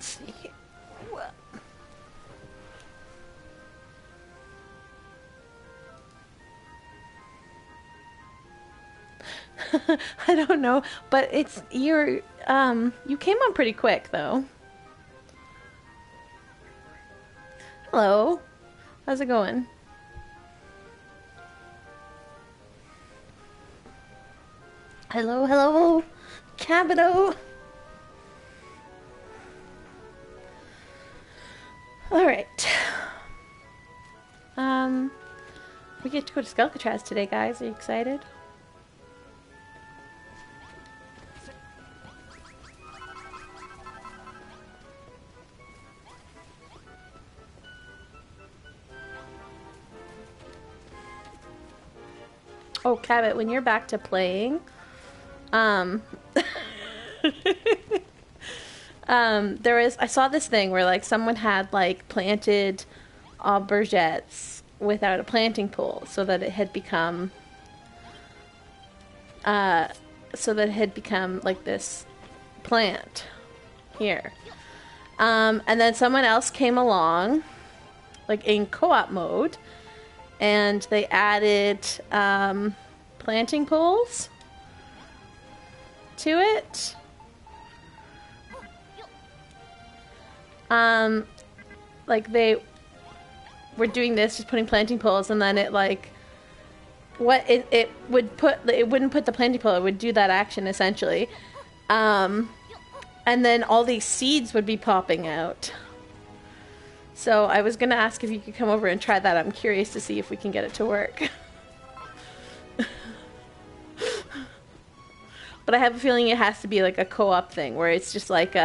see. I don't know, but it's you came on pretty quick though. Hello. How's it going? Hello, hello. Cabito. All right. We get to go to Skelkatraz today, guys. Are you excited? Oh, Cabot, when you're back to playing, I saw this thing where like someone had like planted aubergettes without a planting pole so that it had become like this plant here. And then someone else came along like in co-op mode and they added planting poles to it. Like they were doing this, just putting planting poles, and then it like it wouldn't put the planting pole, it would do that action essentially. And then all these seeds would be popping out. So I was gonna ask if you could come over and try that. I'm curious to see if we can get it to work. But I have a feeling it has to be like a co-op thing where it's just like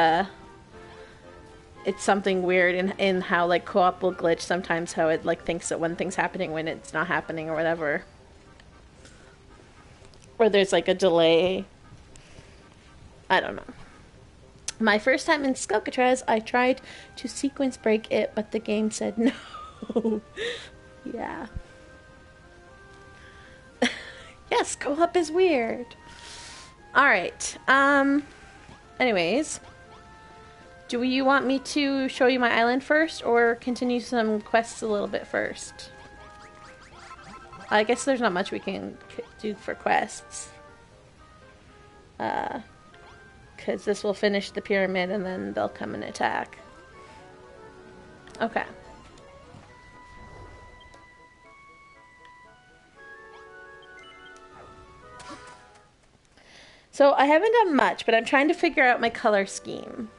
it's something weird in how like co-op will glitch sometimes, how it like thinks that one thing's happening when it's not happening or whatever. Or there's like a delay. I don't know. My first time in Skelkatraz, I tried to sequence break it, but the game said no. Yeah. Yes, co-op is weird. Alright. Anyways. Do you want me to show you my island first, or continue some quests a little bit first? I guess there's not much we can do for quests. Because this will finish the pyramid and then they'll come and attack. Okay. So I haven't done much, but I'm trying to figure out my color scheme.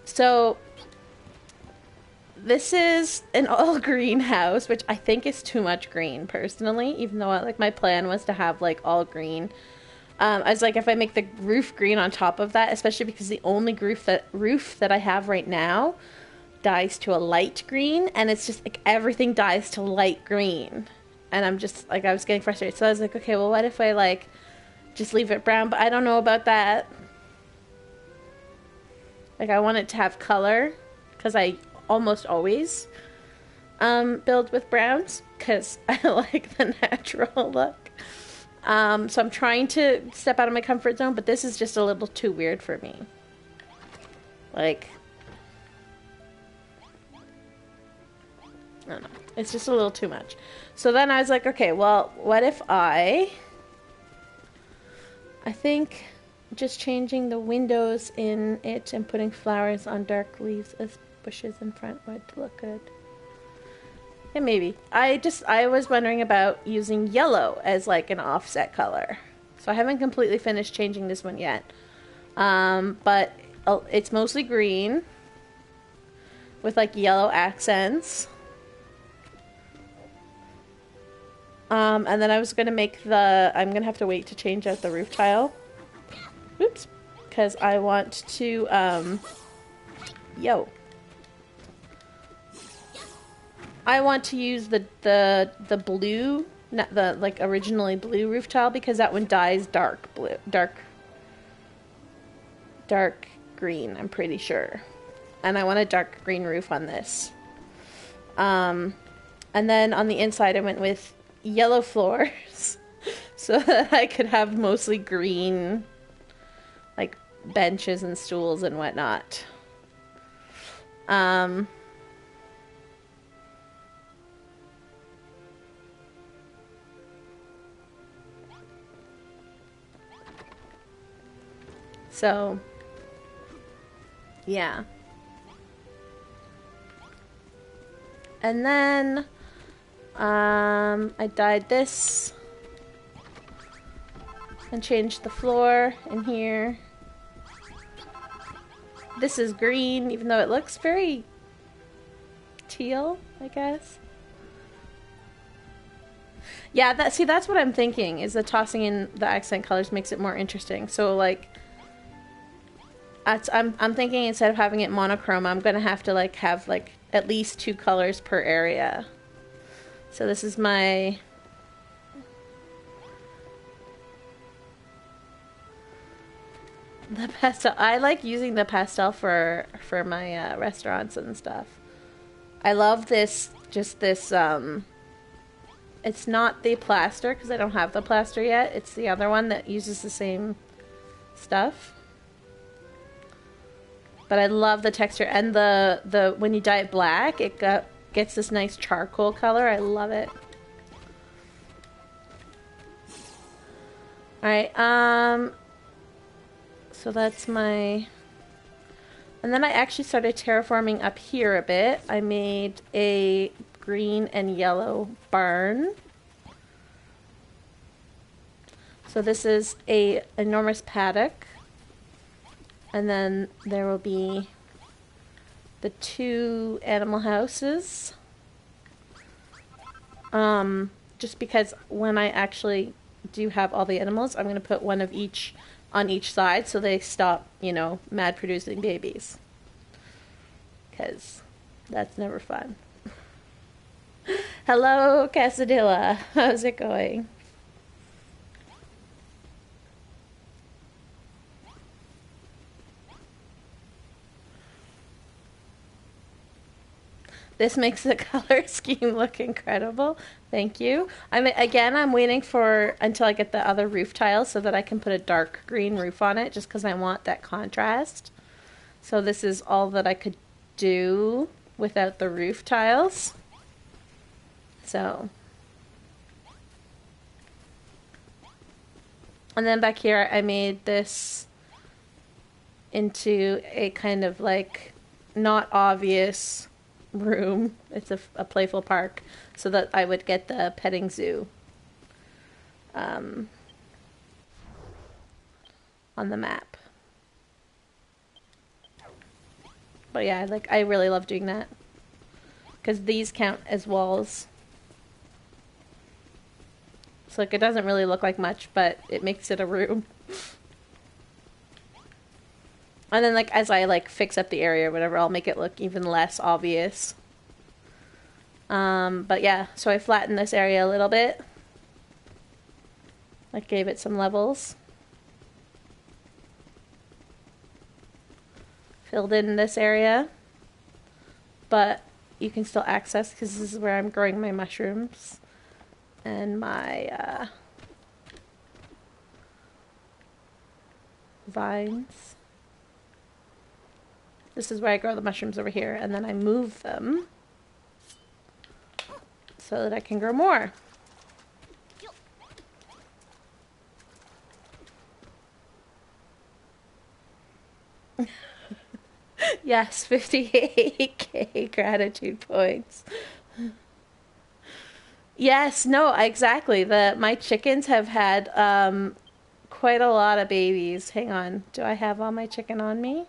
So this is an all green house, which I think is too much green personally, even though like my plan was to have like all green. I was like, if I make the roof green on top of that, especially because the only roof that I have right now dyes to a light green, and it's just like everything dyes to light green, and I'm just like, I was getting frustrated. So I was like, okay, well, what if I like just leave it brown? But I don't know about that. Like, I want it to have color, because I almost always build with browns, because I like the natural look. So I'm trying to step out of my comfort zone, but this is just a little too weird for me. Like, I don't know. It's just a little too much. So then I was like, okay, well, what if I think just changing the windows in it and putting flowers on dark leaves as bushes in front would look good. Yeah, maybe. I was wondering about using yellow as like an offset color. So I haven't completely finished changing this one yet. But it's mostly green with like yellow accents. And then I was going to make I'm going to have to wait to change out the roof tile. Oops. Because I want to, I want to use the blue, not the like originally blue roof tile, because that one dyes dark blue, dark green, I'm pretty sure. And I want a dark green roof on this. And then on the inside I went with yellow floors so that I could have mostly green like benches and stools and whatnot. Um, so, yeah. And then, I dyed this and changed the floor in here. This is green, even though it looks very teal, I guess. Yeah, that's what I'm thinking, is that tossing in the accent colors makes it more interesting. So, like, I'm thinking instead of having it monochrome, I'm gonna have to, like, have, like, at least 2 colors per area. So this is my... the pastel. I like using the pastel for my restaurants and stuff. I love this, just this, it's not the plaster, because I don't have the plaster yet. It's the other one that uses the same stuff. But I love the texture. And the when you dye it black, it gets this nice charcoal color. I love it. Alright, so that's my... And then I actually started terraforming up here a bit. I made a green and yellow barn. So this is a enormous paddock. And then there will be the 2 animal houses. Just because when I actually do have all the animals, I'm going to put one of each on each side so they stop, you know, mad producing babies. Because that's never fun. Hello, Casadilla. How's it going? This makes the color scheme look incredible. Thank you. I'm waiting for until I get the other roof tiles so that I can put a dark green roof on it, just because I want that contrast. So this is all that I could do without the roof tiles. So. And then back here I made this into a kind of like not obvious room. It's a playful park, so that I would get the petting zoo on the map. But yeah, I really love doing that, because these count as walls. So like, it doesn't really look like much, but it makes it a room. And then, like, as I, like, fix up the area or whatever, I'll make it look even less obvious. But yeah, so I flattened this area a little bit. Like, gave it some levels. Filled in this area. But you can still access, because this is where I'm growing my mushrooms. And my, vines. This is where I grow the mushrooms over here, and then I move them so that I can grow more. Yes, 58k gratitude points. Yes, no, exactly. My chickens have had quite a lot of babies. Hang on, do I have all my chicken on me?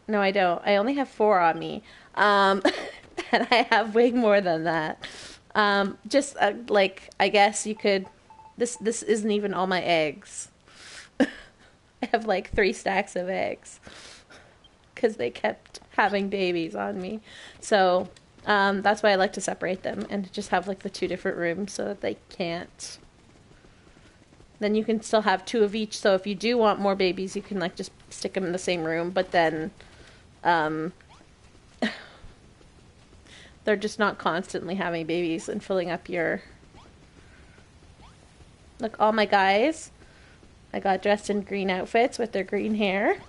No, I don't. I only have 4 on me. And I have way more than that. Just, like, I guess you could... This isn't even all my eggs. I have, like, 3 stacks of eggs. Because they kept having babies on me. So, that's why I like to separate them. And just have, like, the 2 different rooms so that they can't... Then you can still have 2 of each. So if you do want more babies, you can, like, just stick them in the same room. But then... they're just not constantly having babies and filling up your... Look, all my guys, I got dressed in green outfits with their green hair.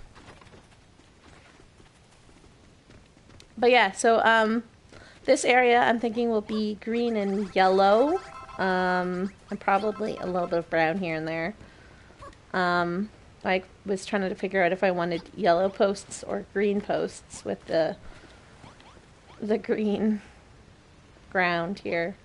But yeah, so this area I'm thinking will be green and yellow. And probably a little bit of brown here and there. I was trying to figure out if I wanted yellow posts or green posts with the green ground here.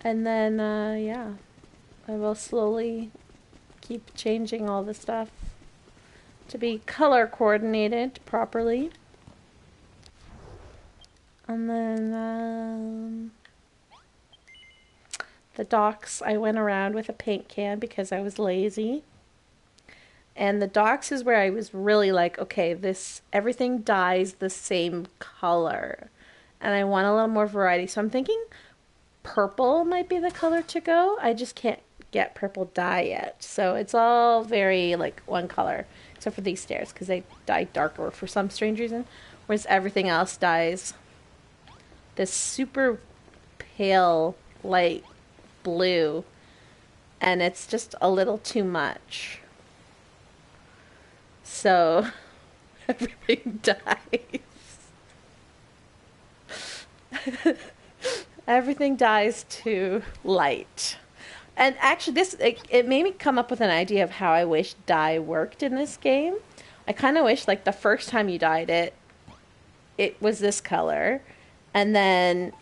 And then, yeah, I will slowly keep changing all the stuff to be color coordinated properly. And then, the docks, I went around with a paint can because I was lazy. And the docks is where I was really like, okay, everything dyes the same color. And I want a little more variety. So I'm thinking purple might be the color to go. I just can't get purple dye yet. So it's all very like one color, except for these stairs because they dye darker for some strange reason. Whereas everything else dyes this super pale light blue. And it's just a little too much. So everything dies. Everything dies to light. And actually it made me come up with an idea of how I wish dye worked in this game. I kind of wish like the first time you dyed it was this color. And then,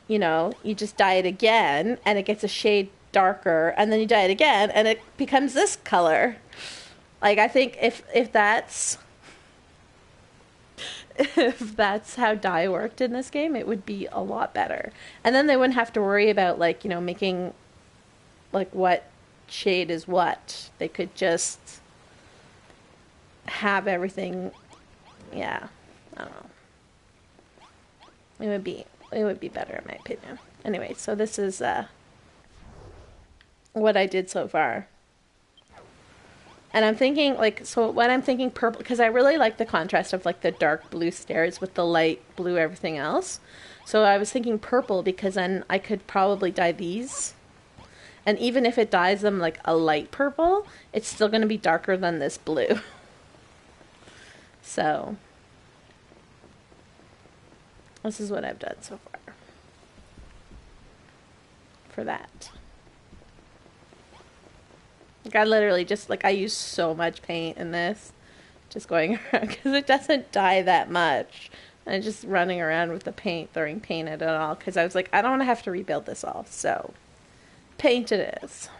you just dye it again and it gets a shade darker. And then you dye it again and it becomes this color. Like, I think if that's how dye worked in this game, it would be a lot better. And then they wouldn't have to worry about, like, making, like, what shade is what. They could just have everything, yeah, I don't know. It would be better, in my opinion. Anyway, so this is what I did so far. And I'm thinking, like, so when I'm thinking purple, because I really like the contrast of, like, the dark blue stairs with the light blue everything else. So I was thinking purple because then I could probably dye these. And even if it dyes them, like, a light purple, it's still going to be darker than this blue. So, this is what I've done so far for that. Like, I literally just, like, I use so much paint in this, just going around, because it doesn't dye that much. And just running around with the paint, throwing paint at it all, because I was like, I don't want to have to rebuild this all, so paint it is.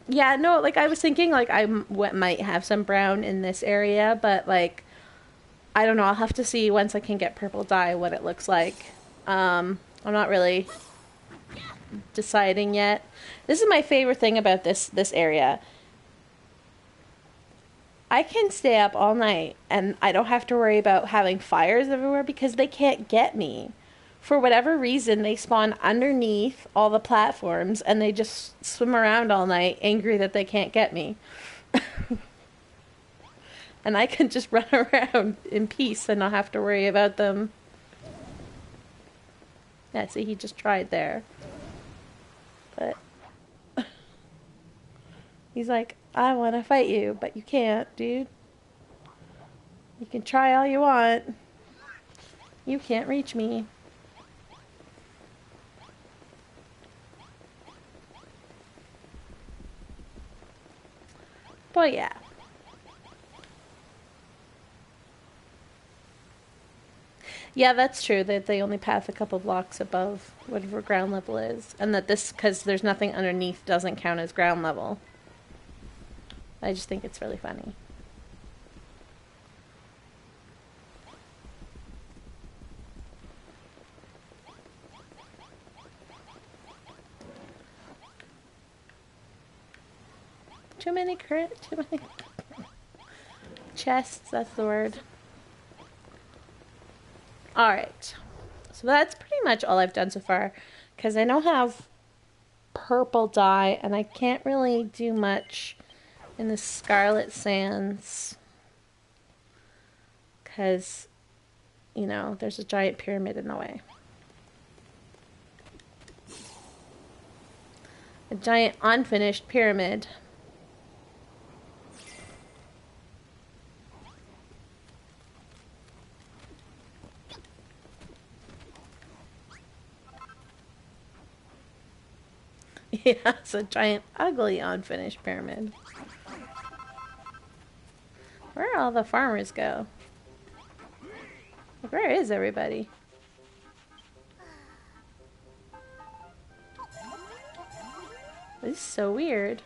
Yeah, no, like, I was thinking, like, might have some brown in this area, but, like, I don't know, I'll have to see once I can get purple dye what it looks like. I'm not really deciding yet. This is my favorite thing about this area. I can stay up all night, and I don't have to worry about having fires everywhere because they can't get me. For whatever reason, they spawn underneath all the platforms, and they just swim around all night, angry that they can't get me. And I can just run around in peace and not have to worry about them. Yeah, see, he just tried there. But he's like, I want to fight you, but you can't, dude. You can try all you want. You can't reach me. But yeah. Yeah, that's true, that they only path a couple blocks above whatever ground level is. And that this, because there's nothing underneath, doesn't count as ground level. I just think it's really funny. Too many chests, that's the word. Alright. So that's pretty much all I've done so far. Because I don't have purple dye, and I can't really do much in the Scarlet Sands because, you know, there's a giant pyramid in the way. A giant unfinished pyramid. Yeah, it's a giant, ugly, unfinished pyramid. Where all the farmers go? Like, where is everybody? This is so weird.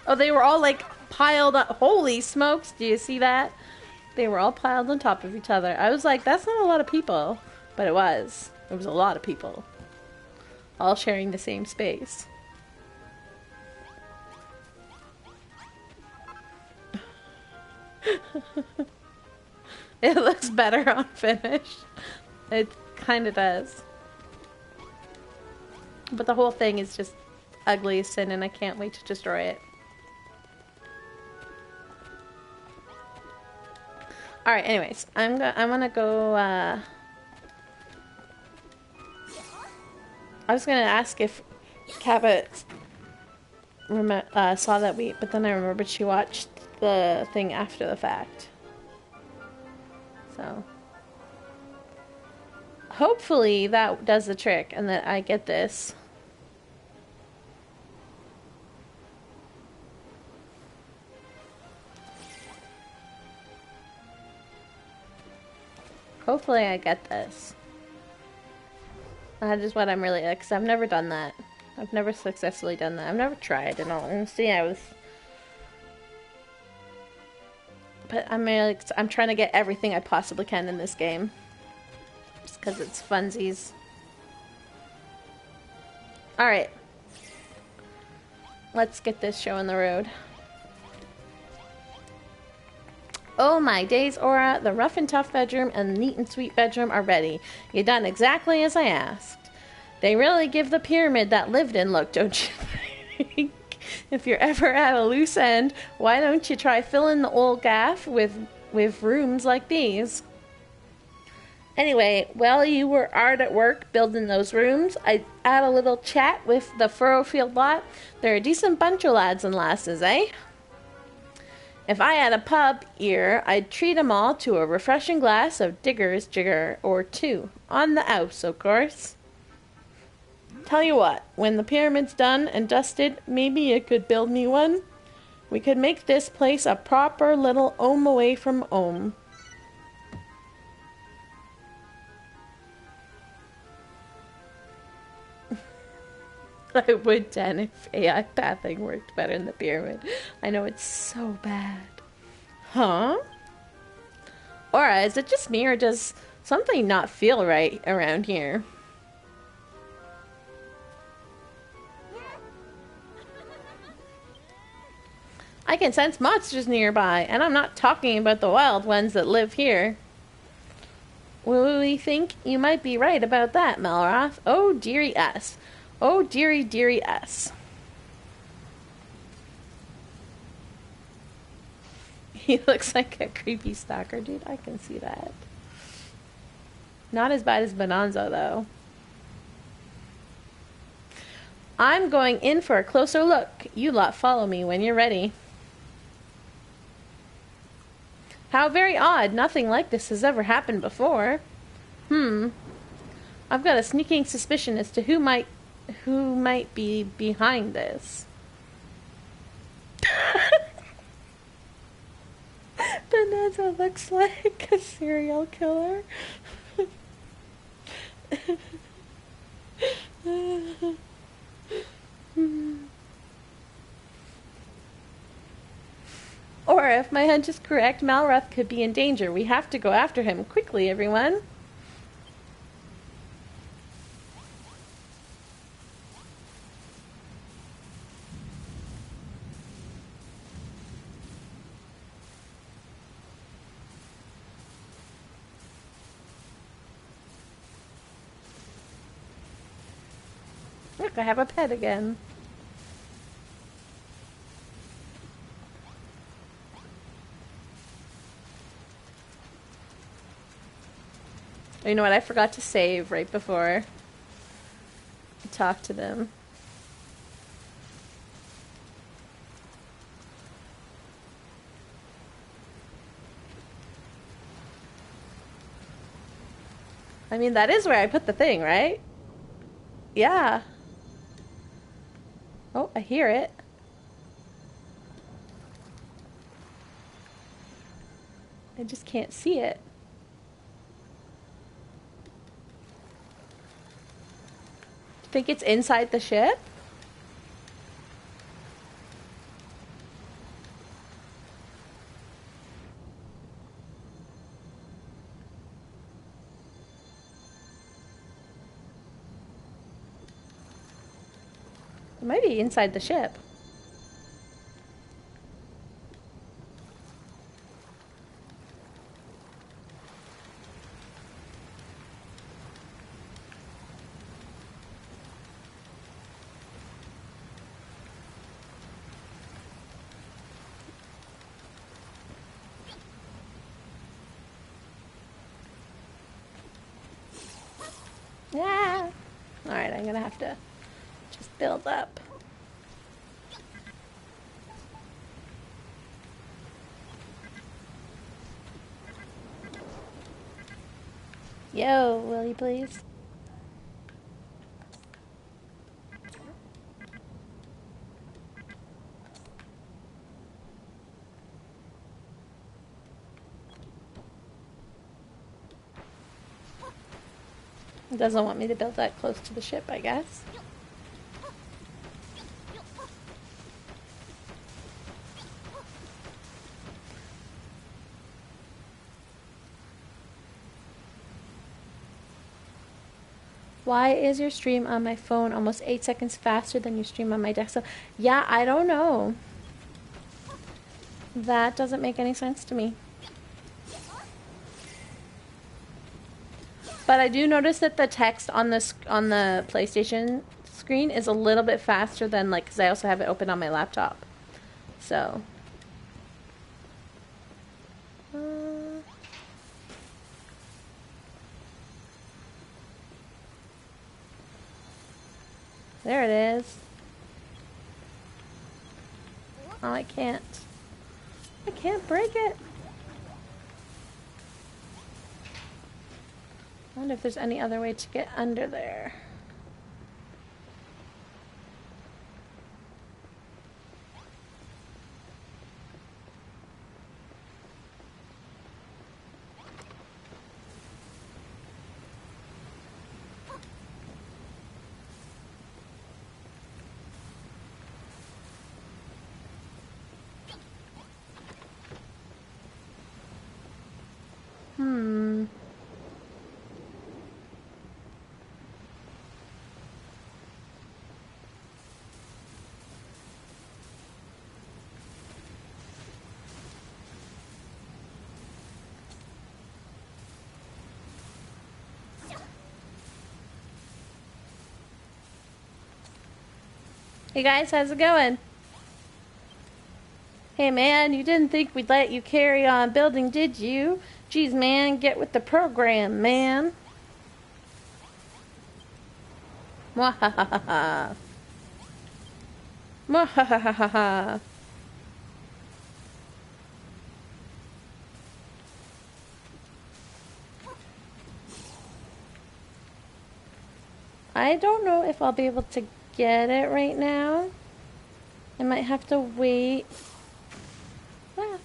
Oh, they were all like piled up. Holy smokes, do you see that? They were all piled on top of each other. I was like, that's not a lot of people. But it was. It was a lot of people. All sharing the same space. It looks better on finish. It kind of does. But the whole thing is just ugly as sin, and I can't wait to destroy it. Alright, anyways. I'm gonna go, I was gonna ask if Cabot saw that but then I remembered she watched the thing after the fact. So hopefully that does the trick and that I get this. Hopefully I get this. That is what I'm really, because I've never done that. I've never successfully done that. I've never tried, in all honesty. But I'm really, I'm trying to get everything I possibly can in this game. Just because it's funsies. Alright. Let's get this show on the road. Oh my days, Aura, the rough and tough bedroom and the neat and sweet bedroom are ready. You done exactly as I asked. They really give the pyramid that lived-in look, don't you think? If you're ever at a loose end, why don't you try filling the old gaff with rooms like these? Anyway, while you were hard at work building those rooms, I had a little chat with the Furrowfield lot. They're a decent bunch of lads and lasses, eh? If I had a pub here, I'd treat 'em all to a refreshing glass of Digger's Jigger or two. On the house, of course. Tell you what, when the pyramid's done and dusted, maybe you could build me one. We could make this place a proper little home away from home. I would, Dan, if AI pathing worked better in the pyramid. I know it's so bad. Huh? Aura, is it just me or does something not feel right around here? I can sense monsters nearby, and I'm not talking about the wild ones that live here. Well, we think you might be right about that, Malroth. Oh, dearie us. Oh, dearie, dearie us. He looks like a creepy stalker, dude. I can see that. Not as bad as Bonanza, though. I'm going in for a closer look. You lot follow me when you're ready. How very odd. Nothing like this has ever happened before. I've got a sneaking suspicion as to who might be behind this. Bonanza looks like a serial killer. Or if my hunch is correct, Malroth could be in danger. We have to go after him quickly, everyone. Look, I have a pet again. You know what? I forgot to save right before I talked to them. I mean, that is where I put the thing, right? Yeah. Oh, I hear it. I just can't see it. Think it's inside the ship? It might be inside the ship. Yeah. Alright, I'm gonna have to just build up. Yo, will you please? It doesn't want me to build that close to the ship, I guess. Why is your stream on my phone almost 8 seconds faster than your stream on my desktop? Yeah, I don't know. That doesn't make any sense to me. But I do notice that the text on the PlayStation screen is a little bit faster than, like, because I also have it open on my laptop. So. There it is. Oh, I can't. I can't break it. I wonder if there's any other way to get under there. Hey guys, how's it going? Hey man, you didn't think we'd let you carry on building, did you? Geez man, get with the program, man. Mwahahaha. Mwahahaha. I don't know if I'll be able to get it right now. I might have to wait. Ah.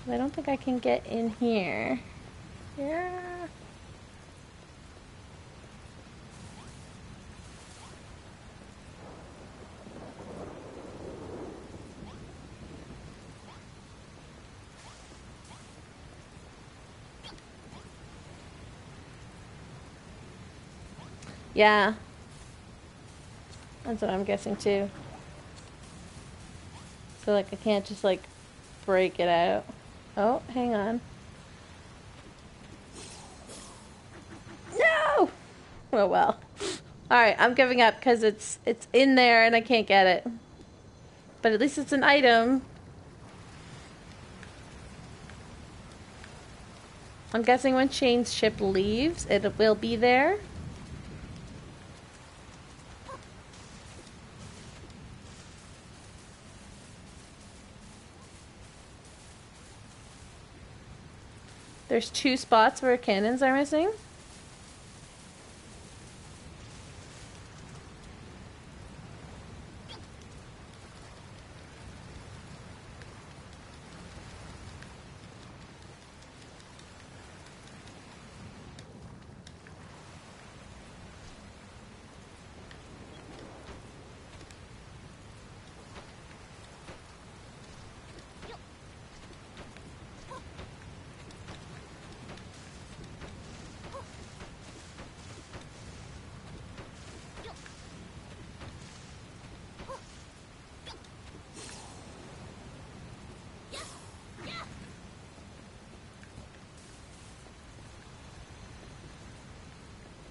I don't think I can get in here. Yeah. Yeah. That's what I'm guessing too. So like I can't just like break it out. Oh, hang on. Oh well. Alright, I'm giving up because it's in there and I can't get it. But at least it's an item. I'm guessing when Shane's ship leaves, it will be there. There's 2 spots where cannons are missing.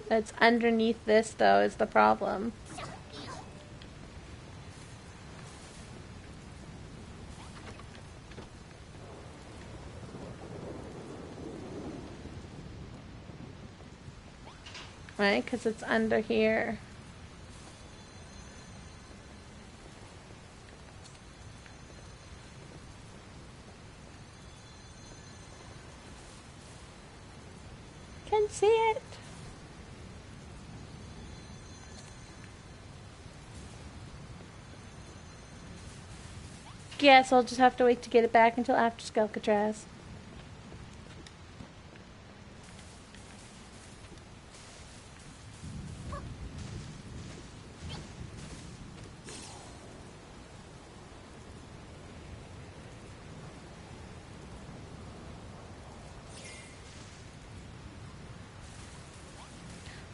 It's underneath this, though, is the problem. Right? Because it's under here. Can see it. Guess I'll just have to wait to get it back until after Skelkatraz.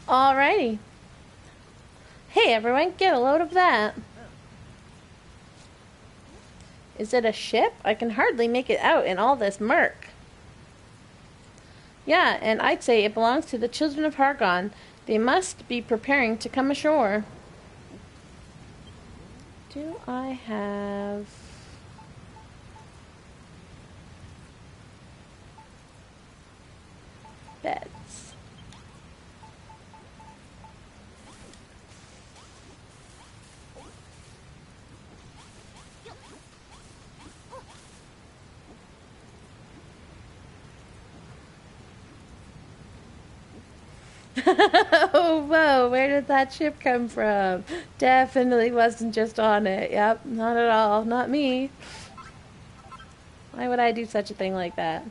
Alrighty. Hey everyone, get a load of that. Is it a ship? I can hardly make it out in all this murk. Yeah, and I'd say it belongs to the children of Hargon. They must be preparing to come ashore. Do I have... beds? Oh, whoa, where did that ship come from? Definitely wasn't just on it. Yep, not at all. Not me. Why would I do such a thing like that?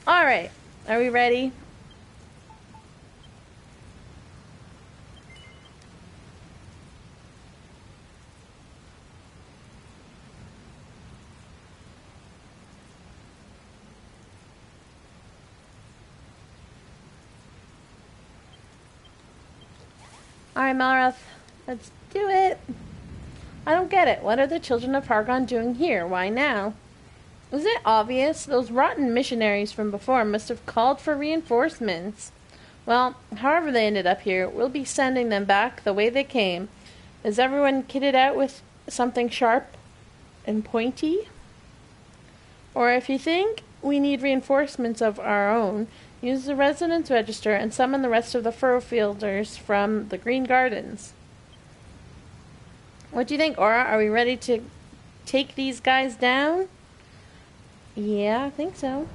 Alright, are we ready? Alright, Malrath, let's do it. I don't get it. What are the children of Hargon doing here? Why now? Isn't it obvious? Those rotten missionaries from before must have called for reinforcements. Well, however they ended up here, we'll be sending them back the way they came. Is everyone kitted out with something sharp and pointy? Or if you think we need reinforcements of our own, use the residence register and summon the rest of the furrow fielders from the Green Gardens. What do you think, Aura? Are we ready to take these guys down? Yeah, I think so.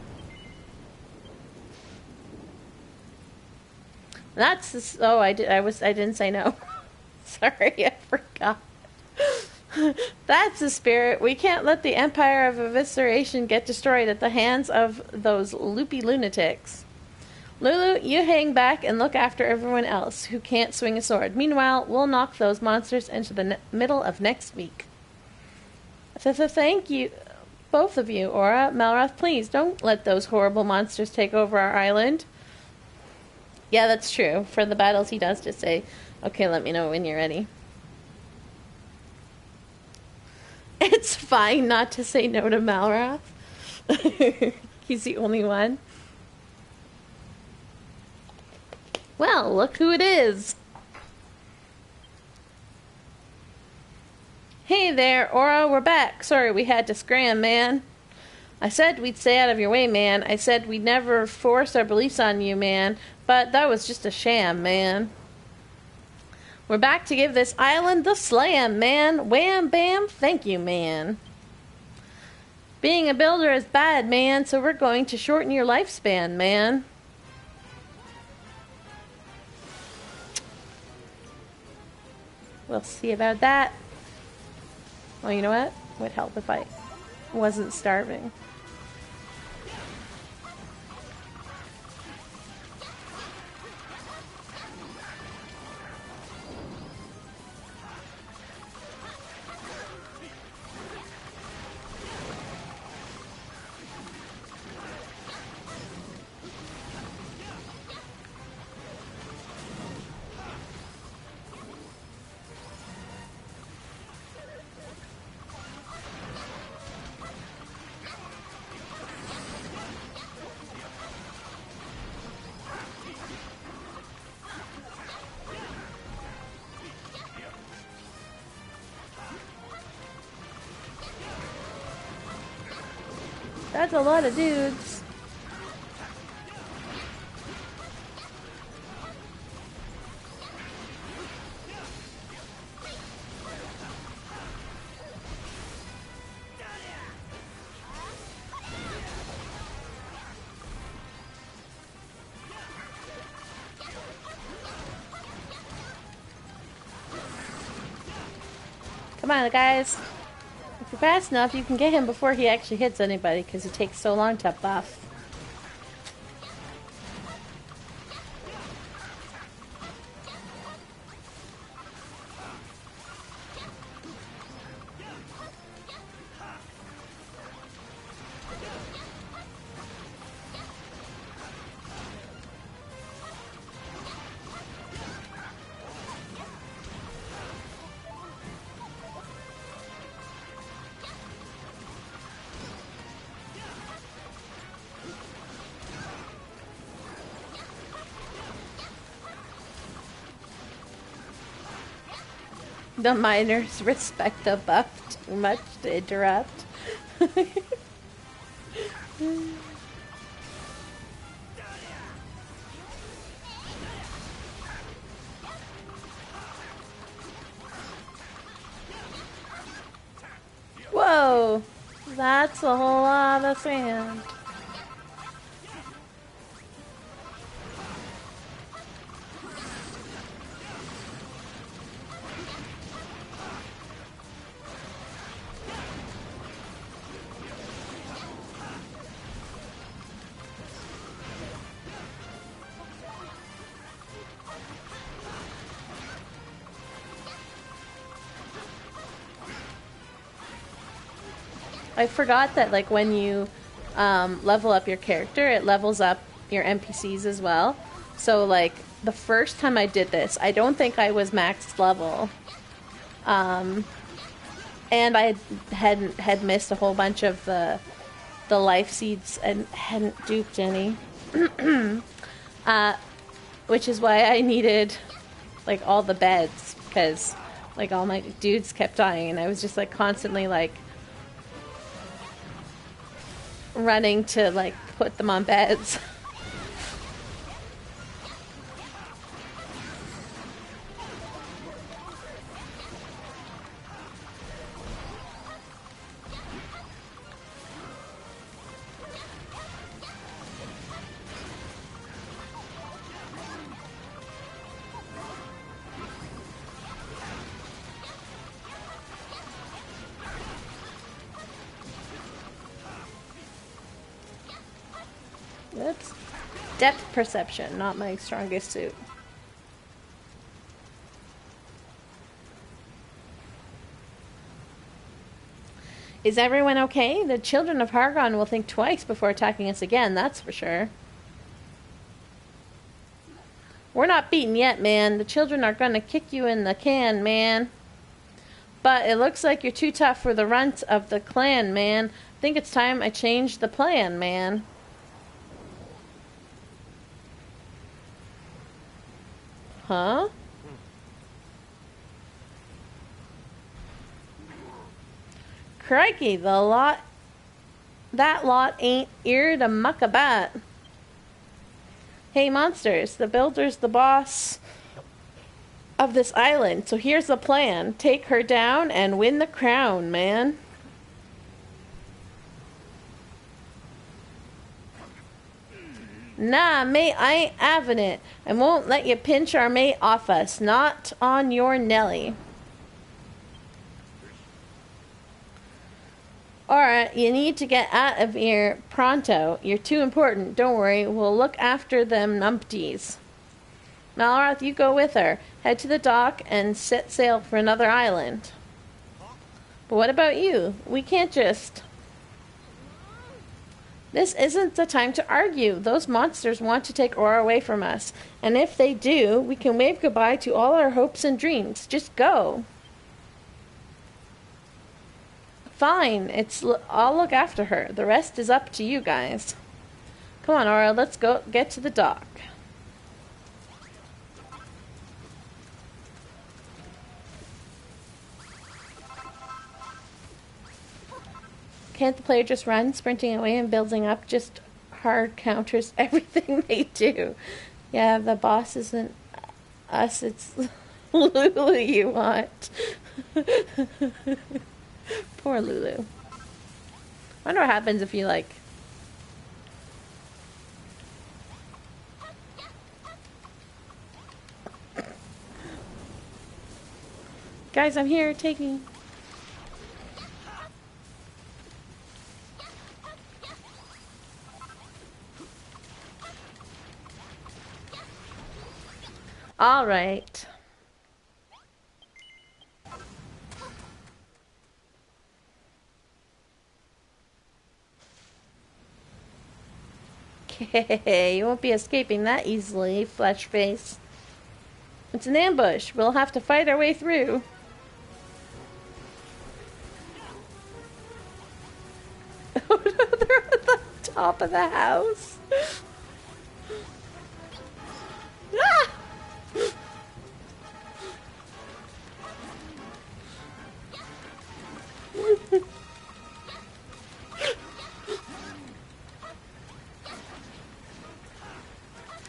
That's the... Oh, I didn't say no. Sorry, I forgot. That's the spirit. We can't let the Empire of Evisceration get destroyed at the hands of those loopy lunatics. Lulu, you hang back and look after everyone else who can't swing a sword. Meanwhile, we'll knock those monsters into the middle of next week. Thank you, both of you. Aura, Malrath, please, don't let those horrible monsters take over our island. Yeah, that's true. For the battles, he does just say, okay, let me know when you're ready. fine not to say no to Malrath. He's the only one. Well, look who it is. Hey there, Aura, we're back. Sorry we had to scram, man. I said we'd stay out of your way, man. I said we'd never force our beliefs on you, man. But that was just a sham, man. We're back to give this island the slam, man. Wham, bam, thank you, man. Being a builder is bad, man, so we're going to shorten your lifespan, man. We'll see about that. Well, you know what? It would help if I wasn't starving. That's a lot of dudes. Come on, guys. If you're fast enough, you can get him before he actually hits anybody, because it takes so long to buff. The miners respect the buff too much to interrupt. Whoa! That's a whole lot of sand. I forgot that, like, when you level up your character, it levels up your NPCs as well. So, like, the first time I did this, I don't think I was max level. And I had missed a whole bunch of the life seeds and hadn't duped any. Which is why I needed, like, all the beds, because, like, all my dudes kept dying, and I was just, like, constantly, like, running to, like, put them on beds. Oops. Depth perception, not my strongest suit. Is everyone okay? The children of Hargon will think twice before attacking us again, that's for sure. We're not beaten yet, man. The children are gonna kick you in the can, man. But it looks like you're too tough for the runt of the clan, man. I think it's time I change the plan, man. Huh? Crikey, that lot ain't ear to muck about. Hey monsters, the builder's the boss of this island, so here's the plan. Take her down and win the crown, man. Nah, mate, I ain't having it. I won't let you pinch our mate off us. Not on your Nelly. Alright, you need to get out of here pronto. You're too important. Don't worry, we'll look after them numpties. Malroth, you go with her. Head to the dock and set sail for another island. But what about you? We can't just... This isn't the time to argue. Those monsters want to take Aura away from us. And if they do, we can wave goodbye to all our hopes and dreams. Just go. Fine. I'll look after her. The rest is up to you guys. Come on, Aura. Let's go get to the dock. Can't the player just run, sprinting away and building up? Just hard counters everything they do. Yeah, the boss isn't us, it's Lulu you want. Poor Lulu. I wonder what happens if you, like... Guys, I'm here, take me. All right. Okay, you won't be escaping that easily, flesh face. It's an ambush. We'll have to fight our way through. Oh no, they're at the top of the house. Ah!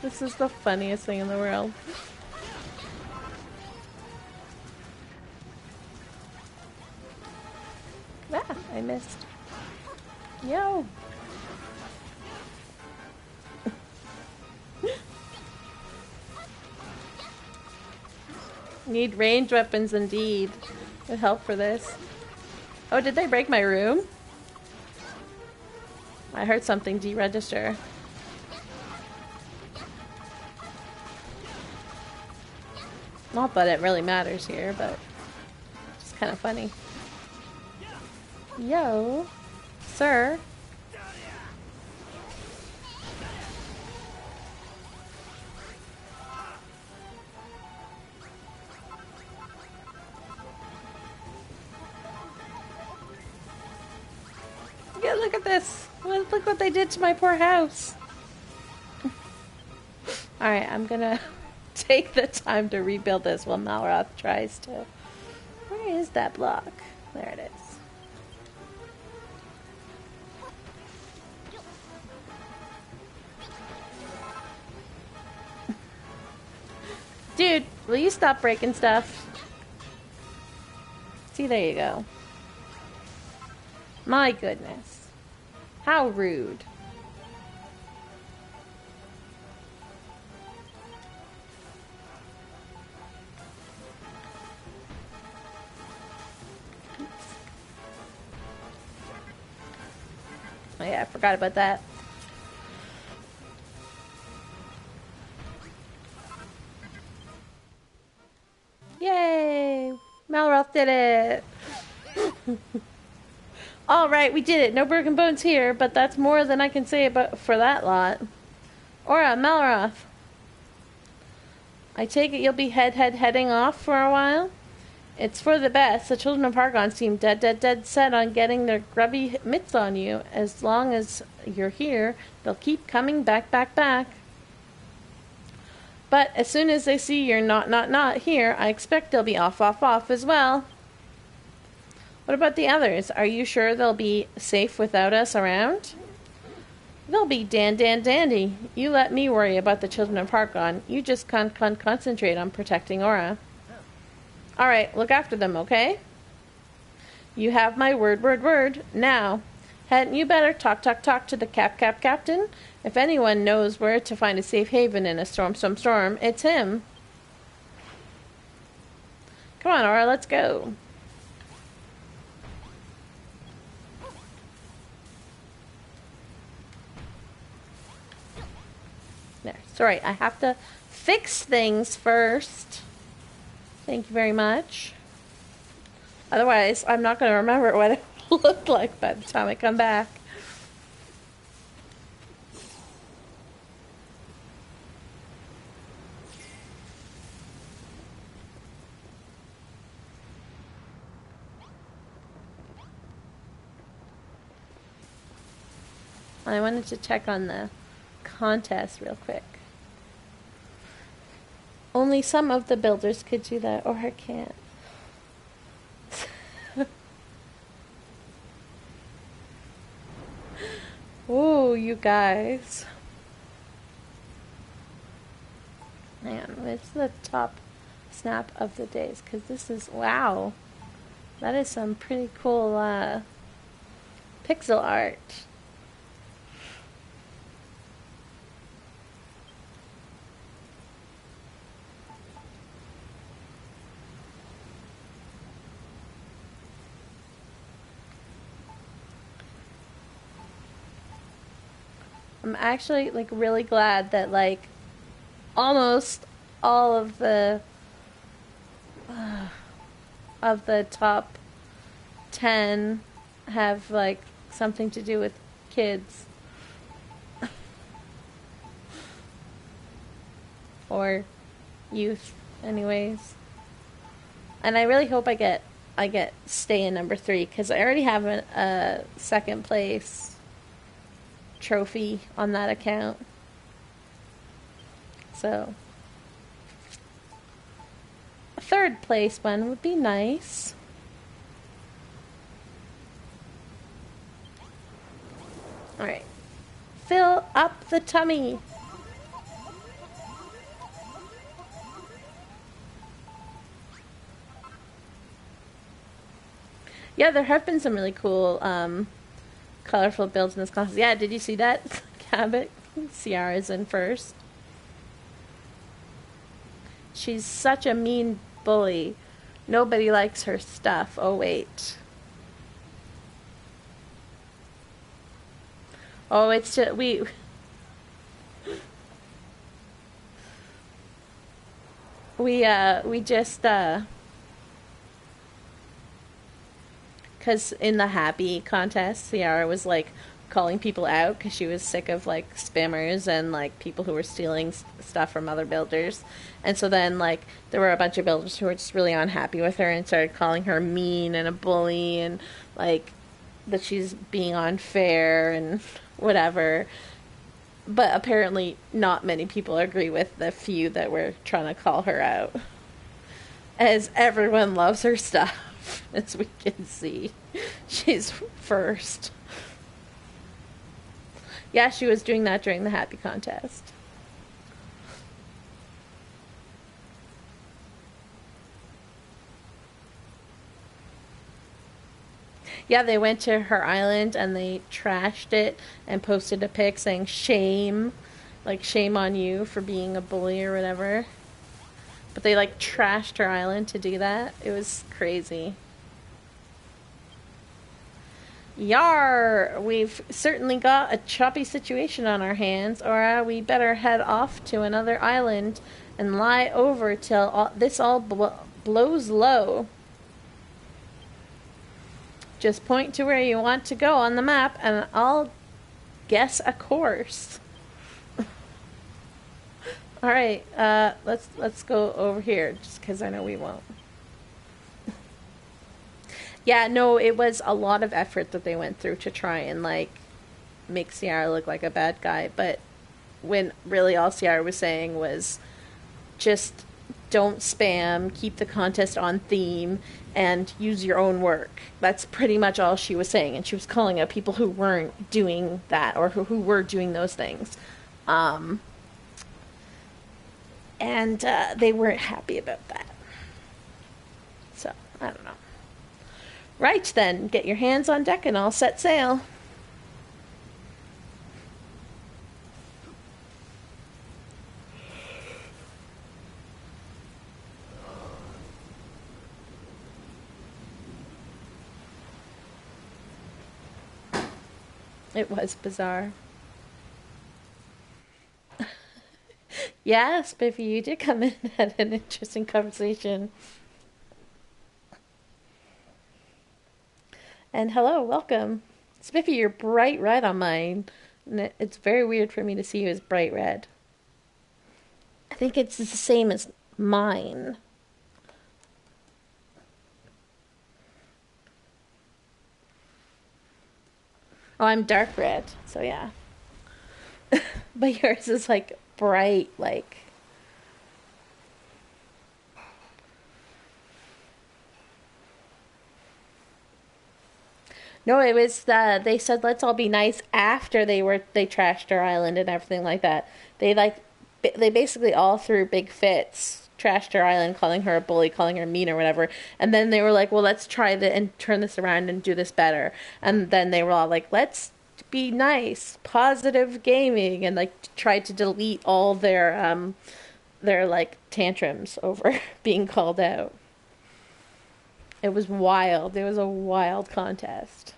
This is the funniest thing in the world. Ah, I missed. Yo! Need ranged weapons indeed. Would help for this. Oh, did they break my room? I heard something deregister. Not that it really matters here, but it's kind of funny. Yo, sir. Yeah, look at this. Look what they did to my poor house. Alright, I'm gonna take the time to rebuild this while Malroth tries to... Where is that block? There it is. Dude, will you stop breaking stuff? See, there you go. My goodness. How rude. Oh yeah, I forgot about that. Yay! Malroth did it! Alright, we did it. No broken bones here, but that's more than I can say about for that lot. Aura, Malroth. I take it you'll be heading off for a while? It's for the best. The children of Hargon seem dead set on getting their grubby mitts on you. As long as you're here, they'll keep coming back. But as soon as they see you're not here, I expect they'll be off as well. What about the others? Are you sure they'll be safe without us around? They'll be dandy. You let me worry about the children of Hargon. You just concentrate on protecting Aura. Alright, look after them, okay? You have my word. Now, hadn't you better talk to the captain? If anyone knows where to find a safe haven in a storm, it's him. Come on, Aura, let's go. There. Sorry, I have to fix things first. Thank you very much. Otherwise, I'm not going to remember what it looked like by the time I come back. I wanted to check on the contest real quick. Only some of the builders could do that, or I can't. Ooh, you guys. Man, it's the top snap of the days, because this is, wow. That is some pretty cool pixel art. I'm actually like really glad that like almost all of the top 10 have like something to do with kids or youth anyways. And I really hope I get stay in number 3 because I already have a second place trophy on that account. So a third place one would be nice. Alright. Fill up the tummy. Yeah, there have been some really cool colorful builds in this class. Yeah, did you see that? Cabot. Ciara's in first. She's such a mean bully. Nobody likes her stuff. Oh, wait. Oh, it's just, we just, because in the happy contest, Ciara was like calling people out because she was sick of like spammers and like people who were stealing stuff from other builders. And so then like there were a bunch of builders who were just really unhappy with her and started calling her mean and a bully and like that she's being unfair and whatever. But apparently not many people agree with the few that were trying to call her out, as everyone loves her stuff. As we can see, she's first. Yeah, she was doing that during the happy contest. Yeah, they went to her island and they trashed it and posted a pic saying shame, like shame on you for being a bully or whatever. But they like trashed her island to do that. It was crazy. Yar! We've certainly got a choppy situation on our hands, or we better head off to another island and lie over till this all blows low. Just point to where you want to go on the map and I'll guess a course. Alright, let's go over here, just because I know we won't. Yeah, no, it was a lot of effort that they went through to try and like make Ciara look like a bad guy, but when really all Ciara was saying was just don't spam, keep the contest on theme, and use your own work. That's pretty much all she was saying, and she was calling out people who weren't doing that or who were doing those things. Um, and they weren't happy about that. So, I don't know. Right then, get your hands on deck and I'll set sail. It was bizarre. Yeah, Spiffy, you did come in and had an interesting conversation. And hello, welcome. Spiffy, you're bright red on mine. It's very weird for me to see you as bright red. I think it's the same as mine. Oh, I'm dark red, so yeah. But yours is like bright, like. No, it was they said let's all be nice after they trashed our island and everything like that. They basically all threw big fits, trashed her island, calling her a bully, calling her mean or whatever. And then they were like, well, let's try and turn this around and do this better. And then they were all like, let's be nice, positive gaming, and like tried to delete all their like tantrums over being called out. It was wild. It was a wild contest.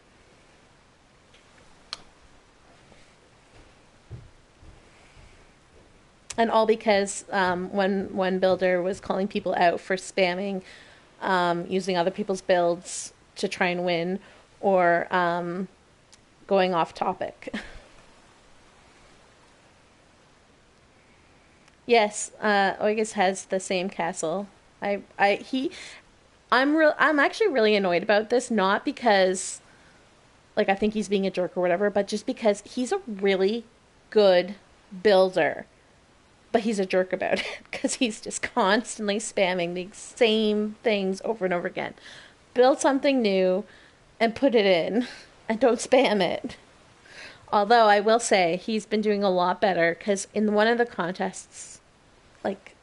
And all because when one builder was calling people out for spamming, using other people's builds to try and win, or going off topic. Yes, Oigus has the same castle. I'm actually really annoyed about this, not because like I think he's being a jerk or whatever, but just because he's a really good builder. But he's a jerk about it because he's just constantly spamming the same things over and over again. Build something new and put it in and don't spam it. Although I will say he's been doing a lot better because in one of the contests, like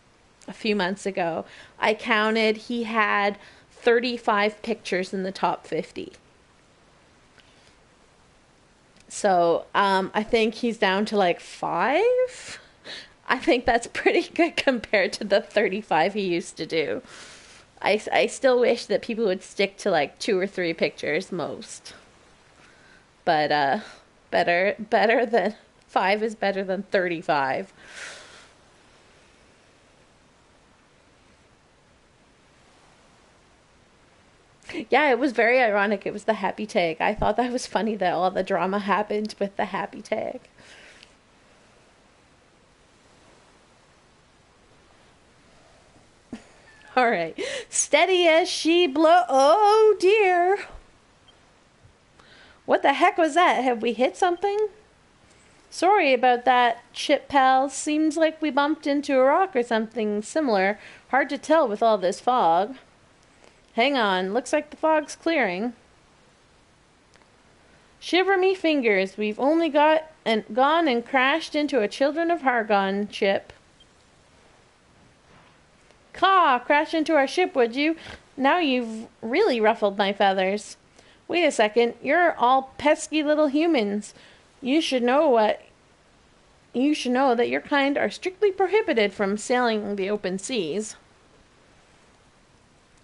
a few months ago, I counted he had 35 pictures in the top 50. So I think he's down to like 5. I think that's pretty good compared to the 35 he used to do. I still wish that people would stick to like 2 or 3 pictures most. But better than 5 is better than 35. Yeah, it was very ironic. It was the happy tag. I thought that was funny that all the drama happened with the happy tag. All right. Steady as she blow. Oh, dear. What the heck was that? Have we hit something? Sorry about that, ship pal. Seems like we bumped into a rock or something similar. Hard to tell with all this fog. Hang on. Looks like the fog's clearing. Shiver me fingers. We've only gone and crashed into a Children of Hargon ship. Caw, crash into our ship, would you? Now you've really ruffled my feathers. Wait a second, you're all pesky little humans. You should know that your kind are strictly prohibited from sailing the open seas.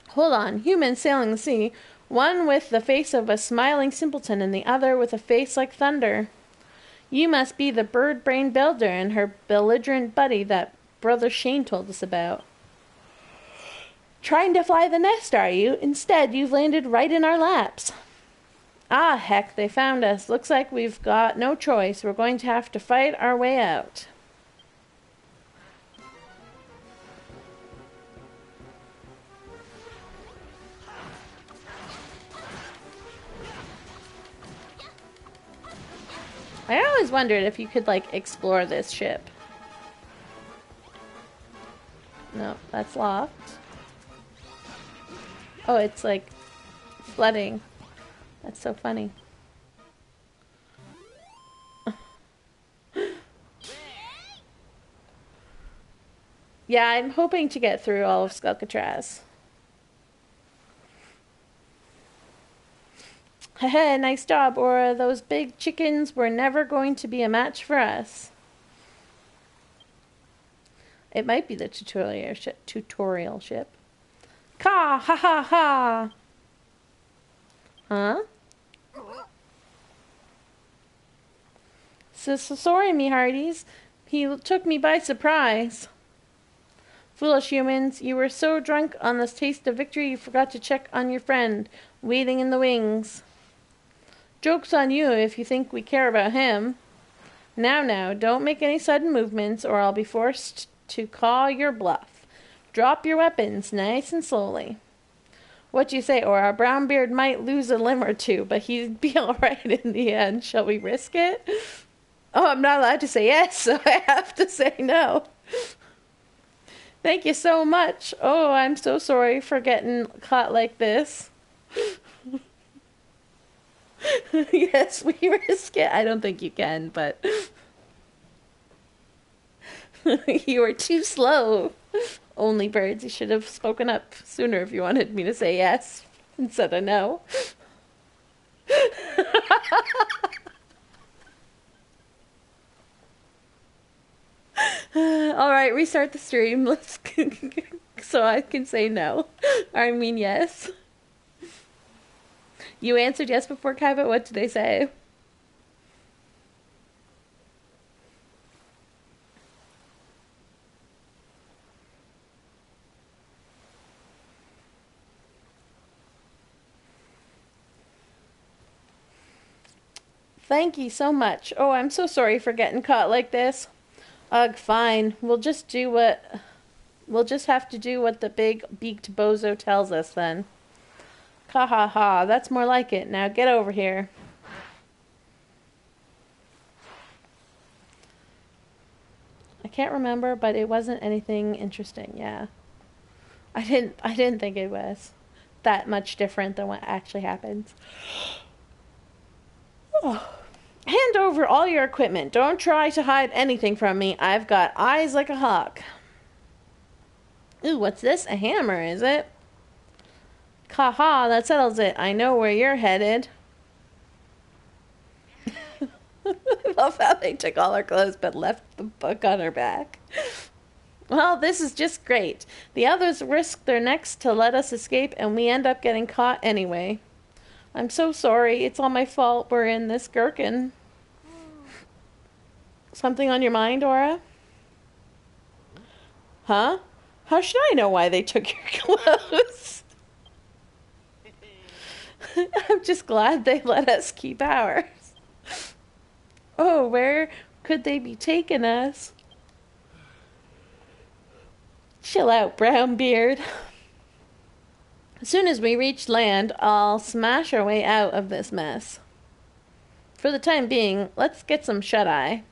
Hold on, humans sailing the sea, one with the face of a smiling simpleton and the other with a face like thunder. You must be the bird-brained builder and her belligerent buddy that Brother Shane told us about. Trying to fly the nest, are you? Instead, you've landed right in our laps. Ah, heck, they found us. Looks like we've got no choice. We're going to have to fight our way out. I always wondered if you could, like, explore this ship. No, that's locked. Oh, it's, like, flooding. That's so funny. Yeah, I'm hoping to get through all of Skelkatraz. Haha, nice job, Aura. Those big chickens were never going to be a match for us. It might be the tutorial ship. Ka! Ha ha ha! Huh? So sorry, me hearties. He took me by surprise. Foolish humans, you were so drunk on this taste of victory you forgot to check on your friend, waiting in the wings. Joke's on you if you think we care about him. Now, don't make any sudden movements or I'll be forced to call your bluff. Drop your weapons nice and slowly. What do you say, Aura? Brownbeard might lose a limb or two, but he'd be alright in the end. Shall we risk it? Oh, I'm not allowed to say yes, so I have to say no. Thank you so much. Oh, I'm so sorry for getting caught like this. Yes, we risk it. I don't think you can, but... You were too slow. Only birds, you should have spoken up sooner if you wanted me to say yes instead of no. Alright, restart the stream. Let's so I can say no. I mean yes. You answered yes before, Kaiba. What did they say? Thank you so much. Oh, I'm so sorry for getting caught like this. Ugh, fine. We'll just have to do what the big beaked bozo tells us then. Ha ha ha, that's more like it. Now get over here. I can't remember, but it wasn't anything interesting, yeah. I didn't think it was that much different than what actually happens. Oh. Hand over all your equipment. Don't try to hide anything from me. I've got eyes like a hawk. Ooh, what's this? A hammer, is it? Ha, that settles it. I know where you're headed. I love how they took all our clothes but left the book on her back. Well, this is just great. The others risk their necks to let us escape, and we end up getting caught anyway. I'm so sorry. It's all my fault we're in this gherkin. Something on your mind, Aura? Huh? How should I know why they took your clothes? I'm just glad they let us keep ours. Oh, where could they be taking us? Chill out, Brownbeard. As soon as we reach land, I'll smash our way out of this mess. For the time being, let's get some shut-eye.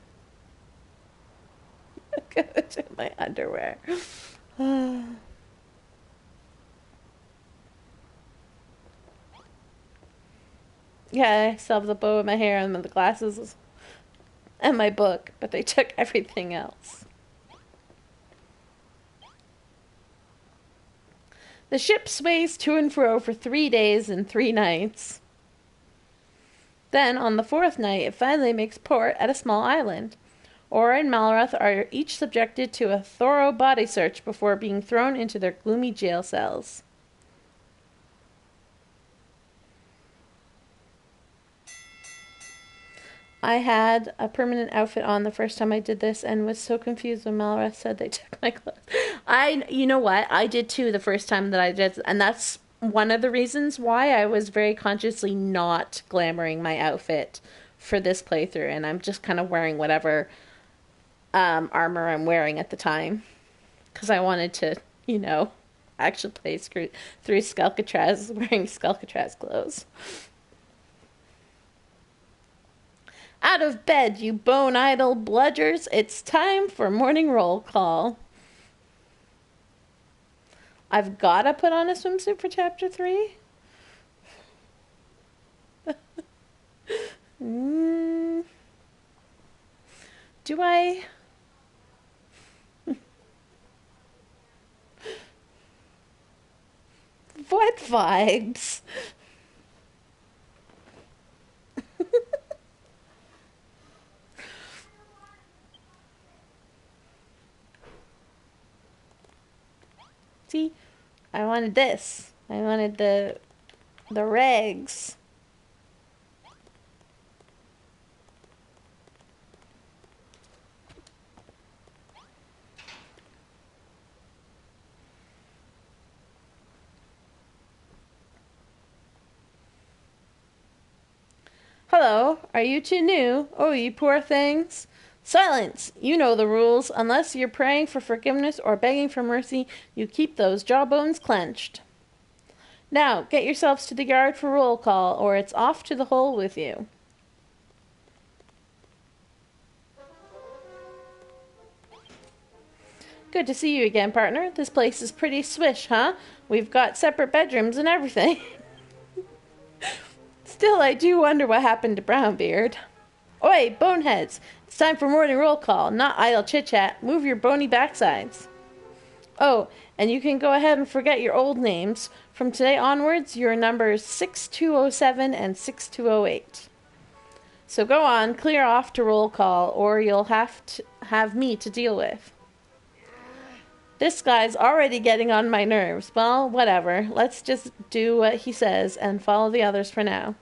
Go to my underwear. Yeah, I still have the bow in my hair and the glasses and my book, but they took everything else. The ship sways to and fro for 3 days and 3 nights. Then, on the 4th night, it finally makes port at a small island. Aura and Malroth are each subjected to a thorough body search before being thrown into their gloomy jail cells. I had a permanent outfit on the first time I did this and was so confused when Malroth said they took my clothes. You know what? I did too the first time that I did, and that's one of the reasons why I was very consciously not glamoring my outfit for this playthrough, and I'm just kind of wearing whatever armor I'm wearing at the time, because I wanted to, actually play through Skelkatraz wearing Skelkatraz clothes. Out of bed, you bone-idle bludgers. It's time for morning roll call. I've gotta put on a swimsuit for chapter 3? Do I? What vibes? See, I wanted this. I wanted the regs. Hello, are you two new? Oh, you poor things. Silence! You know the rules. Unless you're praying for forgiveness or begging for mercy, you keep those jawbones clenched. Now, get yourselves to the yard for roll call, or it's off to the hole with you. Good to see you again, partner. This place is pretty swish, huh? We've got separate bedrooms and everything. Still, I do wonder what happened to Brownbeard. Oi, boneheads! It's time for morning roll call, not idle chit-chat. Move your bony backsides. Oh, and you can go ahead and forget your old names. From today onwards, your numbers 6207 and 6208. So go on, clear off to roll call, or you'll have me to deal with. This guy's already getting on my nerves. Well, whatever. Let's just do what he says and follow the others for now.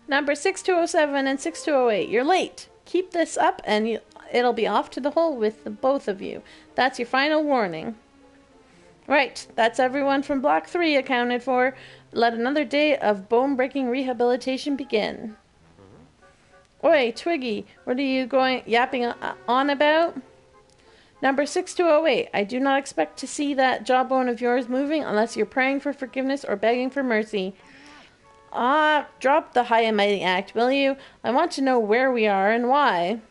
Number 6207 and 6208. You're late. Keep this up and it'll be off to the hole with the both of you. That's your final warning. Right, that's everyone from Block 3 accounted for. Let another day of bone-breaking rehabilitation begin. Oi, Twiggy, what are you yapping on about? Number 6208. I do not expect to see that jawbone of yours moving unless you're praying for forgiveness or begging for mercy. Drop the high and mighty act, will you? I want to know where we are and why.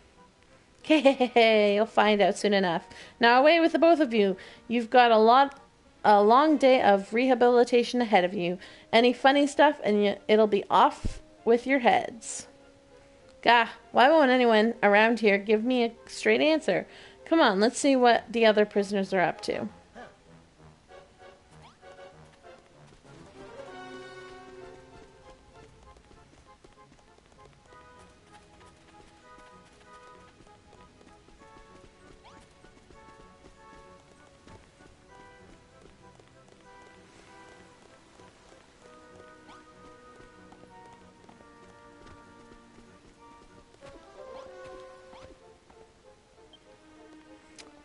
Hey, you'll find out soon enough. Now away with the both of you. You've got a long day of rehabilitation ahead of you. Any funny stuff and it'll be off with your heads. Gah, why won't anyone around here give me a straight answer? Come on, let's see what the other prisoners are up to.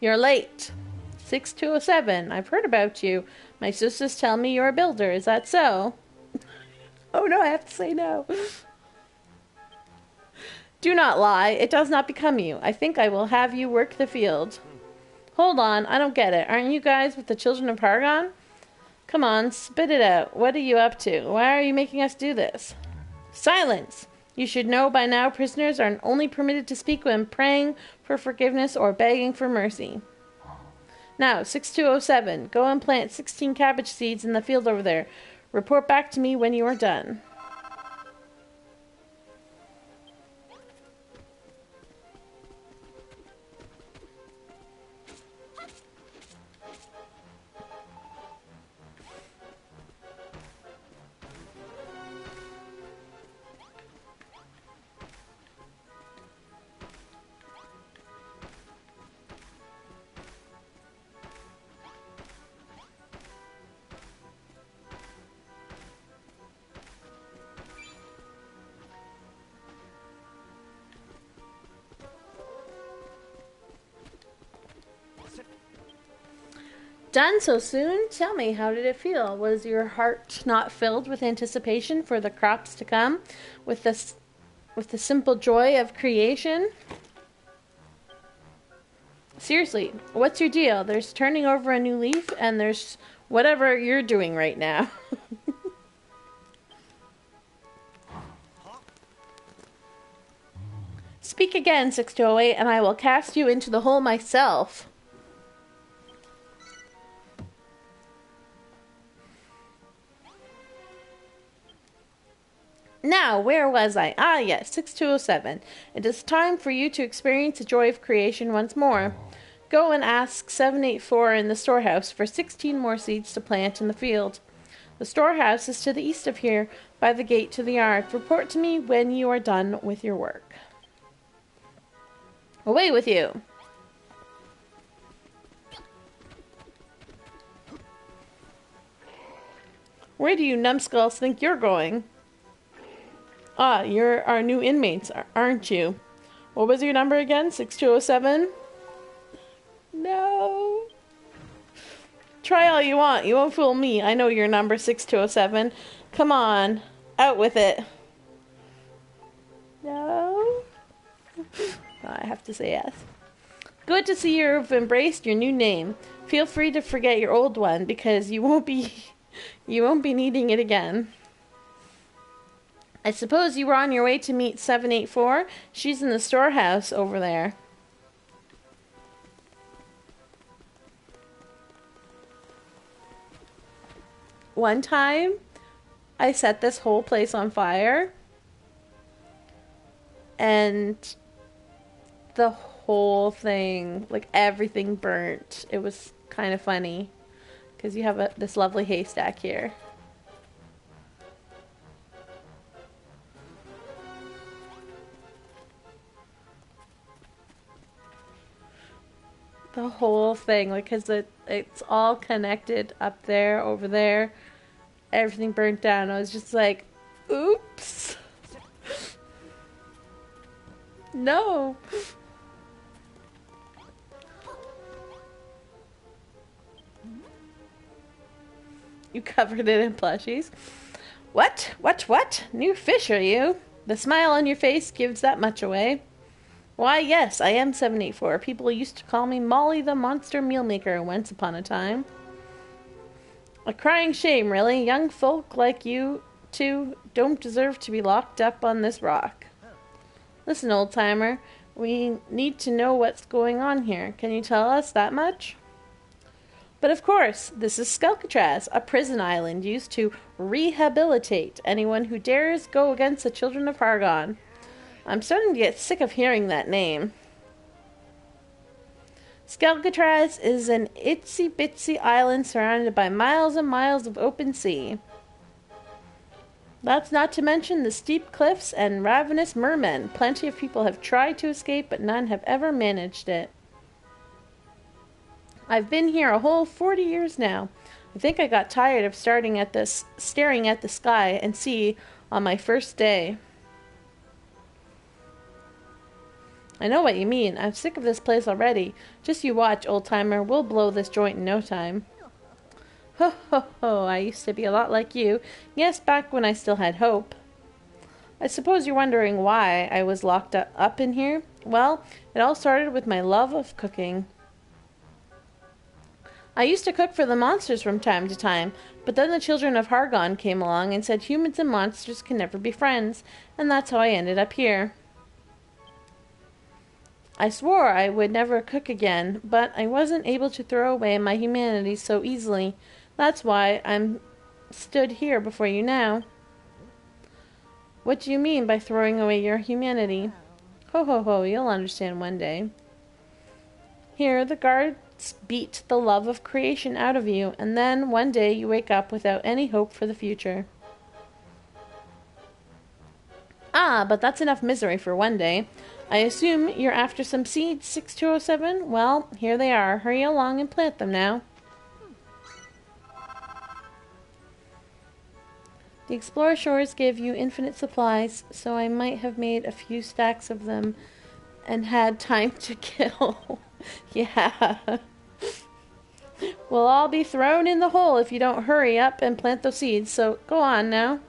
You're late. 6207. I've heard about you. My sisters tell me you're a builder. Is that so? Oh no, I have to say no. Do not lie. It does not become you. I think I will have you work the field. Hold on. I don't get it. Aren't you guys with the children of Paragon? Come on, spit it out. What are you up to? Why are you making us do this? Silence! You should know by now prisoners are only permitted to speak when praying for forgiveness or begging for mercy. Now, 6207, go and plant 16 cabbage seeds in the field over there. Report back to me when you are done. Done so soon? Tell me, how did it feel? Was your heart not filled with anticipation for the crops to come, with the simple joy of creation? Seriously, what's your deal? There's turning over a new leaf, and there's whatever you're doing right now. Speak again, 6208, and I will cast you into the hole myself. Now, where was I? Ah, yes, 6207. It is time for you to experience the joy of creation once more. Go and ask 784 in the storehouse for 16 more seeds to plant in the field. The storehouse is to the east of here, by the gate to the yard. Report to me when you are done with your work. Away with you! Where do you numbskulls think you're going? Ah, you're our new inmates, aren't you? What was your number again? 6207? No. Try all you want. You won't fool me. I know your number, 6207. Come on. Out with it. No. I have to say yes. Good to see you've embraced your new name. Feel free to forget your old one, because you won't be needing it again. I suppose you were on your way to meet 784? She's in the storehouse over there. One time, I set this whole place on fire, and the whole thing, like everything burnt. It was kind of funny, because you have this lovely haystack here. The whole thing, like, because it's all connected up there, over there. Everything burnt down. I was just like, oops. No. You covered it in plushies. What? New fish, are you? The smile on your face gives that much away. Why, yes, I am 784. People used to call me Molly the Monster Mealmaker once upon a time. A crying shame, really. Young folk like you two don't deserve to be locked up on this rock. Listen, old-timer, we need to know what's going on here. Can you tell us that much? But of course, this is Skelkatraz, a prison island used to rehabilitate anyone who dares go against the children of Hargon. I'm starting to get sick of hearing that name. Skelkatraz is an itsy-bitsy island surrounded by miles and miles of open sea. That's not to mention the steep cliffs and ravenous mermen. Plenty of people have tried to escape, but none have ever managed it. I've been here a whole 40 years now. I think I got tired of staring at the sky and sea on my first day. I know what you mean. I'm sick of this place already. Just you watch, old-timer. We'll blow this joint in no time. Ho, ho, ho. I used to be a lot like you. Yes, back when I still had hope. I suppose you're wondering why I was locked up in here? Well, it all started with my love of cooking. I used to cook for the monsters from time to time, but then the children of Hargon came along and said humans and monsters can never be friends, and that's how I ended up here. I swore I would never cook again, but I wasn't able to throw away my humanity so easily. That's why I'm stood here before you now. What do you mean by throwing away your humanity? Ho, ho, ho, you'll understand one day. Here, the guards beat the love of creation out of you, and then one day you wake up without any hope for the future. Ah, but that's enough misery for one day. I assume you're after some seeds, 6207? Well, here they are. Hurry along and plant them now. The Explorer Shores give you infinite supplies, so I might have made a few stacks of them and had time to kill. Yeah. We'll all be thrown in the hole if you don't hurry up and plant those seeds, so go on now.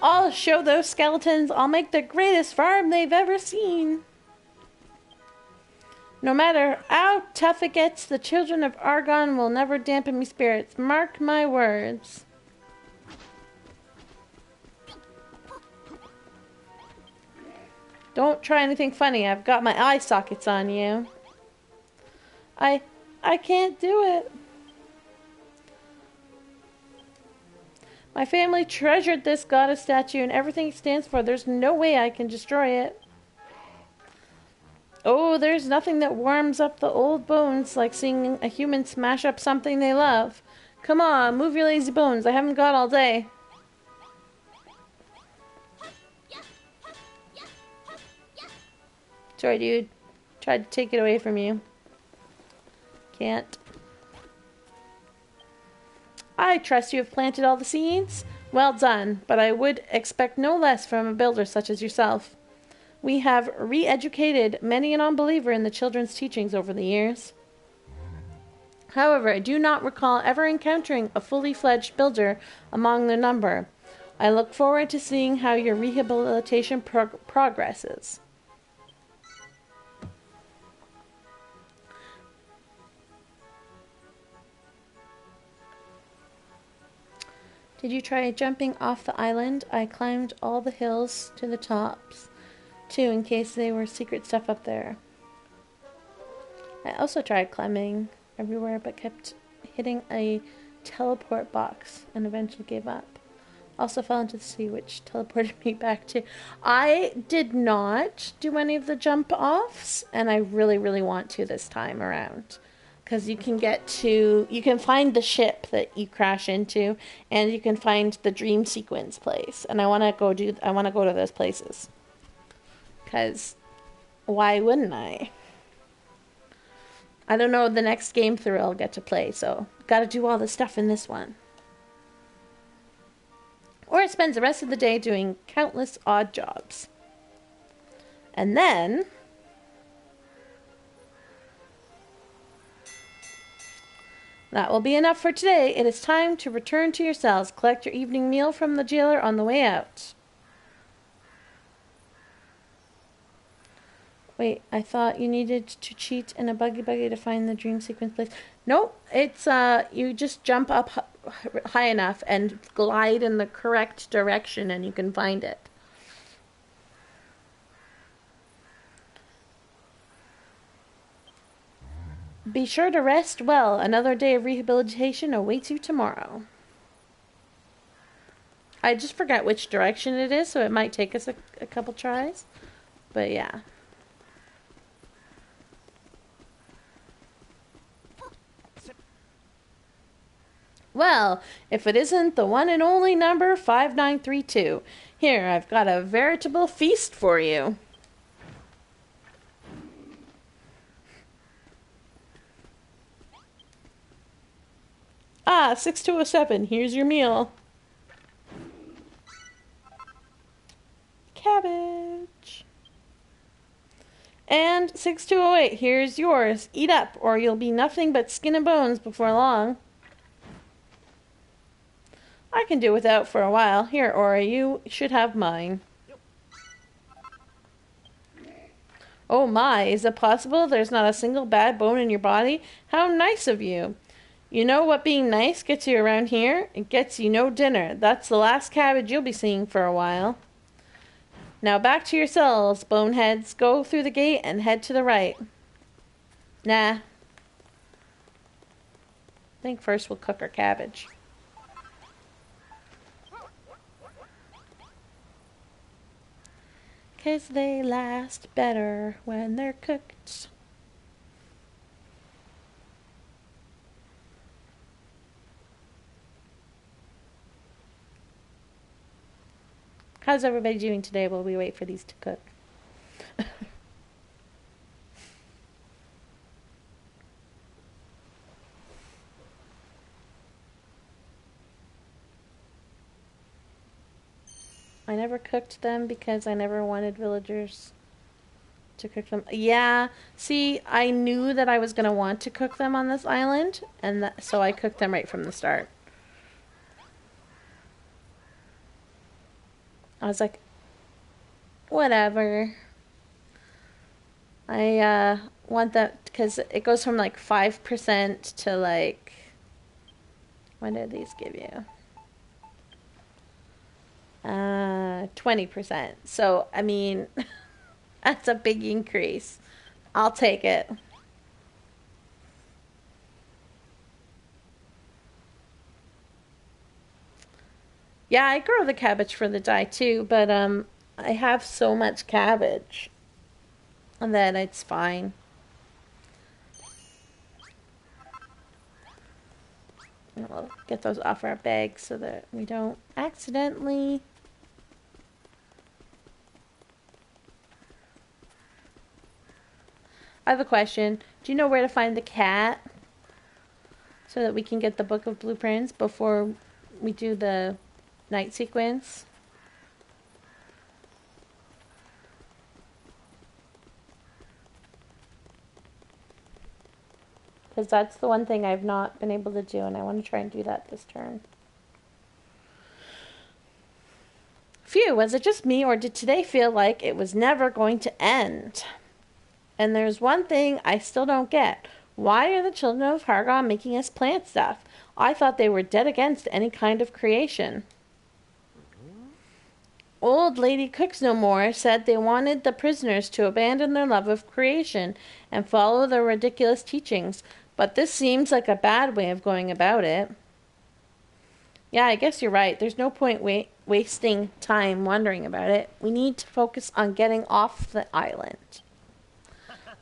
I'll show those skeletons I'll make the greatest farm they've ever seen. No matter how tough it gets, the children of Argon will never dampen me spirits. Mark my words. Don't try anything funny. I've got my eye sockets on you. I can't do it. My family treasured this goddess statue and everything it stands for. There's no way I can destroy it. Oh, there's nothing that warms up the old bones like seeing a human smash up something they love. Come on, move your lazy bones. I haven't got all day. Sorry, dude. Tried to take it away from you. Can't. I trust you have planted all the seeds. Well done, but I would expect no less from a builder such as yourself. We have re-educated many an unbeliever in the children's teachings over the years. However, I do not recall ever encountering a fully fledged builder among their number. I look forward to seeing how your rehabilitation progresses. Did you try jumping off the island? I climbed all the hills to the tops, too, in case there were secret stuff up there. I also tried climbing everywhere, but kept hitting a teleport box and eventually gave up. Also fell into the sea, which teleported me back to... I did not do any of the jump-offs, and I really, really want to this time around. Because you can find the ship that you crash into, and you can find the dream sequence place. And I want to go to those places. Because why wouldn't I? I don't know the next game through I'll get to play, so got to do all the stuff in this one. Or it spends the rest of the day doing countless odd jobs. And then... that will be enough for today. It is time to return to your cells. Collect your evening meal from the jailer on the way out. Wait, I thought you needed to cheat in a buggy to find the dream sequence place. Nope, it's you just jump up high enough and glide in the correct direction and you can find it. Be sure to rest well. Another day of rehabilitation awaits you tomorrow. I just forgot which direction it is, so it might take us a couple tries. But yeah. Well, if it isn't the one and only number 5932. Here, I've got a veritable feast for you. Ah, 6207, here's your meal. Cabbage. And 6208, here's yours. Eat up, or you'll be nothing but skin and bones before long. I can do without for a while. Here, Aura, you should have mine. Oh my, is it possible there's not a single bad bone in your body? How nice of you. You know what being nice gets you around here? It gets you no dinner. That's the last cabbage you'll be seeing for a while. Now back to your cells, boneheads. Go through the gate and head to the right. Nah. I think first we'll cook our cabbage. Because they last better when they're cooked. How's everybody doing today while we wait for these to cook? I never cooked them because I never wanted villagers to cook them. Yeah, see, I knew that I was going to want to cook them on this island, and so I cooked them right from the start. I was like, whatever. I want that because it goes from like 5% to like, what did these give you? 20%. So, I mean, that's a big increase. I'll take it. Yeah, I grow the cabbage for the dye too, but I have so much cabbage that it's fine. And we'll get those off our bags so that we don't accidentally. I have a question. Do you know where to find the cat so that we can get the book of blueprints before we do the night sequence? Because that's the one thing I've not been able to do, and I want to try and do that this turn. Phew, was it just me, or did today feel like it was never going to end? And there's one thing I still don't get. Why are the children of Hargon making us plant stuff? I thought they were dead against any kind of creation. Old Lady Cooks No More said they wanted the prisoners to abandon their love of creation and follow their ridiculous teachings, but this seems like a bad way of going about it. Yeah, I guess you're right. There's no point wasting time wondering about it. We need to focus on getting off the island.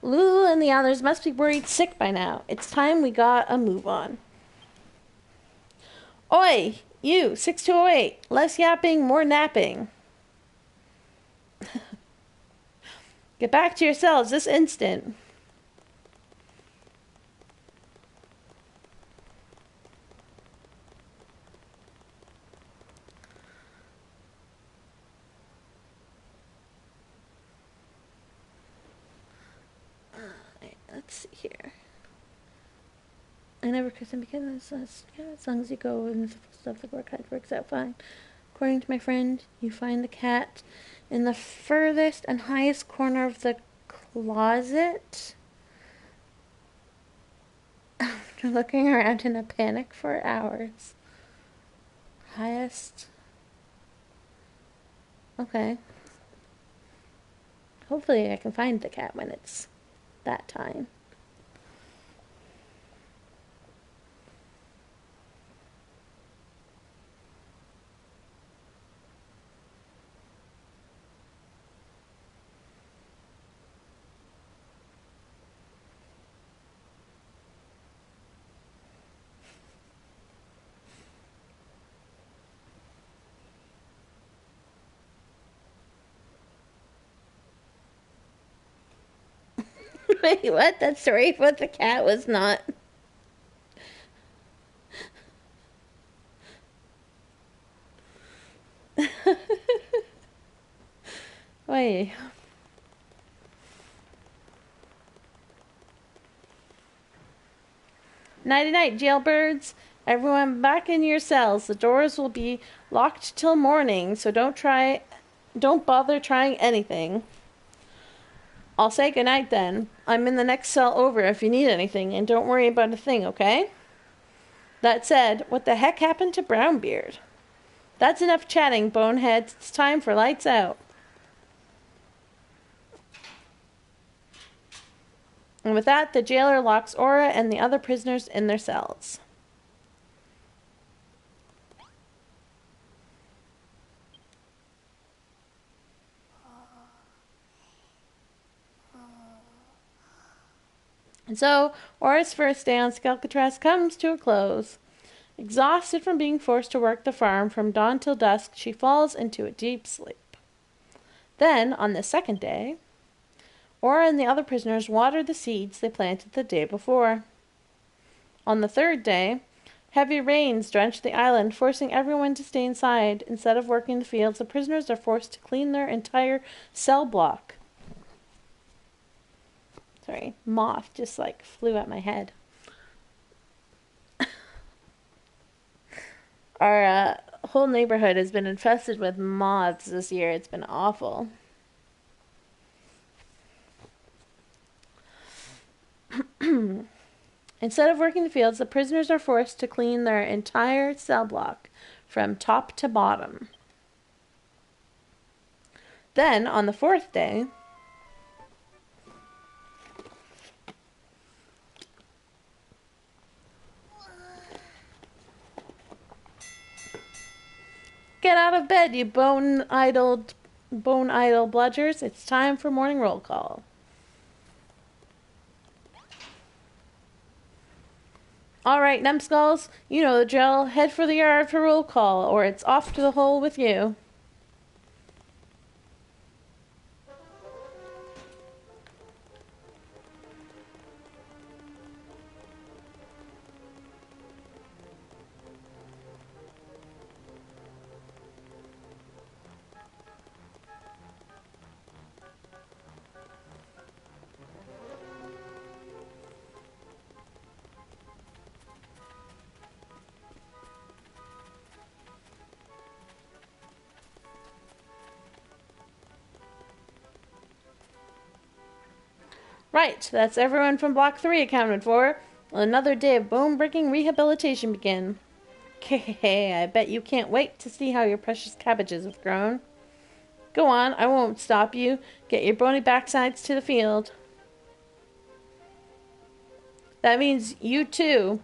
Lulu and the others must be worried sick by now. It's time we got a move on. Oi, you, 6208. Less yapping, more napping. Get back to your cells this instant. Let's see here. I never cooked them because as long as you go and the stuff that works out fine. According to my friend, you find the cat in the furthest and highest corner of the closet. After looking around in a panic for hours. Highest. Okay. Hopefully I can find the cat when it's that time. Wait, what? That story with the cat was not. Wait. Nighty-night, jailbirds. Everyone back in your cells. The doors will be locked till morning, so don't bother trying anything. I'll say goodnight then. I'm in the next cell over if you need anything, and don't worry about a thing, okay? That said, what the heck happened to Brownbeard? That's enough chatting, boneheads. It's time for lights out. And with that, the jailer locks Aura and the other prisoners in their cells. And so, Aura's first day on Skelkatraz comes to a close. Exhausted from being forced to work the farm from dawn till dusk, she falls into a deep sleep. Then, on the second day, Aura and the other prisoners water the seeds they planted the day before. On the third day, heavy rains drench the island, forcing everyone to stay inside. Instead of working the fields, the prisoners are forced to clean their entire cell block. Sorry, moth just flew at my head. Our whole neighborhood has been infested with moths this year. It's been awful. Instead of working the fields, the prisoners are forced to clean their entire cell block from top to bottom. Then, on the fourth day, get out of bed, you bone-idle bludgers. It's time for morning roll call. All right, numbskulls, you know the drill. Head for the yard for roll call, or it's off to the hole with you. Right, that's everyone from Block 3 accounted for. Another day of bone-breaking rehabilitation begin. Hey, I bet you can't wait to see how your precious cabbages have grown. Go on, I won't stop you. Get your bony backsides to the field. That means you too,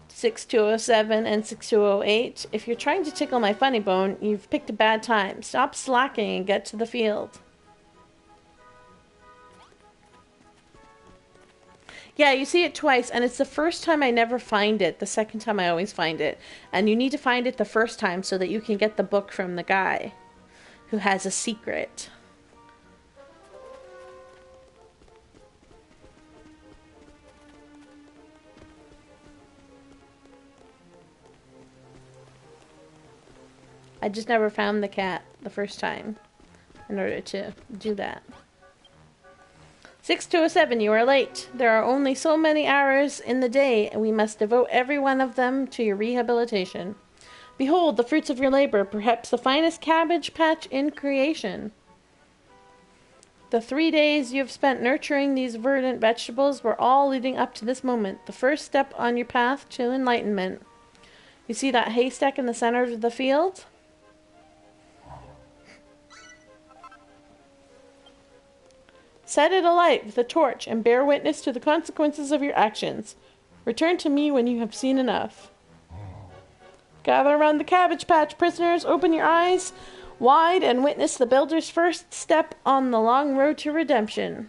6207 and 6208. If you're trying to tickle my funny bone, you've picked a bad time. Stop slacking and get to the field. Yeah, you see it twice, and it's the first time I never find it. The second time I always find it. And you need to find it the first time so that you can get the book from the guy who has a secret. I just never found the cat the first time in order to do that. 6207, you are late. There are only so many hours in the day, and we must devote every one of them to your rehabilitation. Behold the fruits of your labor, perhaps the finest cabbage patch in creation. The 3 days you have spent nurturing these verdant vegetables were all leading up to this moment, the first step on your path to enlightenment. You see that haystack in the center of the field? Set it alight with a torch and bear witness to the consequences of your actions. Return to me when you have seen enough. Gather around the cabbage patch, prisoners. Open your eyes wide and witness the builder's first step on the long road to redemption.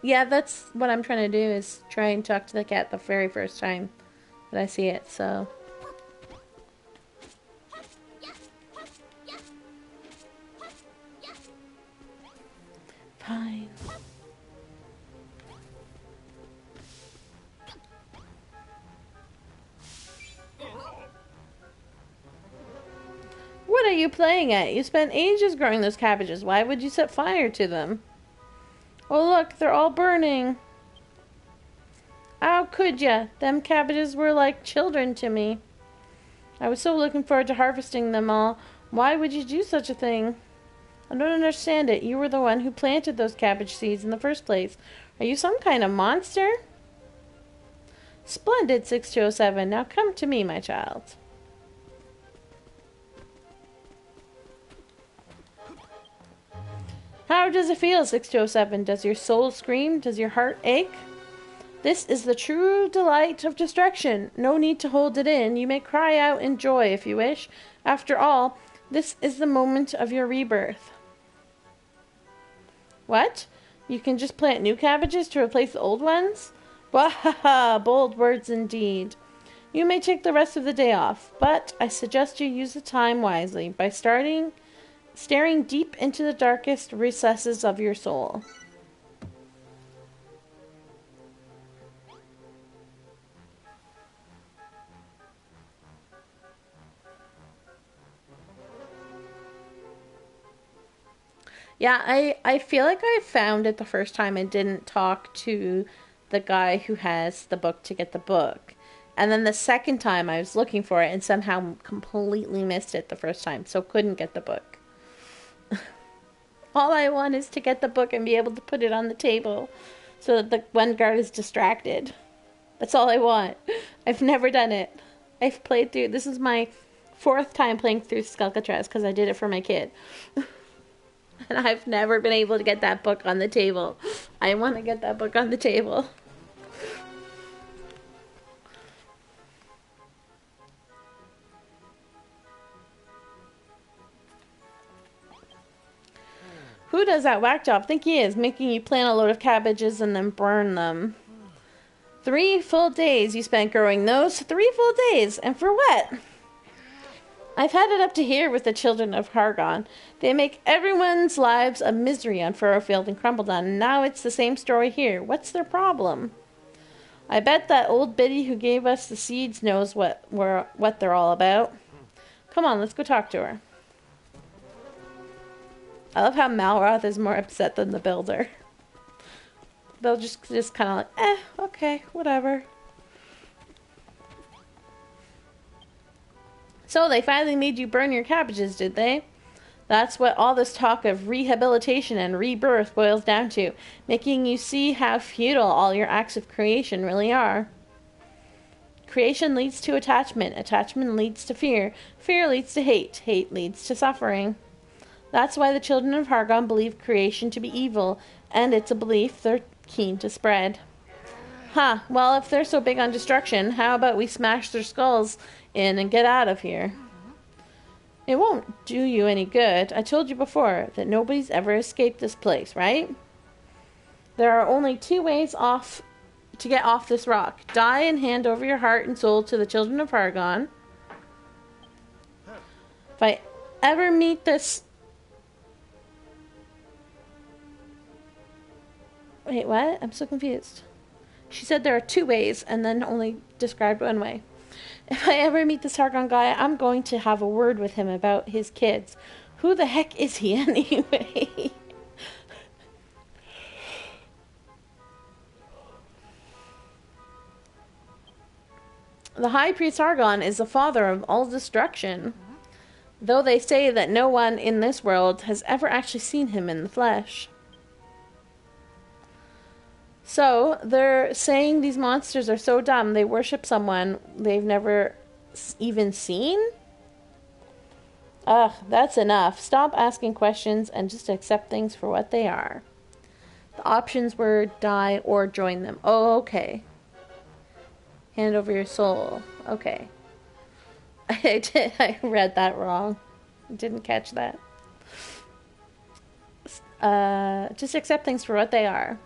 Yeah, that's what I'm trying to do, is try and talk to the cat the very first time that I see it, so. Fine. What are you playing at? You spent ages growing those cabbages. Why would you set fire to them? Oh look, they're all burning. How could ya? Them cabbages were like children to me. I was so looking forward to harvesting them all. Why would you do such a thing? I don't understand it. You were the one who planted those cabbage seeds in the first place. Are you some kind of monster? Splendid, 6207. Now come to me, my child. How does it feel, 6207? Does your soul scream? Does your heart ache? This is the true delight of destruction. No need to hold it in. You may cry out in joy if you wish. After all, this is the moment of your rebirth. What? You can just plant new cabbages to replace the old ones? Wahaha, bold words indeed. You may take the rest of the day off, but I suggest you use the time wisely by staring deep into the darkest recesses of your soul. Yeah, I feel like I found it the first time I didn't talk to the guy who has the book to get the book. And then the second time I was looking for it and somehow completely missed it the first time, so couldn't get the book. All I want is to get the book and be able to put it on the table so that the one guard is distracted. That's all I want. I've never done it. I've played through, this is my 4th time playing through Skelkatraz because I did it for my kid. And I've never been able to get that book on the table. I want to get that book on the table. Who does that whack job think he is, making you plant a load of cabbages and then burn them? 3 full days you spent growing those. 3 full days. And for what? I've had it up to here with the children of Hargon. They make everyone's lives a misery on Furrowfield and Crumbledon, and now it's the same story here. What's their problem? I bet that old biddy who gave us the seeds knows what they're all about. Come on, let's go talk to her. I love how Malroth is more upset than the builder. They'll just kind of like, okay, whatever. So they finally made you burn your cabbages, did they? That's what all this talk of rehabilitation and rebirth boils down to, making you see how futile all your acts of creation really are. Creation leads to attachment. Attachment leads to fear. Fear leads to hate. Hate leads to suffering. That's why the children of Hargon believe creation to be evil, and it's a belief they're keen to spread. Well, if they're so big on destruction, how about we smash their skulls in and get out of here? It won't do you any good. I told you before that nobody's ever escaped this place, right? There are only 2 ways to get off this rock. Die and hand over your heart and soul to the children of Hargon. If I ever meet this... Wait, what? I'm so confused. She said there are 2 ways and then only described one way. If I ever meet this Hargon guy, I'm going to have a word with him about his kids. Who the heck is he anyway? The High Priest Hargon is the father of all destruction, though they say that no one in this world has ever actually seen him in the flesh. So, they're saying these monsters are so dumb they worship someone they've never even seen? Ugh, that's enough. Stop asking questions and just accept things for what they are. The options were die or join them. Oh, okay. Hand over your soul. Okay. I read that wrong. Didn't catch that. Just accept things for what they are.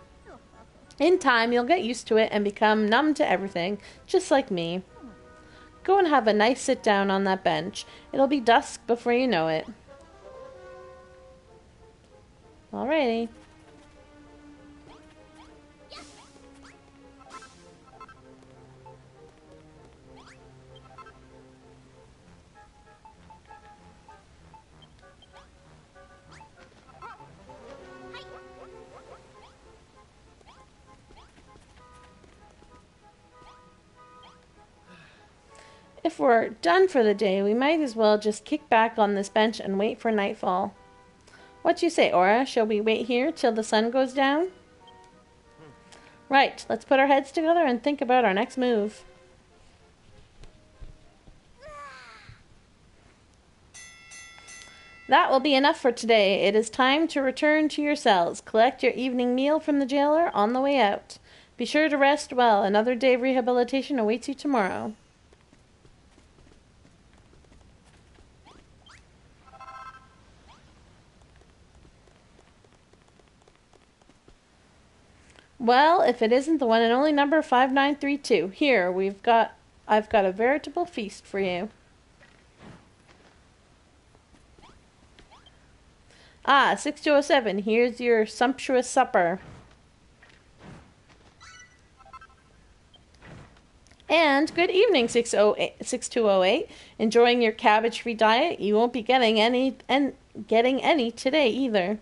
In time, you'll get used to it and become numb to everything, just like me. Go and have a nice sit down on that bench. It'll be dusk before you know it. Alrighty. If we're done for the day, we might as well just kick back on this bench and wait for nightfall. What do you say, Aura? Shall we wait here till the sun goes down? Right, let's put our heads together and think about our next move. That will be enough for today. It is time to return to your cells. Collect your evening meal from the jailer on the way out. Be sure to rest well. Another day of rehabilitation awaits you tomorrow. Well, if it isn't the one and only number 5932, here, I've got a veritable feast for you. Ah, 6207, here's your sumptuous supper. And good evening, 6208. Enjoying your cabbage-free diet? You won't be getting any today either.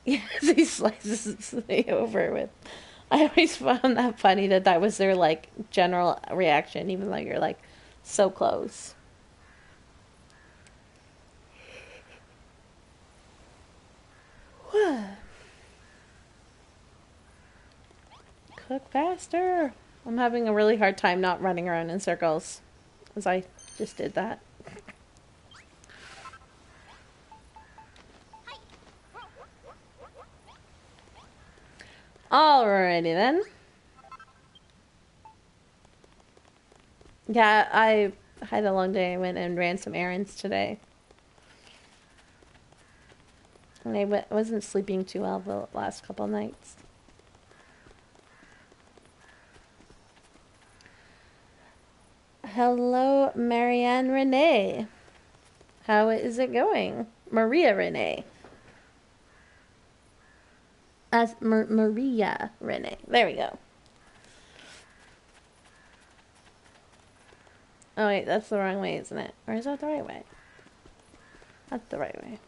Yes, he slices me over with. I always found that funny that was their like general reaction, even though you're like so close. Cook faster. I'm having a really hard time not running around in circles, as I just did that. Alrighty then. Yeah, I had a long day. I went and ran some errands today. And I wasn't sleeping too well the last couple nights. Hello, Marianne Renee. How is it going? Maria Renee. As Maria Renee. There we go. Oh wait, that's the wrong way, isn't it? Or is that the right way? That's the right way.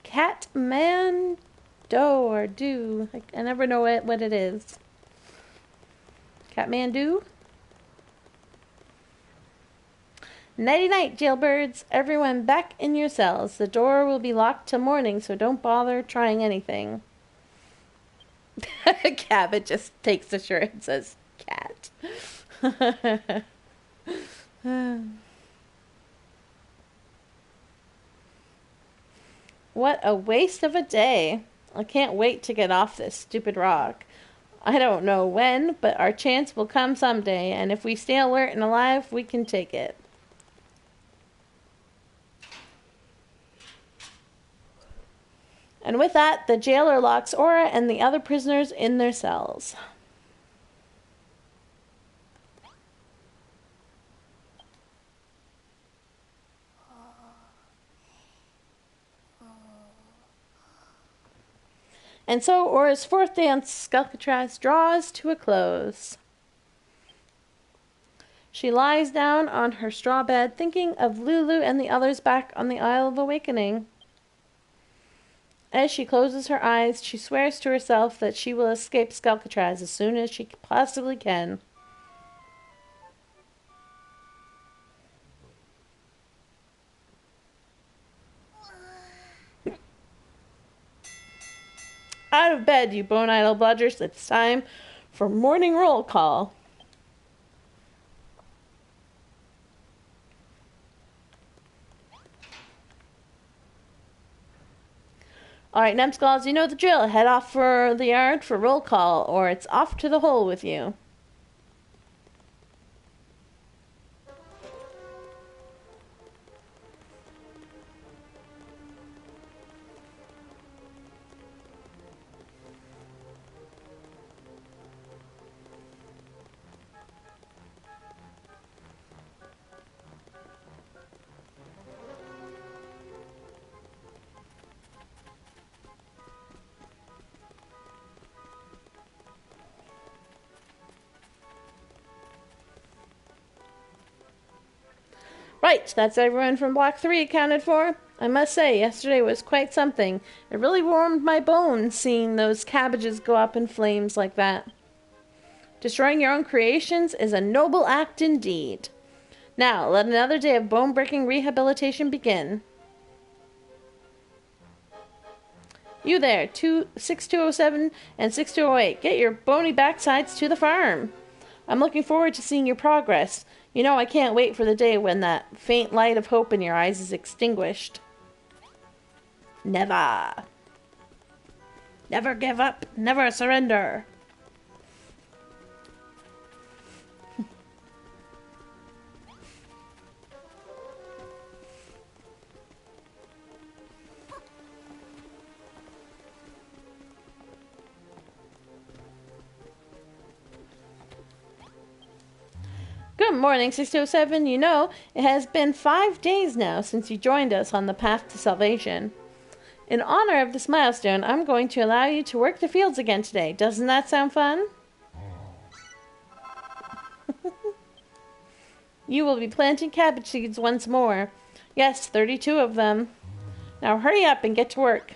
Catman Do or Do. I never know what it is. Catmandu? Nighty night, jailbirds. Everyone back in your cells. The door will be locked till morning, so don't bother trying anything. Cabot just takes the shirt and says, cat. What a waste of a day. I can't wait to get off this stupid rock. I don't know when, but our chance will come someday, and if we stay alert and alive, we can take it. And with that, the jailer locks Aura and the other prisoners in their cells. And so Aura's fourth day on Skelkatraz draws to a close. She lies down on her straw bed, thinking of Lulu and the others back on the Isle of Awakening. As she closes her eyes, she swears to herself that she will escape Skelkatraz as soon as she possibly can. Out of bed, you bone-idle bludgers. It's time for morning roll call. Alright, numbskulls, you know the drill. Head off for the yard for roll call, or it's off to the hole with you. Right, that's everyone from Block 3 accounted for. I must say, yesterday was quite something. It really warmed my bones seeing those cabbages go up in flames like that. Destroying your own creations is a noble act indeed. Now, let another day of bone-breaking rehabilitation begin. You there, 6207 and 6208, get your bony backsides to the farm. I'm looking forward to seeing your progress. You know I can't wait for the day when that faint light of hope in your eyes is extinguished. Never. Never give up, never surrender. Good morning, 607. You know, it has been 5 days now since you joined us on the path to salvation. In honor of this milestone, I'm going to allow you to work the fields again today. Doesn't that sound fun? You will be planting cabbage seeds once more. Yes, 32 of them. Now hurry up and get to work.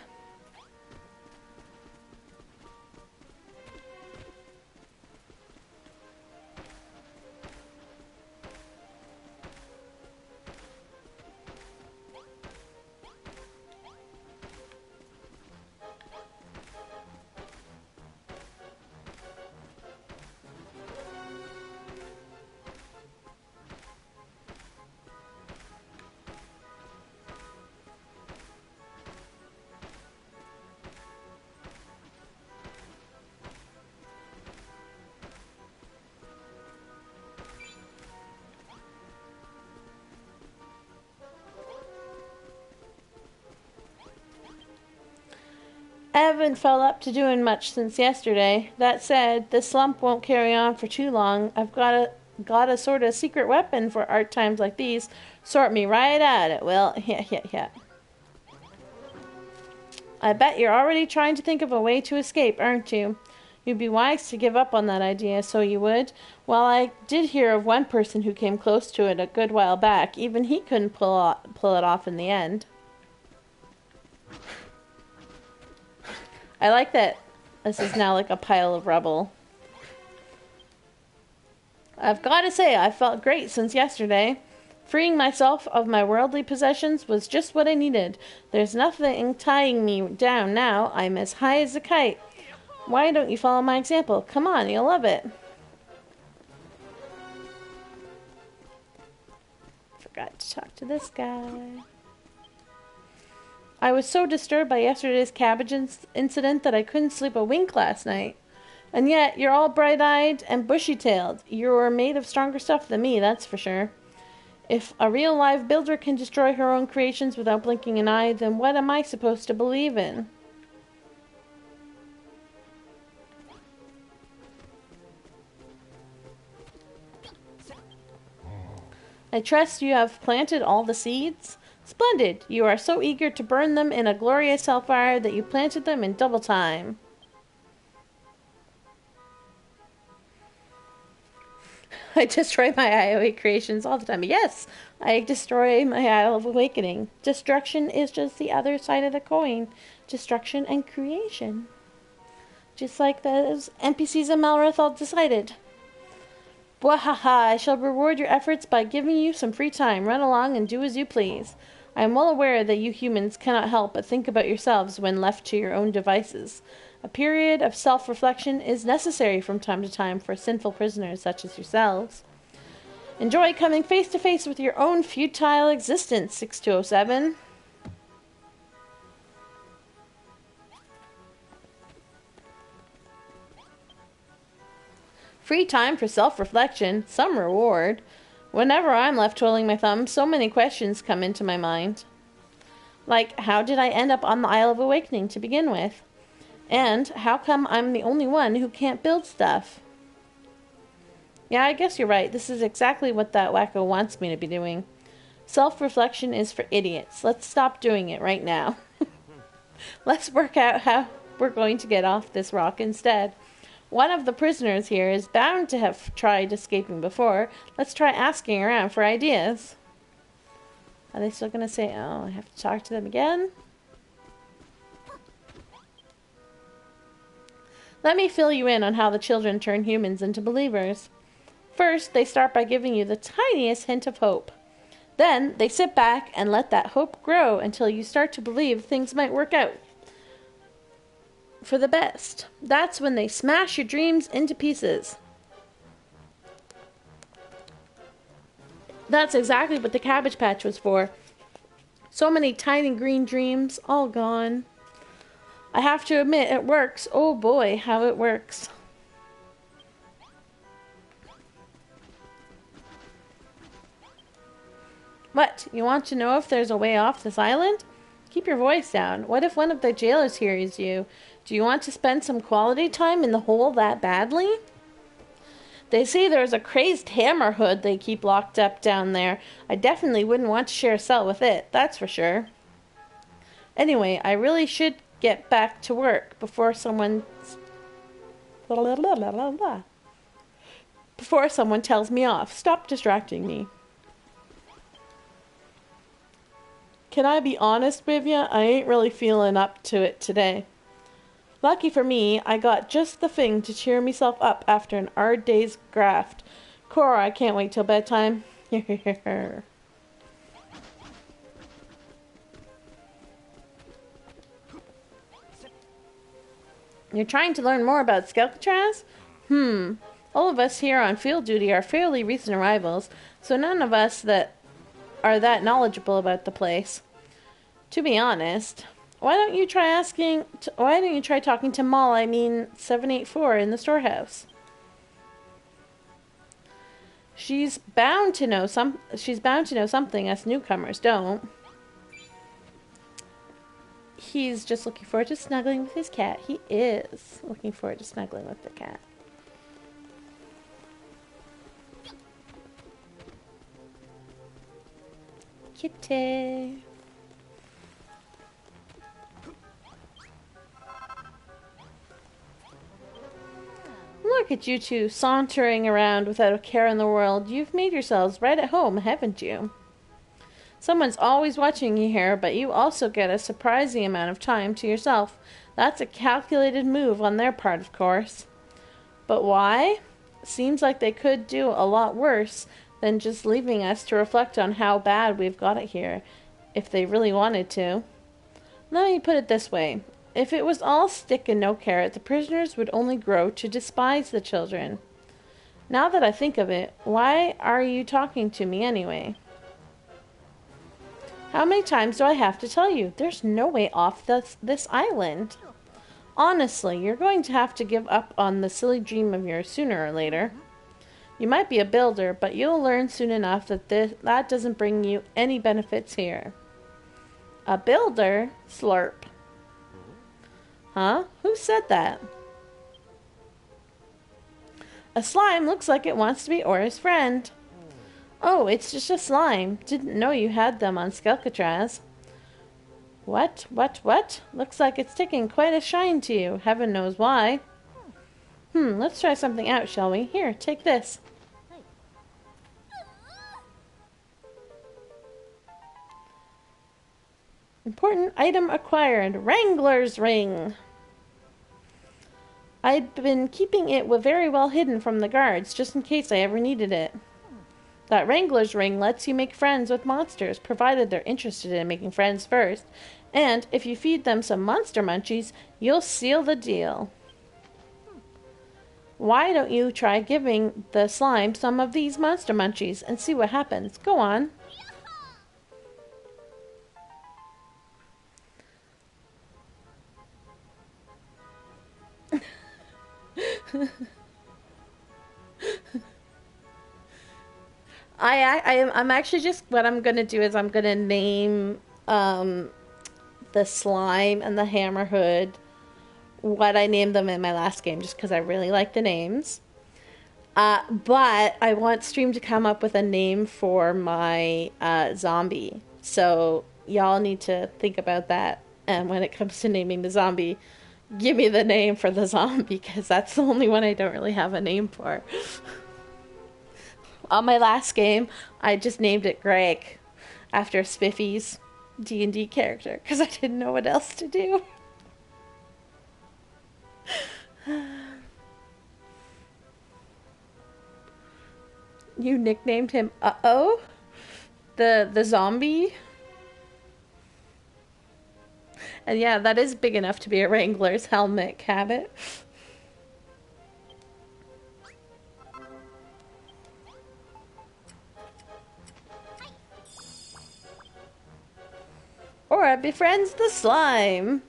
I haven't felt up to doing much since yesterday. That said, this slump won't carry on for too long. I've got a sort of secret weapon for art times like these. Sort me right out, it will. Yeah. I bet you're already trying to think of a way to escape, aren't you? You'd be wise to give up on that idea, so you would. Well, I did hear of one person who came close to it a good while back. Even he couldn't pull it off in the end. I like that this is now like a pile of rubble. I've got to say, I've felt great since yesterday. Freeing myself of my worldly possessions was just what I needed. There's nothing tying me down now. I'm as high as a kite. Why don't you follow my example? Come on, you'll love it. Forgot to talk to this guy. I was so disturbed by yesterday's cabbage incident that I couldn't sleep a wink last night. And yet, you're all bright-eyed and bushy-tailed. You're made of stronger stuff than me, that's for sure. If a real live builder can destroy her own creations without blinking an eye, then what am I supposed to believe in? I trust you have planted all the seeds? Splendid! You are so eager to burn them in a glorious hellfire that you planted them in double time. I destroy my IOA creations all the time. Yes, I destroy my Isle of Awakening. Destruction is just the other side of the coin. Destruction and creation. Just like those NPCs in Malrathal decided. Bwahaha, I shall reward your efforts by giving you some free time. Run along and do as you please. I am well aware that you humans cannot help but think about yourselves when left to your own devices. A period of self-reflection is necessary from time to time for sinful prisoners such as yourselves. Enjoy coming face to face with your own futile existence, 6207. Free time for self-reflection, some reward. Whenever I'm left twiddling my thumbs, so many questions come into my mind. Like, how did I end up on the Isle of Awakening to begin with? And how come I'm the only one who can't build stuff? Yeah, I guess you're right. This is exactly what that wacko wants me to be doing. Self-reflection is for idiots. Let's stop doing it right now. Let's work out how we're going to get off this rock instead. One of the prisoners here is bound to have tried escaping before. Let's try asking around for ideas. Are they still gonna say, oh, I have to talk to them again? Let me fill you in on how the children turn humans into believers. First, they start by giving you the tiniest hint of hope. Then, they sit back and let that hope grow until you start to believe things might work out for the best. That's when they smash your dreams into pieces. That's exactly what the Cabbage Patch was for. So many tiny green dreams, all gone. I have to admit, it works. Oh boy, how it works. What? You want to know if there's a way off this island? Keep your voice down. What if one of the jailers hears you? Do you want to spend some quality time in the hole that badly? They say there's a crazed hammer hood they keep locked up down there. I definitely wouldn't want to share a cell with it, that's for sure. Anyway, I really should get back to work before someone tells me off. Stop distracting me. Can I be honest with ya? I ain't really feeling up to it today. Lucky for me, I got just the thing to cheer myself up after an hard day's graft. Cora, I can't wait till bedtime. You're trying to learn more about Skelkatraz? All of us here on field duty are fairly recent arrivals, so none of us that are that knowledgeable about the place. To be honest, why don't you try talking to Mall, 784 in the storehouse? She's bound to know something us newcomers don't. He's just looking forward to snuggling with his cat. He is looking forward to snuggling with the cat. Kitty. Look at you two sauntering around without a care in the world. You've made yourselves right at home, haven't you? Someone's always watching you here, but you also get a surprising amount of time to yourself. That's a calculated move on their part, of course. But why? Seems like they could do a lot worse than just leaving us to reflect on how bad we've got it here, if they really wanted to. Let me put it this way. If it was all stick and no carrot, the prisoners would only grow to despise the children. Now that I think of it, why are you talking to me anyway? How many times do I have to tell you? There's no way off this island. Honestly, you're going to have to give up on the silly dream of yours sooner or later. You might be a builder, but you'll learn soon enough that that doesn't bring you any benefits here. A builder? Slurp. Huh? Who said that? A slime looks like it wants to be Aura's friend. Oh, it's just a slime. Didn't know you had them on Skelkatraz. What? Looks like it's taking quite a shine to you. Heaven knows why. Let's try something out, shall we? Here, take this. Important item acquired. Wrangler's ring. I'd been keeping it very well hidden from the guards, just in case I ever needed it. That Wrangler's ring lets you make friends with monsters, provided they're interested in making friends first. And if you feed them some monster munchies, you'll seal the deal. Why don't you try giving the slime some of these monster munchies and see what happens? Go on. I'm actually just, what I'm going to do is I'm going to name the slime and the hammer hood what I named them in my last game, just because I really like the names. But I want Stream to come up with a name for my zombie. So y'all need to think about that. And when it comes to naming the zombie, give me the name for the zombie, because that's the only one I don't really have a name for. On my last game, I just named it Greg. after Spiffy's D&D character because I didn't know what else to do. You nicknamed him Uh-oh? The zombie? And yeah, that is big enough to be a Wrangler's helmet habit. Aura befriends the slime.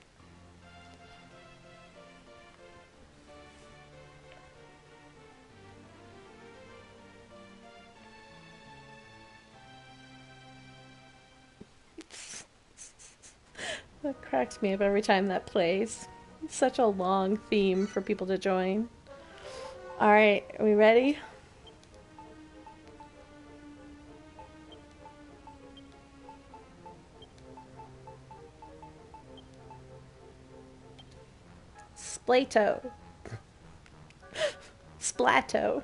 That cracks me up every time that plays. It's such a long theme for people to join. Alright, are we ready? Splato. Splato.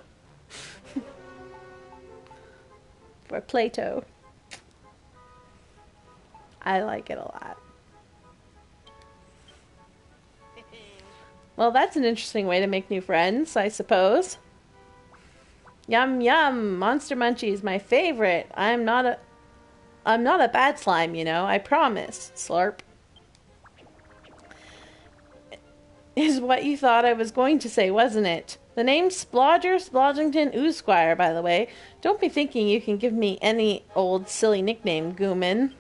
Or Plato. I like it a lot. Well, that's an interesting way to make new friends, I suppose. Yum yum, Monster Munchies, my favorite. I'm not a bad slime, you know, I promise. Slurp. Is what you thought I was going to say, wasn't it? The name's Splodger Splodgington Oosquire, by the way. Don't be thinking you can give me any old silly nickname, Gooman.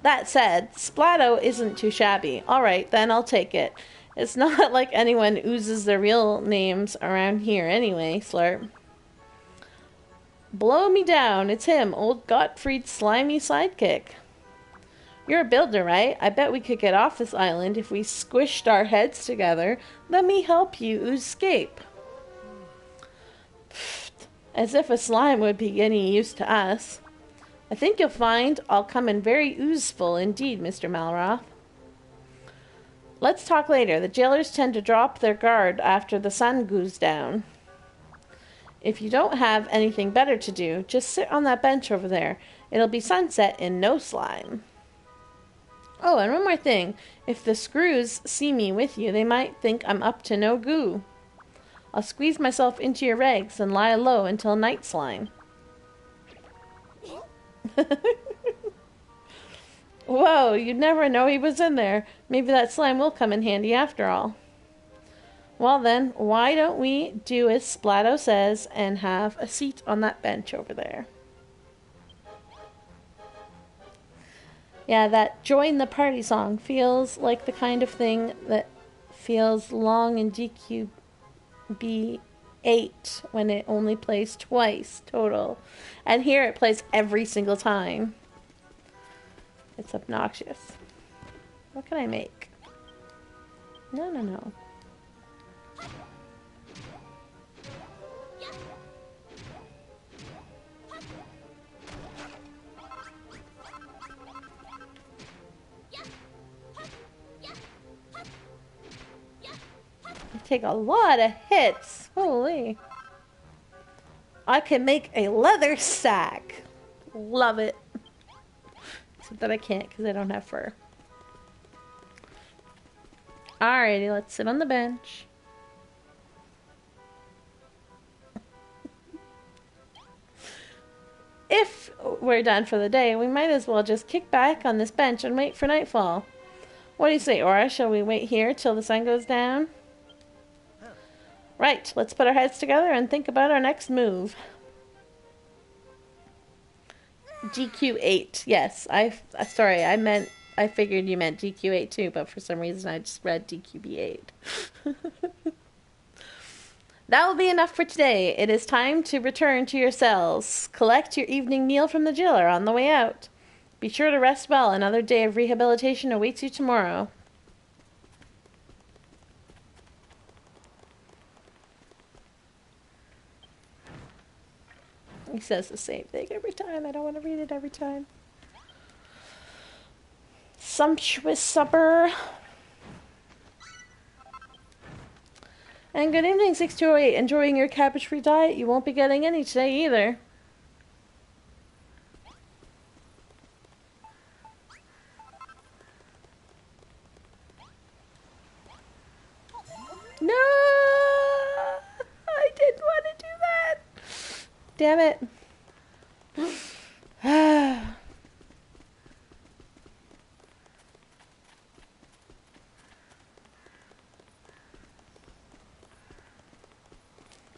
That said, Splato isn't too shabby. Alright, then I'll take it. It's not like anyone oozes their real names around here anyway, Slurp. Blow me down, it's him, old Gottfried's slimy sidekick. You're a builder, right? I bet we could get off this island if we squished our heads together. Let me help you escape. As if a slime would be any use to us. I think you'll find I'll come in very oozeful indeed, Mr. Malroth. Let's talk later. The jailers tend to drop their guard after the sun goes down. If you don't have anything better to do, just sit on that bench over there. It'll be sunset in no slime. Oh, and one more thing. If the screws see me with you, they might think I'm up to no goo. I'll squeeze myself into your rags and lie low until night slime. Whoa, you'd never know he was in there. Maybe that slime will come in handy after all. Well then, why don't we do as Splato says and have a seat on that bench over there? Yeah, that join the party song feels like the kind of thing that feels long in DQB 8 when it only plays twice total. And here it plays every single time. It's obnoxious. What can I make? No. I take a lot of hits. Holy. I can make a leather sack. Love it. Except that I can't because I don't have fur. Alrighty, let's sit on the bench. If we're done for the day, we might as well just kick back on this bench and wait for nightfall. What do you say, Aura? Shall we wait here till the sun goes down? Right, let's put our heads together and think about our next move. GQ8, yes. Sorry, I figured you meant GQ8 too, but for some reason I just read DQB8. That will be enough for today. It is time to return to your cells. Collect your evening meal from the jailer on the way out. Be sure to rest well. Another day of rehabilitation awaits you tomorrow. He says the same thing every time. I don't want to read it every time. Sumptuous supper. And good evening, 6208. Enjoying your cabbage-free diet? You won't be getting any today either. Damn it.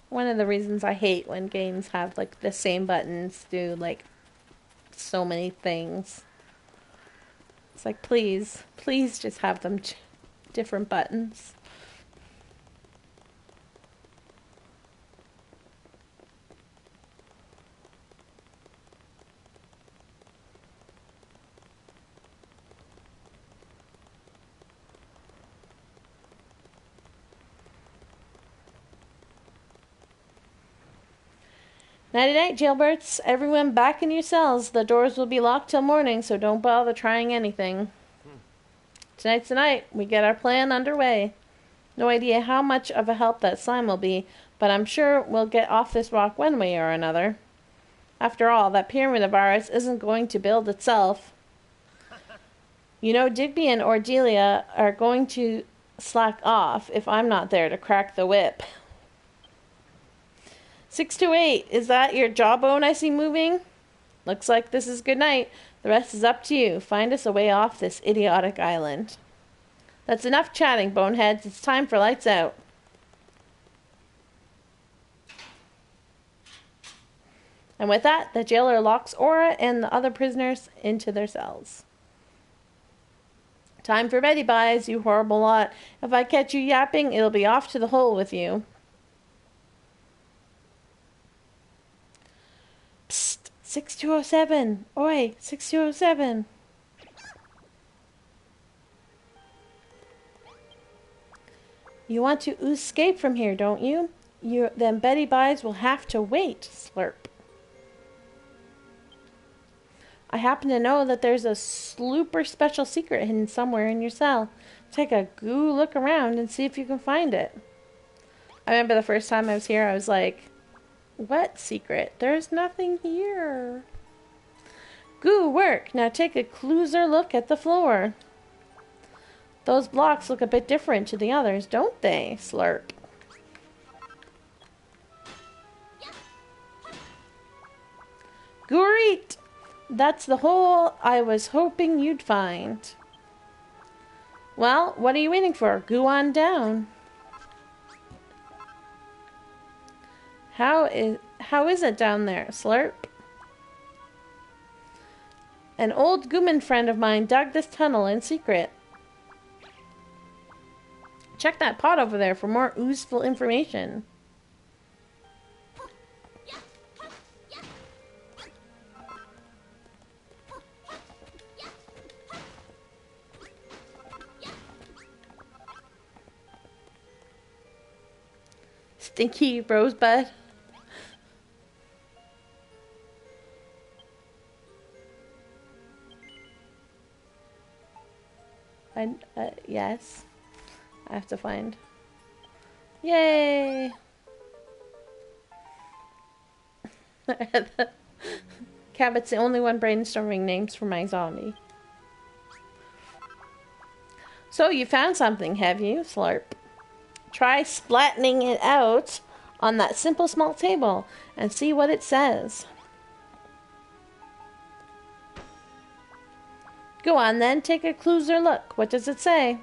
One of the reasons I hate when games have like the same buttons do like so many things. It's like, please just have them different buttons. Nighty-night, jailbirds. Everyone back in your cells. The doors will be locked till morning, so don't bother trying anything. Tonight's the night. We get our plan underway. No idea how much of a help that slime will be, but I'm sure we'll get off this rock one way or another. After all, that pyramid of ours isn't going to build itself. You know, Digby and Ordelia are going to slack off if I'm not there to crack the whip. 628, is that your jawbone I see moving? Looks like this is good night. The rest is up to you. Find us a way off this idiotic island. That's enough chatting, boneheads. It's time for lights out. And with that, the jailer locks Aura and the other prisoners into their cells. Time for Betty buys, you horrible lot. If I catch you yapping, it'll be off to the hole with you. Psst, 6207. Oi, 6207. You want to escape from here, don't you? Then Betty buys will have to wait, slurp. I happen to know that there's a super special secret hidden somewhere in your cell. Take a goo look around and see if you can find it. I remember the first time I was here, I was like, what secret? There's nothing here. Goo work. Now take a closer look at the floor. Those blocks look a bit different to the others, don't they? Slurp. Great! That's the hole I was hoping you'd find. Well, what are you waiting for? Go on down. How is it down there, Slurp? An old Gooman friend of mine dug this tunnel in secret. Check that pot over there for more oozeful information. Stinky rosebud. Yes. I have to find. Yay! Cabot's the only one brainstorming names for my zombie. So you found something, have you? Slurp. Try splattening it out on that simple small table and see what it says. Go on then, take a closer look. What does it say?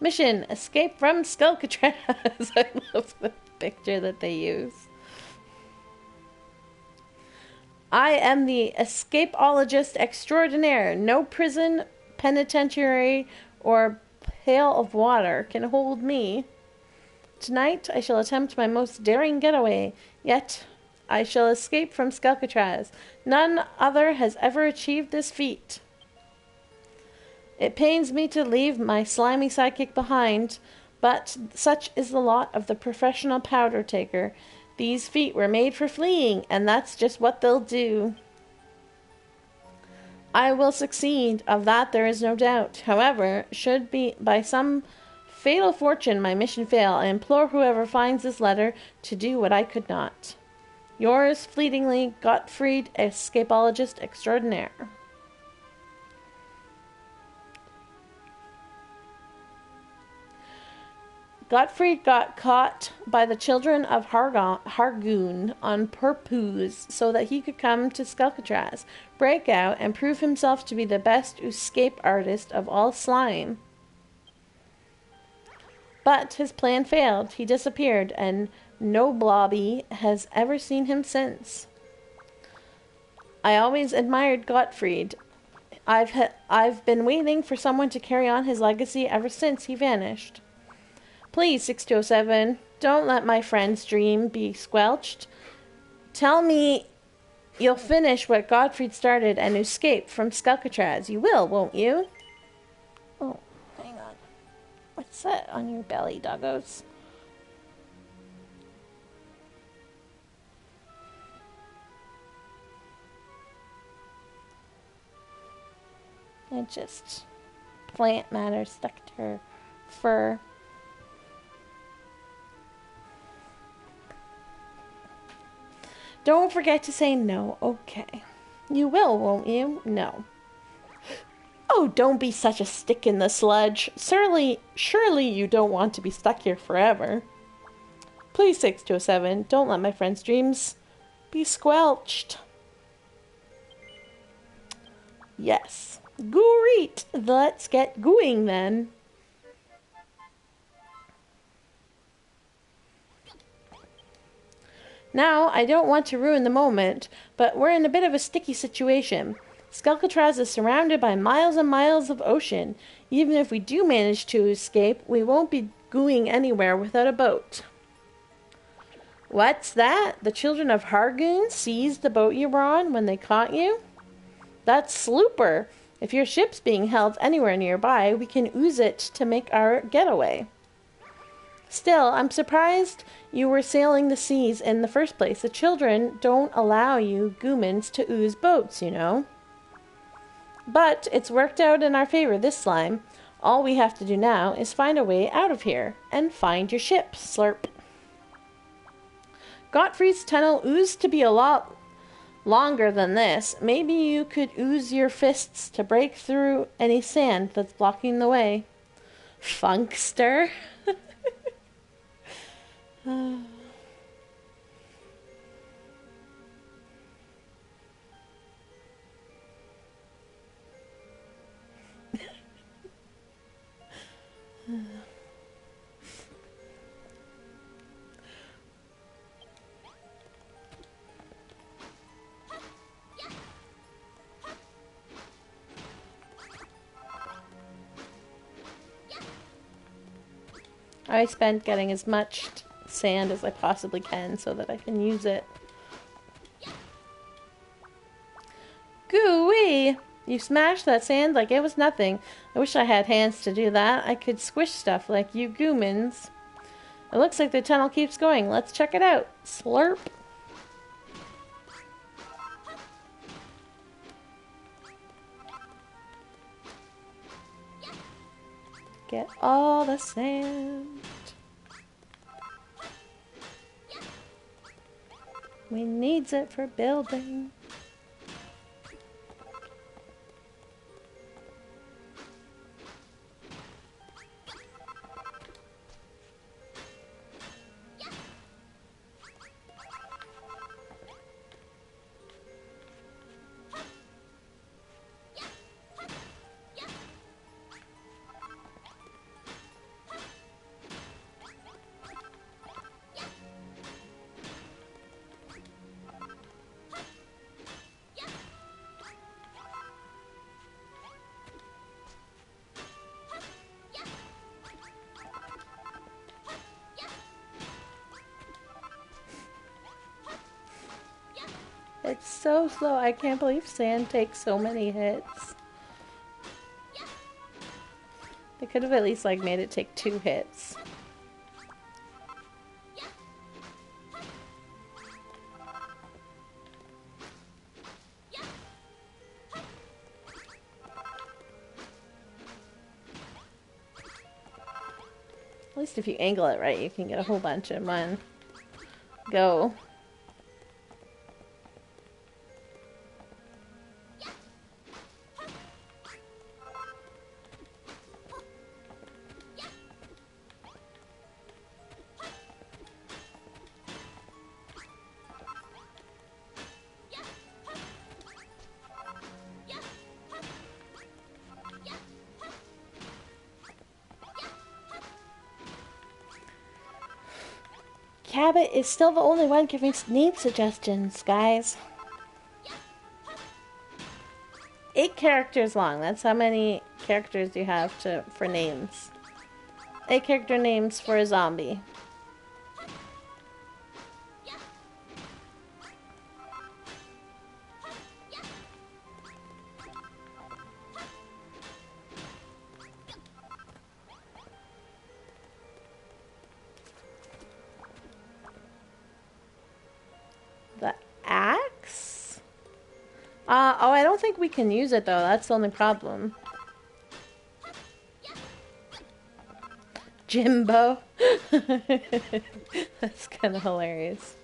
Mission, escape from Skelkatraz. I love the picture that they use. I am the escapeologist extraordinaire. No prison, penitentiary, or pail of water can hold me. Tonight I shall attempt my most daring getaway, yet I shall escape from Skelkatraz. None other has ever achieved this feat. It pains me to leave my slimy sidekick behind, but such is the lot of the professional powder taker. These feet were made for fleeing, and that's just what they'll do. I will succeed, of that there is no doubt. However, should be by some fatal fortune my mission fail, I implore whoever finds this letter to do what I could not. Yours fleetingly, Gottfried, escapeologist extraordinaire. Gottfried got caught by the children of Hargoon on purpose so that he could come to Skelkatraz, break out, and prove himself to be the best escape artist of all slime. But his plan failed. He disappeared, and no blobby has ever seen him since. I always admired Gottfried. I've been waiting for someone to carry on his legacy ever since he vanished. Please, 6207, don't let my friend's dream be squelched. Tell me you'll finish what Gottfried started and escape from Skelkatraz. You will, won't you? Oh, hang on. What's that on your belly, doggos? It just plant matter stuck to her fur. Don't forget to say no. Okay. You will, won't you? No. Oh, don't be such a stick in the sludge. Surely you don't want to be stuck here forever. Please, 6207, don't let my friend's dreams be squelched. Yes. Great. Let's get going then. Now, I don't want to ruin the moment, but we're in a bit of a sticky situation. Skelkatraz is surrounded by miles and miles of ocean. Even if we do manage to escape, we won't be going anywhere without a boat. What's that? The children of Hargoon seized the boat you were on when they caught you? That's Slooper. If your ship's being held anywhere nearby, we can use it to make our getaway. Still, I'm surprised you were sailing the seas in the first place. The children don't allow you Goomans to ooze boats, you know. But it's worked out in our favor this slime. All we have to do now is find a way out of here and find your ship, Slurp. Gottfried's tunnel oozed to be a lot longer than this. Maybe you could ooze your fists to break through any sand that's blocking the way. Funkster. I spent getting as much sand as I possibly can so that I can use it. Gooey! You smashed that sand like it was nothing. I wish I had hands to do that. I could squish stuff like you Goomans. It looks like the tunnel keeps going. Let's check it out. Slurp. Get all the sand. We needs it for building. It's so slow. I can't believe sand takes so many hits. They could have at least like made it take 2 hits. At least if you angle it right, you can get a whole bunch in one go. Rabbit is still the only one giving name suggestions, guys. 8 characters long. That's how many characters you have for names. 8 character names for a zombie. The axe? Oh, I don't think we can use it though. That's the only problem. Jimbo. That's kind of hilarious.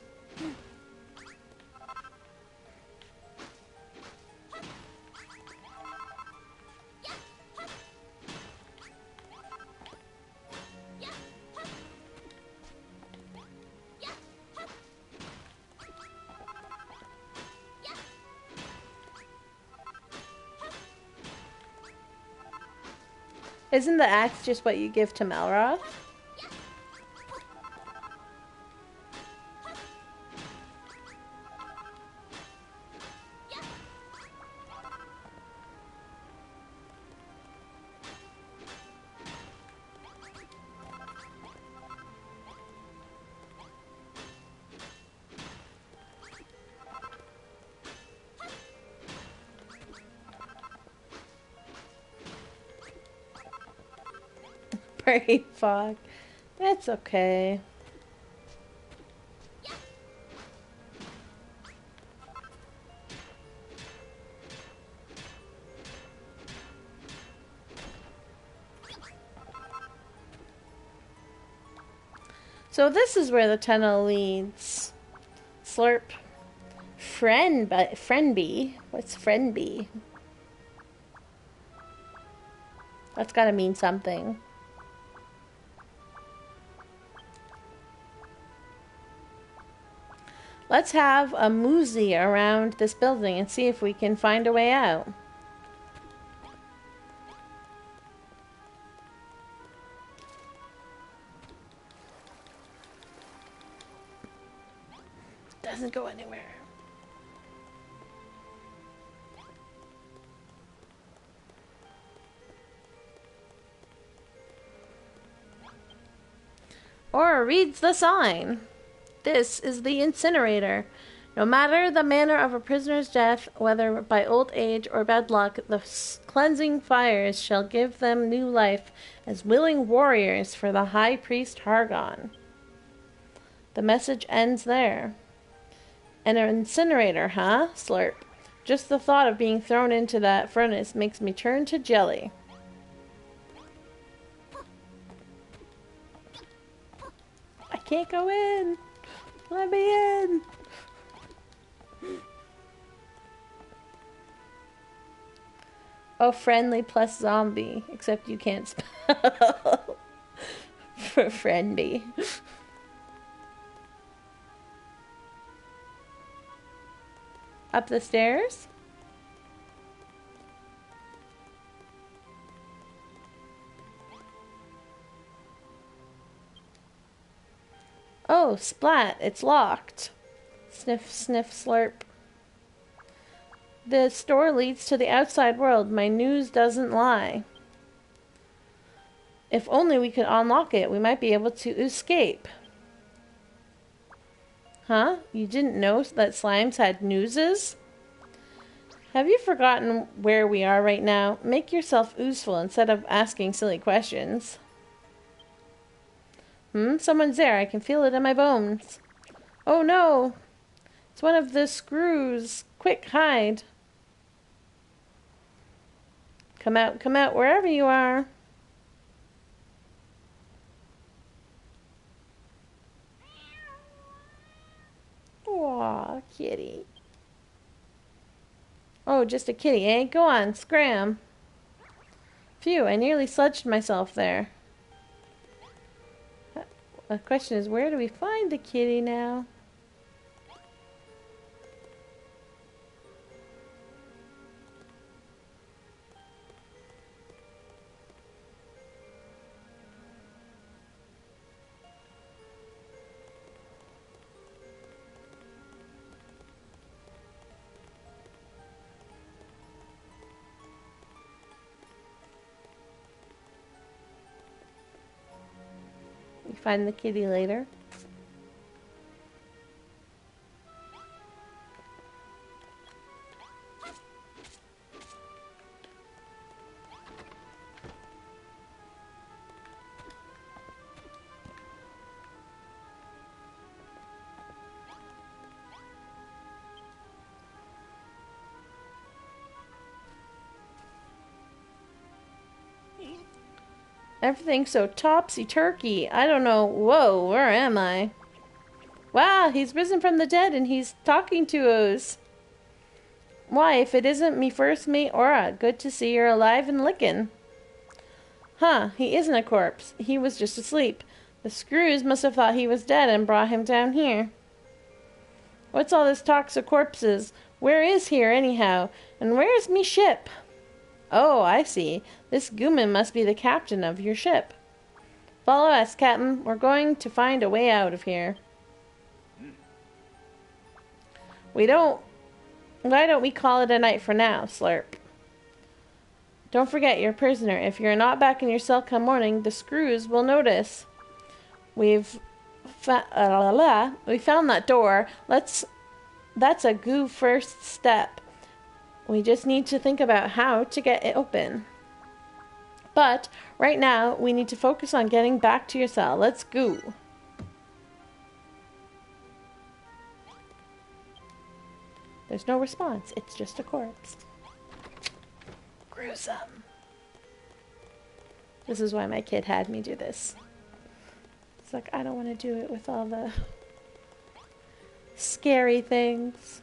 Isn't the axe just what you give to Malroth? Brave fog. It's okay. So this is where the tunnel leads. Slurp. Friendby. What's Friendby? That's gotta mean something. Let's have a mosey around this building and see if we can find a way out. Doesn't go anywhere. Or reads the sign. This is the incinerator. No matter the manner of a prisoner's death, whether by old age or bad luck, the cleansing fires shall give them new life as willing warriors for the high priest Hargon. The message ends there. An incinerator, huh? Slurp. Just the thought of being thrown into that furnace makes me turn to jelly. I can't go in. Let me in. Oh, friendly plus zombie. Except you can't spell for friendly. Up the stairs? Oh, splat. It's locked. Sniff, sniff, slurp. The door leads to the outside world. My news doesn't lie. If only we could unlock it, we might be able to escape. Huh? You didn't know that slimes had newses? Have you forgotten where we are right now? Make yourself useful instead of asking silly questions. Someone's there. I can feel it in my bones. Oh no! It's one of the screws. Quick, hide. Come out, wherever you are. Aw, kitty. Oh, just a kitty, eh? Go on, scram. Phew, I nearly sludged myself there. The question is, where do we find the kitty now? find the kitty later. Everything's so topsy-turvy. I don't know. Whoa, where am I? Wow, he's risen from the dead and he's talking to us. Why, if it isn't me first mate Aura, good to see you're alive and lickin'. Huh, he isn't a corpse. He was just asleep. The screws must have thought he was dead and brought him down here. What's all this talk of corpses? Where is here, anyhow? And where's me ship? Oh, I see. This Gooman must be the captain of your ship. Follow us, Captain. We're going to find a way out of here. Why don't we call it a night for now, Slurp? Don't forget you're a prisoner. If you're not back in your cell come morning, the screws will notice. We found that door. That's a good first step. We just need to think about how to get it open. But right now, we need to focus on getting back to your cell. Let's go. There's no response. It's just a corpse. Gruesome. This is why my kid had me do this. It's like, I don't want to do it with all the scary things.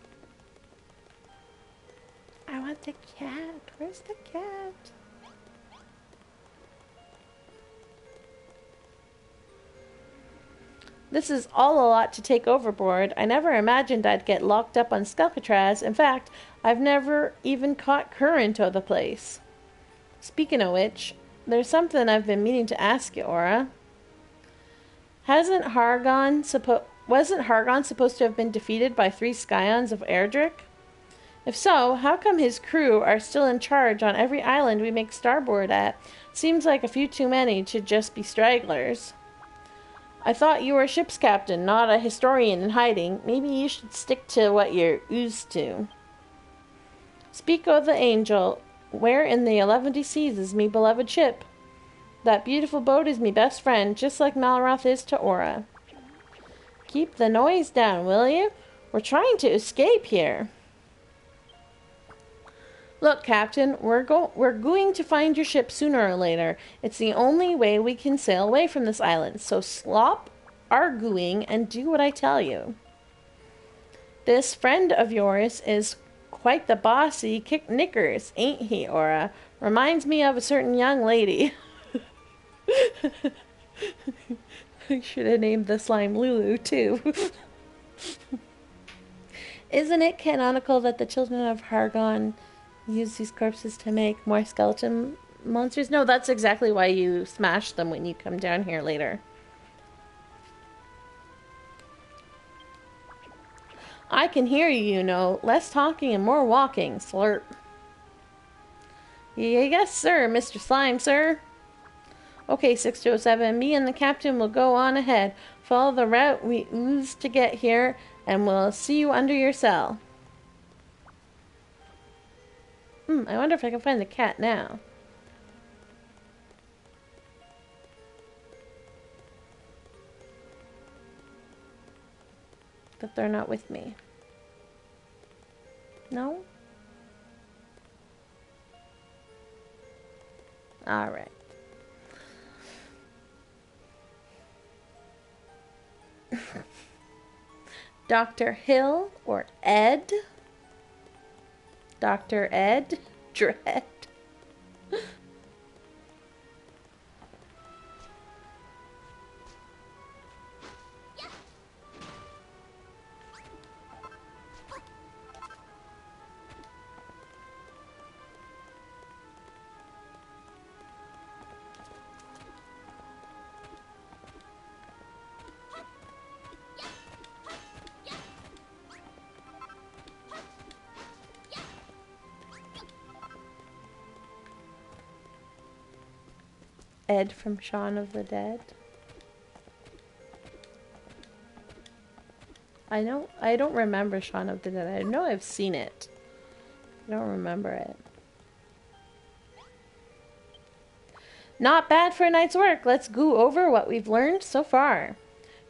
I want the cat. Where's the cat? This is all a lot to take overboard. I never imagined I'd get locked up on Skelkatraz. In fact, I've never even caught current of the place. Speaking of which, there's something I've been meaning to ask you, Aura. Wasn't Hargon supposed to have been defeated by 3 scions of Erdrick? If so, how come his crew are still in charge on every island we make starboard at? Seems like a few too many to just be stragglers. I thought you were a ship's captain, not a historian in hiding. Maybe you should stick to what you're used to. Speak of the Angel. Where in the 11 seas is me beloved ship? That beautiful boat is me best friend, just like Malroth is to Aura. Keep the noise down, will you? We're trying to escape here. Look, Captain, we're going to find your ship sooner or later. It's the only way we can sail away from this island. So slop arguing and do what I tell you. This friend of yours is quite the bossy kick-knickers, ain't he, Aura? Reminds me of a certain young lady. I should have named the slime Lulu, too. Isn't it canonical that the children of Hargon use these corpses to make more skeleton monsters? No, that's exactly why you smash them when you come down here later. I can hear you, you know. Less talking and more walking, Slurp. Yes, sir, Mr. Slime, sir. Okay, 6207, me and the captain will go on ahead. Follow the route we oozed to get here, and we'll see you under your cell. I wonder if I can find the cat now. But they're not with me. No? Alright. Dr. Hill or Ed? Dr. Ed? Dread? Ed from Shaun of the Dead. I don't remember Shaun of the Dead. I know I've seen it. I don't remember it. Not bad for a night's work. Let's go over what we've learned so far.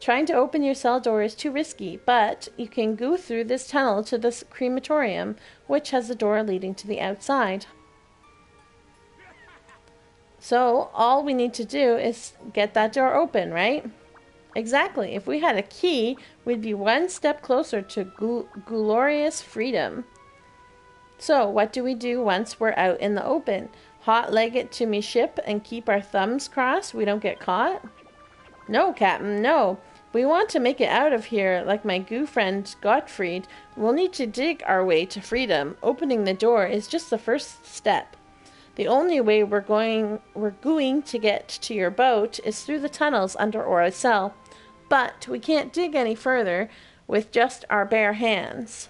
Trying to open your cell door is too risky, but you can go through this tunnel to the crematorium, which has a door leading to the outside. So, all we need to do is get that door open, right? Exactly. If we had a key, we'd be one step closer to glorious freedom. So, what do we do once we're out in the open? Hot leg it to me ship and keep our thumbs crossed we don't get caught? No, Captain, no. We want to make it out of here like my goo friend Gottfried. We'll need to dig our way to freedom. Opening the door is just the first step. The only way we're going to get to your boat is through the tunnels under Aura's cell. But we can't dig any further with just our bare hands.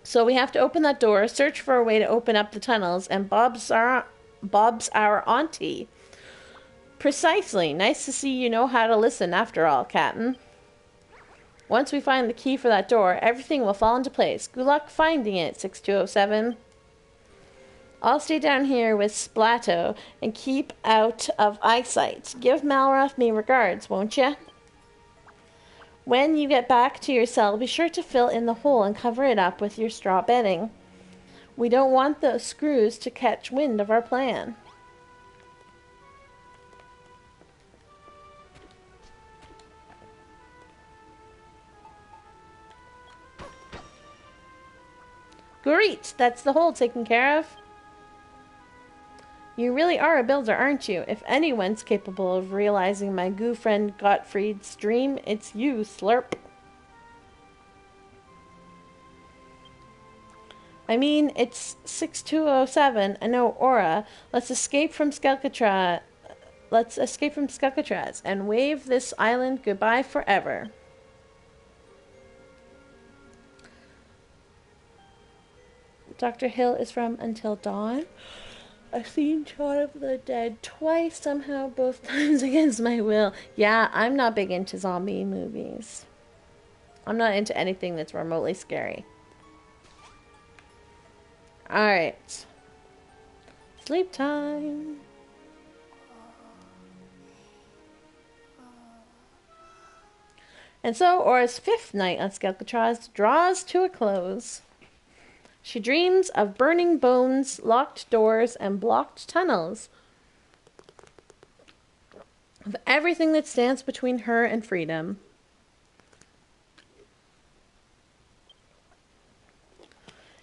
So we have to open that door, search for a way to open up the tunnels, and Bob's our auntie. Precisely. Nice to see you know how to listen after all, Captain. Once we find the key for that door, everything will fall into place. Good luck finding it, 6207. I'll stay down here with Splato and keep out of eyesight. Give Malroth me regards, won't you? When you get back to your cell, be sure to fill in the hole and cover it up with your straw bedding. We don't want the screws to catch wind of our plan. Great! That's the hole taken care of. You really are a builder, aren't you? If anyone's capable of realizing my goo friend Gottfried's dream, it's you, Slurp. I mean, it's 6207. I know Aura. Let's escape from Skelkatraz. And wave this island goodbye forever. Dr. Hill is from Until Dawn. I've seen Shaun of the Dead twice somehow, both times against my will. Yeah, I'm not big into zombie movies. I'm not into anything that's remotely scary. Alright. Sleep time. And so Aura's fifth night on Skelkatraz draws to a close. She dreams of burning bones, locked doors, and blocked tunnels. Of everything that stands between her and freedom.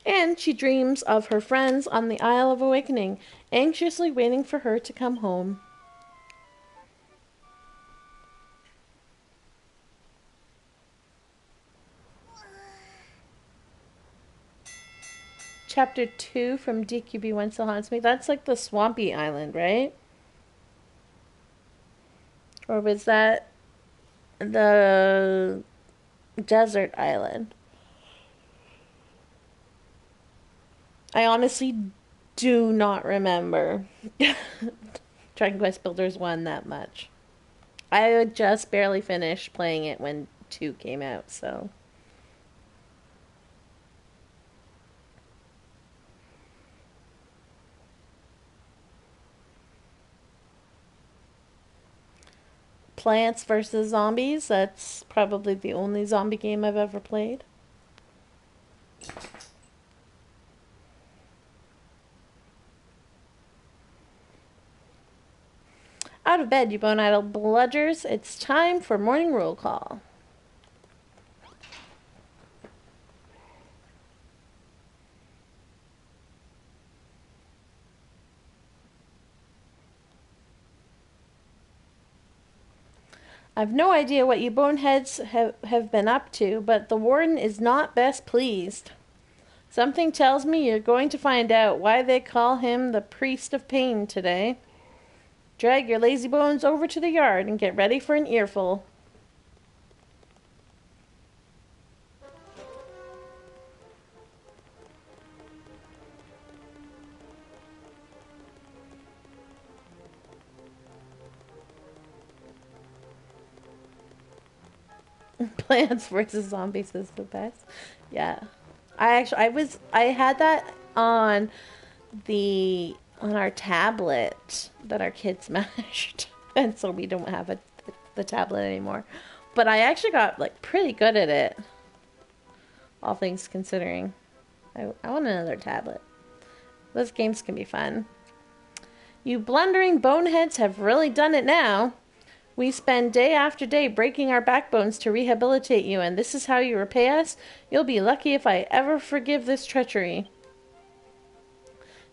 And she dreams of her friends on the Isle of Awakening, anxiously waiting for her to come home. Chapter 2 from DQB One Still Haunts Me. That's like the swampy island, right? Or was that the desert island? I honestly do not remember Dragon Quest Builders 1 that much. I had just barely finished playing it when 2 came out, so... Plants vs. Zombies. That's probably the only zombie game I've ever played. Out of bed, you bone-idle bludgers. It's time for morning roll call. I've no idea what you boneheads have been up to, but the warden is not best pleased. Something tells me you're going to find out why they call him the priest of pain today. Drag your lazy bones over to the yard and get ready for an earful. Plants vs Zombies is the best. Yeah. I had that on our tablet that our kids smashed. And so we don't have the tablet anymore. But I actually got like pretty good at it. All things considering. I want another tablet. Those games can be fun. You blundering boneheads have really done it now. We spend day after day breaking our backbones to rehabilitate you, and this is how you repay us? You'll be lucky if I ever forgive this treachery.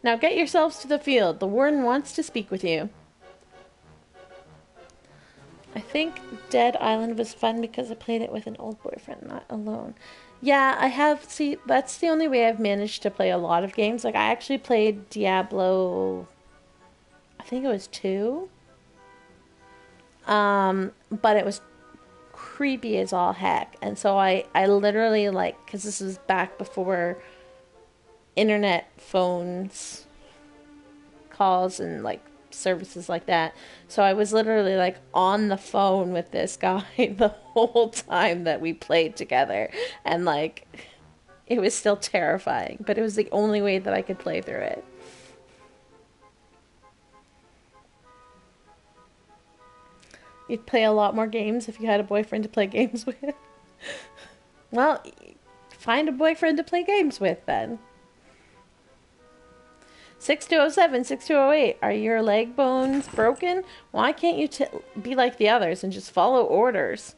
Now get yourselves to the field. The warden wants to speak with you. I think Dead Island was fun because I played it with an old boyfriend, not alone. Yeah, I have. See, that's the only way I've managed to play a lot of games. Like, I actually played Diablo, I think it was 2. But it was creepy as all heck. And so I literally, like, because this was back before internet phones, calls, and, like, services like that. So I was literally, like, on the phone with this guy the whole time that we played together. And, like, it was still terrifying. But it was the only way that I could play through it. You'd play a lot more games if you had a boyfriend to play games with. Well, find a boyfriend to play games with, then. 6207, 6208, are your leg bones broken? Why can't you be like the others and just follow orders?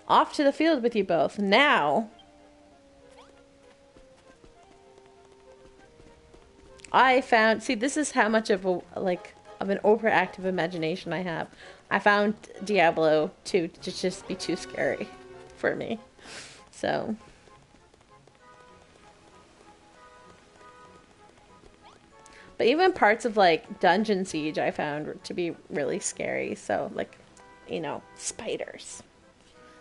Off to the field with you both, now! I found, see, this is how much of an overactive imagination I have. I found Diablo 2 to just be too scary for me. So. But even parts of, like, Dungeon Siege I found to be really scary. So, like, you know, spiders.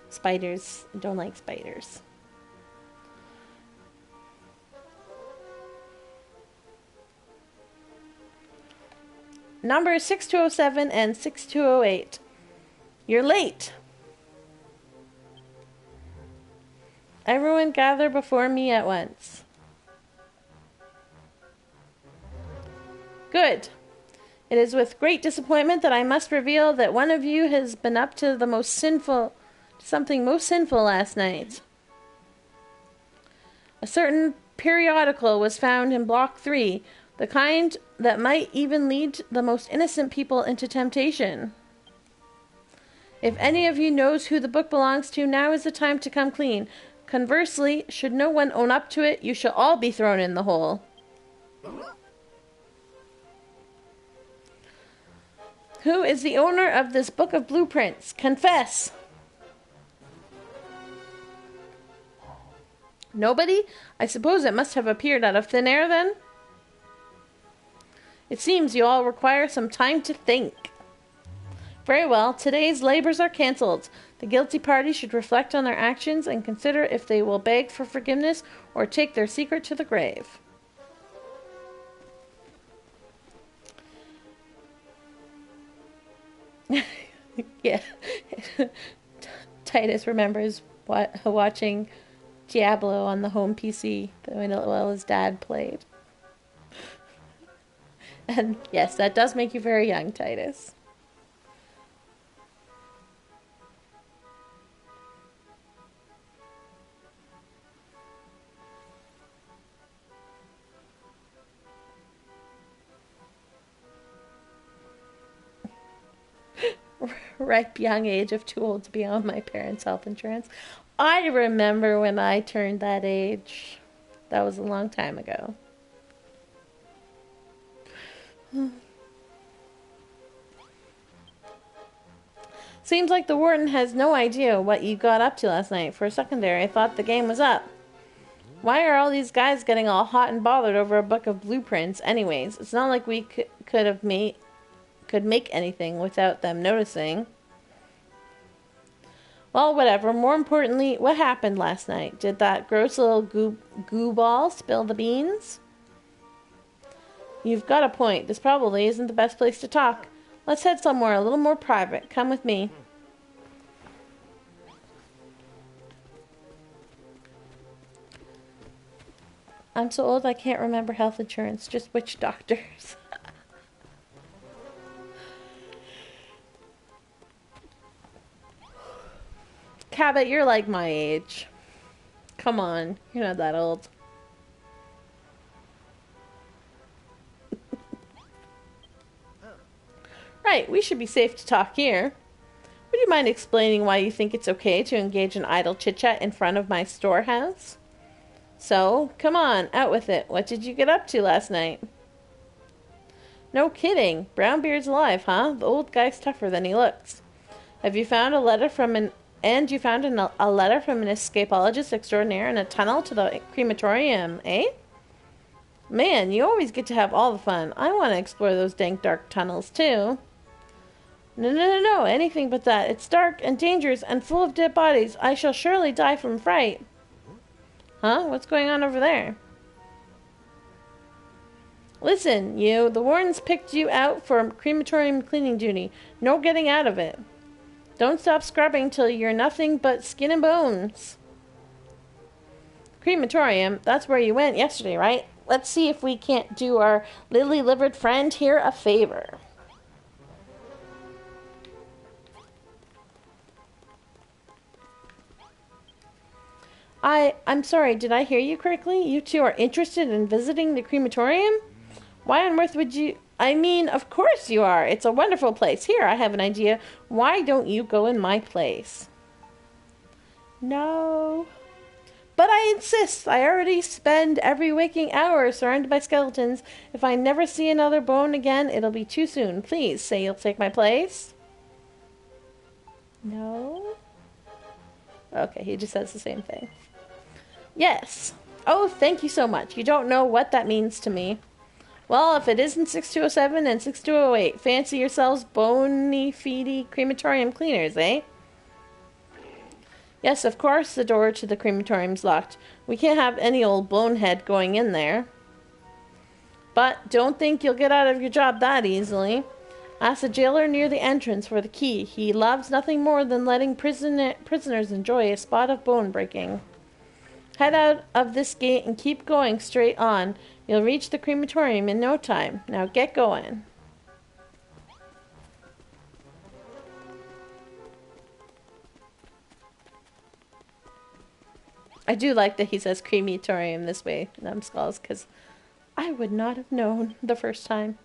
Spiders, don't like spiders. Numbers 6207 and 6208. You're late. Everyone gather before me at once. Good. It is with great disappointment that I must reveal that one of you has been up to something most sinful last night. A certain periodical was found in Block 3, the kind that might even lead the most innocent people into temptation. If any of you knows who the book belongs to, now is the time to come clean. Conversely, should no one own up to it, you shall all be thrown in the hole. Who is the owner of this book of blueprints? Confess! Nobody? I suppose it must have appeared out of thin air, then? It seems you all require some time to think. Very well, today's labors are cancelled. The guilty party should reflect on their actions and consider if they will beg for forgiveness or take their secret to the grave. Yeah. Titus remembers watching Diablo on the home PC while his dad played. And yes, that does make you very young, Titus. Ripe young age of too old to be on my parents' health insurance. I remember when I turned that age. That was a long time ago. Seems like the warden has no idea what you got up to last night. For a second there, I thought the game was up. Why are all these guys getting all hot and bothered over a book of blueprints anyways? It's not like we could make anything without them noticing. Well, whatever. More importantly, what happened last night? Did that gross little goo ball spill the beans? You've got a point. This probably isn't the best place to talk. Let's head somewhere a little more private. Come with me. I'm so old I can't remember health insurance, just witch doctors. Cabot, you're like my age. Come on, you're not that old. Right, we should be safe to talk here. Would you mind explaining why you think it's okay to engage in idle chit-chat in front of my storehouse? So, come on, out with it. What did you get up to last night? No kidding. Brownbeard's alive, huh? The old guy's tougher than he looks. Have you found a letter from an... And you found a letter from an escapologist extraordinaire in a tunnel to the crematorium, eh? Man, you always get to have all the fun. I want to explore those dank, dark tunnels, too. No, anything but that. It's dark and dangerous and full of dead bodies. I shall surely die from fright. Huh? What's going on over there? Listen, you. The wardens picked you out for crematorium cleaning duty. No getting out of it. Don't stop scrubbing till you're nothing but skin and bones. Crematorium? That's where you went yesterday, right? Let's see if we can't do our lily-livered friend here a favor. I'm sorry, did I hear you correctly? You two are interested in visiting the crematorium? Why on earth would you... I mean, of course you are. It's a wonderful place. Here, I have an idea. Why don't you go in my place? No. But I insist. I already spend every waking hour surrounded by skeletons. If I never see another bone again, it'll be too soon. Please, say you'll take my place. No. Okay, he just says the same thing. Yes. Oh, thank you so much. You don't know what that means to me. Well, if it isn't 6207 and 6208, fancy yourselves bony feety crematorium cleaners, eh? Yes, of course the door to the crematorium's locked. We can't have any old bonehead going in there. But don't think you'll get out of your job that easily. Ask the jailer near the entrance for the key. He loves nothing more than letting prisoners enjoy a spot of bone breaking. Head out of this gate and keep going straight on. You'll reach the crematorium in no time. Now get going. I do like that he says crematorium this way, numbskulls, because I would not have known the first time.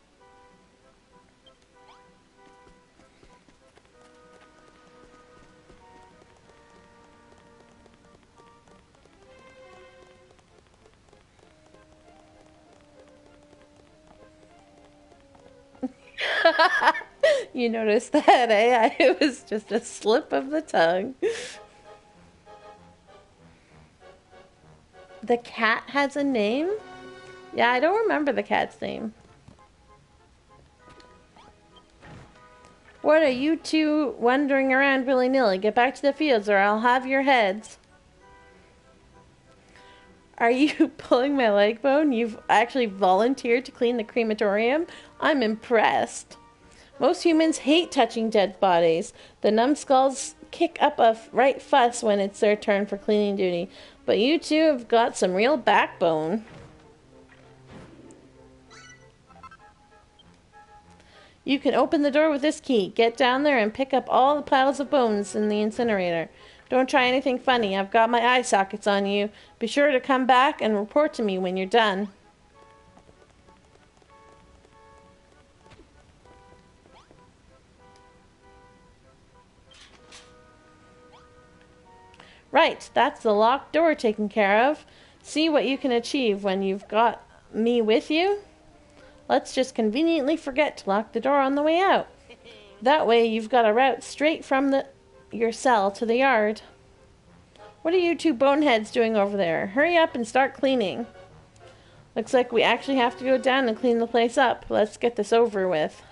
You noticed that, eh? It was just a slip of the tongue. The cat has a name? Yeah, I don't remember the cat's name. What are you two wandering around willy-nilly? Get back to the fields or I'll have your heads. Are you pulling my leg bone? You've actually volunteered to clean the crematorium? I'm impressed. Most humans hate touching dead bodies. The numbskulls kick up a right fuss when it's their turn for cleaning duty. But you two have got some real backbone. You can open the door with this key. Get down there and pick up all the piles of bones in the incinerator. Don't try anything funny. I've got my eye sockets on you. Be sure to come back and report to me when you're done. Right, that's the locked door taken care of. See what you can achieve when you've got me with you. Let's just conveniently forget to lock the door on the way out. That way you've got a route straight from your cell to the yard. What are you two boneheads doing over there? Hurry up and start cleaning. Looks like we actually have to go down and clean the place up. Let's get this over with.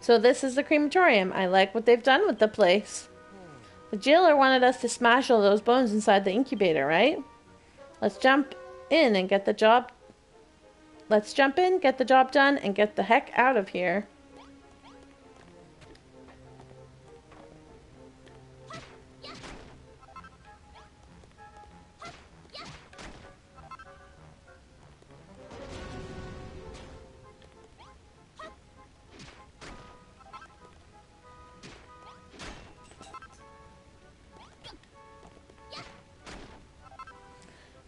So this is the crematorium. I like what they've done with the place. The jailer wanted us to smash all those bones inside the incubator, right? Let's jump in and get the job... Let's jump in, get the job done, and get the heck out of here.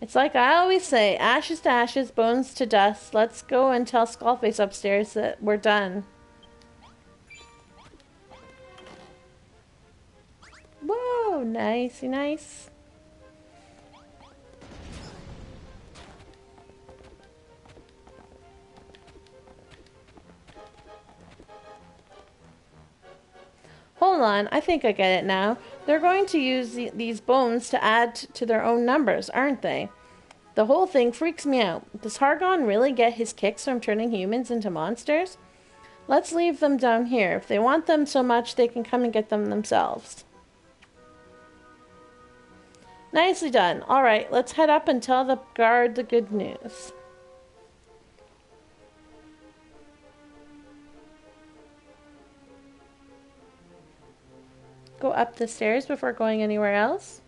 It's like I always say, ashes to ashes, bones to dust. Let's go and tell Skullface upstairs that we're done. Whoa, nicey nice. Hold on, I think I get it now. They're going to use these bones to add to their own numbers, aren't they? The whole thing freaks me out. Does Hargon really get his kicks from turning humans into monsters? Let's leave them down here. If they want them so much, they can come and get them themselves. Nicely done. Alright, let's head up and tell the guard the good news. Go up the stairs before going anywhere else.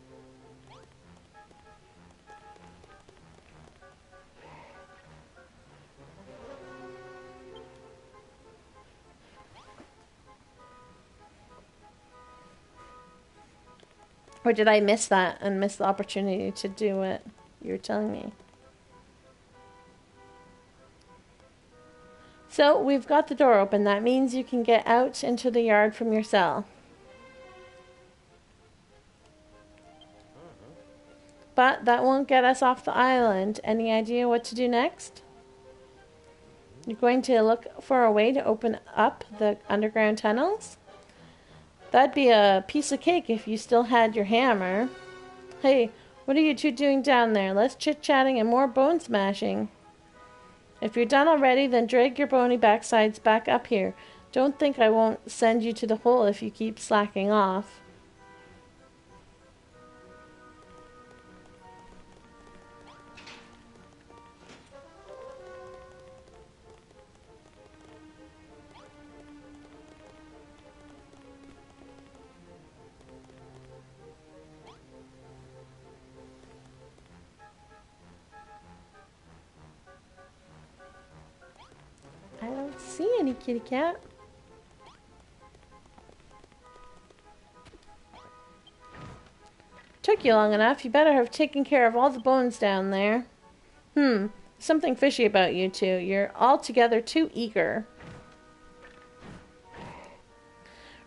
Or did I miss that and miss the opportunity to do what you were telling me? So, we've got the door open. That means you can get out into the yard from your cell. But that won't get us off the island. Any idea what to do next? You're going to look for a way to open up the underground tunnels? That'd be a piece of cake if you still had your hammer. Hey, what are you two doing down there? Less chit-chatting and more bone smashing. If you're done already, then drag your bony backsides back up here. Don't think I won't send you to the hole if you keep slacking off. I don't see any kitty cat. Took you long enough. You better have taken care of all the bones down there. Something fishy about you two. You're altogether too eager.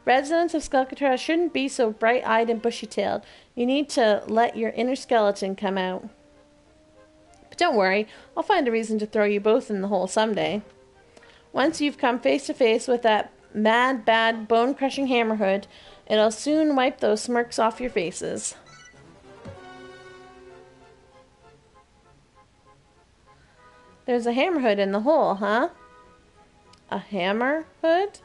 Residents of Skelkatraz shouldn't be so bright-eyed and bushy-tailed. You need to let your inner skeleton come out. But don't worry, I'll find a reason to throw you both in the hole someday. Once you've come face to face with that mad, bad, bone-crushing hammerhood, it'll soon wipe those smirks off your faces. There's a hammerhood in the hole, huh? A hammerhood?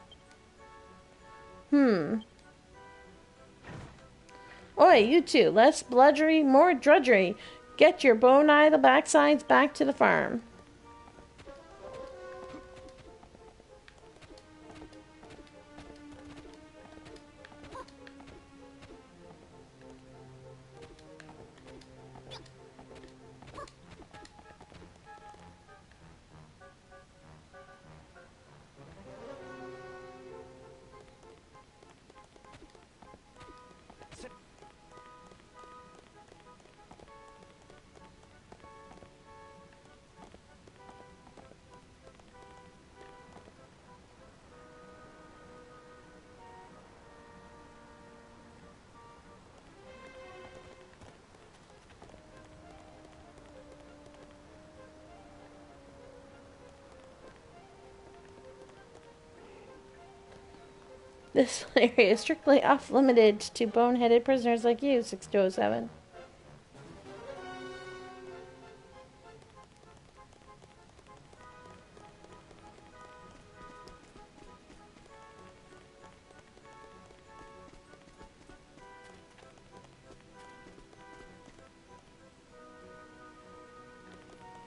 Oi, you two, less bludgery, more drudgery. Get your bone-idle backsides back to the farm. This area is strictly off-limited to bone-headed prisoners like you, 6207.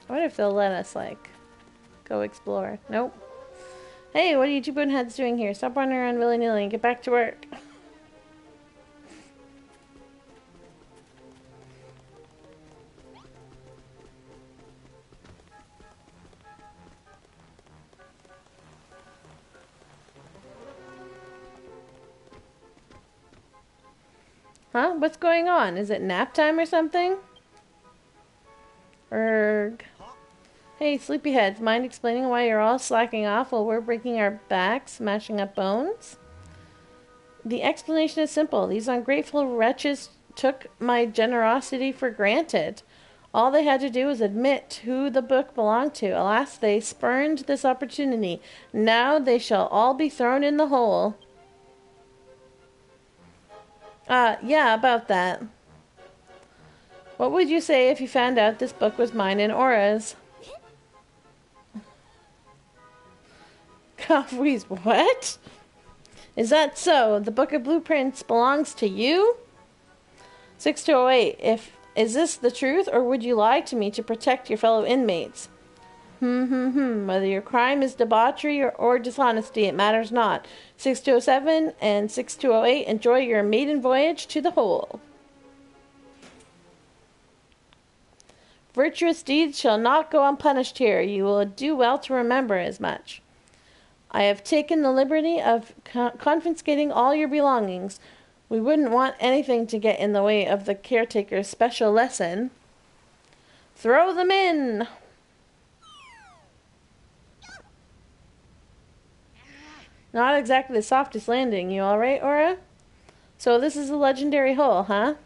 I wonder if they'll let us, like, go explore. Nope. Hey, what are you two boneheads doing here? Stop running around willy-nilly and get back to work. Huh? What's going on? Is it nap time or something? Erg. Hey, sleepyheads, mind explaining why you're all slacking off while we're breaking our backs, smashing up bones? The explanation is simple. These ungrateful wretches took my generosity for granted. All they had to do was admit who the book belonged to. Alas, they spurned this opportunity. Now they shall all be thrown in the hole. Yeah, about that. What would you say if you found out this book was mine and Aura's? Coffee's what? Is that so? The Book of Blueprints belongs to you? 6208, is this the truth, or would you lie to me to protect your fellow inmates? Whether your crime is debauchery or dishonesty, it matters not. 6207 and 6208, enjoy your maiden voyage to the hole. Virtuous deeds shall not go unpunished here. You will do well to remember as much. I have taken the liberty of confiscating all your belongings. We wouldn't want anything to get in the way of the caretaker's special lesson. Throw them in! Not exactly the softest landing. You alright, Aura? So this is a legendary hole, huh?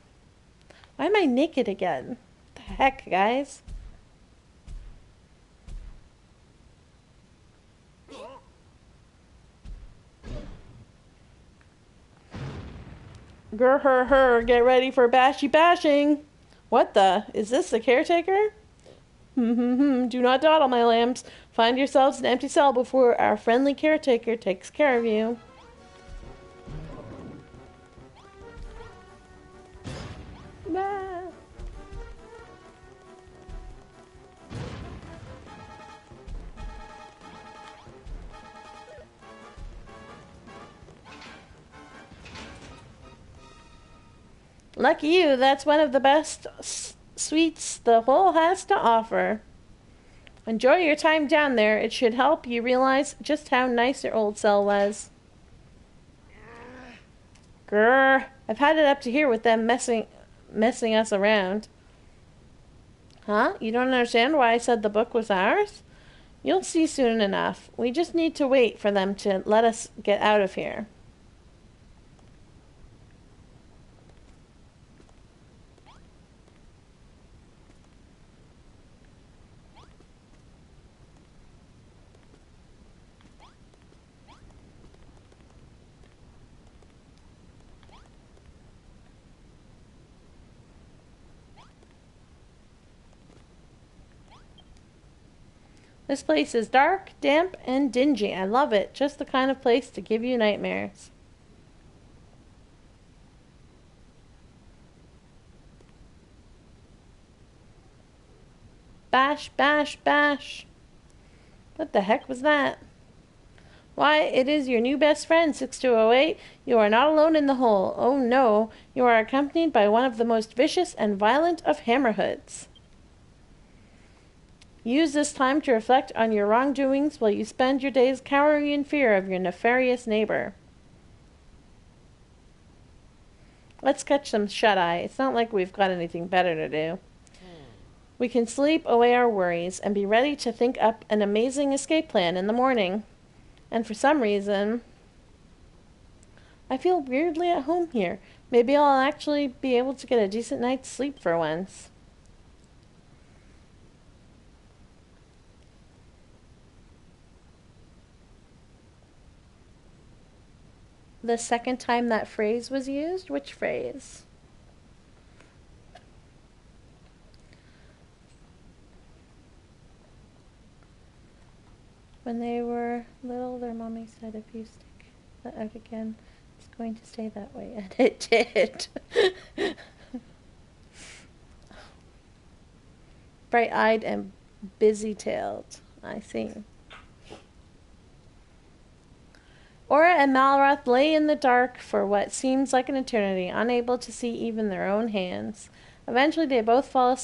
Why am I naked again? What the heck, guys? Grr, get ready for bashy bashing. What the? Is this the caretaker? Do not dawdle, my lambs. Find yourselves an empty cell before our friendly caretaker takes care of you. Bye. Lucky you, that's one of the best sweets the hole has to offer. Enjoy your time down there. It should help you realize just how nice your old cell was. Grr, I've had it up to here with them messing us around. Huh? You don't understand why I said the book was ours? You'll see soon enough. We just need to wait for them to let us get out of here. This place is dark, damp, and dingy. I love it. Just the kind of place to give you nightmares. Bash, bash, bash. What the heck was that? Why, it is your new best friend, 6208. You are not alone in the hole. Oh no, you are accompanied by one of the most vicious and violent of hammerhoods. Use this time to reflect on your wrongdoings while you spend your days cowering in fear of your nefarious neighbor. Let's catch some shut-eye. It's not like we've got anything better to do. We can sleep away our worries and be ready to think up an amazing escape plan in the morning. And for some reason, I feel weirdly at home here. Maybe I'll actually be able to get a decent night's sleep for once. The second time that phrase was used? Which phrase? When they were little, their mommy said, if you stick that out again, it's going to stay that way. And it did. Bright-eyed and busy-tailed. I see. Aura and Malroth lay in the dark for what seems like an eternity, unable to see even their own hands. Eventually, they both fall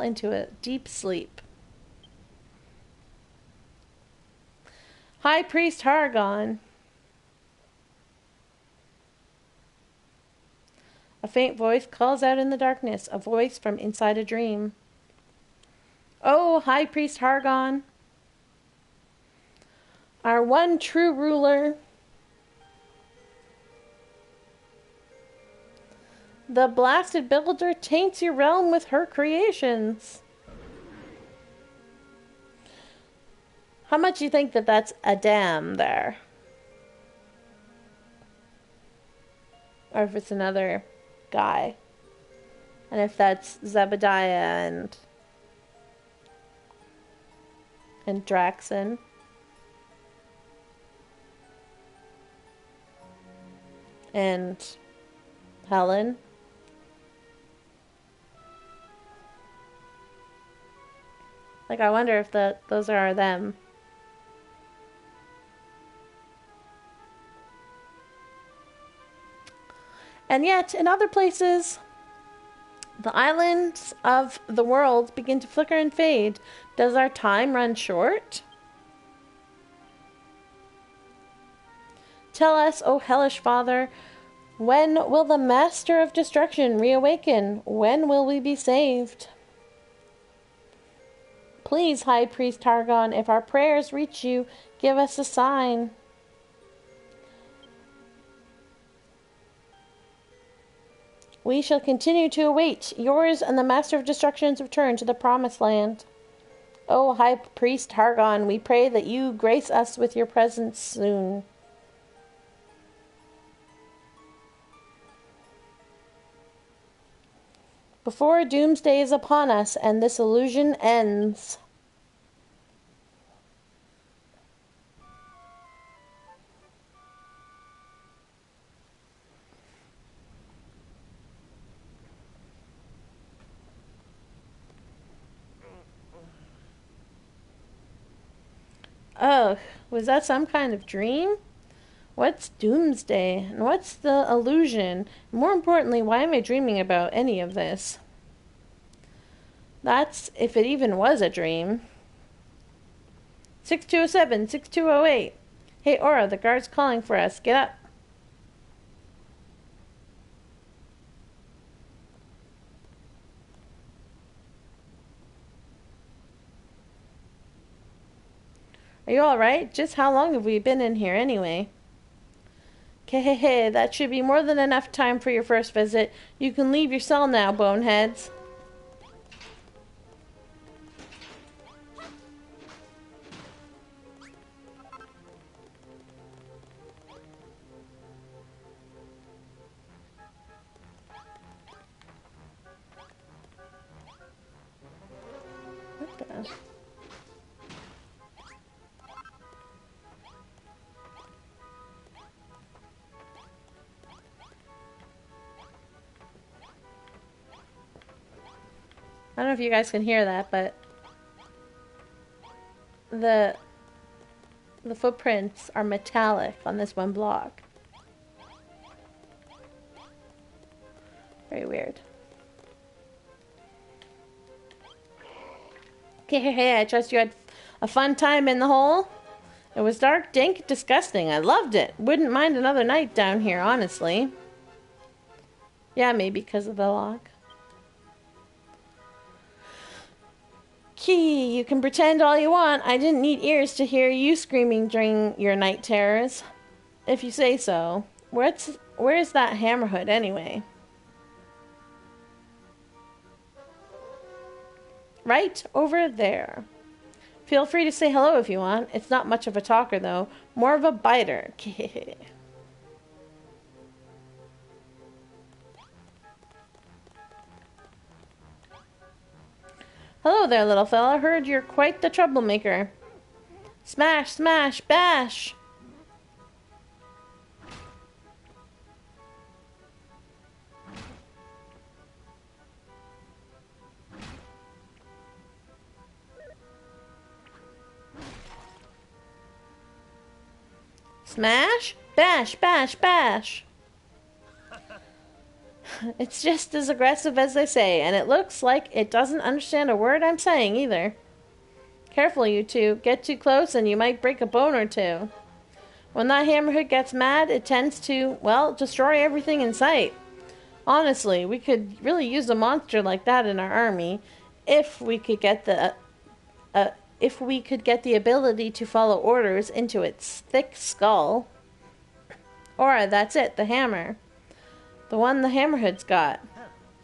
into a deep sleep. High Priest Hargon. A faint voice calls out in the darkness, a voice from inside a dream. "Oh, High Priest Hargon, our one true ruler, the blasted builder taints your realm with her creations." How much do you think that that's a dam there? Or if it's another guy. And if that's Zebediah and Draxon. And Helen. Like, I wonder if those are them. And yet, in other places, the islands of the world begin to flicker and fade. Does our time run short? Tell us, O hellish Father, when will the Master of Destruction reawaken? When will we be saved? Please, High Priest Targon, if our prayers reach you, give us a sign. We shall continue to await yours and the Master of Destruction's return to the Promised Land. O High Priest Hargon, we pray that you grace us with your presence soon. Before doomsday is upon us and this illusion ends. Oh, was that some kind of dream? What's doomsday? And what's the illusion? More importantly, why am I dreaming about any of this? That's if it even was a dream. 6207, 6208. Hey, Aura, the guard's calling for us. Get up. Are you alright? Just how long have we been in here anyway? Hey, that should be more than enough time for your first visit. You can leave your cell now, boneheads. What the? I don't know if you guys can hear that, but the footprints are metallic on this one block. Very weird. Hey, I trust you had a fun time in the hole. It was dark, dank, disgusting. I loved it. Wouldn't mind another night down here, honestly. Yeah, maybe because of the lock. Key, you can pretend all you want. I didn't need ears to hear you screaming during your night terrors. If you say so. Where's that hammerhood anyway? Right over there. Feel free to say hello if you want. It's not much of a talker though. More of a biter. Hello there, little fella. Heard you're quite the troublemaker. Smash, smash, bash! Smash, bash, bash, bash! It's just as aggressive as they say, and it looks like it doesn't understand a word I'm saying either. Careful, you two. Get too close and you might break a bone or two. When that hammerhead gets mad, it tends to, well, destroy everything in sight. Honestly, we could really use a monster like that in our army if we could get the ability to follow orders into its thick skull. Or that's it, the hammer. The one the Hammerhead's got.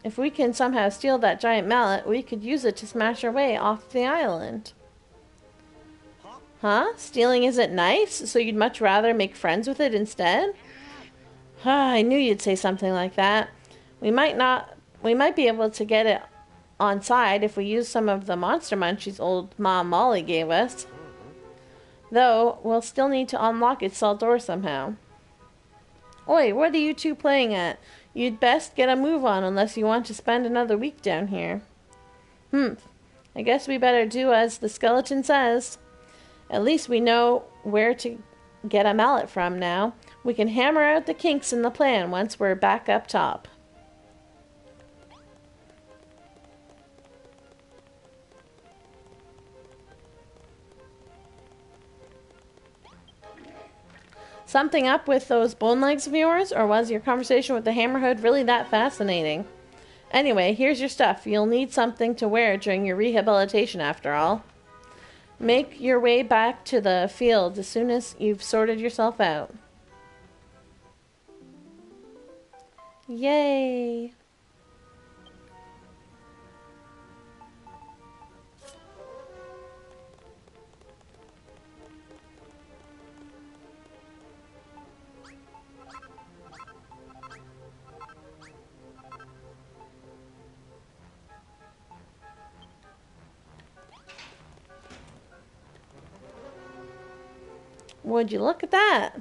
If we can somehow steal that giant mallet, we could use it to smash our way off the island. Huh? Stealing isn't nice? So you'd much rather make friends with it instead? I knew you'd say something like that. We might be able to get it on side if we use some of the monster munchies old Mom Molly gave us. Though, we'll still need to unlock its cell door somehow. Oi, what are you two playing at? You'd best get a move on unless you want to spend another week down here. I guess we better do as the skeleton says. At least we know where to get a mallet from now. We can hammer out the kinks in the plan once we're back up top. Something up with those bone legs of yours, or was your conversation with the Hammerhead really that fascinating? Anyway, here's your stuff. You'll need something to wear during your rehabilitation after all. Make your way back to the field as soon as you've sorted yourself out. Yay! Would you look at that?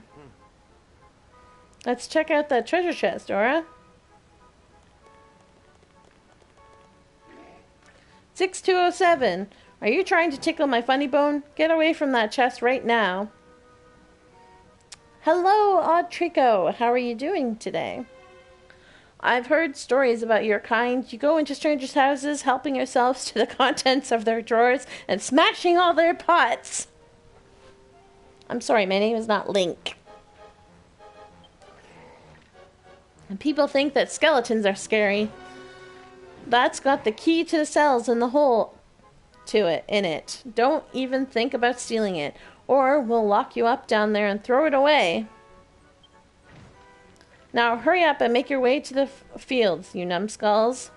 Let's check out that treasure chest, Dora. 6207. Are you trying to tickle my funny bone? Get away from that chest right now. Hello, Odd Trico. How are you doing today? I've heard stories about your kind. You go into strangers' houses, helping yourselves to the contents of their drawers and smashing all their pots. I'm sorry, my name is not Link. And people think that skeletons are scary. That's got the key to the cells in the hole in it. Don't even think about stealing it, or we'll lock you up down there and throw it away. Now hurry up and make your way to the fields, you numbskulls.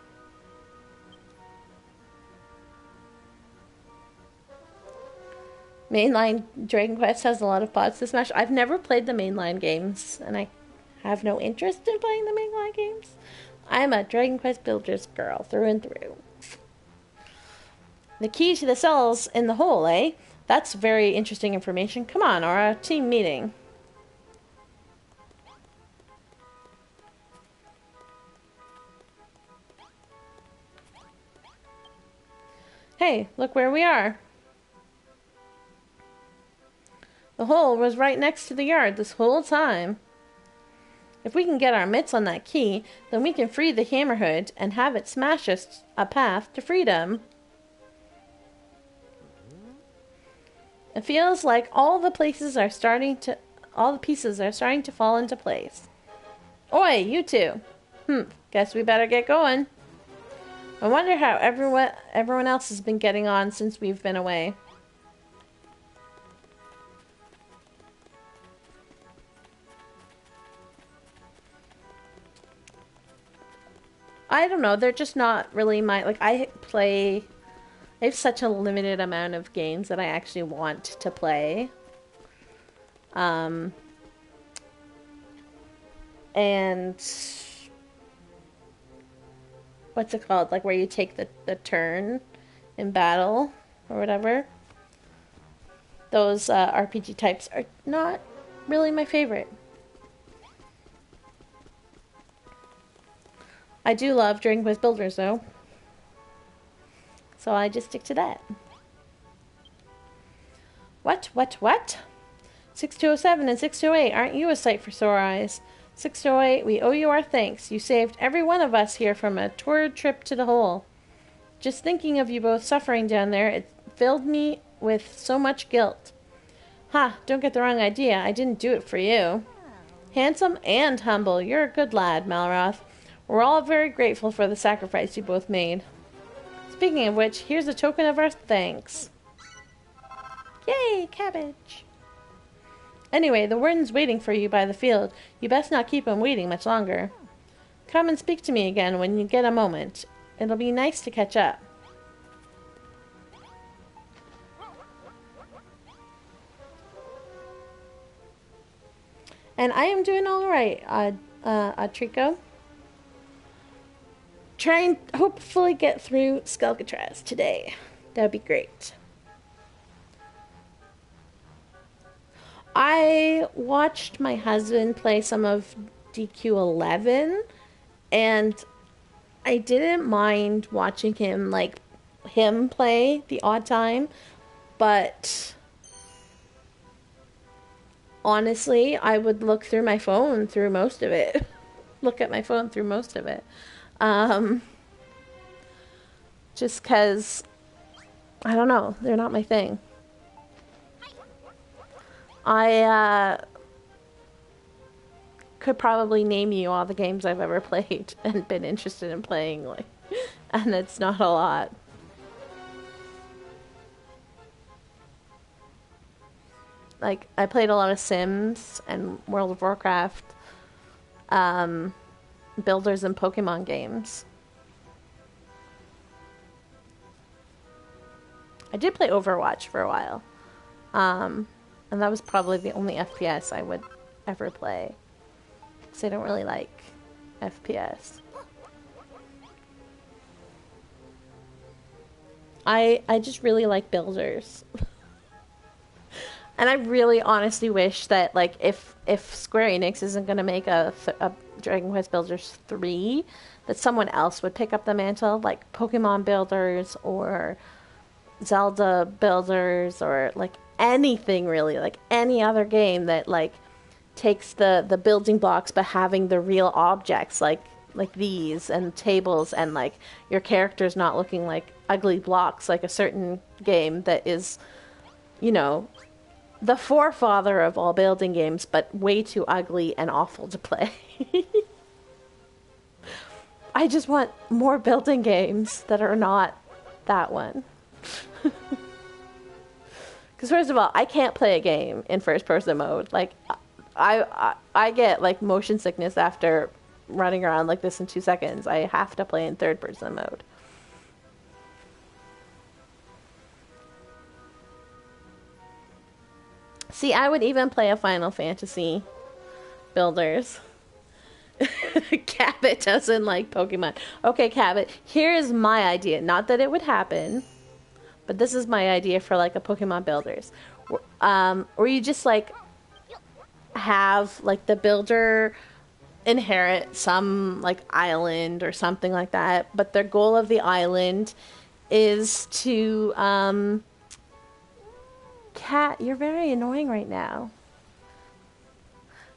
Mainline Dragon Quest has a lot of pots to smash. I've never played the mainline games, and I have no interest in playing the mainline games. I'm a Dragon Quest Builders girl through and through. The key to the cells in the hole, eh? That's very interesting information. Come on, Aura, team meeting. Hey, look where we are. The hole was right next to the yard this whole time. If we can get our mitts on that key, then we can free the Hammerhead and have it smash us a path to freedom. It feels like all the pieces are starting to fall into place. Oi, you two. Guess we better get going. I wonder how everyone else has been getting on since we've been away. I don't know, they're just not really I have such a limited amount of games that I actually want to play. And what's it called? Like where you take the turn in battle or whatever. Those RPG types are not really my favorite. I do love Dragon Quest Builders, though. So I just stick to that. What? 6207 and 628, aren't you a sight for sore eyes? 608, we owe you our thanks. You saved every one of us here from a torrid trip to the hole. Just thinking of you both suffering down there, it filled me with so much guilt. Ha, don't get the wrong idea. I didn't do it for you. Handsome and humble. You're a good lad, Malroth. We're all very grateful for the sacrifice you both made. Speaking of which, here's a token of our thanks. Yay, cabbage! Anyway, the warden's waiting for you by the field. You best not keep him waiting much longer. Come and speak to me again when you get a moment. It'll be nice to catch up. And I am doing all right, Trico. Try and hopefully get through Skelkatraz today. That'd be great. I watched my husband play some of DQ11, and I didn't mind watching him, play the odd time, but honestly, I would look through my phone through most of it. Look at my phone through most of it. Just because, I don't know, they're not my thing. I could probably name you all the games I've ever played and been interested in playing, and it's not a lot. I played a lot of Sims and World of Warcraft, builders and Pokemon games. I did play Overwatch for a while. And that was probably the only FPS I would ever play. Because I don't really like FPS. I just really like builders. And I really honestly wish that, if Square Enix isn't going to make a Dragon Quest Builders 3, that someone else would pick up the mantle, like Pokemon Builders or Zelda Builders or, anything really, any other game that, takes the building blocks but having the real objects, like these and tables and, your characters not looking like ugly blocks, like a certain game that is, the forefather of all building games, but way too ugly and awful to play. I just want more building games that are not that one. Because first of all, I can't play a game in first-person mode. I get motion sickness after running around like this in 2 seconds. I have to play in third-person mode. See, I would even play a Final Fantasy Builders. Cabot doesn't like Pokemon. Okay, Cabot, here is my idea. Not that it would happen, but this is my idea for a Pokemon Builders. Where you just have the builder inherit some island or something like that, but the goal of the island is to Cat, you're very annoying right now.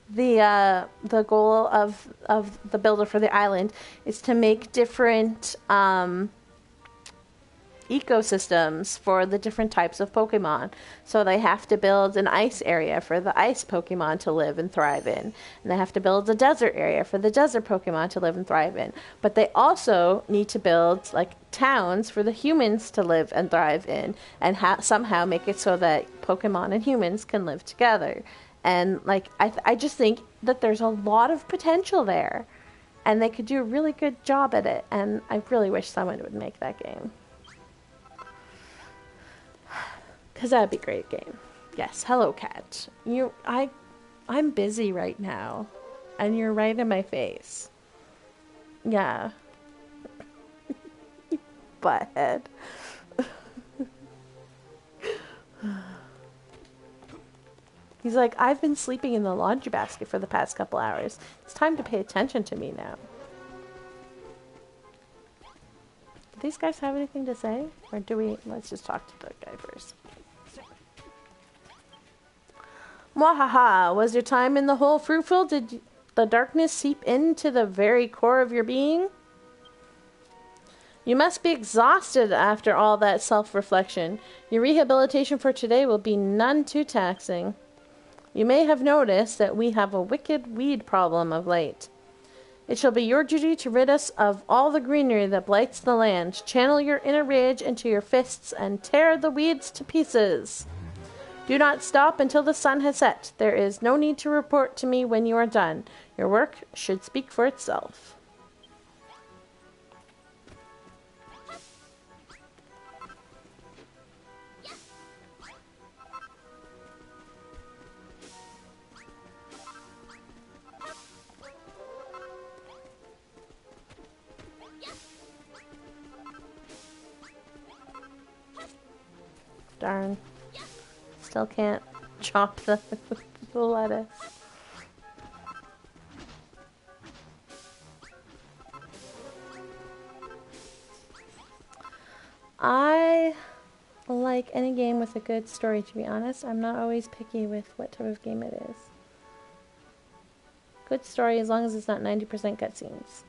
The goal of the builder for the island is to make different ecosystems for the different types of Pokemon. So they have to build an ice area for the ice Pokemon to live and thrive in. And they have to build a desert area for the desert Pokemon to live and thrive in. But they also need to build towns for the humans to live and thrive in, and somehow make it so that Pokemon and humans can live together. And I just think that there's a lot of potential there, and they could do a really good job at it. And I really wish someone would make that game. Because that would be a great game. Yes, hello, Cat. I'm busy right now. And you're right in my face. Yeah. Butthead. He's like, I've been sleeping in the laundry basket for the past couple hours. It's time to pay attention to me now. Do these guys have anything to say? Or do we... Let's just talk to the guy first. Mwahaha, was your time in the hole fruitful? Did the darkness seep into the very core of your being? You must be exhausted after all that self-reflection. Your rehabilitation for today will be none too taxing. You may have noticed that we have a wicked weed problem of late. It shall be your duty to rid us of all the greenery that blights the land. Channel your inner rage into your fists and tear the weeds to pieces. Do not stop until the sun has set. There is no need to report to me when you are done. Your work should speak for itself. Darn. Still can't chop the lettuce. I like any game with a good story, to be honest. I'm not always picky with what type of game it is. Good story as long as it's not 90% cutscenes.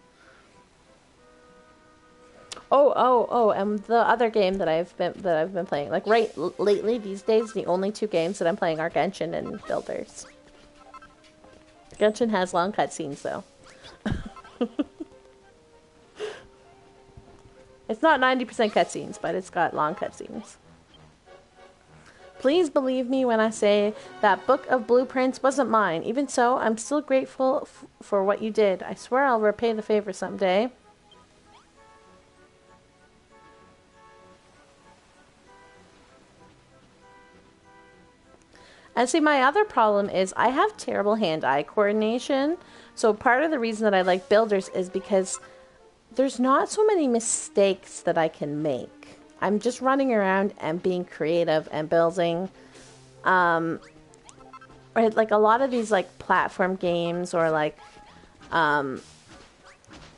And the other game that I've been playing, like lately these days, the only two games that I'm playing are Genshin and Builders. Genshin has long cutscenes though. It's not 90% cutscenes, but it's got long cutscenes. Please believe me when I say that book of blueprints wasn't mine. Even so, I'm still grateful for what you did. I swear I'll repay the favor someday. And see, my other problem is I have terrible hand-eye coordination. So part of the reason that I like Builders is because there's not so many mistakes that I can make. I'm just running around and being creative and building. Right, like a lot of these like platform games or like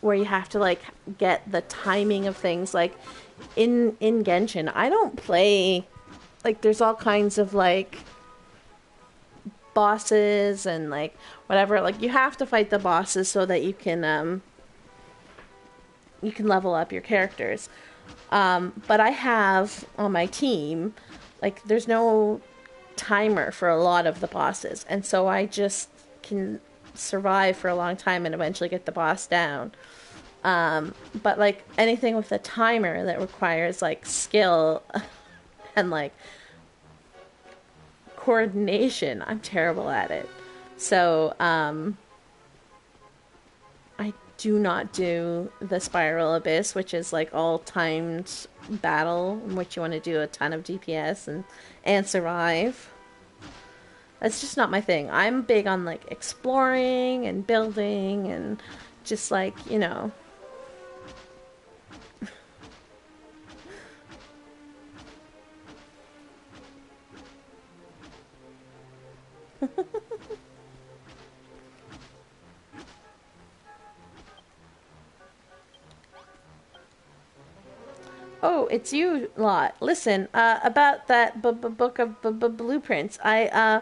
where you have to like get the timing of things. Like in Genshin, I don't play like there's all kinds of like bosses and like whatever, like you have to fight the bosses so that you can level up your characters, but I have on my team like there's no timer for a lot of the bosses, and so I just can survive for a long time and eventually get the boss down, but like anything with a timer that requires like skill and like coordination, I'm terrible at it. So I do not do the Spiral Abyss, which is like all timed battle in which you want to do a ton of DPS and survive. That's just not my thing. I'm big on like exploring and building and just like, you know. Oh, it's you lot. Listen, about that book of blueprints. I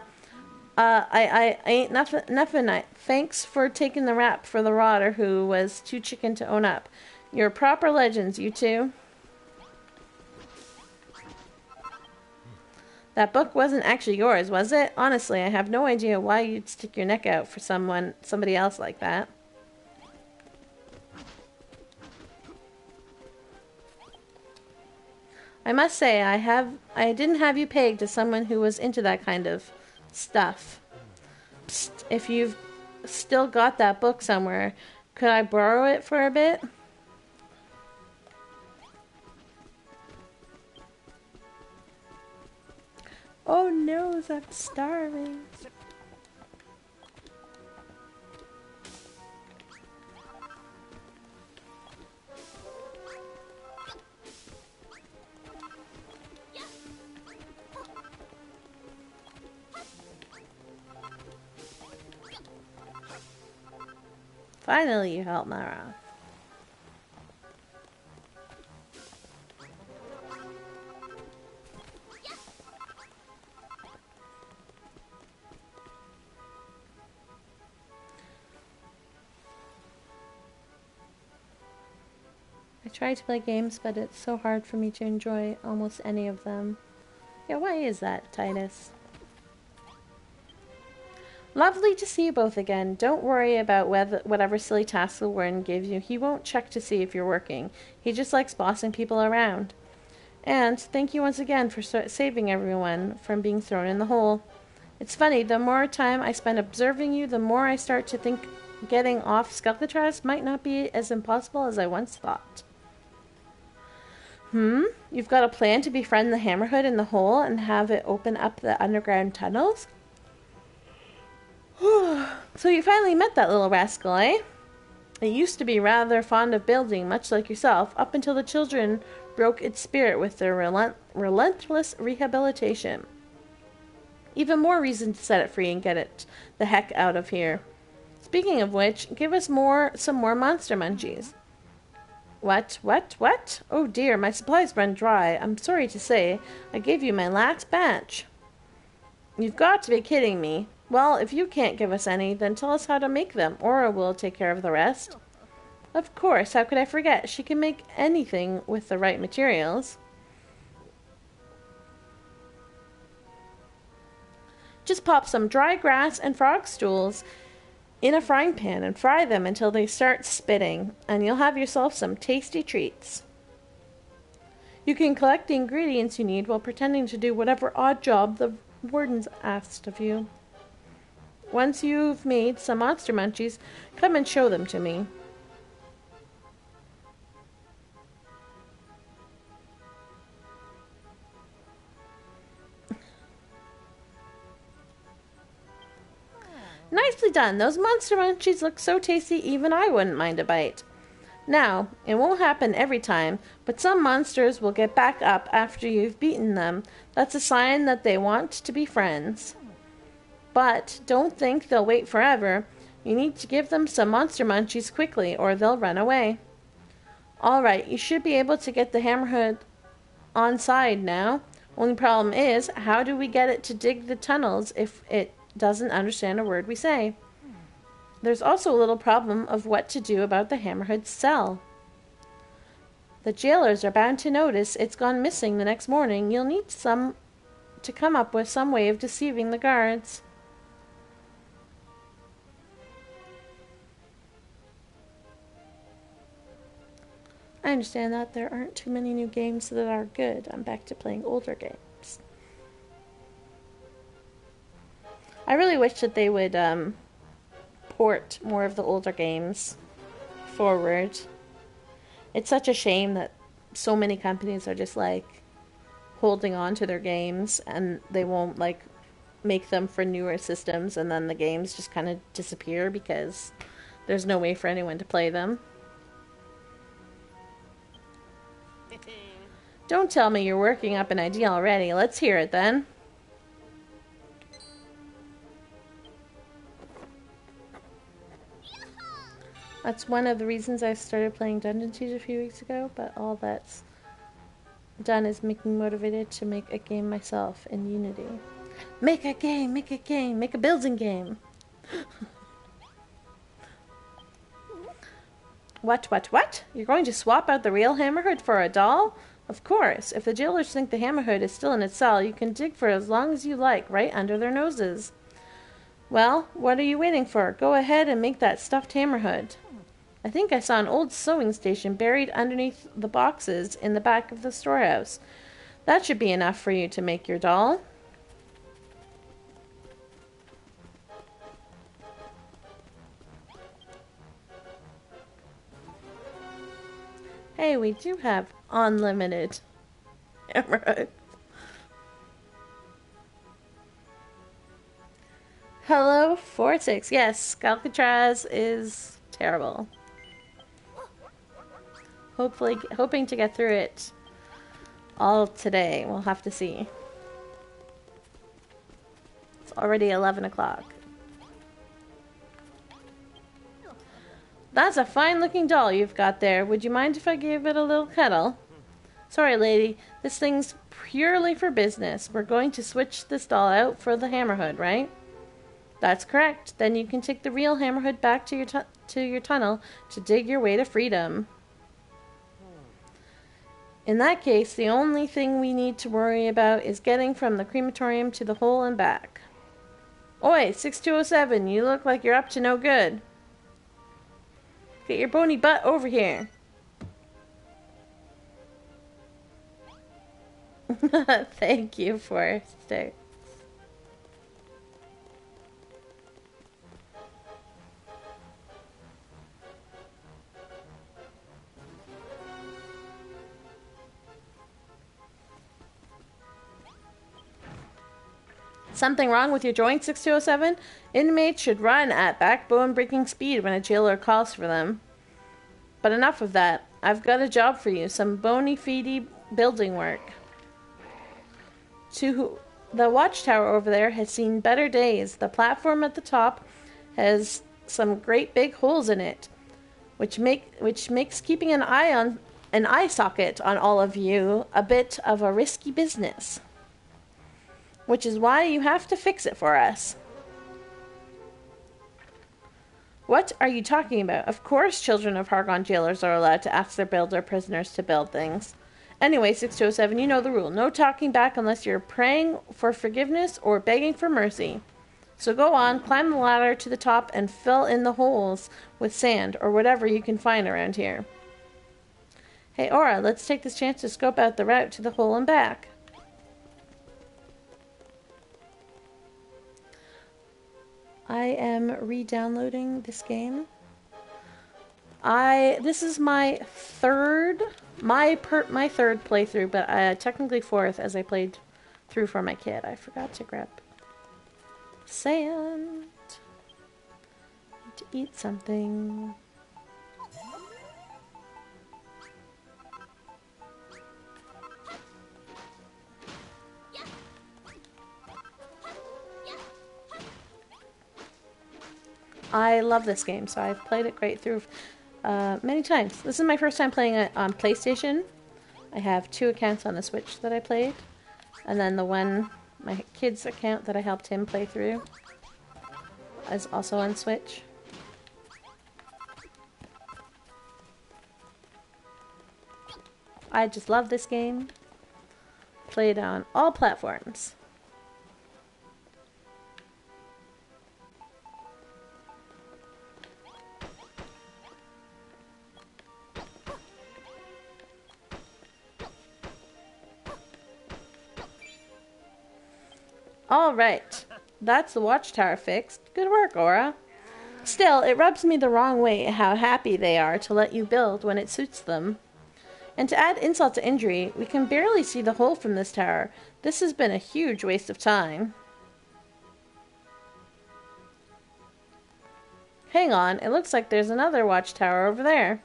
ain't nothing. Thanks for taking the rap for the rotter who was too chicken to own up. You're proper legends, you two. That book wasn't actually yours, was it? Honestly, I have no idea why you'd stick your neck out for somebody else like that. I must say, I didn't have you pegged as someone who was into that kind of stuff. Psst, if you've still got that book somewhere, could I borrow it for a bit? Oh no, I'm starving. Finally, you helped Mara. I try to play games, but it's so hard for me to enjoy almost any of them. Yeah, why is that, Titus? Lovely to see you both again. Don't worry about whatever silly task the warden gives you. He won't check to see if you're working. He just likes bossing people around. And thank you once again for saving everyone from being thrown in the hole. It's funny, the more time I spend observing you, the more I start to think getting off Skelkatraz might not be as impossible as I once thought. You've got a plan to befriend the Hammerhood in the hole and have it open up the underground tunnels? So you finally met that little rascal, eh? It used to be rather fond of building, much like yourself, up until the children broke its spirit with their relentless rehabilitation. Even more reason to set it free and get it the heck out of here. Speaking of which, give us some more monster munchies. What? Oh dear, my supplies run dry. I'm sorry to say, I gave you my last batch. You've got to be kidding me. Well, if you can't give us any, then tell us how to make them. Aura will take care of the rest. Of course, how could I forget? She can make anything with the right materials. Just pop some dry grass and frog stools in a frying pan and fry them until they start spitting, and you'll have yourself some tasty treats. You can collect the ingredients you need while pretending to do whatever odd job the warden's asked of you. Once you've made some monster munchies, come and show them to me. Nicely done. Those monster munchies look so tasty even I wouldn't mind a bite. Now, it won't happen every time, but some monsters will get back up after you've beaten them. That's a sign that they want to be friends. But don't think they'll wait forever. You need to give them some monster munchies quickly or they'll run away. Alright, you should be able to get the Hammerhood on side now. Only problem is, how do we get it to dig the tunnels if it doesn't understand a word we say? There's also a little problem of what to do about the Hammerhood's cell. The jailers are bound to notice it's gone missing the next morning. You'll need to come up with some way of deceiving the guards. I understand that there aren't too many new games that are good. I'm back to playing older games. I really wish that they would port more of the older games forward. It's such a shame that so many companies are just like holding on to their games and they won't like make them for newer systems, and then the games just kind of disappear because there's no way for anyone to play them. Don't tell me you're working up an idea already. Let's hear it then. That's one of the reasons I started playing Dungeon Siege a few weeks ago, but all that's done is making me motivated to make a game myself in Unity. Make a game, make a game, make a building game. What? You're going to swap out the real Hammerhood for a doll? Of course. If the jailers think the Hammerhood is still in its cell, you can dig for as long as you like, right under their noses. Well, what are you waiting for? Go ahead and make that stuffed Hammerhood. I think I saw an old sewing station buried underneath the boxes in the back of the storehouse. That should be enough for you to make your doll. Hey, we do have unlimited Hammerhood. Hello, Vortex. Yes, Skelkatraz is terrible. Hoping to get through it all today. We'll have to see. It's already 11 o'clock. That's a fine-looking doll you've got there. Would you mind if I gave it a little cuddle? Sorry, lady. This thing's purely for business. We're going to switch this doll out for the Hammerhood, right? That's correct. Then you can take the real Hammerhood back to your tunnel to dig your way to freedom. In that case, the only thing we need to worry about is getting from the crematorium to the hole and back. Oi, 6207, you look like you're up to no good. Get your bony butt over here. Thank you, Forrester. Something wrong with your joint, 6207? Inmates should run at backbone-breaking speed when a jailer calls for them. But enough of that. I've got a job for you. Some bony-feedy building work. The watchtower over there has seen better days. The platform at the top has some great big holes in it, which makes keeping an eye socket on all of you a bit of a risky business. Which is why you have to fix it for us. What are you talking about? Of course children of Hargon jailers are allowed to ask their builder prisoners to build things. Anyway, 6207, you know the rule. No talking back unless you're praying for forgiveness or begging for mercy. So go on, climb the ladder to the top and fill in the holes with sand or whatever you can find around here. Hey, Aura, let's take this chance to scope out the route to the hole and back. I am re-downloading this game. This is my third playthrough, but technically fourth as I played through for my kid. I forgot to grab sand. Need to eat something. I love this game, so I've played it right through many times. This is my first time playing it on PlayStation. I have 2 accounts on the Switch that I played, and then the one, my kid's account that I helped him play through, is also on Switch. I just love this game. Played on all platforms. Alright, that's the watchtower fixed. Good work, Aura. Still, it rubs me the wrong way how happy they are to let you build when it suits them. And to add insult to injury, we can barely see the hole from this tower. This has been a huge waste of time. Hang on, it looks like there's another watchtower over there.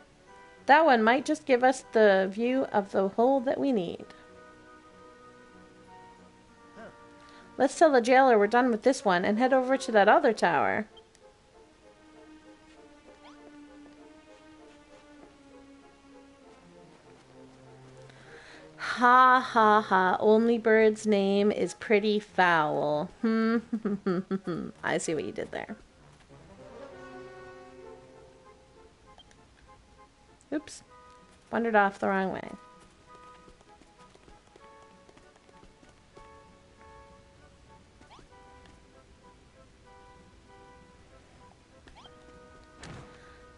That one might just give us the view of the hole that we need. Let's tell the jailer we're done with this one and head over to that other tower. Ha ha ha, only bird's name is pretty foul. I see what you did there. Oops, wandered off the wrong way.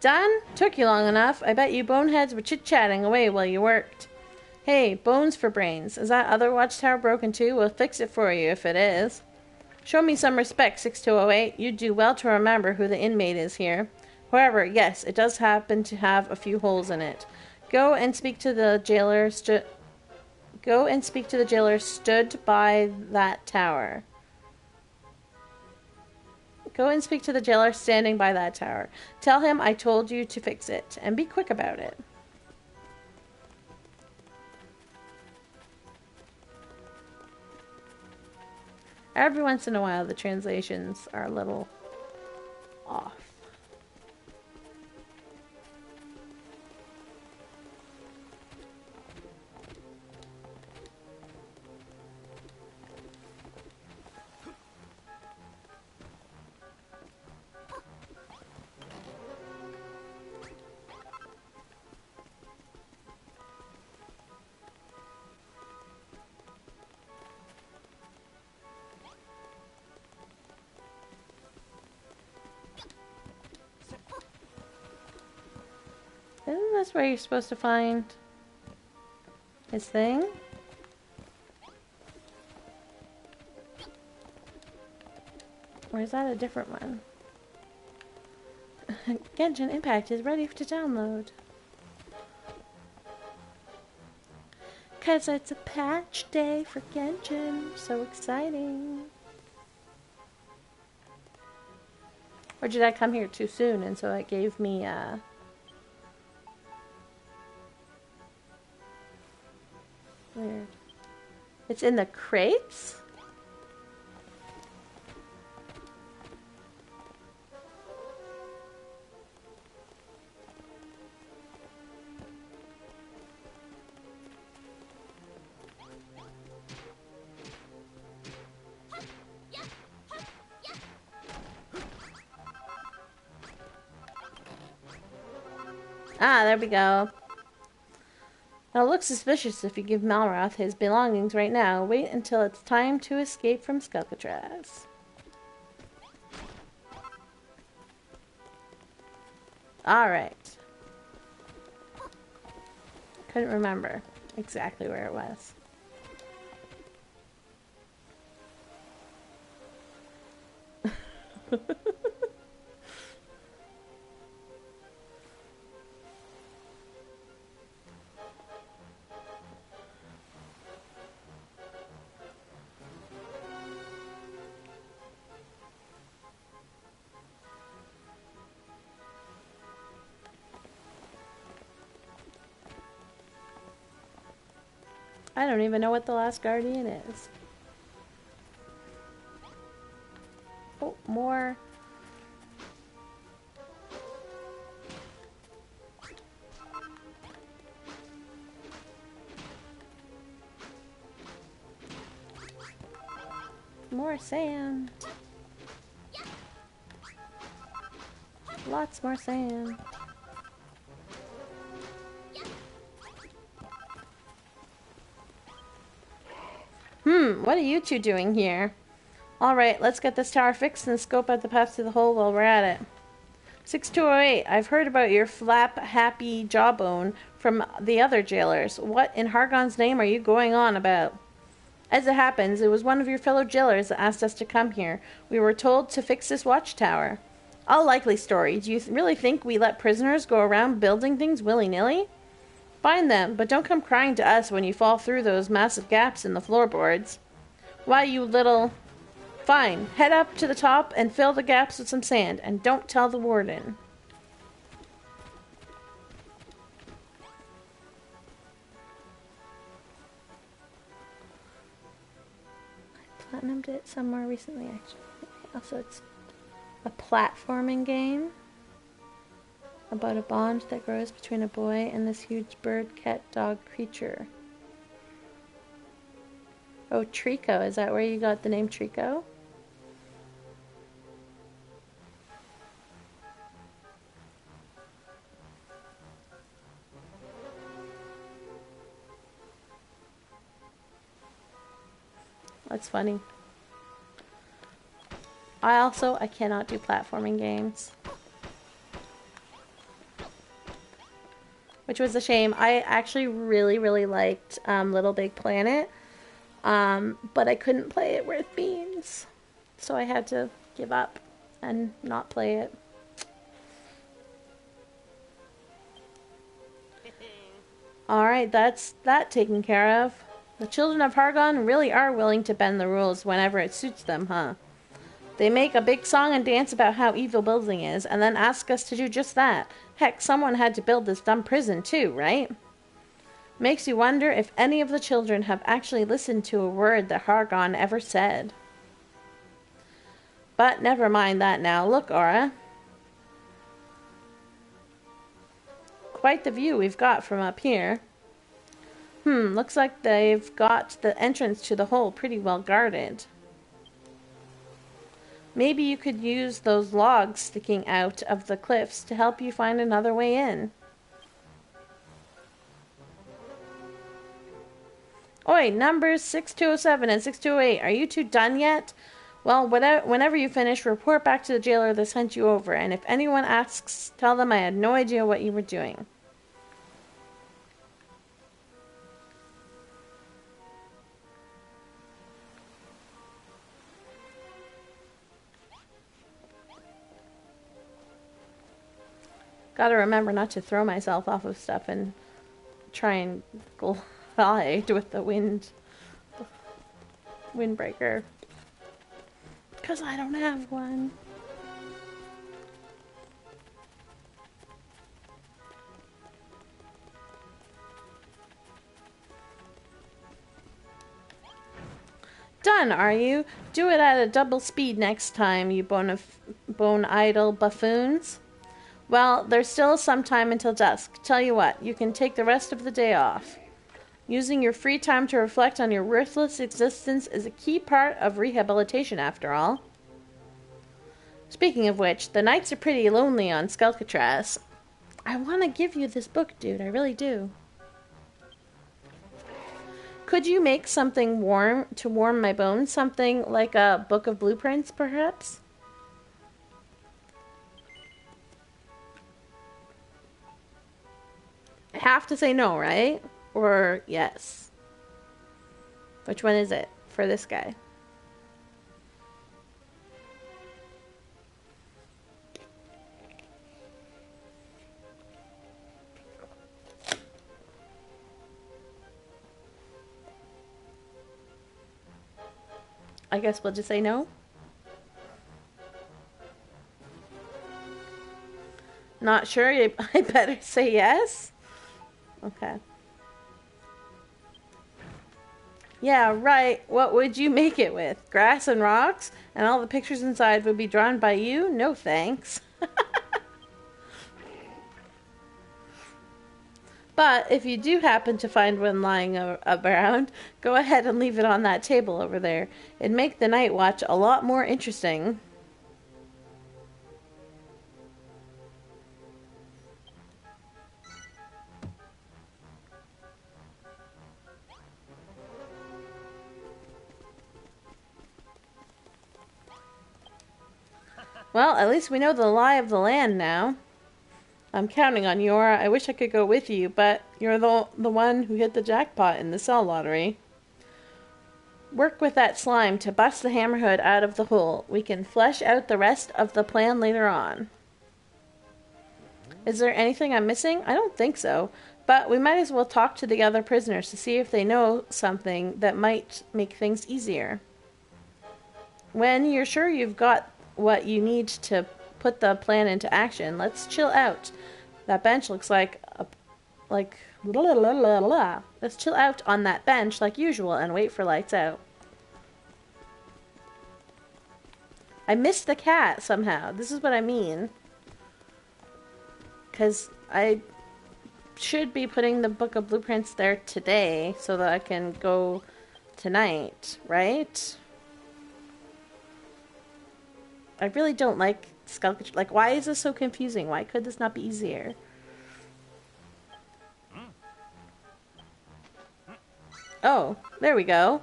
Done? Took you long enough. I bet you boneheads were chit-chatting away while you worked. Hey, bones for brains. Is that other watchtower broken too? We'll fix it for you if it is. Show me some respect, 6208. You'd do well to remember who the inmate is here. However, yes, it does happen to have a few holes in it. Go and speak to the jailer stood by that tower. Go and speak to the jailer standing by that tower. Tell him I told you to fix it, and be quick about it. Every once in a while, the translations are a little off. Isn't this where you're supposed to find his thing? Or is that a different one? Genshin Impact is ready to download. Cause it's a patch day for Genshin. So exciting. Or did I come here too soon and so it gave me weird. It's in the crates? Ah, there we go. It'll look suspicious if you give Malroth his belongings right now. Wait until it's time to escape from Skelkatraz. Alright. Couldn't remember exactly where it was. I don't even know what the last guardian is. Oh, more. More sand. Lots more sand. What are you two doing here? Alright, let's get this tower fixed and scope out the path to the hole while we're at it. 6208, I've heard about your flap-happy jawbone from the other jailers. What in Hargon's name are you going on about? As it happens, it was one of your fellow jailers that asked us to come here. We were told to fix this watchtower. All likely story. Do you really think we let prisoners go around building things willy-nilly? Find them, but don't come crying to us when you fall through those massive gaps in the floorboards. Why, you little... Fine, head up to the top and fill the gaps with some sand, and don't tell the warden. I platinumed it somewhere recently, actually. Also, it's a platforming game about a bond that grows between a boy and this huge bird, cat, dog creature. Oh, Trico. Is that where you got the name Trico? That's funny. I cannot do platforming games. Which was a shame. I actually really liked Little Big Planet. But I couldn't play it with beans. So I had to give up and not play it. Alright, that's that taken care of. The children of Hargon really are willing to bend the rules whenever it suits them, huh? They make a big song and dance about how evil building is, and then ask us to do just that. Heck, someone had to build this dumb prison too, right? Makes you wonder if any of the children have actually listened to a word that Hargon ever said. But never mind that now. Look, Aura. Quite the view we've got from up here. Looks like they've got the entrance to the hole pretty well guarded. Maybe you could use those logs sticking out of the cliffs to help you find another way in. Oi, numbers 6207 and 6208, are you two done yet? Well, whenever you finish, report back to the jailer that sent you over, and if anyone asks, tell them I had no idea what you were doing. Gotta remember not to throw myself off of stuff and try and glide with the windbreaker. Because I don't have one. Done, are you? Do it at a double speed next time, you bone-idle buffoons. Well, there's still some time until dusk. Tell you what, you can take the rest of the day off. Using your free time to reflect on your worthless existence is a key part of rehabilitation, after all. Speaking of which, the nights are pretty lonely on Skelkatraz. I want to give you this book, dude. I really do. Could you make something warm to warm my bones? Something like a book of blueprints, perhaps? I have to say no, right? Or yes? Which one is it for this guy? I guess we'll just say no. Not sure? I better say yes? Okay. Yeah, right. What would you make it with? Grass and rocks? And all the pictures inside would be drawn by you? No thanks. But if you do happen to find one lying around, go ahead and leave it on that table over there. It'd make the night watch a lot more interesting. Well, at least we know the lie of the land now. I'm counting on you. I wish I could go with you, but you're the one who hit the jackpot in the cell lottery. Work with that slime to bust the hammerhead out of the hole. We can flesh out the rest of the plan later on. Is there anything I'm missing? I don't think so, but we might as well talk to the other prisoners to see if they know something that might make things easier. When you're sure you've got what you need to put the plan into action, let's chill out. That bench looks like let's chill out on that bench like usual and wait for lights out. I missed the cat somehow. This is what I mean. Because I should be putting the book of blueprints there today so that I can go tonight, right? I really don't like Skelkatraz. Like, why is this so confusing? Why could this not be easier? Oh, there we go.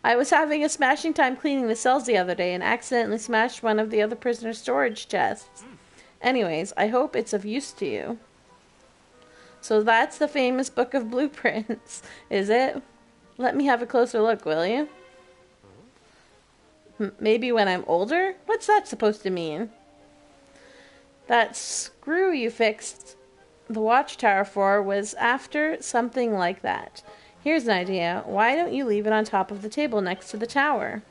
I was having a smashing time cleaning the cells the other day and accidentally smashed one of the other prisoners' storage chests. Anyways, I hope it's of use to you. So that's the famous book of blueprints, is it? Let me have a closer look, will you? Maybe when I'm older? What's that supposed to mean? That screw you fixed the watchtower for was after something like that. Here's an idea. Why don't you leave it on top of the table next to the tower?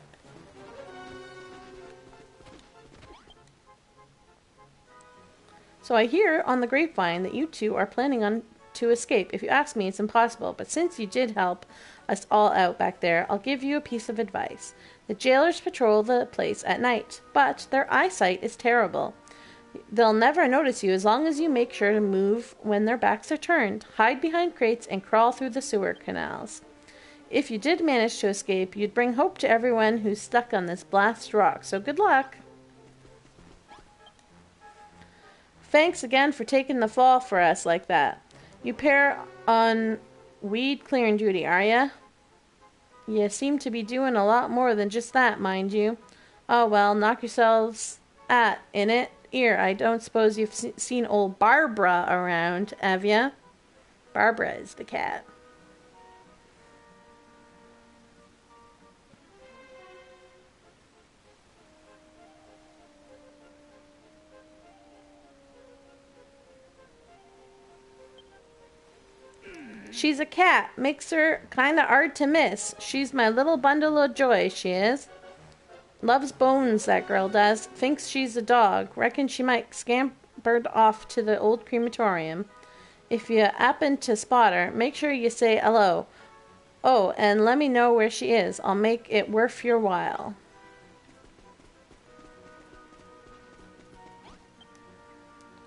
So I hear on the grapevine that you two are planning on to escape. If you ask me, it's impossible. But since you did help us all out back there, I'll give you a piece of advice. The jailers patrol the place at night, but their eyesight is terrible. They'll never notice you as long as you make sure to move when their backs are turned, hide behind crates, and crawl through the sewer canals. If you did manage to escape, you'd bring hope to everyone who's stuck on this blast rock, so good luck. Thanks again for taking the fall for us like that. You pair on weed clearing duty, are ya? You seem to be doing a lot more than just that, mind you. Oh well, knock yourselves in it. Here, I don't suppose you've seen old Barbara around, have ya? Barbara is the cat. She's a cat. Makes her kinda hard to miss. She's my little bundle of joy, she is. Loves bones, that girl does. Thinks she's a dog. Reckons she might scamper off to the old crematorium. If you happen to spot her, make sure you say hello. Oh, and let me know where she is. I'll make it worth your while.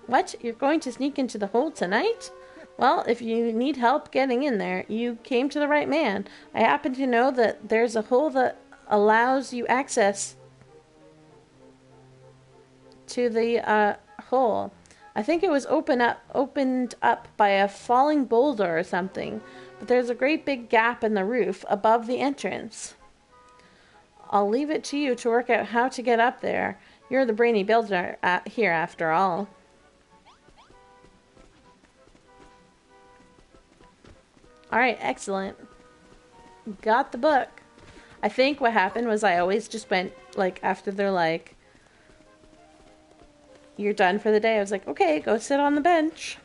What? You're going to sneak into the hole tonight? Well, if you need help getting in there, you came to the right man. I happen to know that there's a hole that allows you access to the hole. I think it was opened up by a falling boulder or something, but there's a great big gap in the roof above the entrance. I'll leave it to you to work out how to get up there. You're the brainy builder here, after all. Alright, excellent. Got the book. I think what happened was I always just went, like, after they're like, you're done for the day. I was like, okay, go sit on the bench.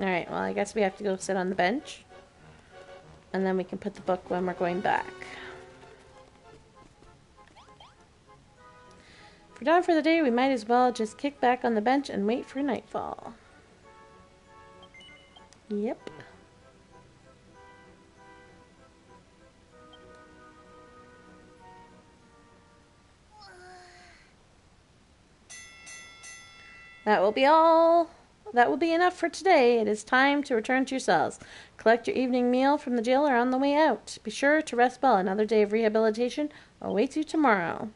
Alright, well, I guess we have to go sit on the bench. And then we can put the book when we're going back. If we're done for the day, we might as well just kick back on the bench and wait for nightfall. Yep. That will be all. That will be enough for today. It is time to return to your cells. Collect your evening meal from the jailer on the way out. Be sure to rest well. Another day of rehabilitation awaits you tomorrow.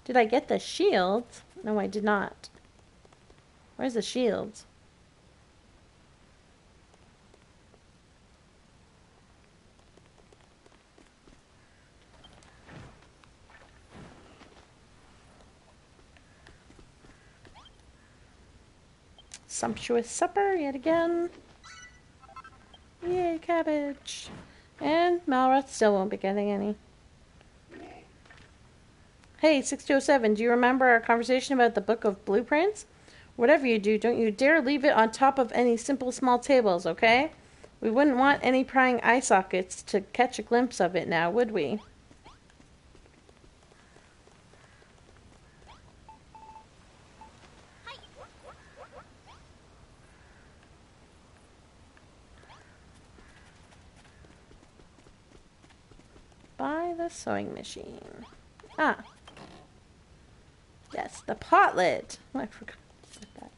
Did I get the shield? No, I did not. Where's the shield? Sumptuous supper yet again. Yay, cabbage. And Malroth still won't be getting any. Hey, 6207, do you remember our conversation about the book of blueprints? Whatever you do, don't you dare leave it on top of any simple small tables, okay? We wouldn't want any prying eye sockets to catch a glimpse of it now, would we? Buy the sewing machine. Ah. Yes, the pot lid. Oh, I forgot to set that.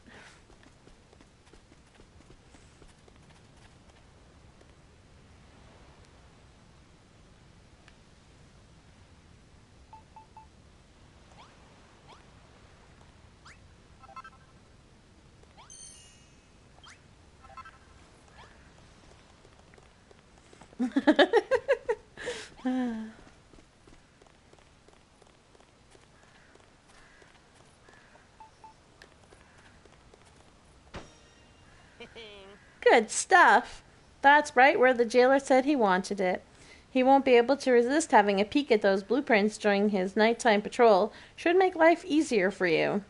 Good stuff. That's right where the jailer said he wanted it. He won't be able to resist having a peek at those blueprints during his nighttime patrol. Should make life easier for you.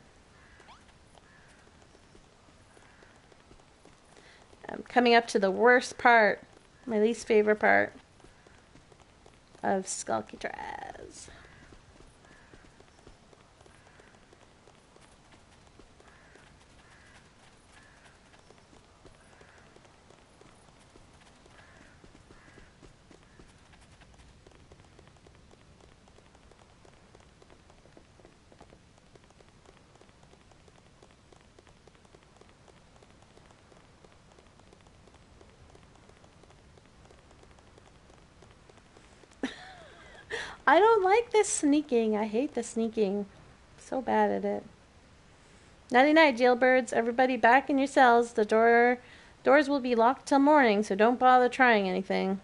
I'm coming up to the worst part. My least favorite part of Skelkatraz. I don't like this sneaking. I hate the sneaking. So bad at it. Nighty night, jailbirds. Everybody back in your cells. The doors will be locked till morning, so don't bother trying anything.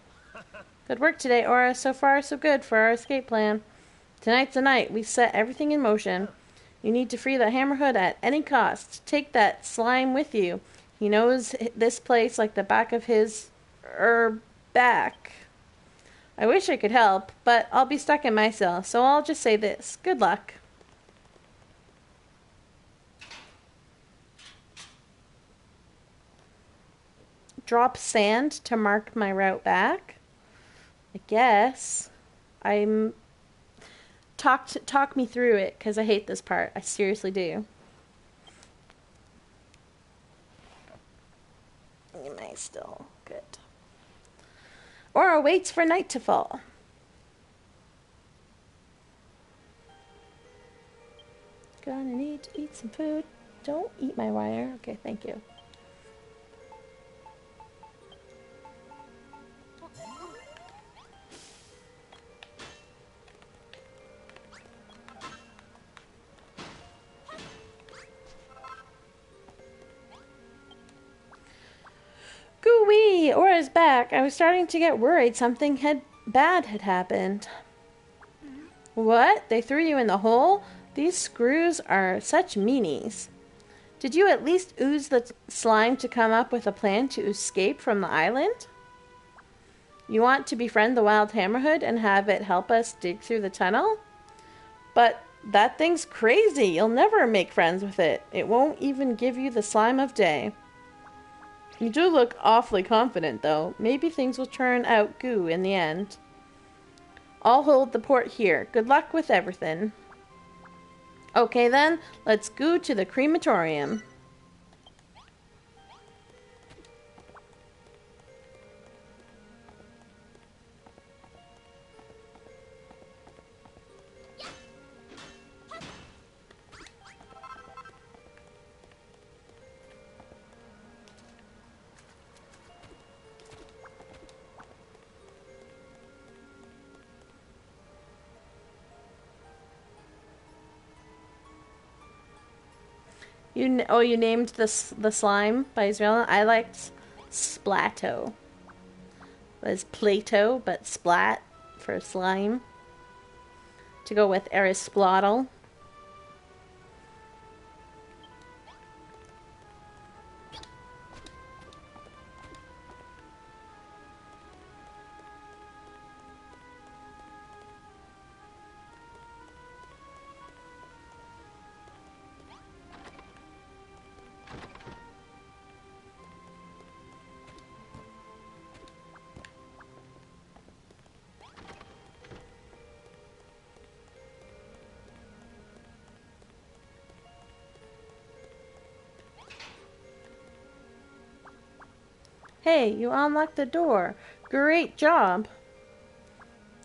Good work today, Aura. So far, so good for our escape plan. Tonight's the night. We set everything in motion. You need to free the Hammerhood at any cost. Take that slime with you. He knows this place like the back of his back. I wish I could help, but I'll be stuck in my cell, so I'll just say this. Good luck. drop sand to mark my route back. I guess. Talk me through it, because I hate this part. I seriously do. Am I still good? Aura waits for night to fall. Gonna need to eat some food. Don't eat my wire. Okay, thank you. Gooey! Aura's back. I was starting to get worried something bad had happened. What? They threw you in the hole? These screws are such meanies. Did you at least ooze the slime to come up with a plan to escape from the island? You want to befriend the wild hammerhood and have it help us dig through the tunnel? But that thing's crazy. You'll never make friends with it. It won't even give you the slime of day. You do look awfully confident, though. Maybe things will turn out goo in the end. I'll hold the port here. Good luck with everything. Okay then, let's go to the crematorium. You named the slime by Israel. I liked Splato. It was Plato, but Splat for slime. To go with Aristotle. Hey, you unlocked the door. Great job.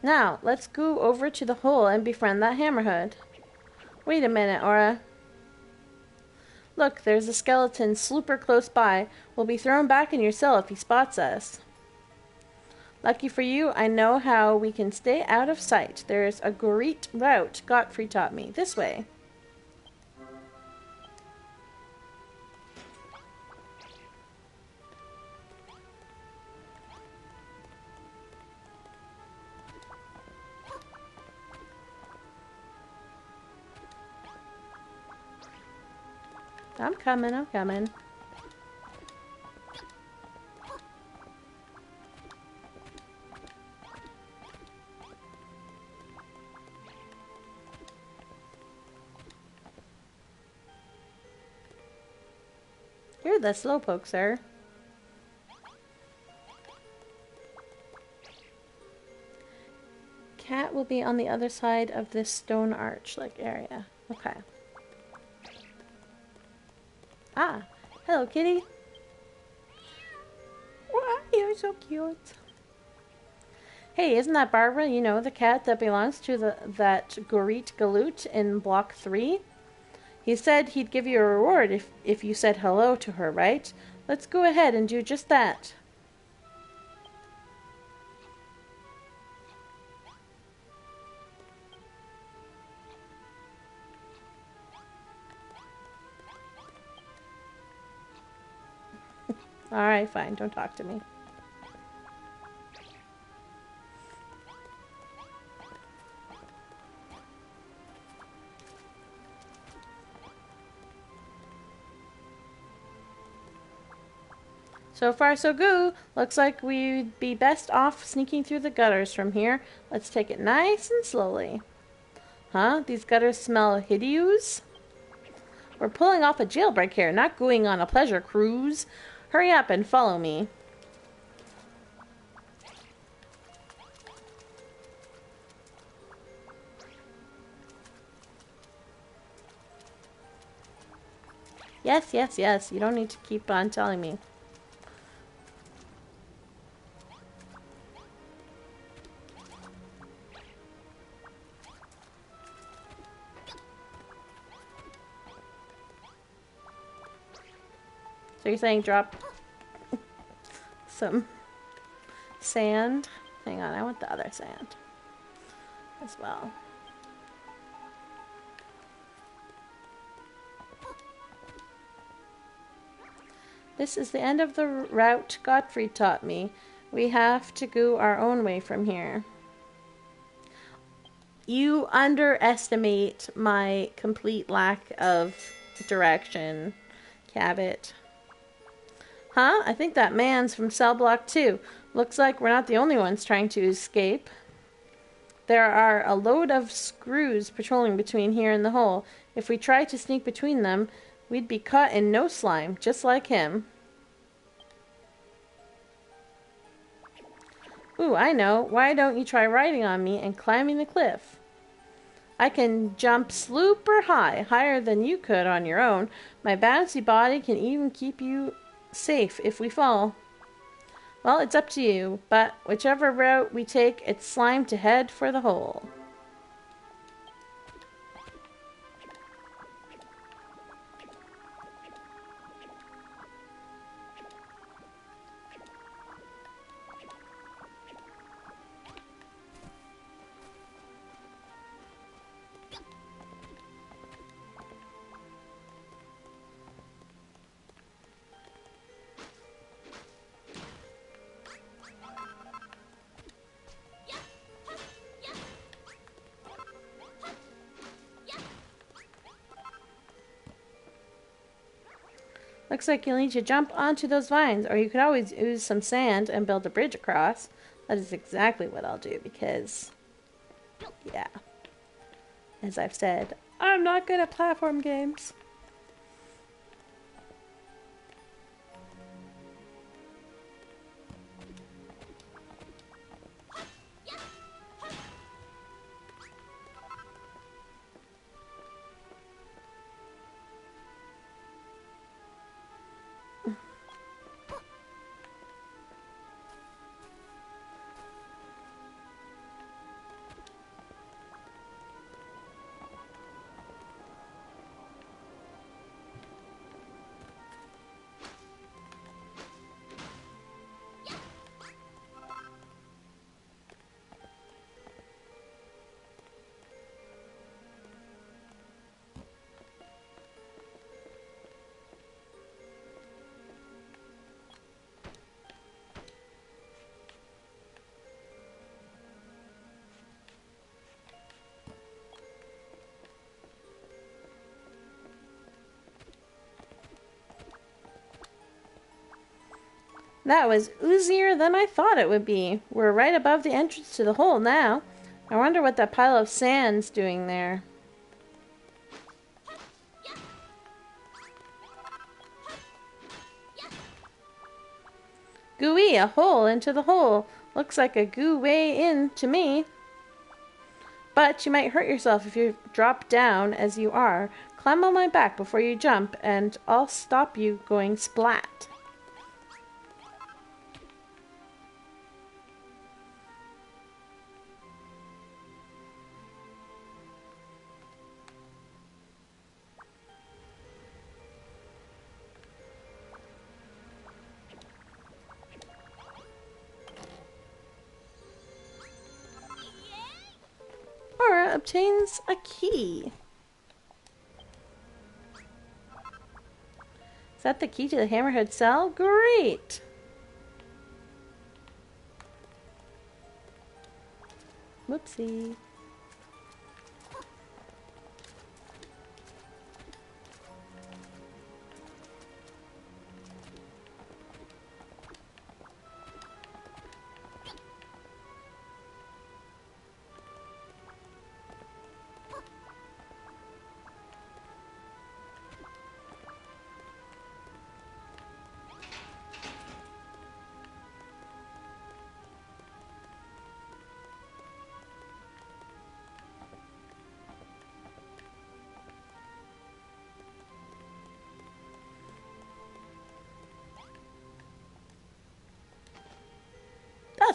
Now, let's go over to the hole and befriend that hammerhood. Wait a minute, Aura. Look, there's a skeleton super close by. We'll be thrown back in your cell if he spots us. Lucky for you, I know how we can stay out of sight. There's a great route Godfrey taught me. This way. I'm coming. You're the slowpoke, sir. Cat will be on the other side of this stone arch-like area. Okay. Ah, hello, kitty. Wow, you're so cute. Hey, isn't that Barbara? You know, the cat that belongs to that Gorit Galoot in Block 3? He said he'd give you a reward if you said hello to her, right? Let's go ahead and do just that. Alright, fine. Don't talk to me. So far, so good. Looks like we'd be best off sneaking through the gutters from here. Let's take it nice and slowly. Huh? These gutters smell hideous? We're pulling off a jailbreak here, not going on a pleasure cruise. Hurry up and follow me. Yes, yes, yes. You don't need to keep on telling me. So you're saying drop some sand? Hang on, I want the other sand as well. This is the end of the route Gottfried taught me. We have to go our own way from here. You underestimate my complete lack of direction, Cabot. Huh? I think that man's from cell block 2. Looks like we're not the only ones trying to escape. There are a load of screws patrolling between here and the hole. If we try to sneak between them, we'd be caught in no slime, just like him. Ooh, I know. Why don't you try riding on me and climbing the cliff? I can jump super high, higher than you could on your own. My bouncy body can even keep you safe if we fall. Well, it's up to you, but whichever route we take, it's slime to head for the hole. Looks like you'll need to jump onto those vines, or you could always use some sand and build a bridge across. That is exactly what I'll do because, yeah, as I've said, I'm not good at platform games. That was oozier than I thought it would be. We're right above the entrance to the hole now. I wonder what that pile of sand's doing there. Gooey, a hole into the hole. Looks like a goo way in to me. But you might hurt yourself if you drop down as you are. Climb on my back before you jump, and I'll stop you going splat. Aura obtains a key. Is that the key to the Hammerhead cell? Great! Whoopsie.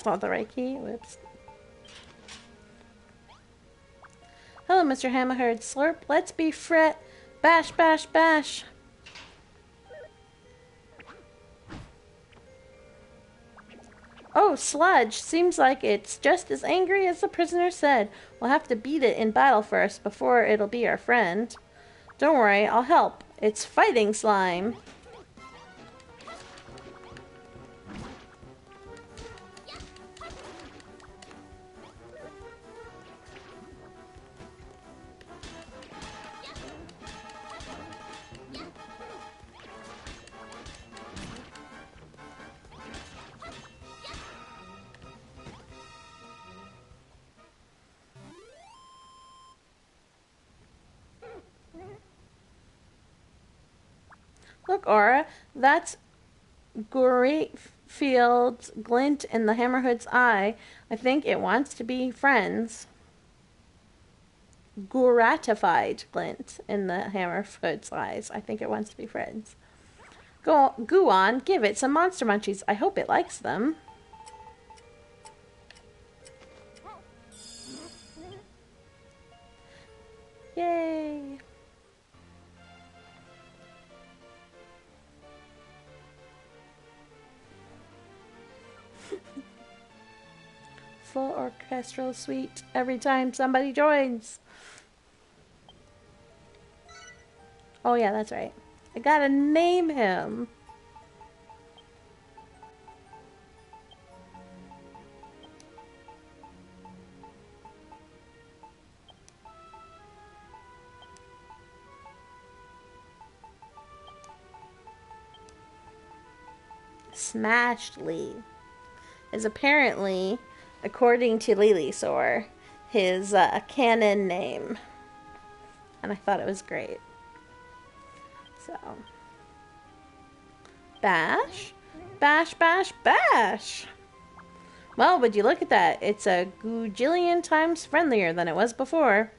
that's not the right key. Whoops. Hello, Mr. Hammerhead. Slurp, let's be fret. Bash, bash, bash. Oh, Sludge. Seems like it's just as angry as the prisoner said. We'll have to beat it in battle first before it'll be our friend. Don't worry, I'll help. It's fighting slime. Look, Aura, that's Gorefield's glint in the Hammerhood's eye. I think it wants to be friends. Gratified glint in the Hammerhood's eyes. I think it wants to be friends. Go on, give it some monster munchies. I hope it likes them. Yay! Full orchestral suite every time somebody joins. Oh yeah, that's right. I gotta name him. Smashly is apparently, according to Lilysaur, his canon name. And I thought it was great. So. Bash? Bash, bash, bash! Well, would you look at that? It's a gajillion times friendlier than it was before.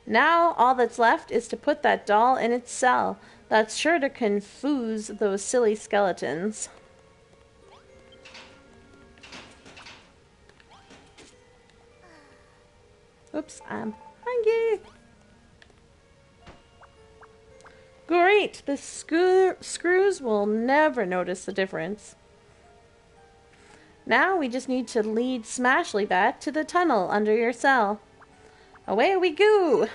Now, all that's left is to put that doll in its cell. That's sure to confuse those silly skeletons. Oops, I'm hungry. Great! The screws will never notice the difference. Now we just need to lead Smashly back to the tunnel under your cell. Away we go!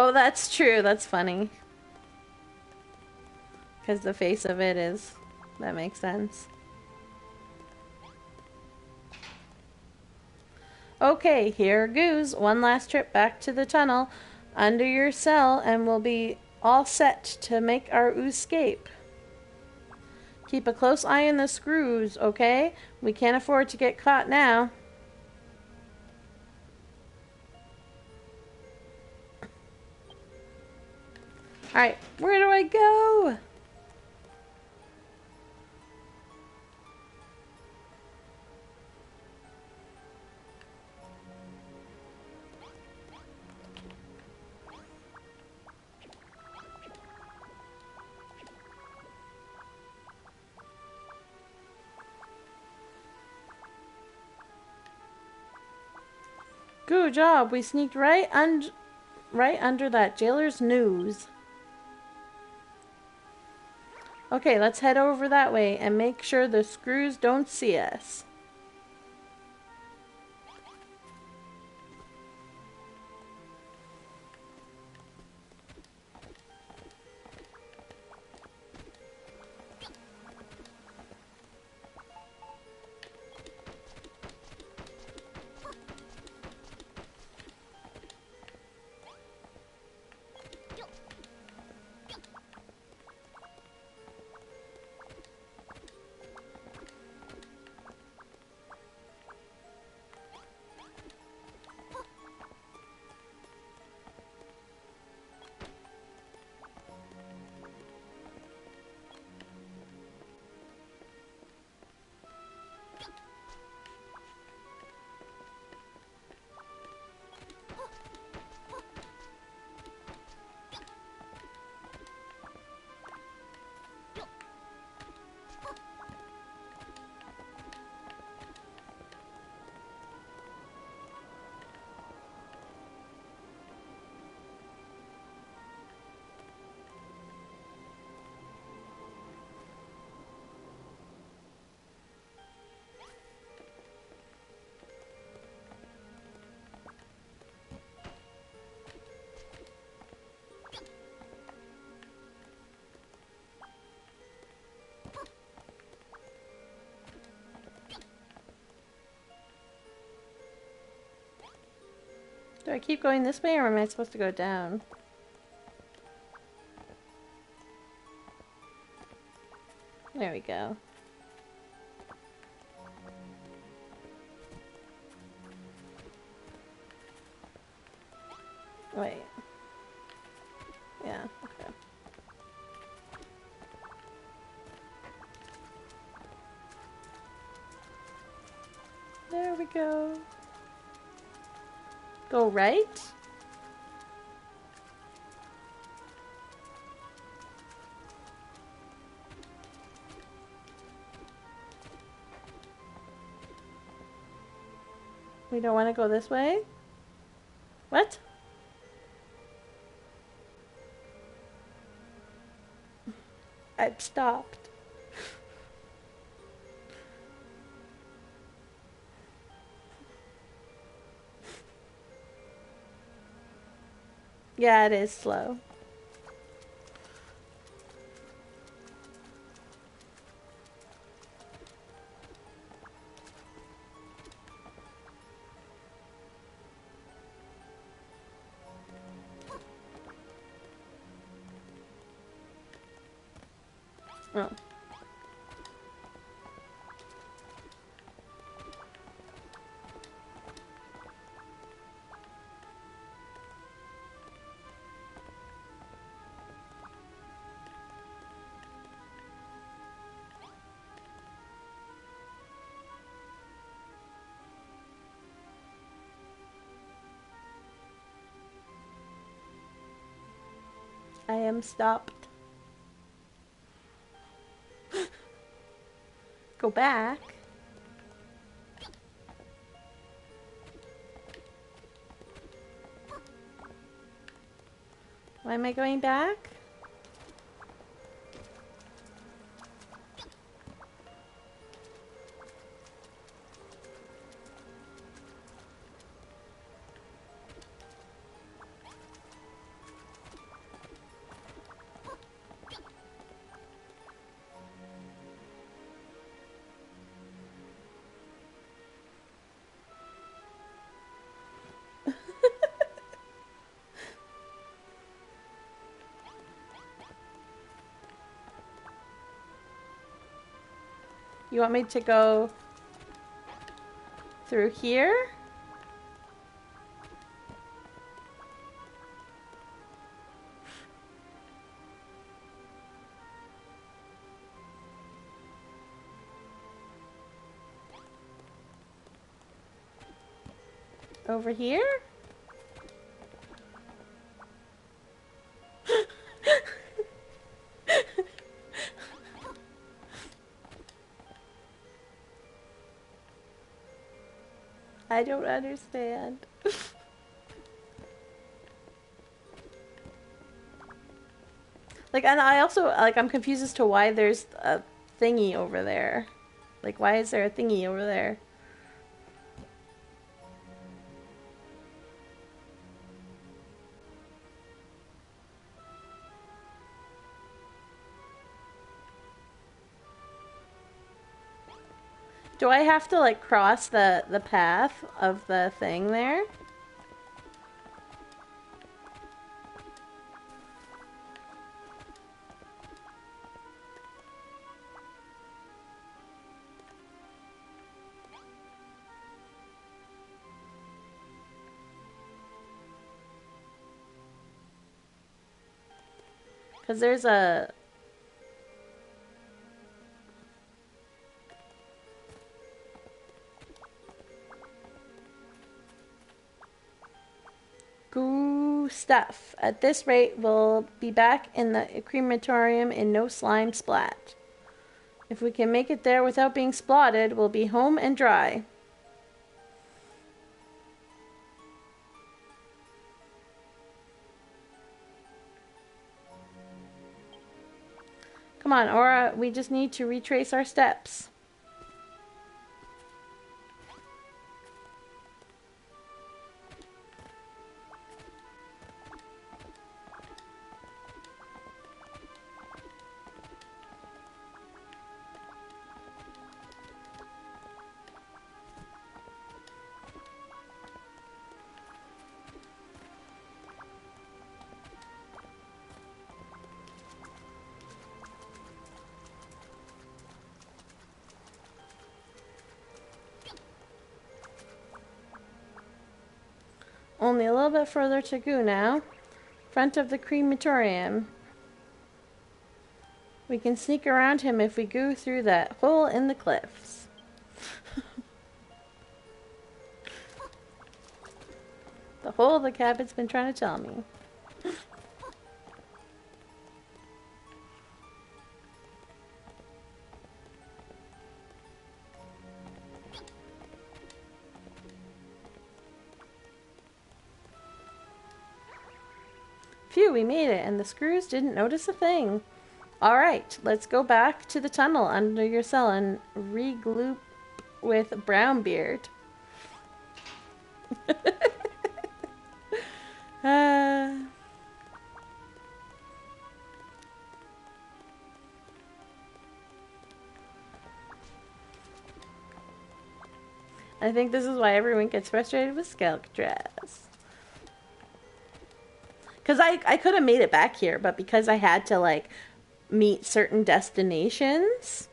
Oh, that's true. That's funny. Because the face of it is... That makes sense. Okay, here goes. One last trip back to the tunnel under your cell and we'll be all set to make our escape. Keep a close eye on the screws, okay? We can't afford to get caught now. Alright, where do I go? Good job. We sneaked right under that jailer's nose. Okay, let's head over that way and make sure the screws don't see us. Do I keep going this way or am I supposed to go down? There we go. Wait. Yeah, okay. There we go. Go right? We don't want to go this way? What? I've stopped. Yeah, it is slow. Oh. I am stopped. Go back. Why am I going back? You want me to go through here? Over here? I don't understand. Like, and I also, like, I'm confused as to why there's a thingy over there. Like, why is there a thingy over there? Do I have to, like, cross the path of the thing there? Because there's a... Goo stuff. At this rate, we'll be back in the crematorium in no slime splat. If we can make it there without being splotted, we'll be home and dry. Come on, Aura, we just need to retrace our steps. only a little bit further to go now. Front of the crematorium. We can sneak around him if we go through that hole in the cliffs. The hole the cabin's been trying to tell me. Phew, we made it, and the screws didn't notice a thing. Alright, let's go back to the tunnel under your cell and regloop with Brownbeard. I think this is why everyone gets frustrated with Skelkatraz. Because I could have made it back here, but because I had to, like, meet certain destinations,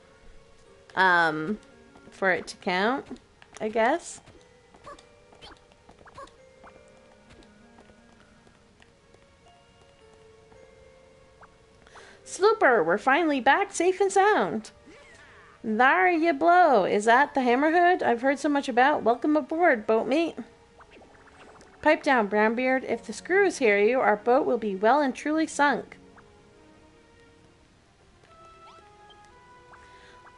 for it to count, I guess. Slooper, we're finally back safe and sound. There you blow. Is that the Hammerhood I've heard so much about? Welcome aboard, boatmate. Pipe down, Brownbeard. If the screws hear you, our boat will be well and truly sunk.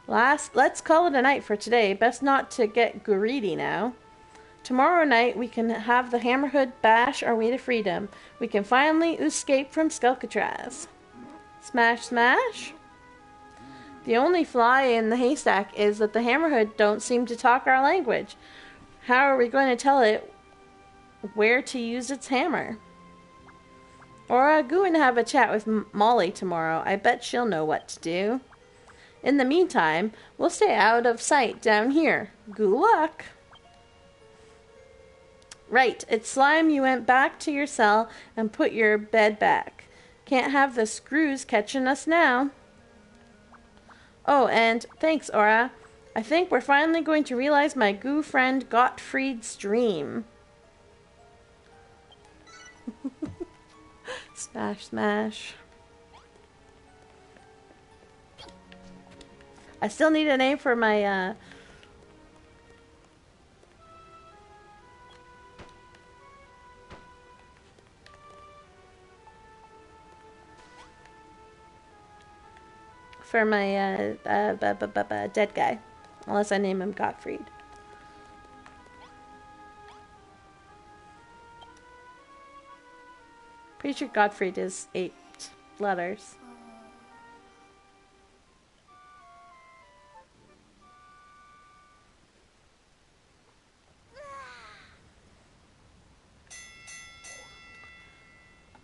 Let's call it a night for today. Best not to get greedy now. Tomorrow night we can have the Hammerhood bash our way to freedom. We can finally escape from Skelkatraz. Smash, smash. The only fly in the haystack is that the Hammerhood don't seem to talk our language. How are we going to tell it where to use its hammer? Or go and have a chat with Molly tomorrow. I bet she'll know what to do. In the meantime, we'll stay out of sight down here. Good luck. Right, it's Slime. You went back to your cell and put your bed back. Can't have the screws catching us now. Oh, and thanks, Aura. I think we're finally going to realize my goo friend Gottfried's dream. Smash, smash. I still need a name for my, dead guy. Unless I name him Gottfried. Pretty sure Gottfried is 8 letters.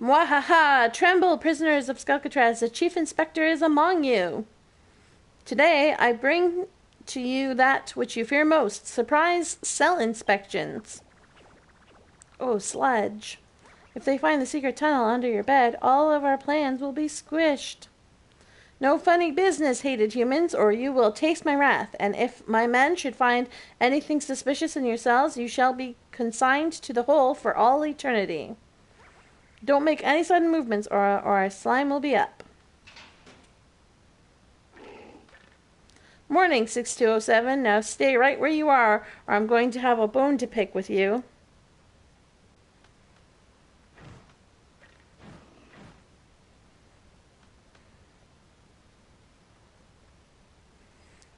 Mwahaha! Tremble, prisoners of Skelkatraz, the Chief Inspector is among you. Today, I bring to you that which you fear most. Surprise cell inspections. Oh, sludge. If they find the secret tunnel under your bed, all of our plans will be squished. No funny business, hated humans, or you will taste my wrath. And if my men should find anything suspicious in your cells, you shall be consigned to the hole for all eternity. Don't make any sudden movements, or our slime will be up. Morning, 6207. Now stay right where you are, or I'm going to have a bone to pick with you.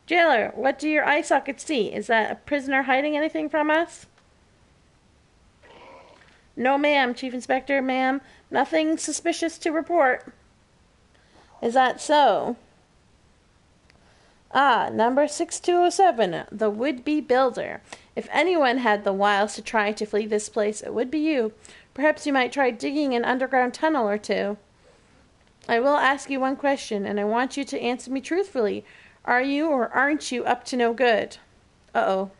Jailer, what do your eye sockets see? Is that a prisoner hiding anything from us? No, ma'am, Chief Inspector, ma'am. Nothing suspicious to report. Is that so? Ah, number 6207, the would-be builder. If anyone had the wiles to try to flee this place, it would be you. Perhaps you might try digging an underground tunnel or two. I will ask you one question, and I want you to answer me truthfully. Are you or aren't you up to no good? Uh-oh.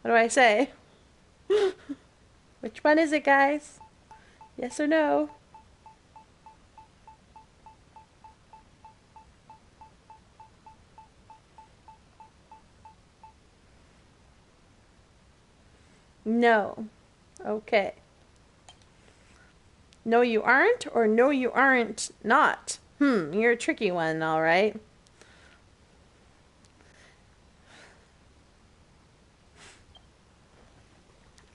What do I say? Which one is it, guys? Yes or no? No. Okay. No, you aren't, or no, you aren't not. You're a tricky one, all right.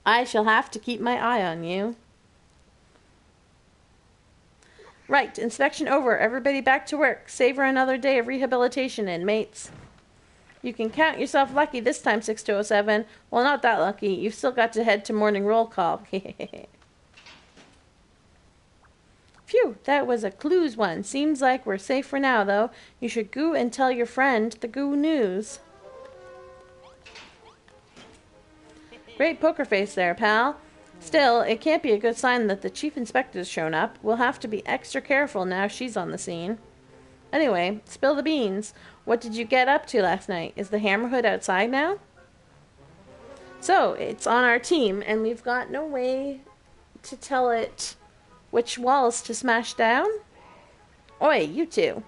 I shall have to keep my eye on you. Right, inspection over. Everybody back to work. Savor another day of rehabilitation, inmates. You can count yourself lucky this time, 6207. Well, not that lucky. You've still got to head to morning roll call. Phew, that was a clues one. Seems like we're safe for now, though. You should go and tell your friend the goo news. Great poker face there, pal. Still, it can't be a good sign that the chief inspector's shown up. We'll have to be extra careful now she's on the scene. Anyway, spill the beans. What did you get up to last night? Is the Hammerhood outside now? So, it's on our team, and we've got no way to tell it which walls to smash down? Oi, you two.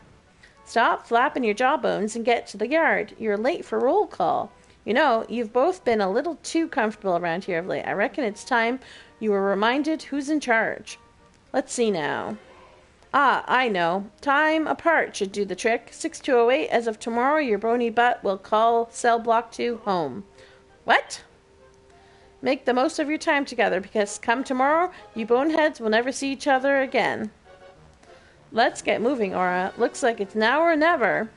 Stop flapping your jawbones and get to the yard. You're late for roll call. You know, you've both been a little too comfortable around here of late. I reckon it's time you were reminded who's in charge. Let's see now. Ah, I know. Time apart should do the trick. 6208, as of tomorrow, your bony butt will call cell block 2 home. What? Make the most of your time together, because come tomorrow, you boneheads will never see each other again. Let's get moving, Aura. Looks like it's now or never.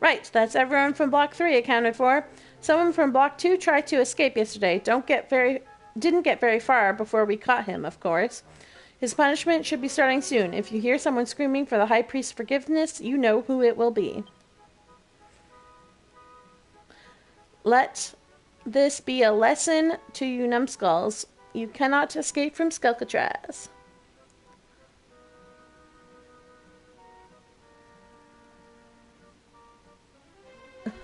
Right, that's everyone from Block 3 accounted for. Someone from Block 2 tried to escape yesterday. Didn't get very far before we caught him, of course. His punishment should be starting soon. If you hear someone screaming for the High Priest's forgiveness, you know who it will be. Let this be a lesson to you numbskulls. You cannot escape from Skelkatraz.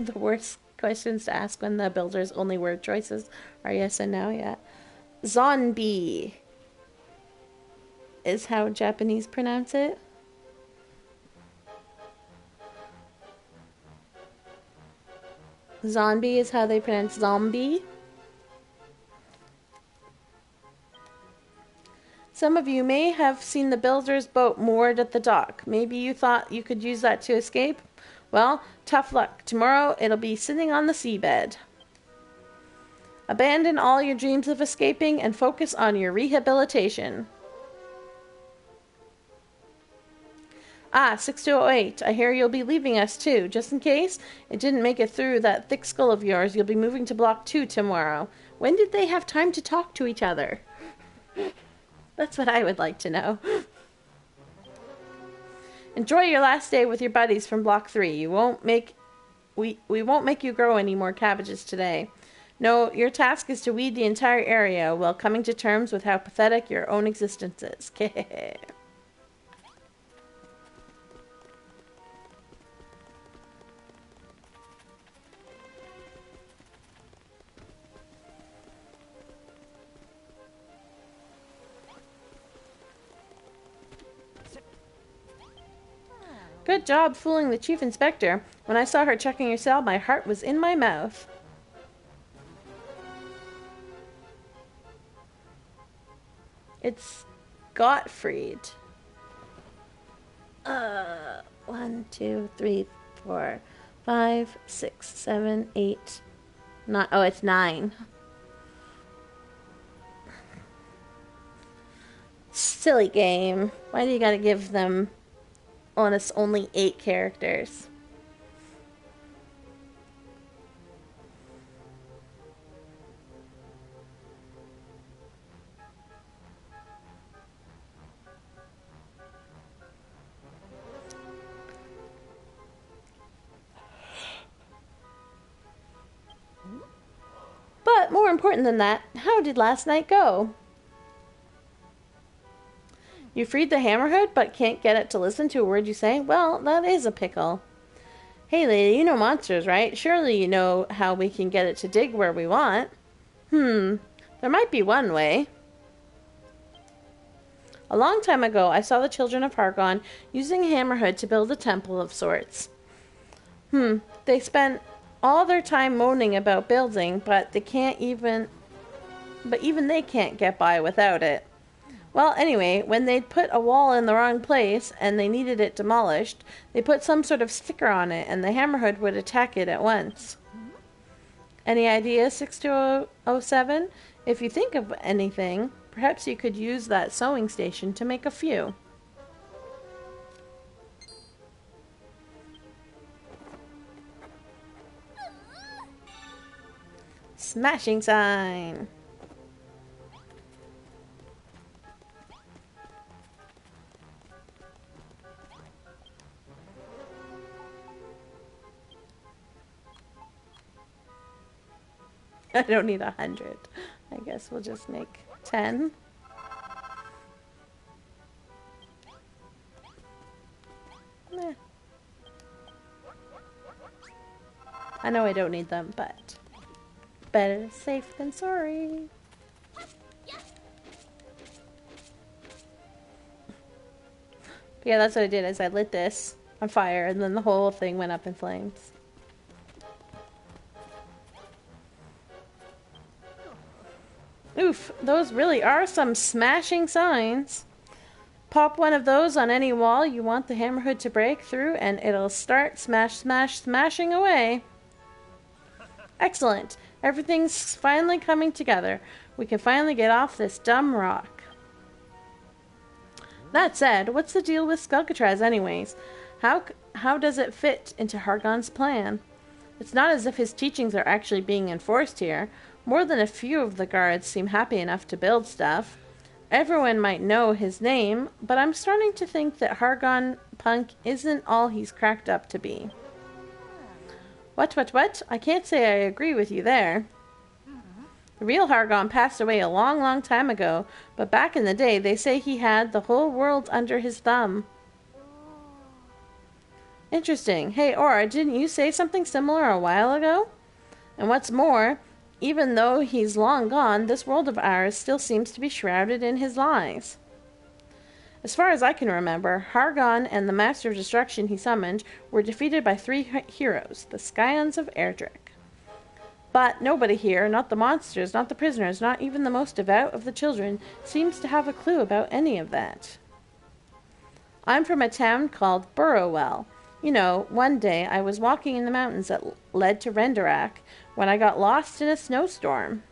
The worst questions to ask when the builder's only word choices are yes and no, yeah. Zombie is how Japanese pronounce it. Zombie is how they pronounce zombie. Some of you may have seen the builder's boat moored at the dock. Maybe you thought you could use that to escape? Well, tough luck. Tomorrow it'll be sitting on the seabed. Abandon all your dreams of escaping and focus on your rehabilitation. Ah, 6208. I hear you'll be leaving us too. Just in case it didn't make it through that thick skull of yours, you'll be moving to Block 2 tomorrow. When did they have time to talk to each other? That's what I would like to know. Enjoy your last day with your buddies from Block 3. We won't make you grow any more cabbages today. No, your task is to weed the entire area while coming to terms with how pathetic your own existence is. Good job fooling the chief inspector. When I saw her checking your cell, my heart was in my mouth. It's Gottfried. 1, 2, 3, 4, 5, 6, 7, 8, 9. Oh, it's 9. Silly game. Why do you gotta give them only 8 characters? But more important than that, how did last night go? You freed the hammerhead, but can't get it to listen to a word you say? Well, that is a pickle. Hey, lady, you know monsters, right? Surely you know how we can get it to dig where we want. There might be one way. A long time ago, I saw the children of Hargon using a hammerhead to build a temple of sorts. They spent all their time moaning about building, but even they can't get by without it. Well, anyway, when they'd put a wall in the wrong place and they needed it demolished, they put some sort of sticker on it and the hammerhead would attack it at once. Any ideas, 6207? If you think of anything, perhaps you could use that sewing station to make a few. Smashing sign. I don't need 100. I guess we'll just make 10. Eh. I know I don't need them, but better safe than sorry. But yeah, that's what I did, is I lit this on fire and then the whole thing went up in flames. Oof, those really are some smashing signs. Pop one of those on any wall you want the hammerhead to break through and it'll start smashing away. Excellent. Everything's finally coming together. We can finally get off this dumb rock. That said, what's the deal with Skelkatraz anyways? How does it fit into Hargon's plan? It's not as if his teachings are actually being enforced here. More than a few of the guards seem happy enough to build stuff. Everyone might know his name, but I'm starting to think that Hargon Punk isn't all he's cracked up to be. What? I can't say I agree with you there. The real Hargon passed away a long, long time ago, but back in the day they say he had the whole world under his thumb. Interesting. Hey, Aura, didn't you say something similar a while ago? And what's more, even though he's long gone, this world of ours still seems to be shrouded in his lies. As far as I can remember, Hargon and the Master of Destruction he summoned were defeated by 3 heroes, the Scions of Erdrick. But nobody here, not the monsters, not the prisoners, not even the most devout of the children, seems to have a clue about any of that. I'm from a town called Burrowell. You know, one day I was walking in the mountains that led to Renderak when I got lost in a snowstorm.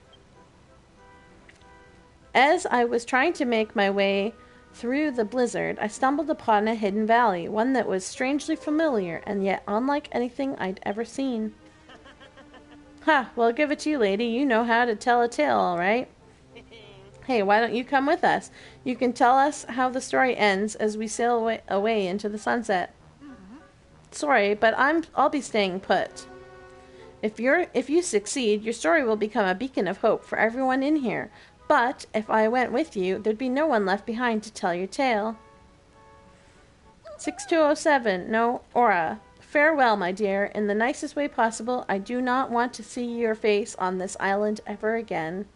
As I was trying to make my way through the blizzard, I stumbled upon a hidden valley, one that was strangely familiar and yet unlike anything I'd ever seen. Ha, well, give it to you, lady. You know how to tell a tale, all right? Hey, why don't you come with us? You can tell us how the story ends as we sail away into the sunset. Sorry, but I'll be staying put. If you succeed, your story will become a beacon of hope for everyone in here. But if I went with you, there'd be no one left behind to tell your tale. 6207, no, Aura. Farewell, my dear. In the nicest way possible, I do not want to see your face on this island ever again.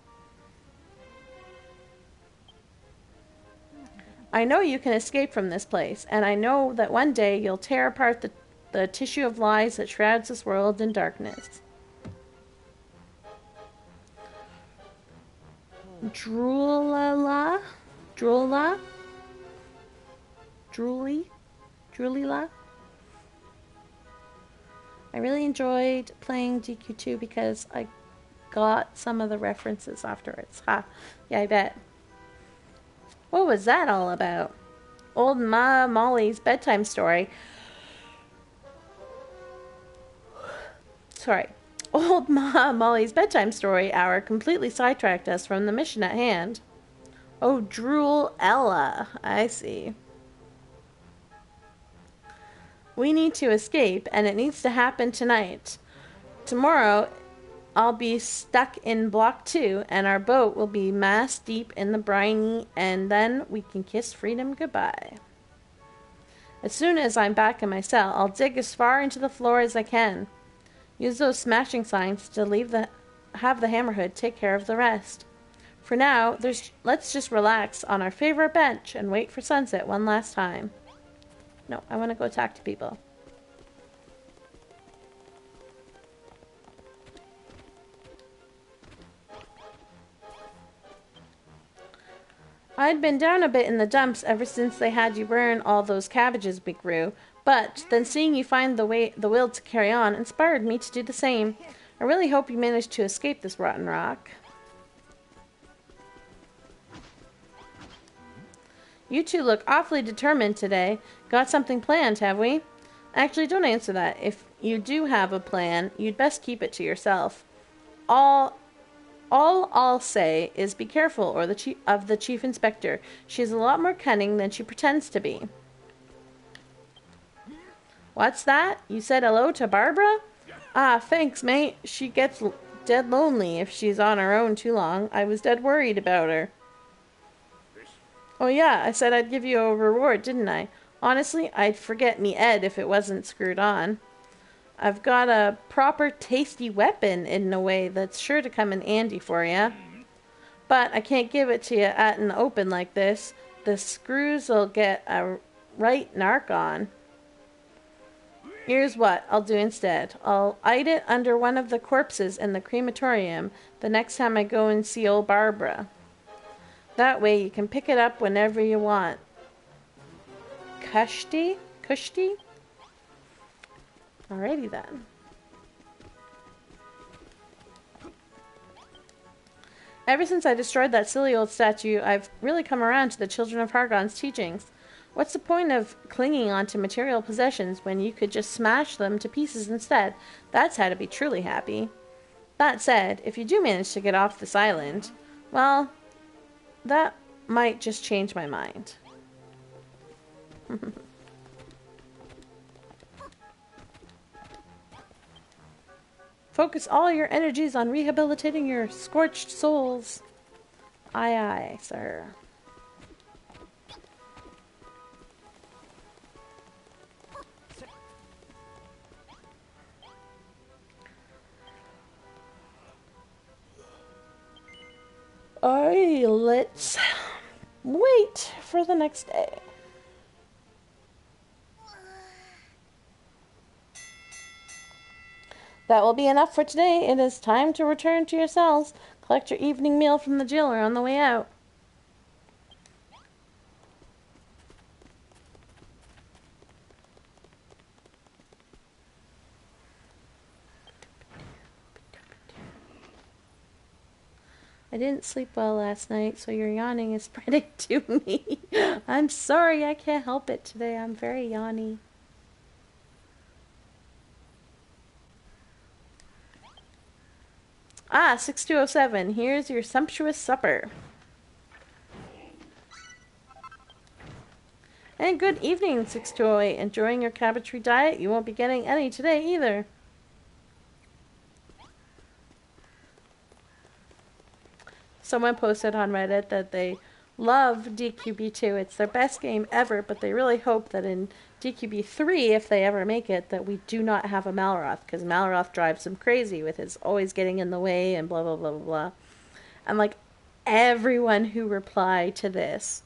I know you can escape from this place, and I know that one day you'll tear apart the tissue of lies that shrouds this world in darkness. Droolila? I really enjoyed playing DQ2 because I got some of the references afterwards. Ha! Yeah, I bet. What was that all about? Old Ma Molly's bedtime story. Old Ma Molly's bedtime story hour completely sidetracked us from the mission at hand. Oh, Drool Ella. I see. We need to escape, and it needs to happen tonight. Tomorrow I'll be stuck in block 2, and our boat will be mast deep in the briny, and then we can kiss freedom goodbye. As soon as I'm back in my cell, I'll dig as far into the floor as I can. Use those smashing signs to have the hammerhood take care of the rest. For now, let's just relax on our favorite bench and wait for sunset one last time. No, I want to go talk to people. I'd been down a bit in the dumps ever since they had you burn all those cabbages we grew, but then seeing you find the will to carry on inspired me to do the same. I really hope you managed to escape this rotten rock. You two look awfully determined today. Got something planned, have we? Actually, don't answer that. If you do have a plan, you'd best keep it to yourself. All I'll say is be careful of the chief inspector. She's a lot more cunning than she pretends to be. What's that? You said hello to Barbara? Ah, thanks, mate. She gets dead lonely if she's on her own too long. I was dead worried about her. Oh yeah, I said I'd give you a reward, didn't I? Honestly, I'd forget me Ed if it wasn't screwed on. I've got a proper tasty weapon in a way that's sure to come in handy for you. But I can't give it to you out in the open like this. The screws'll get a right narc on. Here's what I'll do instead. I'll hide it under one of the corpses in the crematorium the next time I go and see old Barbara. That way you can pick it up whenever you want. Kushti? Alrighty then. Ever since I destroyed that silly old statue, I've really come around to the Children of Hargon's teachings. What's the point of clinging on to material possessions when you could just smash them to pieces instead? That's how to be truly happy. That said, if you do manage to get off this island, well, that might just change my mind. Focus all your energies on rehabilitating your scorched souls. Aye, aye, sir. Alright, let's wait for the next day. That will be enough for today. It is time to return to your cells. Collect your evening meal from the jailer on the way out. I didn't sleep well last night, so your yawning is spreading to me. I'm sorry, I can't help it today. I'm very yawny. Ah, 6207. Here's your sumptuous supper. And good evening, 6208. Enjoying your cabbagery diet? You won't be getting any today either. Someone posted on Reddit that they love DQB2. It's their best game ever, but they really hope that in DQB3, if they ever make it, that we do not have a Malroth, because Malroth drives them crazy with his always getting in the way and blah, blah, blah, blah, blah. And, like, everyone who replied to this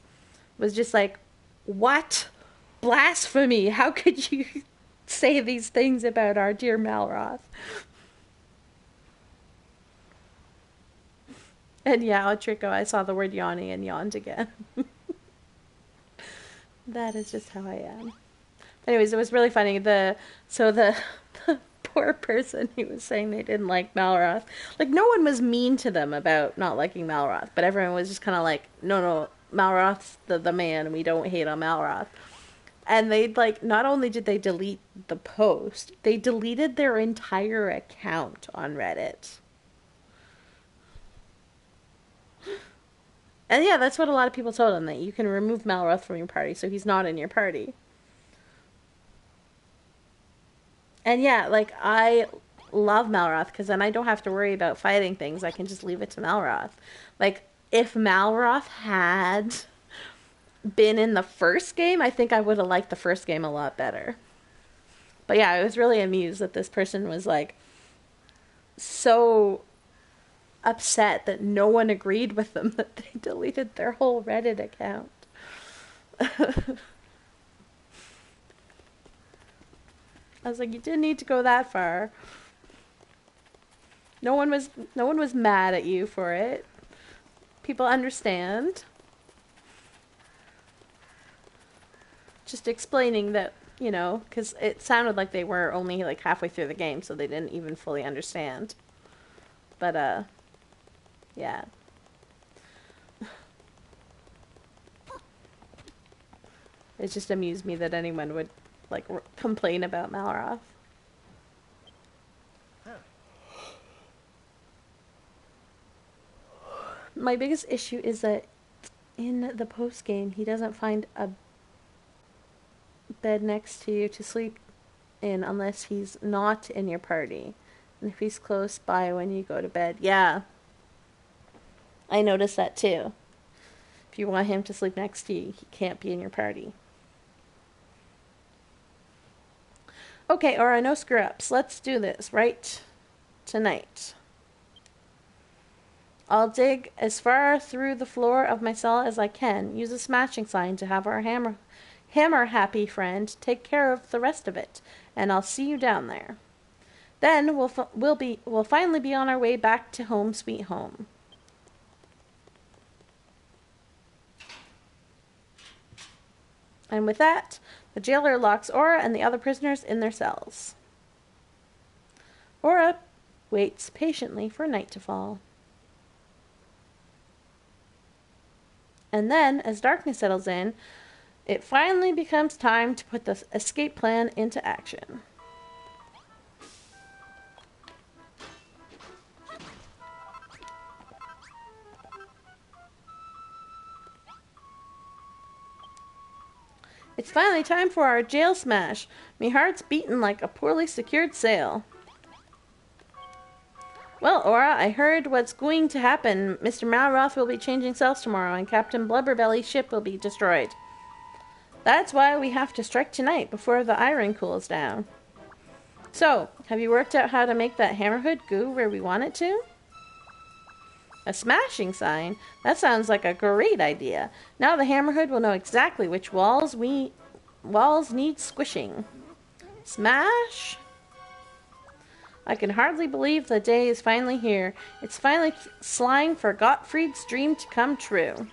was just like, what? Blasphemy! How could you say these things about our dear Malroth? And yeah, Trico, I saw the word yawning and yawned again. That is just how I am. Anyways, it was really funny. The poor person who was saying they didn't like Malroth. Like, no one was mean to them about not liking Malroth, but everyone was just kind of like, no, Malroth's the man, and we don't hate on Malroth. And they'd, like, not only did they delete the post, they deleted their entire account on Reddit. And yeah, that's what a lot of people told him, that you can remove Malroth from your party, so he's not in your party. And yeah, like, I love Malroth, because then I don't have to worry about fighting things. I can just leave it to Malroth. Like, if Malroth had been in the first game, I think I would have liked the first game a lot better. But yeah, I was really amused that this person was like so upset that no one agreed with them that they deleted their whole Reddit account. I was like, you didn't need to go that far. No one was mad at you for it. People understand. Just explaining that, you know, because it sounded like they were only like halfway through the game, so they didn't even fully understand. But yeah. It just amused me that anyone would like complain about Malroth. My biggest issue is that in the post game, he doesn't find a bed next to you to sleep in unless he's not in your party. And if he's close by when you go to bed. Yeah. I noticed that too. If you want him to sleep next to you, he can't be in your party. Okay, Aura, no screw-ups. Let's do this right tonight. I'll dig as far through the floor of my cell as I can. Use a smashing sign to have our hammer happy friend take care of the rest of it, and I'll see you down there. Then we'll finally be on our way back to home sweet home. And with that, the jailer locks Aura and the other prisoners in their cells. Aura waits patiently for night to fall. And then, as darkness settles in, it finally becomes time to put the escape plan into action. It's finally time for our jail smash. Me heart's beating like a poorly secured sail. Well, Aura, I heard what's going to happen. Mr. Malroth will be changing cells tomorrow, and Captain Blubberbelly's ship will be destroyed. That's why we have to strike tonight, before the iron cools down. So, have you worked out how to make that hammerhood go where we want it to? A smashing sign? That sounds like a great idea. Now the hammerhood will know exactly which walls need squishing. Smash? I can hardly believe the day is finally here. It's finally slime for Gottfried's dream to come true.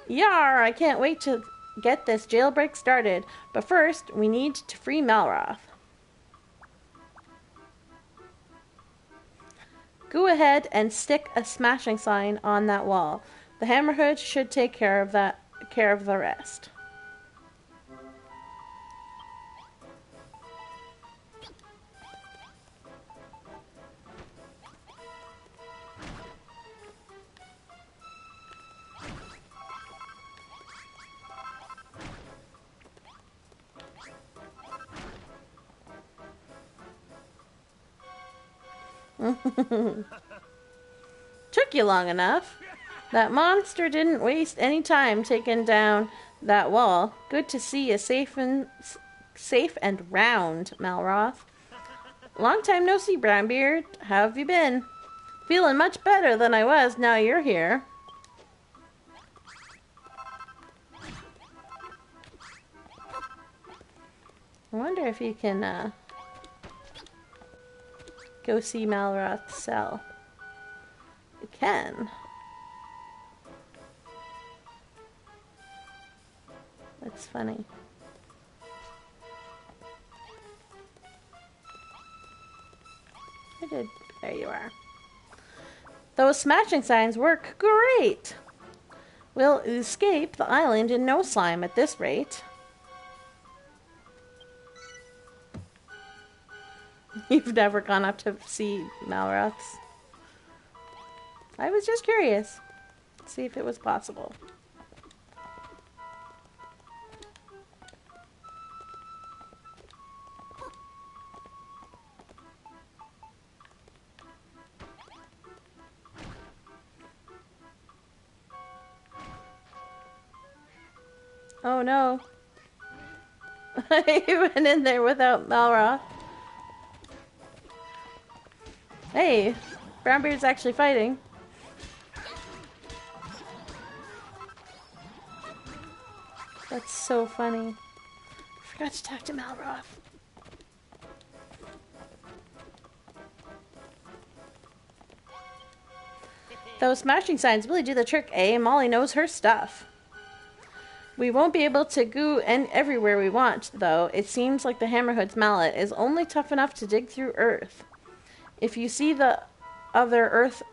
Yar! I can't wait to get this jailbreak started. But first, we need to free Malroth. Go ahead and stick a smashing sign on that wall. The hammerhood should take care of the rest. Took you long enough. That monster didn't waste any time taking down that wall. Good to see you safe and round, Malroth. Long time no see, Brownbeard. How have you been? Feeling much better than I was now you're here. I wonder if you can go see Malroth's cell. You can. That's funny. I did. There you are. Those smashing signs work great. We'll escape the island in no slime at this rate. You've never gone up to see Malroth's? I was just curious. See if it was possible. Oh no. He went in there without Malroth. Hey, Brownbeard's actually fighting. That's so funny. I forgot to talk to Malroth. Those smashing signs really do the trick, eh? Molly knows her stuff. We won't be able to go everywhere we want, though. It seems like the Hammerhood's mallet is only tough enough to dig through earth. If you see the other earth...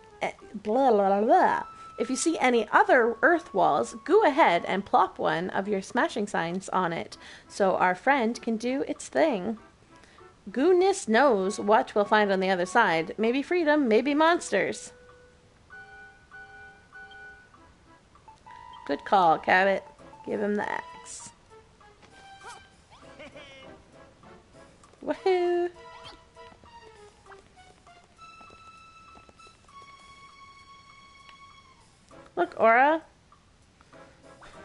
blah, blah, blah. If you see any other earth walls, go ahead and plop one of your smashing signs on it, so our friend can do its thing. Goodness knows what we'll find on the other side. Maybe freedom, maybe monsters. Good call, Cabot. Give him the axe. Woohoo! Look, Aura.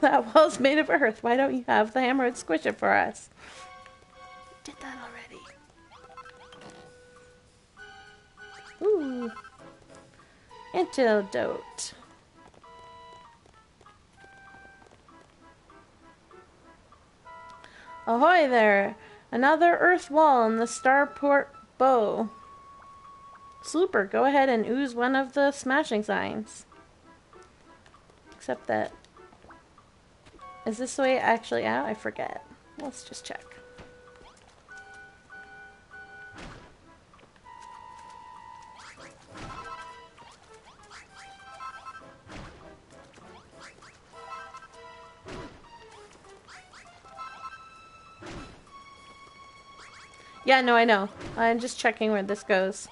That wall's made of earth. Why don't you have the Hammerhead squish it for us? Did that already. Ooh. Antidote. Ahoy there! Another earth wall in the starport bow. Slooper, go ahead and ooze one of the smashing signs. Except that... Is this the way actually out? I forget. Let's just check. Yeah, no, I know. I'm just checking where this goes.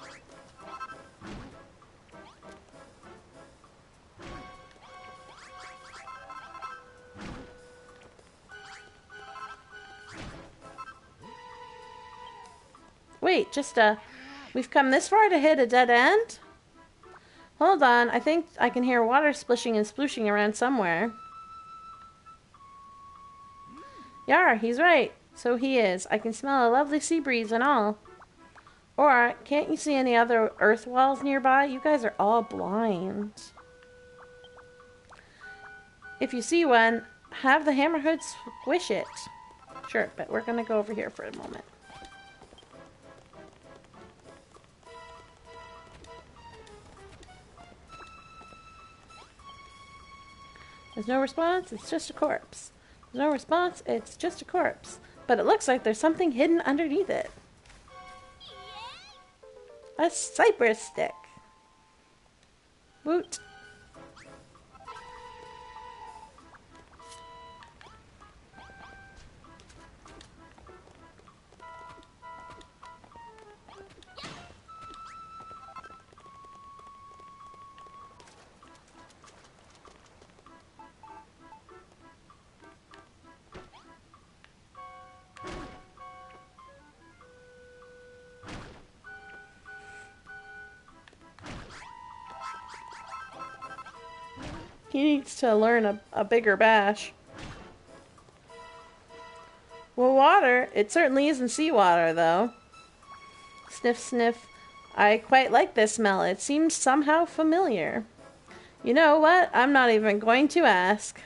Wait, we've come this far to hit a dead end? Hold on, I think I can hear water splishing and splooshing around somewhere. Yar, he's right. So he is. I can smell a lovely sea breeze and all. Or, can't you see any other earth walls nearby? You guys are all blind. If you see one, have the Hammerhood squish it. Sure, but we're gonna go over here for a moment. There's no response, it's just a corpse. There's no response, it's just a corpse. But it looks like there's something hidden underneath it. A cypress stick. Woot. He needs to learn a bigger bash. Well, water. It certainly isn't seawater, though. Sniff, sniff. I quite like this smell. It seems somehow familiar. You know what? I'm not even going to ask.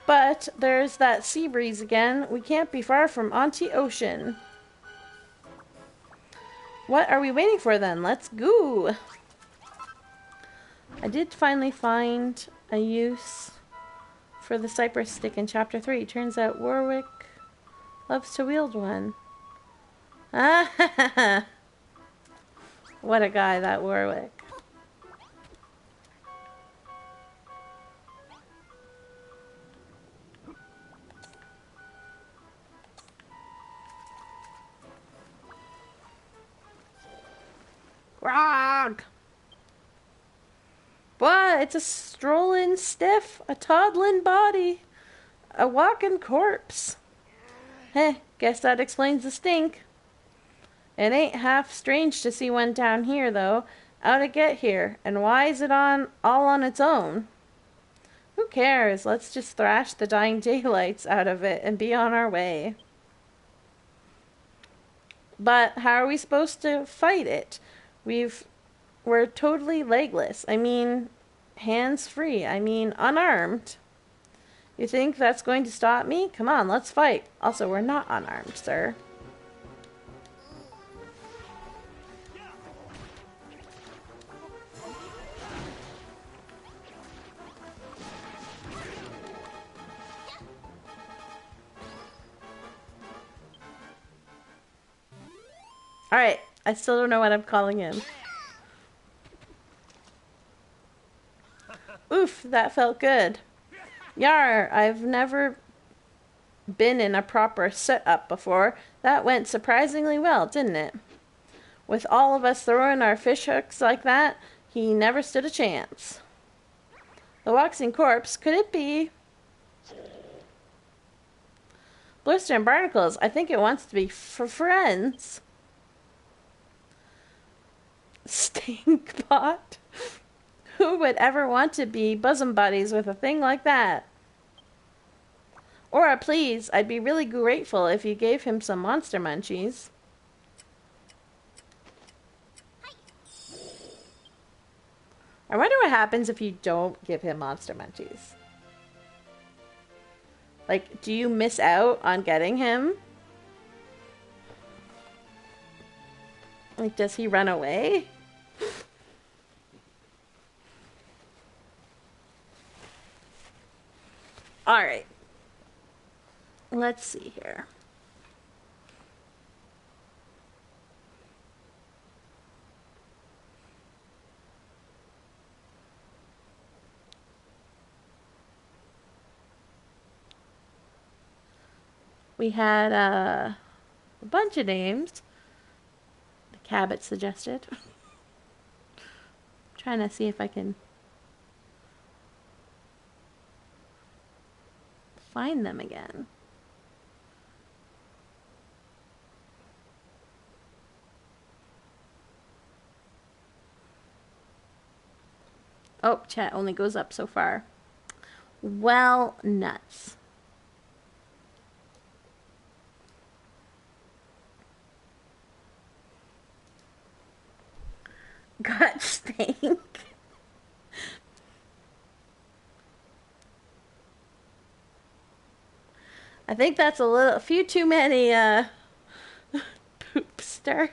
But there's that sea breeze again. We can't be far from Auntie Ocean. What are we waiting for then? Let's go. I did finally find a use for the cypress stick in Chapter 3. Turns out Warwick loves to wield one. Ah, what a guy, that Warwick. Grog! What? It's a strolling stiff, a toddling body, a walking corpse. Heh, guess that explains the stink. It ain't half strange to see one down here, though. How'd it get here? And why is it all on its own? Who cares? Let's just thrash the dying daylights out of it and be on our way. But how are we supposed to fight it? We're totally legless. I mean, hands free. I mean, unarmed. You think that's going to stop me? Come on, let's fight. Also, we're not unarmed, sir. Alright, I still don't know what I'm calling him. Oof, that felt good. Yar, I've never been in a proper sit-up before. That went surprisingly well, didn't it? With all of us throwing our fish hooks like that, he never stood a chance. The waxing corpse, could it be? Blister and Barnacles, I think it wants to be for friends. Stinkpot? Who would ever want to be bosom buddies with a thing like that? Aura, please, I'd be really grateful if you gave him some monster munchies. I wonder what happens if you don't give him monster munchies. Like, do you miss out on getting him? Like, does he run away? Alright. Let's see here. We had a bunch of names. The Cabot suggested. Trying to see if I can find them again. Oh, chat only goes up so far. Well, nuts. Gut stink. I think that's a few too many poopster.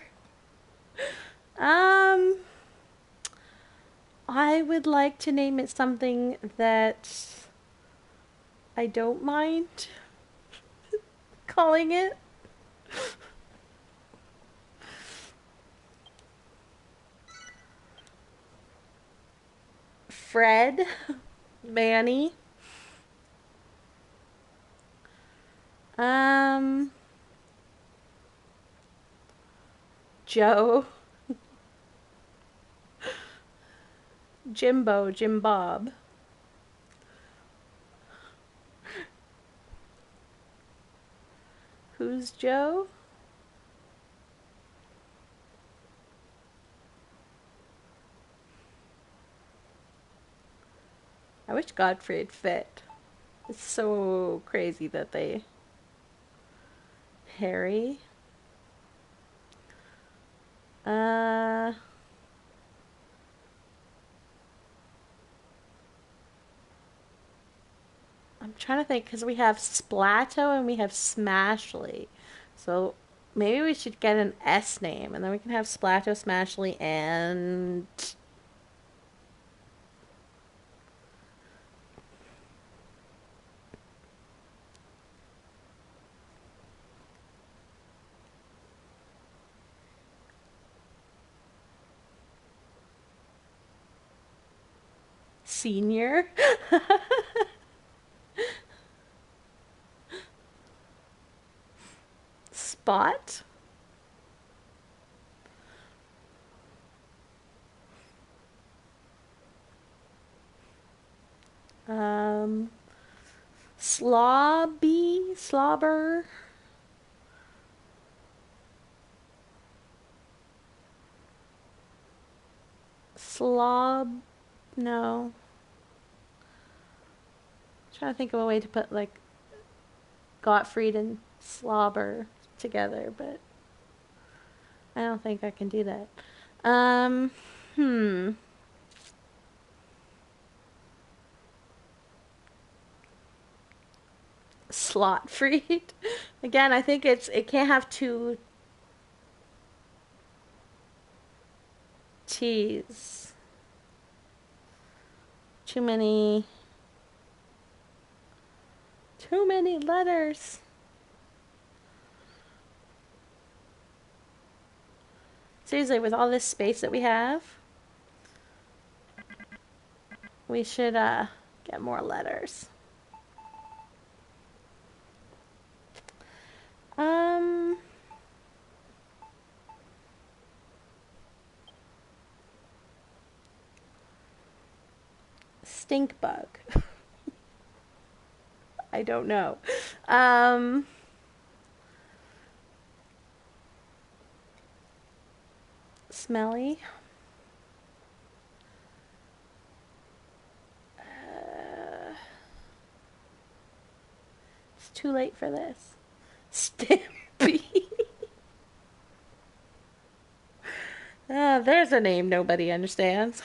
I would like to name it something that I don't mind calling it. Fred, Manny, Joe, Jimbo, Jim Bob. Who's Joe? I wish Godfrey'd fit. It's so crazy that they... Harry? I'm trying to think, because we have Splatto and we have Smashly. So maybe we should get an S name, and then we can have Splatto, Smashly, and... Senior? Spot? Slobber? No. Trying to think of a way to put like Gottfried and Slobber together, but I don't think I can do that. Hmm. Slotfried. Again, I think it can't have two T's. Too many letters. Seriously, with all this space that we have, we should get more letters. Stink bug. I don't know. Smelly. It's too late for this. Stimpy. There's a name nobody understands.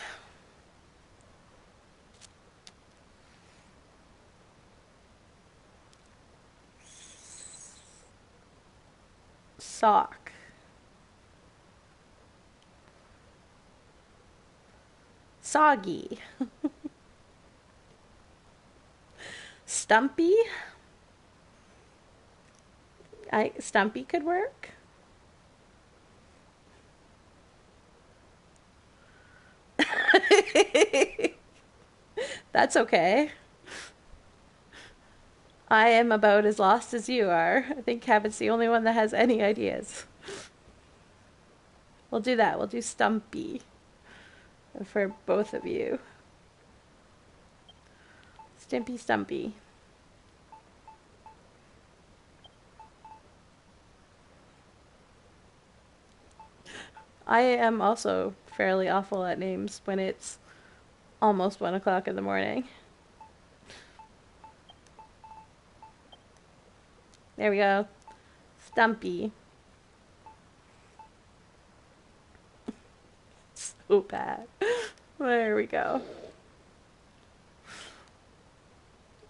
Sock. Soggy. Stumpy. Stumpy could work. That's okay. I am about as lost as you are. I think Cabot's the only one that has any ideas. We'll do that. We'll do Stumpy for both of you. Stimpy Stumpy. I am also fairly awful at names when it's almost 1 o'clock in the morning. There we go. Stumpy. So bad. There we go.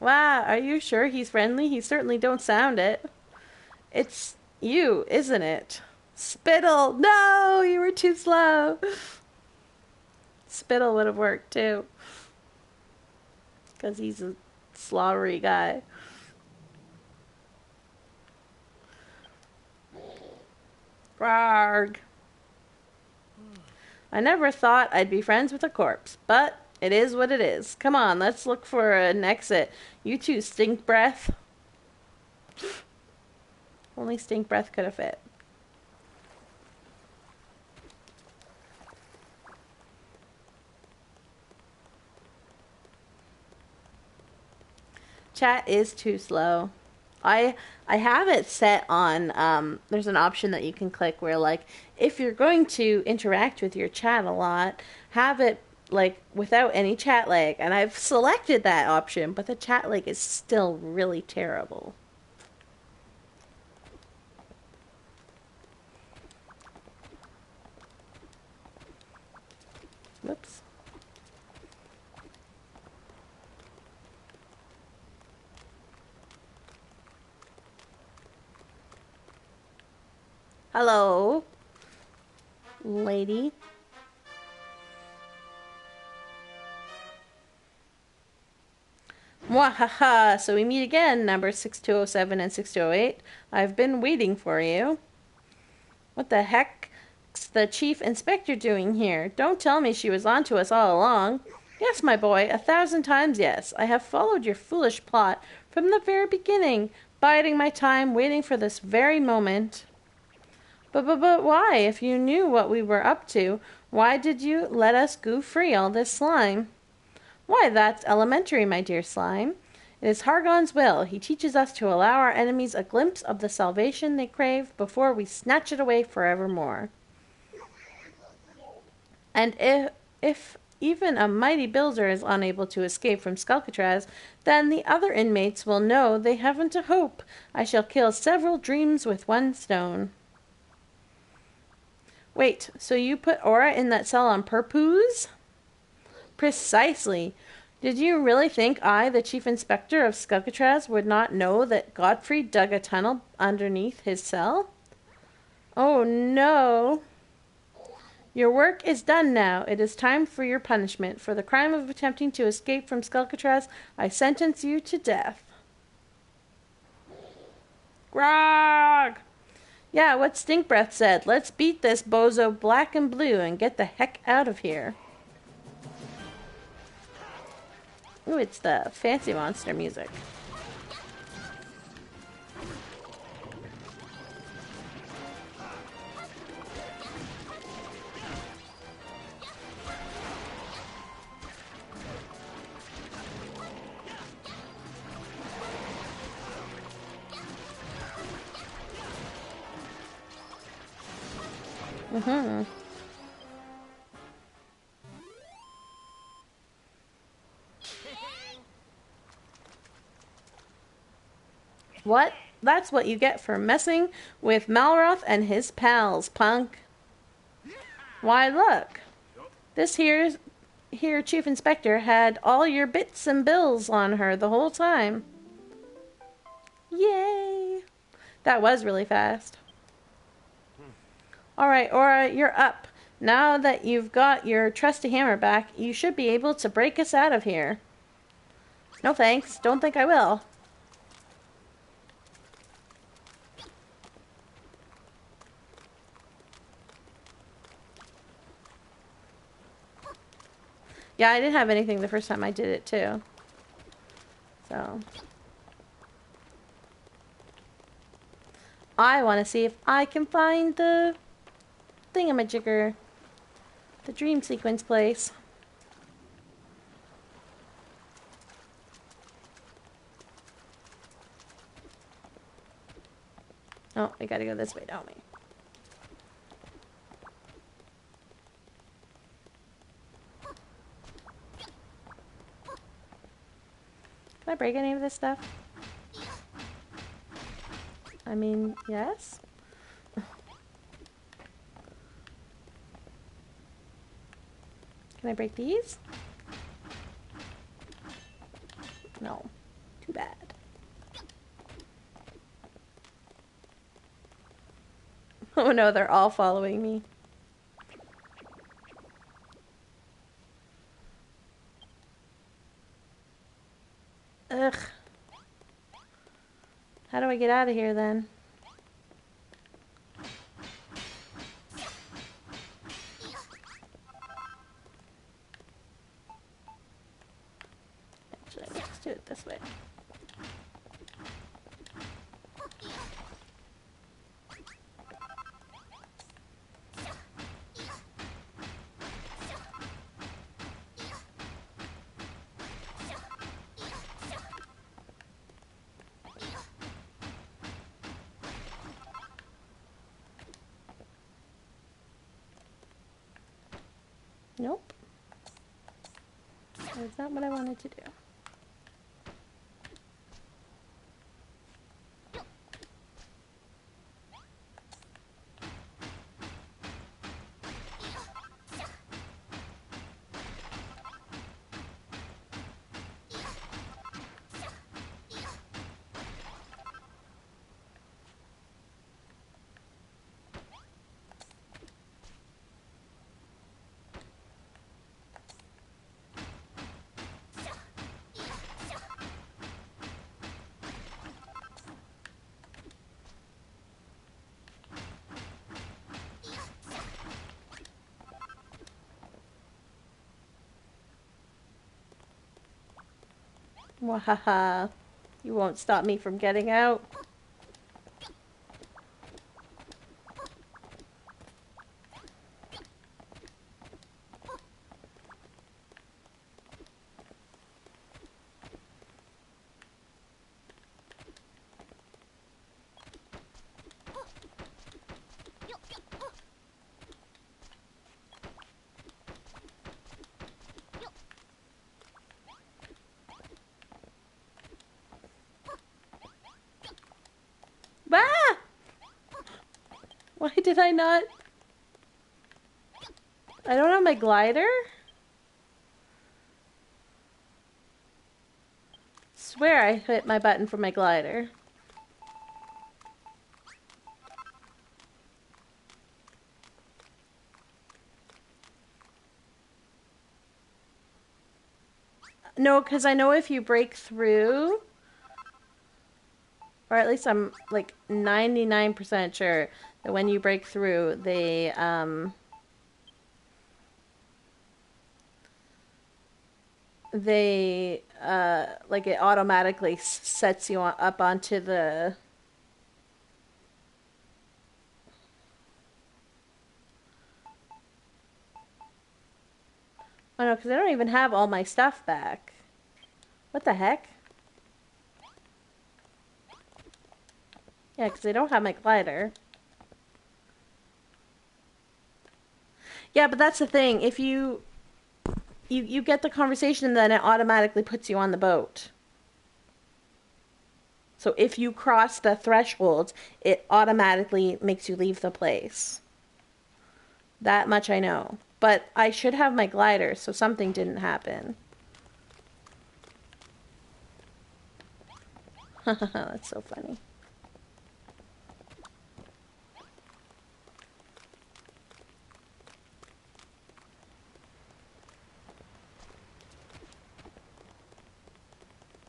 Wow, are you sure he's friendly? He certainly don't sound it. It's you, isn't it? Spittle! No, you were too slow. Spittle would have worked too. Because he's a slawery guy. Rarg. I never thought I'd be friends with a corpse, but it is what it is. Come on, let's look for an exit. You two, Stink Breath. Only Stink Breath could have fit. Chat is too slow. I have it set on, there's an option that you can click where, like, if you're going to interact with your chat a lot, have it, like, without any chat lag. And I've selected that option, but the chat lag is still really terrible. Whoops. Hello, lady. Mwahaha! So we meet again, number 6207 and 6208. I've been waiting for you. What the heck's the chief inspector doing here? Don't tell me she was onto us all along. Yes, my boy, 1,000 times yes. I have followed your foolish plot from the very beginning, biding my time, waiting for this very moment. But why? If you knew what we were up to, why did you let us go free all this slime? Why, that's elementary, my dear slime. It is Hargon's will. He teaches us to allow our enemies a glimpse of the salvation they crave before we snatch it away forevermore. And if even a mighty builder is unable to escape from Skelkatraz, then the other inmates will know they haven't a hope. I shall kill several dreams with one stone. Wait, so you put Aura in that cell on purpose? Precisely. Did you really think I, the Chief Inspector of Skelkatraz, would not know that Godfrey dug a tunnel underneath his cell? Oh no. Your work is done now. It is time for your punishment. For the crime of attempting to escape from Skelkatraz, I sentence you to death. Grog! Yeah, what Stink Breath said. Let's beat this bozo black and blue and get the heck out of here. Ooh, it's the fancy monster music. Mm-hmm. What? That's what you get for messing with Malroth and his pals, punk. Why, look. This here Chief Inspector had all your bits and bills on her the whole time. Yay! That was really fast. Alright, Aura, you're up. Now that you've got your trusty hammer back, you should be able to break us out of here. No thanks. Don't think I will. Yeah, I didn't have anything the first time I did it, too. So. I want to see if I can find the thingamajigger. The dream sequence place. Oh, we gotta go this way, don't we? Can I break any of this stuff? I mean, yes. Can I break these? No. Too bad. Oh no, they're all following me. Ugh. How do I get out of here then? Actually, let's do it this way. Nope. That's not what I wanted to do. Wahaha. You won't stop me from getting out. Did I not? I don't have my glider? Swear I hit my button for my glider. No, because I know if you break through, or at least I'm like 99% sure that when you break through, like it automatically sets you up onto the... Oh no, because I don't even have all my stuff back. What the heck? Yeah, because I don't have my glider. Yeah, but that's the thing. If you get the conversation, then it automatically puts you on the boat. So if you cross the threshold, it automatically makes you leave the place. That much I know. But I should have my glider, so something didn't happen. That's so funny.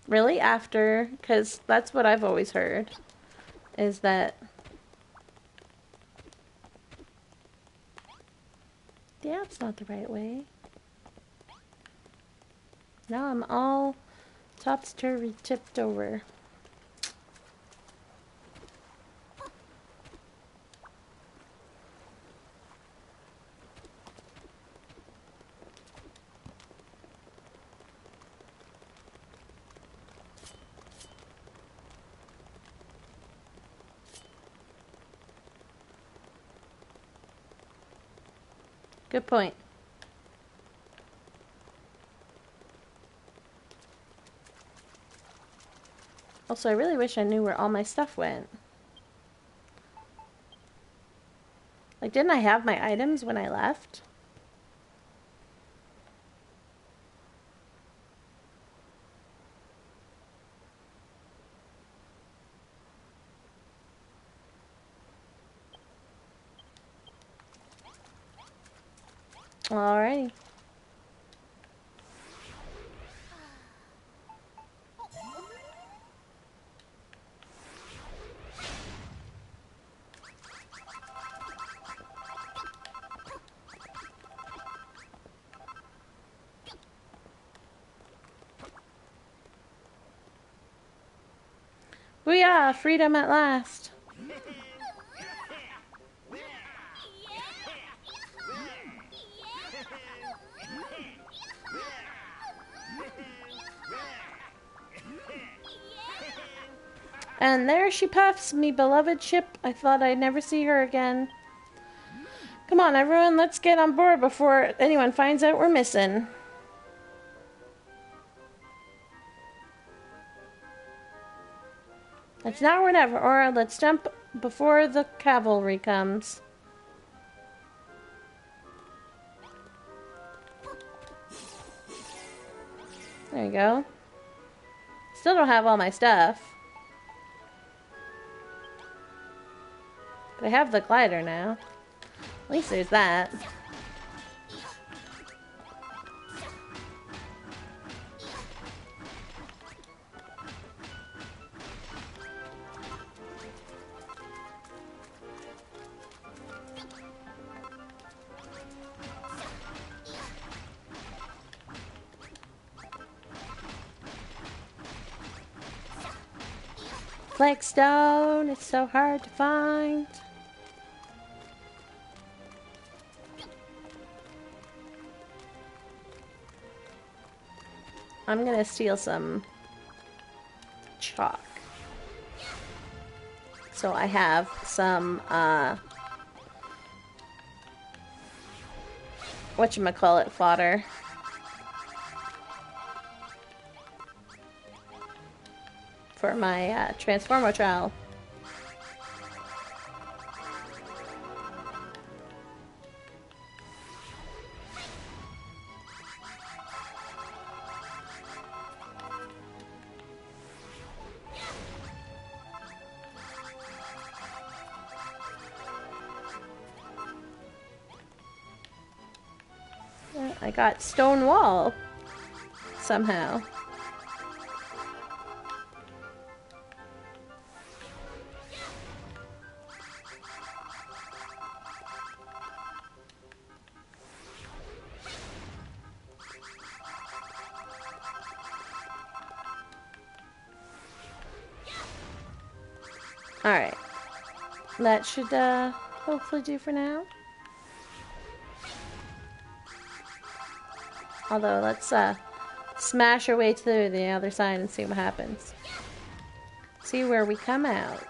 Really? After? Because that's what I've always heard. Is that... Yeah, it's not the right way. Now I'm all topsy-turvy tipped over. Good point. Also, I really wish I knew where all my stuff went. Like, didn't I have my items when I left? Alrighty. Booyah! Freedom at last! And there she puffs, me beloved ship. I thought I'd never see her again. Come on, everyone, let's get on board before anyone finds out we're missing. It's now or never, or let's jump before the cavalry comes. There you go. Still don't have all my stuff. But I have the glider now. At least there's that. Flagstone, it's so hard to find. I'm gonna steal some chalk. So I have some, whatchamacallit fodder. For my Transformo trial. I got stone wall somehow. Alright. That should hopefully do for now. Although, let's smash our way to the other side and see what happens. See where we come out.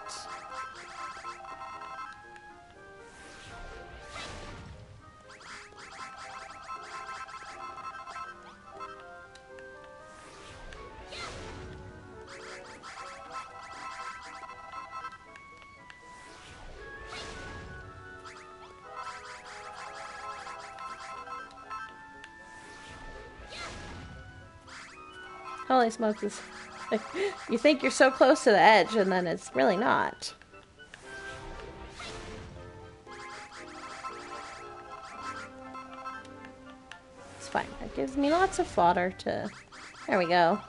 Holy smokes, it's like, you think you're so close to the edge, and then it's really not. It's fine. That gives me lots of fodder to... There we go.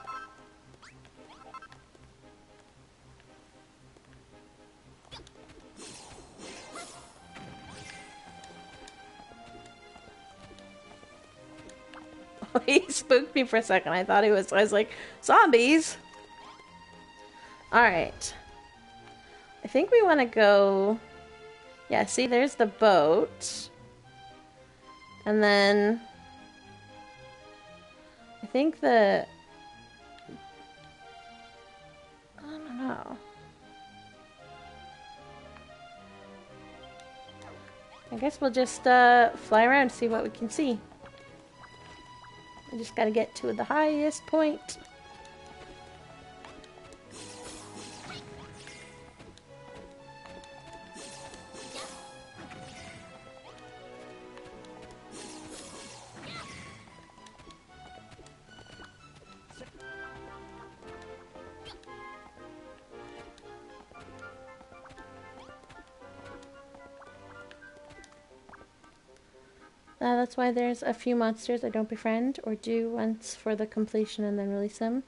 He spooked me for a second. I thought I was like, zombies! Alright. I think we want to go... Yeah, see, there's the boat. And then... I think the... I don't know. I guess we'll just fly around and see what we can see. I just gotta get to the highest point. That's why there's a few monsters I don't befriend or do once for the completion and then release them.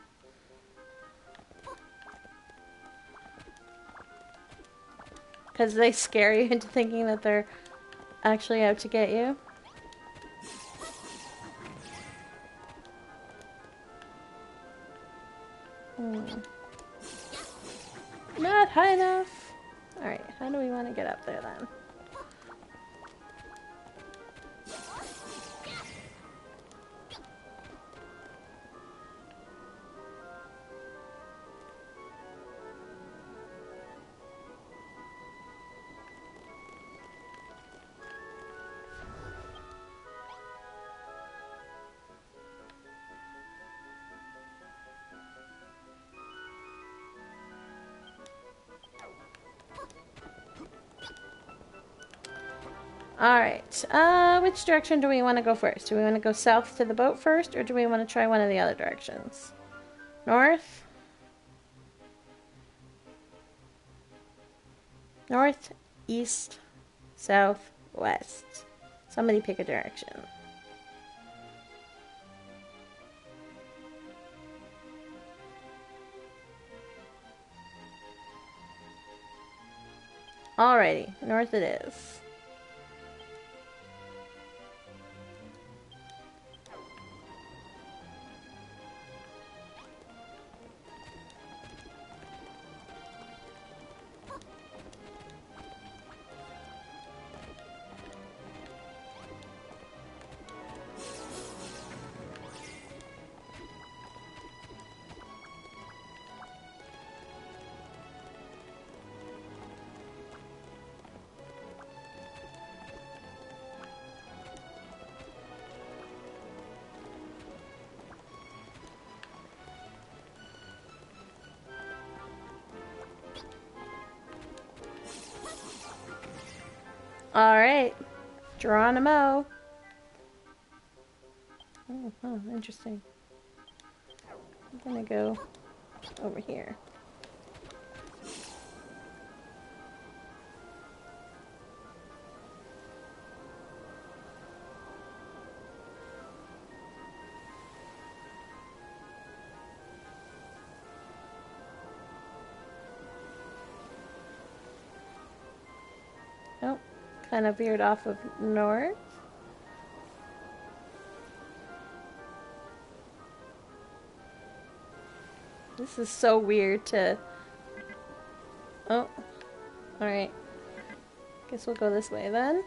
Because they scare you into thinking that they're actually out to get you. Not high enough. Alright, how do we want to get up there then? Alright, which direction do we want to go first? Do we want to go south to the boat first, or do we want to try one of the other directions? North? North, east, south, west. Somebody pick a direction. Alrighty, north it is. Alright, Geronimo. Oh, interesting. I'm gonna go over here. kind of veered off of north. This is so weird to... Oh. Alright. Guess we'll go this way then.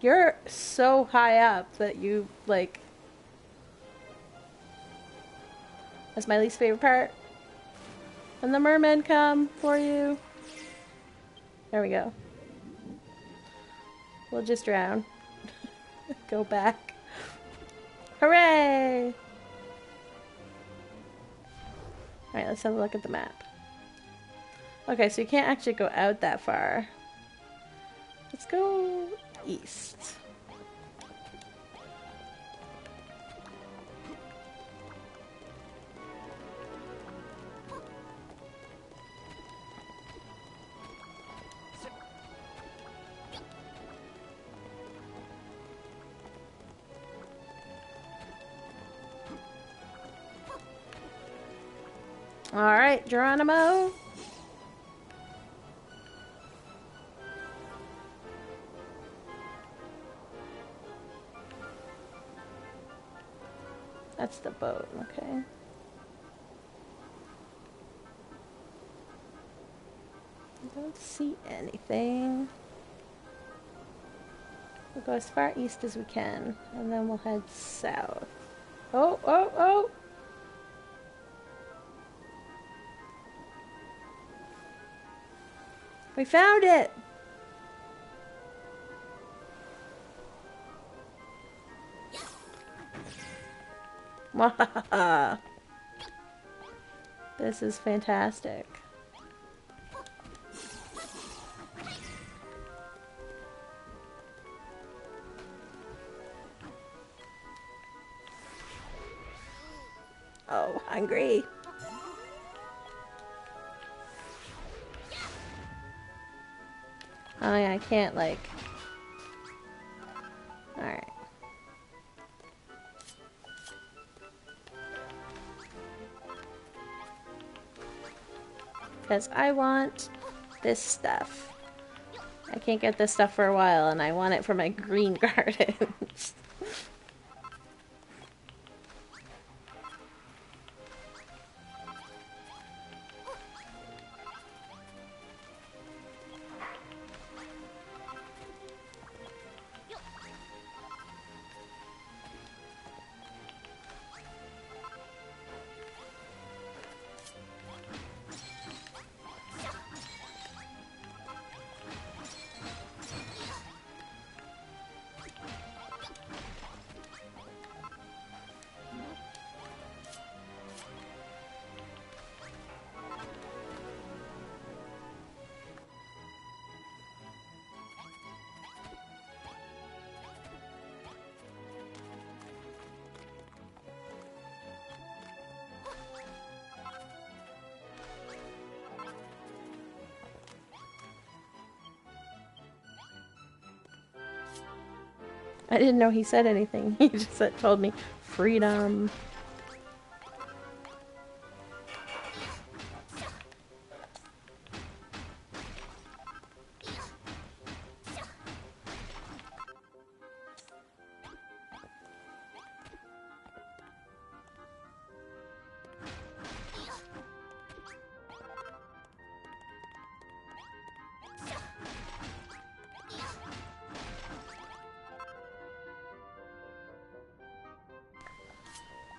You're so high up that you, like... That's my least favorite part. When the mermen come for you. There we go. We'll just drown. Go back. Hooray! Alright, let's have a look at the map. Okay, so you can't actually go out that far. Let's go east. Alright, Geronimo. That's the boat, okay. I don't see anything. We'll go as far east as we can, and then we'll head south. Oh, oh, oh! We found it! Wahaha! This is fantastic. Oh, hungry. Oh yeah, I can't like... Alright. Because I want this stuff. I can't get this stuff for a while and I want it for my green gardens. I didn't know he said anything. He just told me freedom.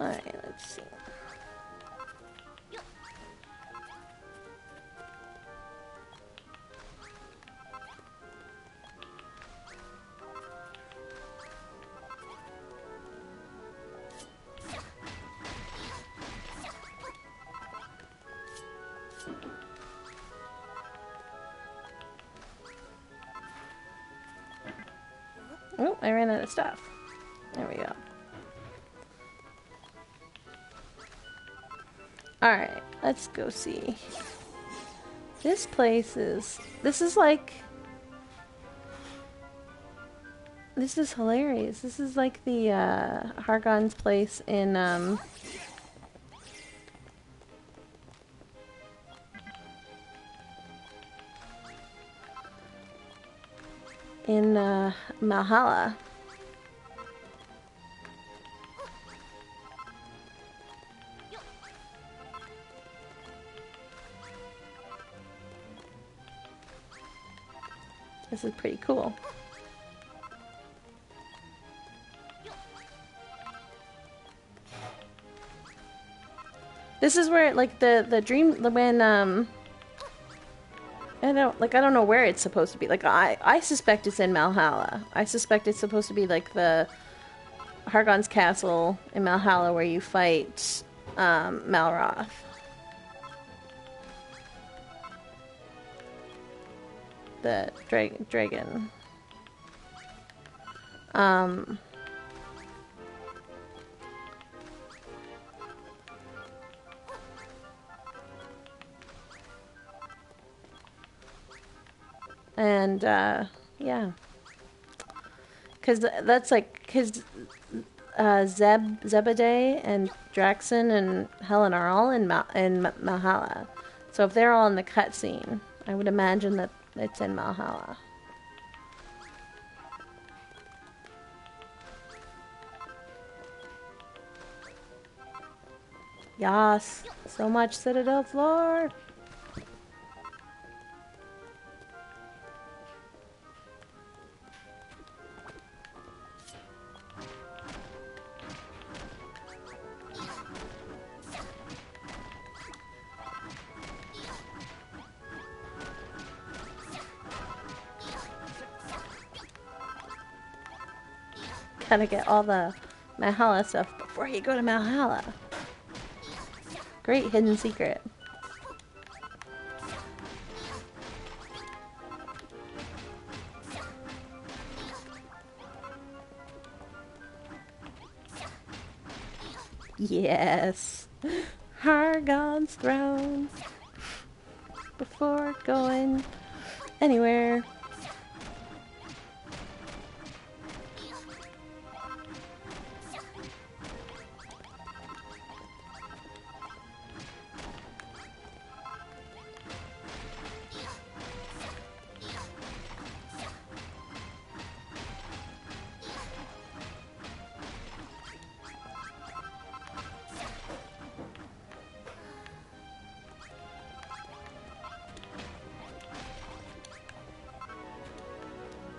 Alright, let's see. Oh. I ran out of stuff. There we go. Alright, let's go see. This place is... This is like... This is hilarious. This is like the Hargon's place in Malhalla. This is pretty cool. This is where, like, the dream, when, I don't know where it's supposed to be. Like, I suspect it's in Malhalla. I suspect it's supposed to be, like, the Hargon's castle in Malhalla where you fight, Malroth. The dragon. And, yeah. Because that's like, because Zebedee and Draxon and Helen are all in Malhalla. So if they're all in the cutscene, I would imagine that it's in Malhalla. Yas, so much Citadel floor. Gotta get all the Malhalla stuff before you go to Malhalla. Great hidden secret. Yes. Hargon's throne. Before going anywhere.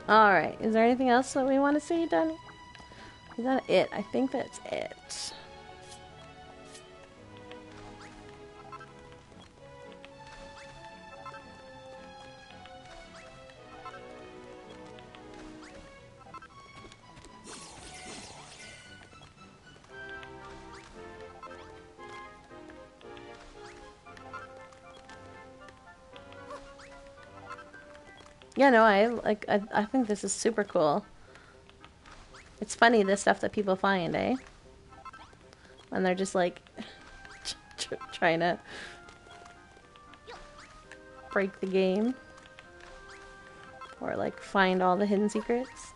Alright, is there anything else that we want to see, Danny? Is that it? I think that's it. Yeah, no, I think this is super cool. It's funny the stuff that people find, eh? When they're just like trying to break the game or like find all the hidden secrets.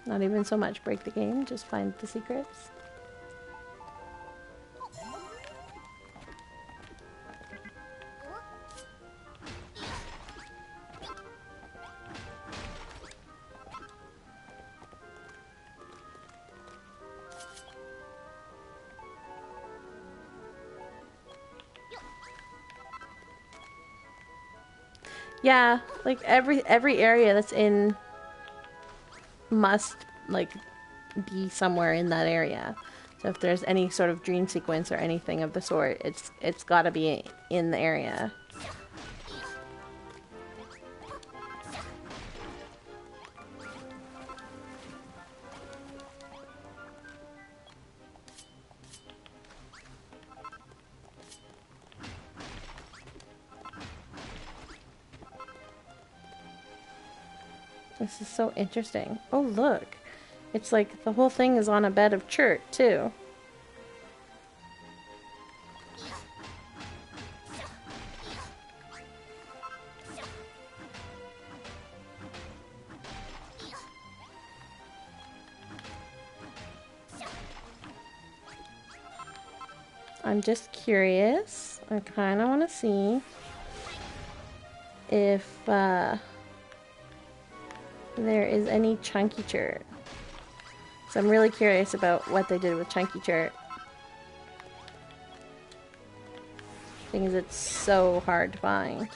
Not even so much break the game, just find the secrets. Yeah, like every area that's in must like be somewhere in that area. So if there's any sort of dream sequence or anything of the sort, it's got to be in the area. This is so interesting. Oh, look. It's like the whole thing is on a bed of chert, too. I'm just curious. I kind of want to see if there is any chunky chert. So I'm really curious about what they did with chunky chert. Thing is, it's so hard to find.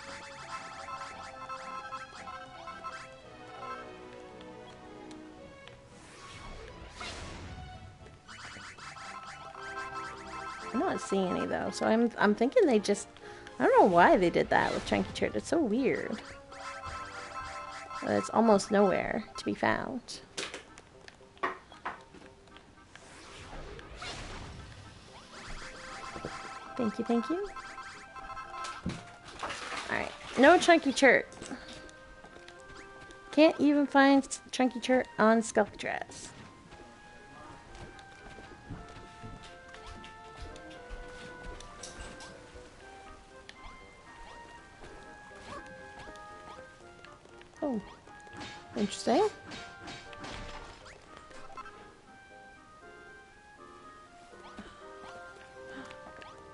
I'm not seeing any though, so I'm thinking they just, I don't know why they did that with chunky chert. It's so weird. It's almost nowhere to be found. Thank you, thank you. Alright, no chunky chert. Can't even find chunky chert on Skelkatraz. Oh, interesting.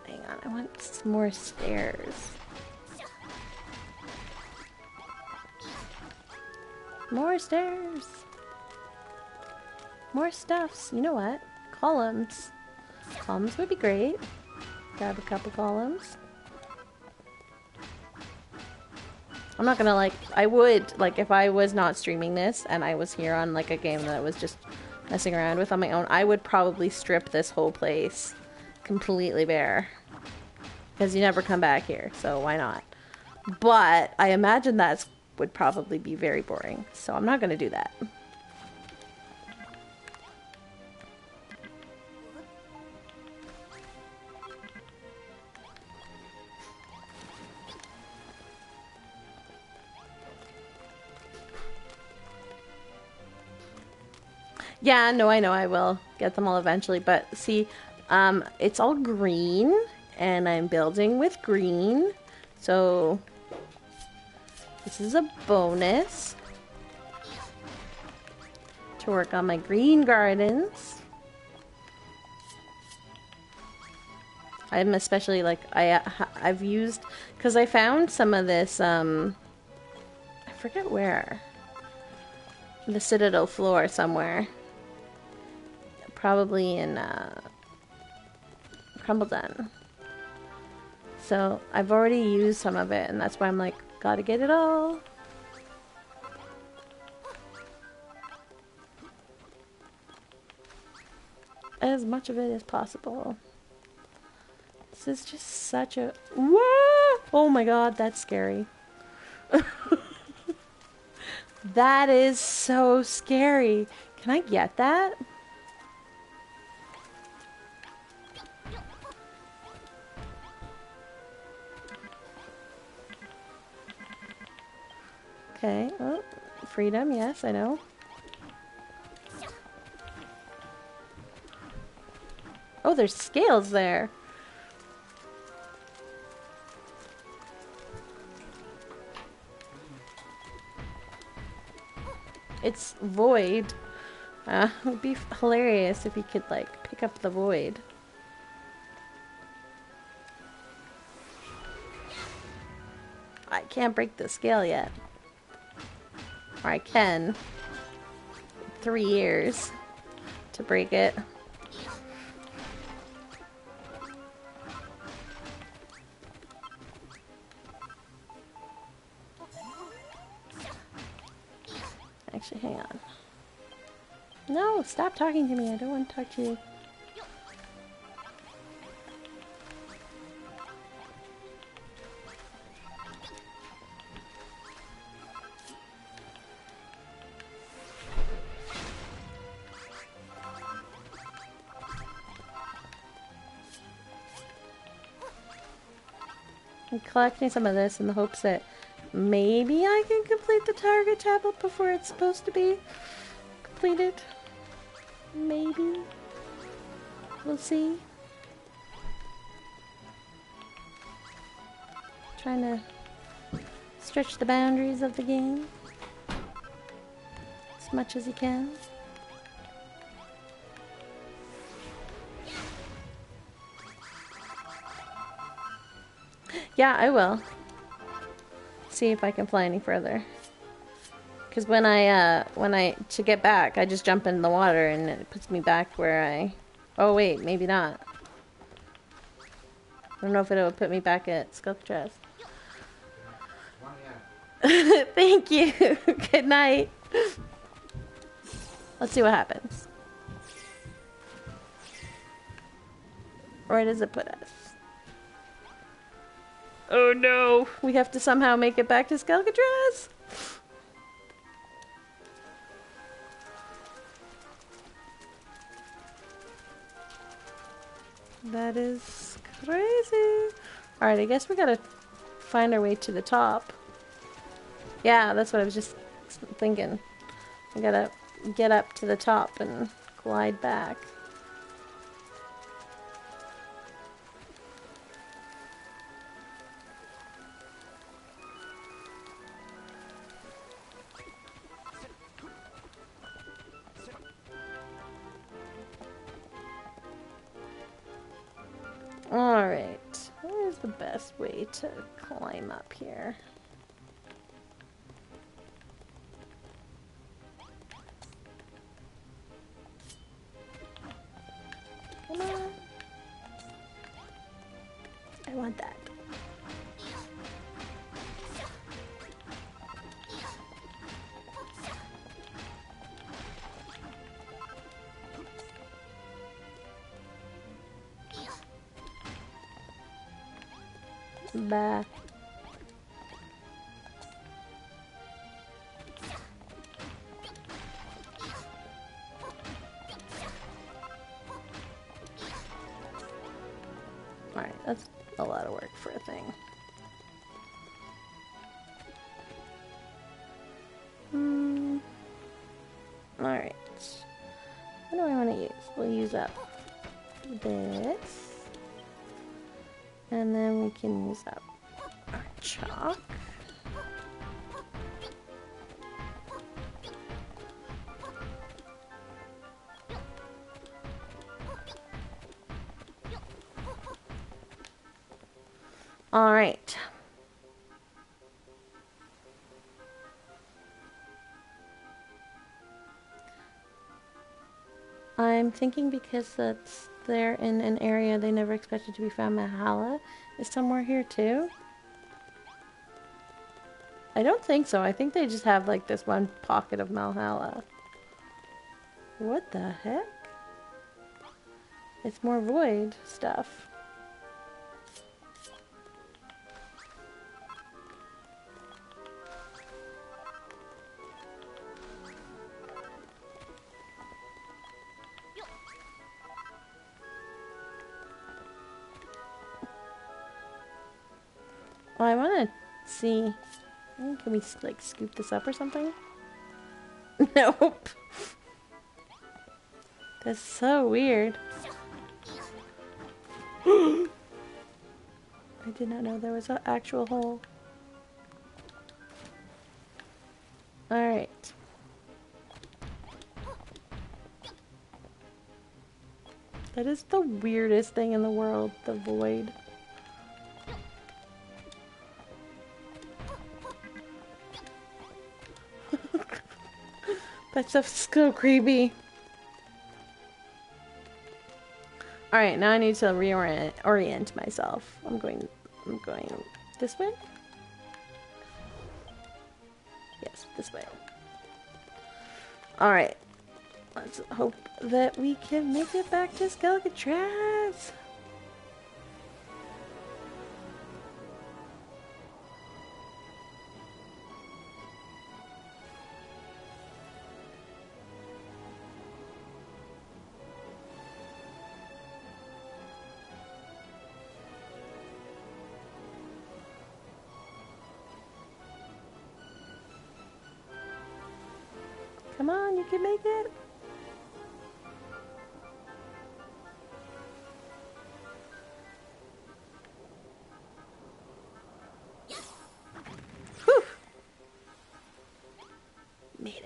Hang on, I want some more stairs. More stairs. More stuffs. You know what? Columns. Columns would be great. Grab a couple columns. I'm not gonna like, I would, like, if I was not streaming this and I was here on like a game that I was just messing around with on my own, I would probably strip this whole place completely bare. Because you never come back here, so why not? But I imagine that would probably be very boring, so I'm not gonna do that. Yeah, no, I know I will get them all eventually, but see, it's all green, and I'm building with green, so this is a bonus to work on my green gardens. I'm especially like, I've used, because I found some of this, I forget where, the Citadel floor somewhere. Probably in Crumbledon. So I've already used some of it, and that's why I'm like, gotta get it all. As much of it as possible. This is just such a... Whoa! Oh my god, that's scary. That is so scary. Can I get that? Okay, oh, freedom, yes, I know. Oh, there's scales there. It's void. It would be hilarious if you could, like, pick up the void. I can't break the scale yet. Or I can. 3 years to break it. Actually, hang on. No, stop talking to me. I don't want to talk to you. I'm collecting some of this in the hopes that maybe I can complete the target tablet before it's supposed to be completed. Maybe. We'll see. Trying to stretch the boundaries of the game as much as you can. Yeah, I will. See if I can fly any further. Because when to get back, I just jump in the water and it puts me back where I... Oh wait, maybe not. I don't know if it'll put me back at Skelkatraz. Thank you. Good night. Let's see what happens. Where does it put us? Oh no! We have to somehow make it back to Skelkatraz? That is crazy. Alright, I guess we gotta find our way to the top. Yeah, that's what I was just thinking. I gotta get up to the top and glide back. Alright, where's the best way to climb up here? Come on. I want that. Bah. Alright, that's a lot of work for a thing. Alright. What do I want to use? We'll use up this. And then we can use up our chalk. All right. I'm thinking because they're in an area they never expected to be found, Mahala is somewhere here too. I don't think so. I think they just have like this one pocket of Malhalla. What the heck? It's more void stuff. Well, I want to see. Can we like scoop this up or something? Nope. That's so weird. I did not know there was an actual hole. Alright. That is the weirdest thing in the world, the void. That stuff's so creepy. Alright, now I need to reorient myself. I'm going this way? Yes, this way. Alright. Let's hope that we can make it back to Skelkatraz. Come on, you can make it. Whew. Made it.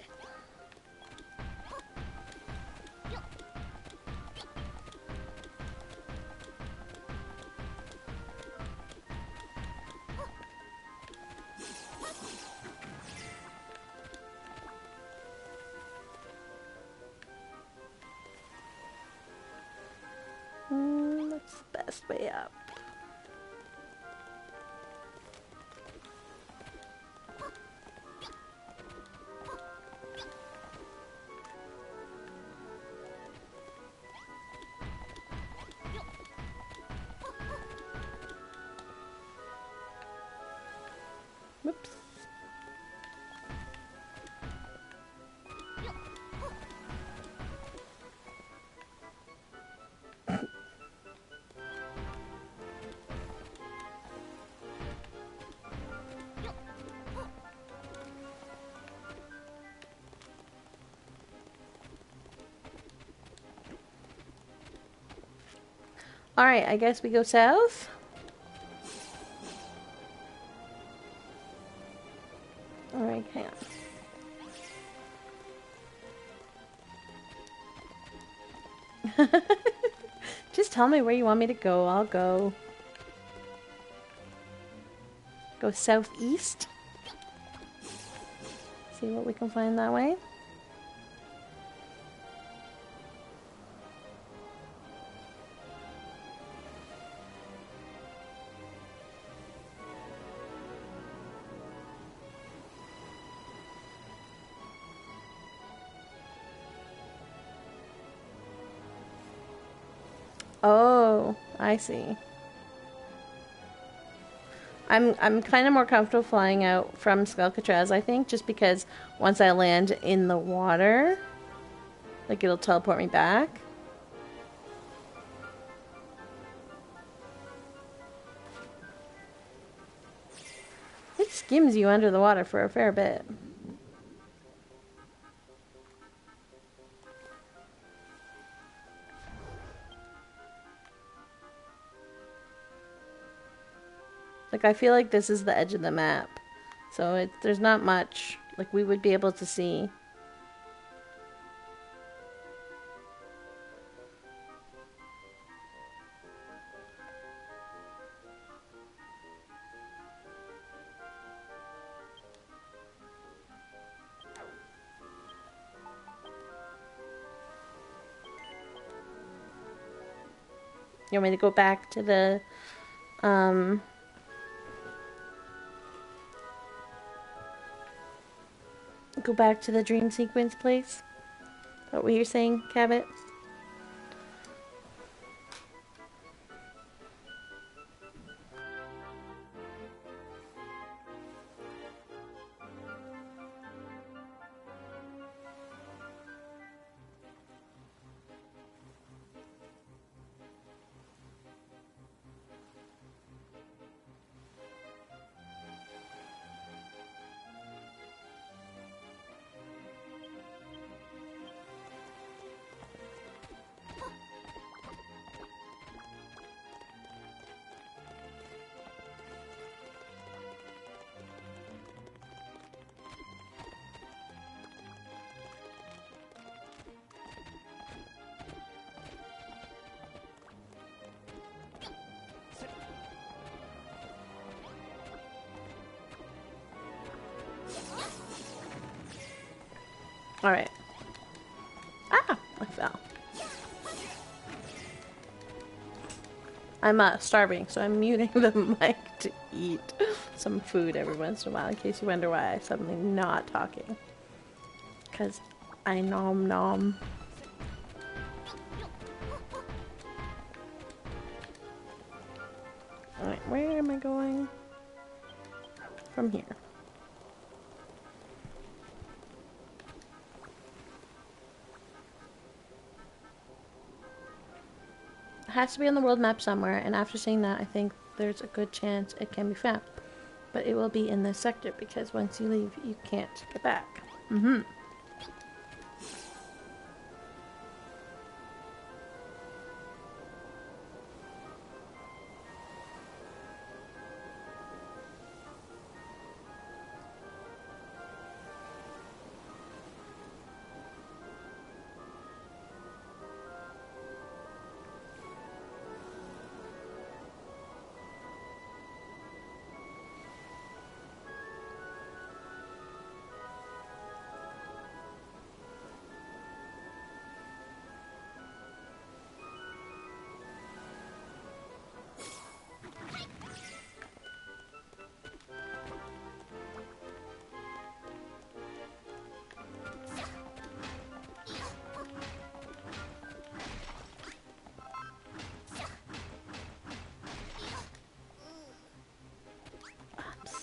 What's the best way up? Whoops. Alright, I guess we go south. Alright, hang on. Just tell me where you want me to go. I'll go. Go southeast. See what we can find that way. Oh, I see. I'm kind of more comfortable flying out from Skelkatraz, I think, just because once I land in the water, like it'll teleport me back. It skims you under the water for a fair bit. Like, I feel like this is the edge of the map. So there's not much, like, we would be able to see. You want me to go back to the, go back to the dream sequence place? Is that what you're saying, Cabot? Alright. Ah! I fell. I'm starving, so I'm muting the mic to eat some food every once in a while, in case you wonder why I'm suddenly not talking. Because I nom nom. Alright, where am I going? From here. It has to be on the world map somewhere, and after seeing that, I think there's a good chance it can be found. But it will be in this sector, because once you leave, you can't get back. Mm-hmm.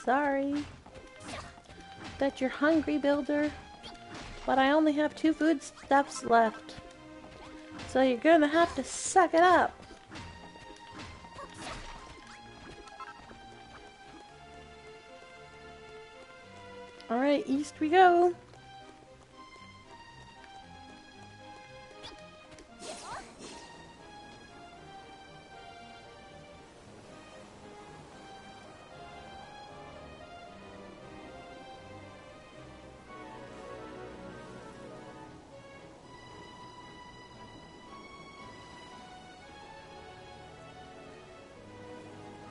Sorry that you're hungry, Builder, but I only have 2 foodstuffs left. So you're gonna have to suck it up. Alright, east we go.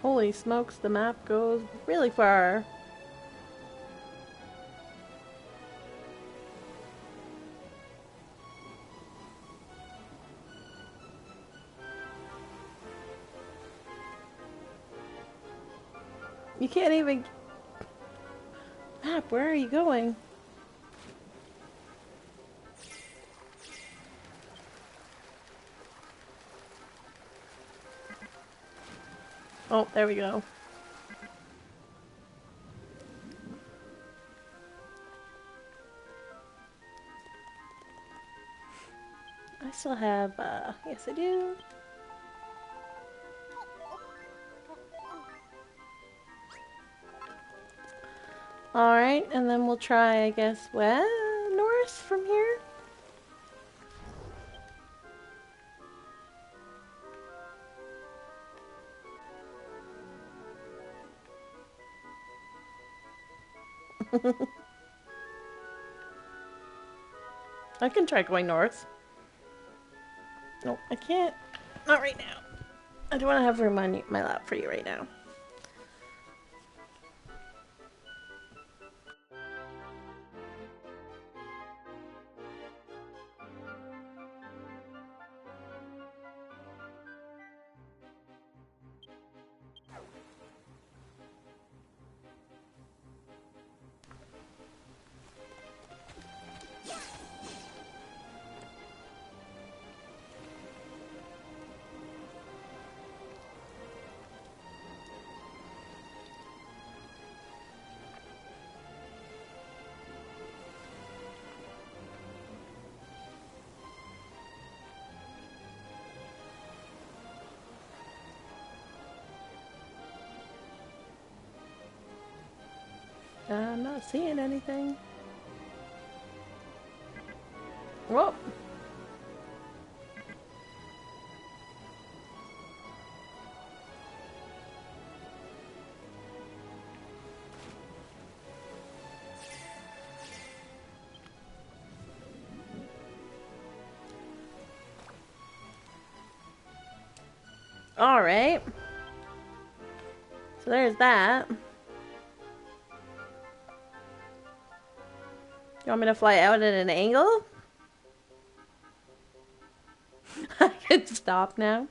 Holy smokes, the map goes really far. You can't even... Map, where are you going? Oh, there we go. I still have, yes I do. Alright, and then we'll try, I guess, north from here? I can try going north. No, I can't. Not right now. I don't want to have room on my lap for you right now. I'm not seeing anything. Whoa. Alright. So there's that. You want me to fly out at an angle? I can stop now.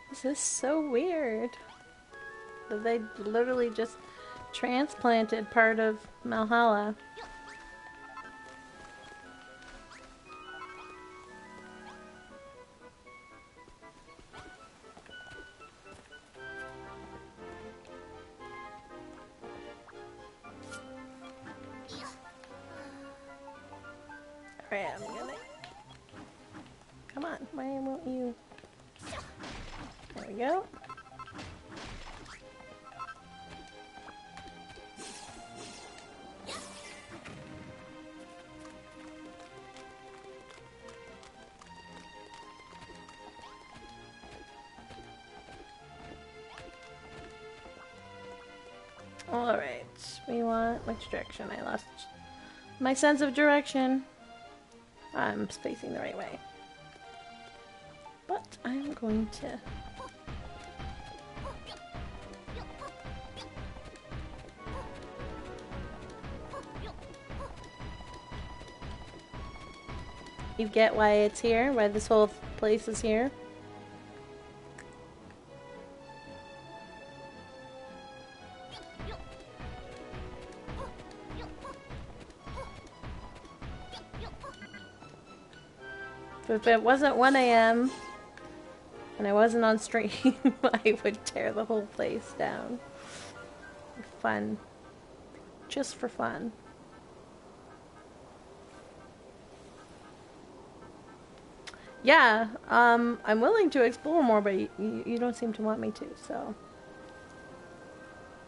This is so weird. That they literally just transplanted part of Valhalla. Alright, I'm gonna... Come on, why won't you... There we go. Alright, we want... Which direction? I lost my sense of direction. I'm facing the right way. But I'm going to... You get why it's here? Why this whole place is here? If it wasn't 1 a.m. and I wasn't on stream, I would tear the whole place down. For fun. Just for fun. Yeah, I'm willing to explore more, but you don't seem to want me to, so...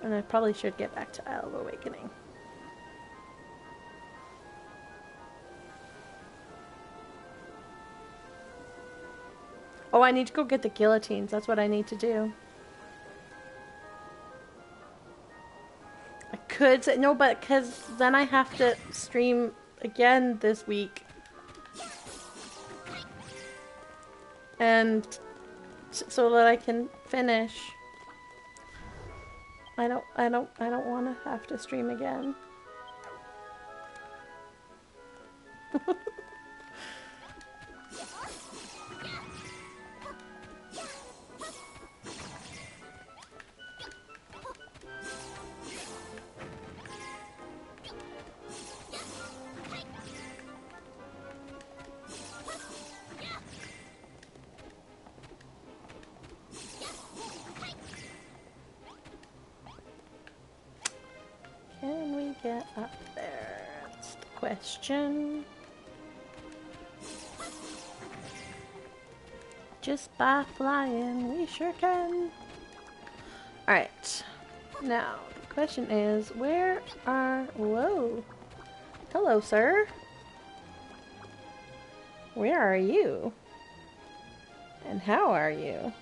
And I probably should get back to Isle of Awakening. Oh, I need to go get the guillotines. That's what I need to do. I could say... No, but because then I have to stream again this week. And so that I can finish. I don't want to have to stream again. Can we get up there? That's the question. Just by flying, we sure can. Alright. Now, the question is, where are... Whoa. Hello, sir. Where are you? And how are you?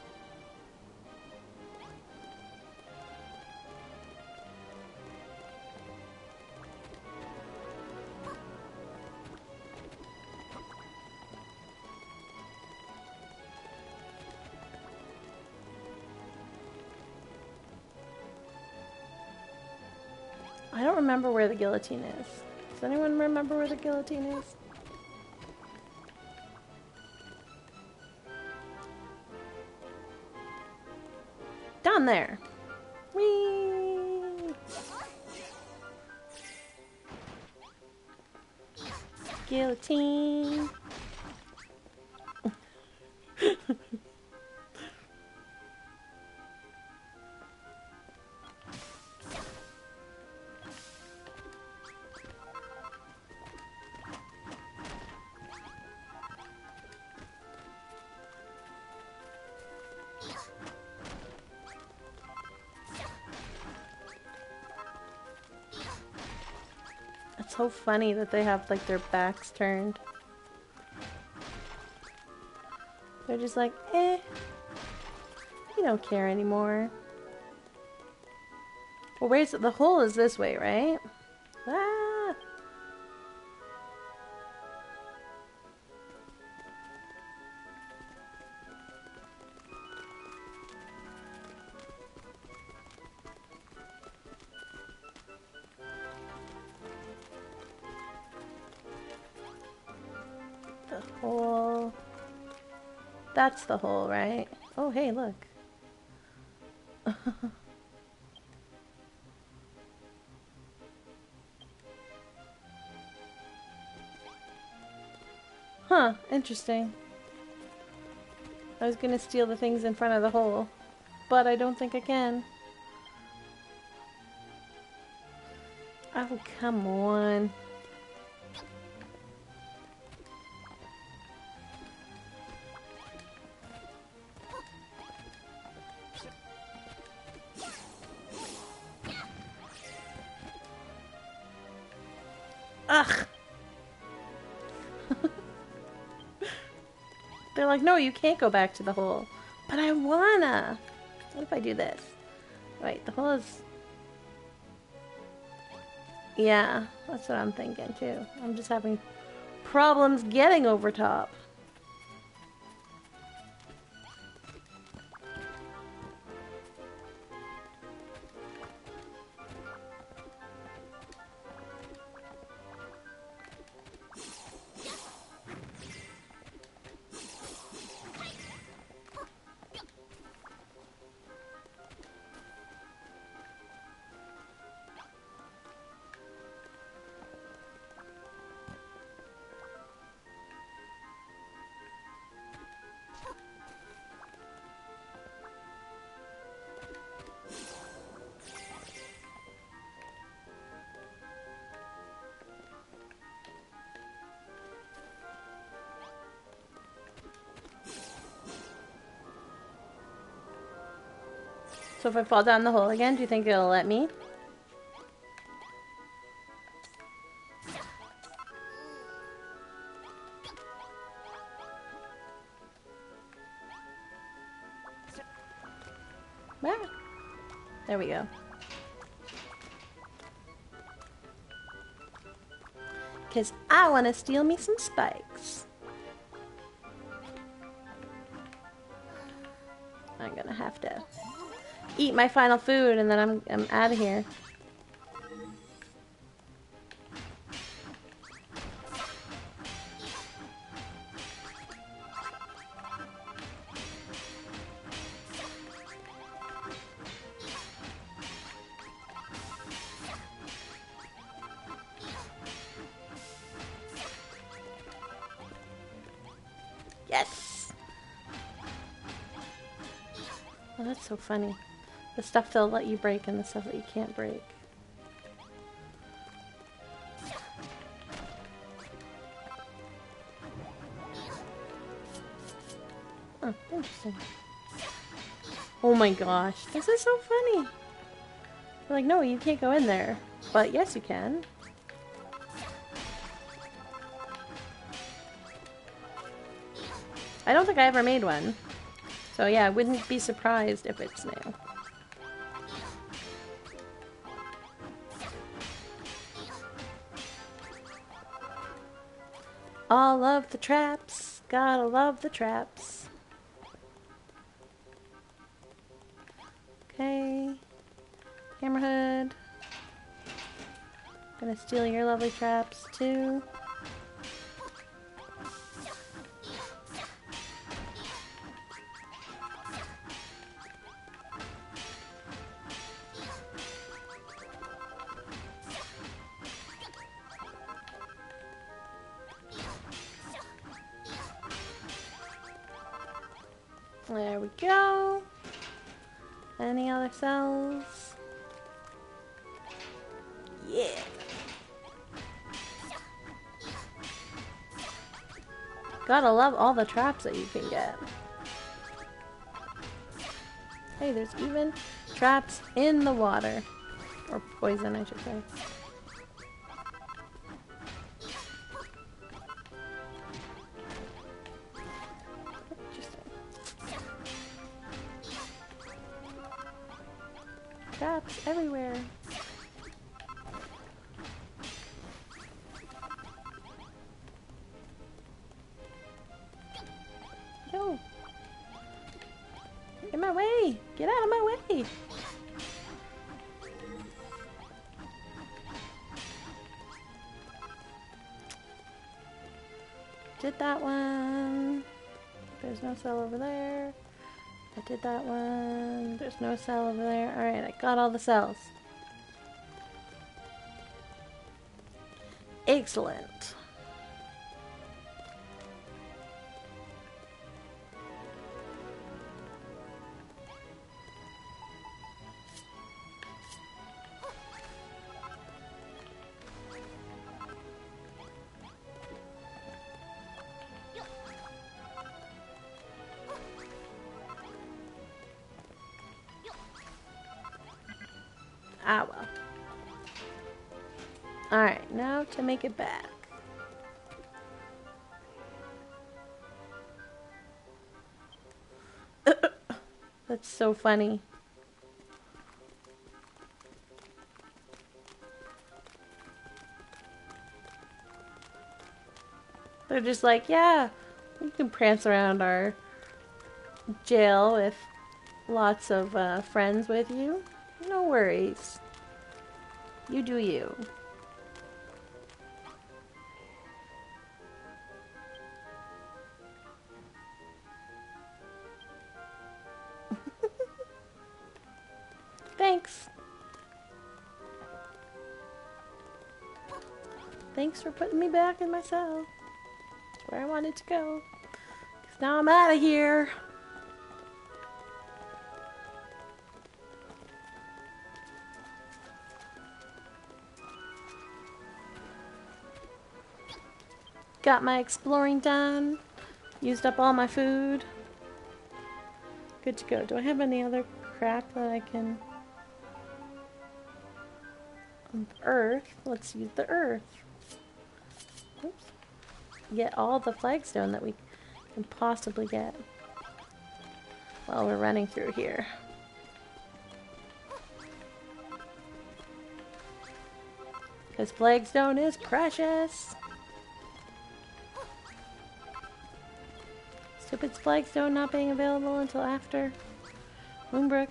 I don't remember where the guillotine is. Does anyone remember where the guillotine is? Down there. Whee! Guillotine. It's so funny that they have like their backs turned. They're just like, eh, we don't care anymore. Well, where's it? The hole is this way, right? Ah! The hole. That's the hole, right? Oh, hey, look. Huh, interesting. I was gonna steal the things in front of the hole, but I don't think I can. Oh, come on. Ugh. They're like, no, you can't go back to the hole. But I wanna. What if I do this? Wait, the hole is... Yeah, that's what I'm thinking too. I'm just having problems getting over top. So if I fall down the hole again, do you think it'll let me? Ah, there we go. Because I want to steal me some spikes. I'm gonna have to eat my final food and then I'm out of here. Yes! Oh, that's so funny. The stuff they'll let you break and the stuff that you can't break. Oh, interesting. Oh my gosh, this is so funny. They're like, no, you can't go in there. But yes, you can. I don't think I ever made one. So yeah, I wouldn't be surprised if it's new. All of the traps. Gotta love the traps. Okay. Hammerhead. Gonna steal your lovely traps too. There we go. Any other cells? Yeah. Gotta love all the traps that you can get. Hey, there's even traps in the water. Or poison, I should say. Traps everywhere. Yo! Get in my way! Get out of my way! Did that one. There's no cell over there. I did that one. There's no cell over there. Alright, I got all the cells. Excellent. Ah, well. Alright, now to make it back. That's so funny. They're just like, yeah, you can prance around our jail with lots of friends with you. No worries. You do you. Thanks. Thanks for putting me back in my cell. That's where I wanted to go. 'Cause now I'm out of here. Got my exploring done. Used up all my food. Good to go. Do I have any other crap that I can... Earth. Let's use the earth. Oops. Get all the flagstone that we can possibly get while we're running through here. Because flagstone is precious. Stupid flagstone not being available until after Moonbrook.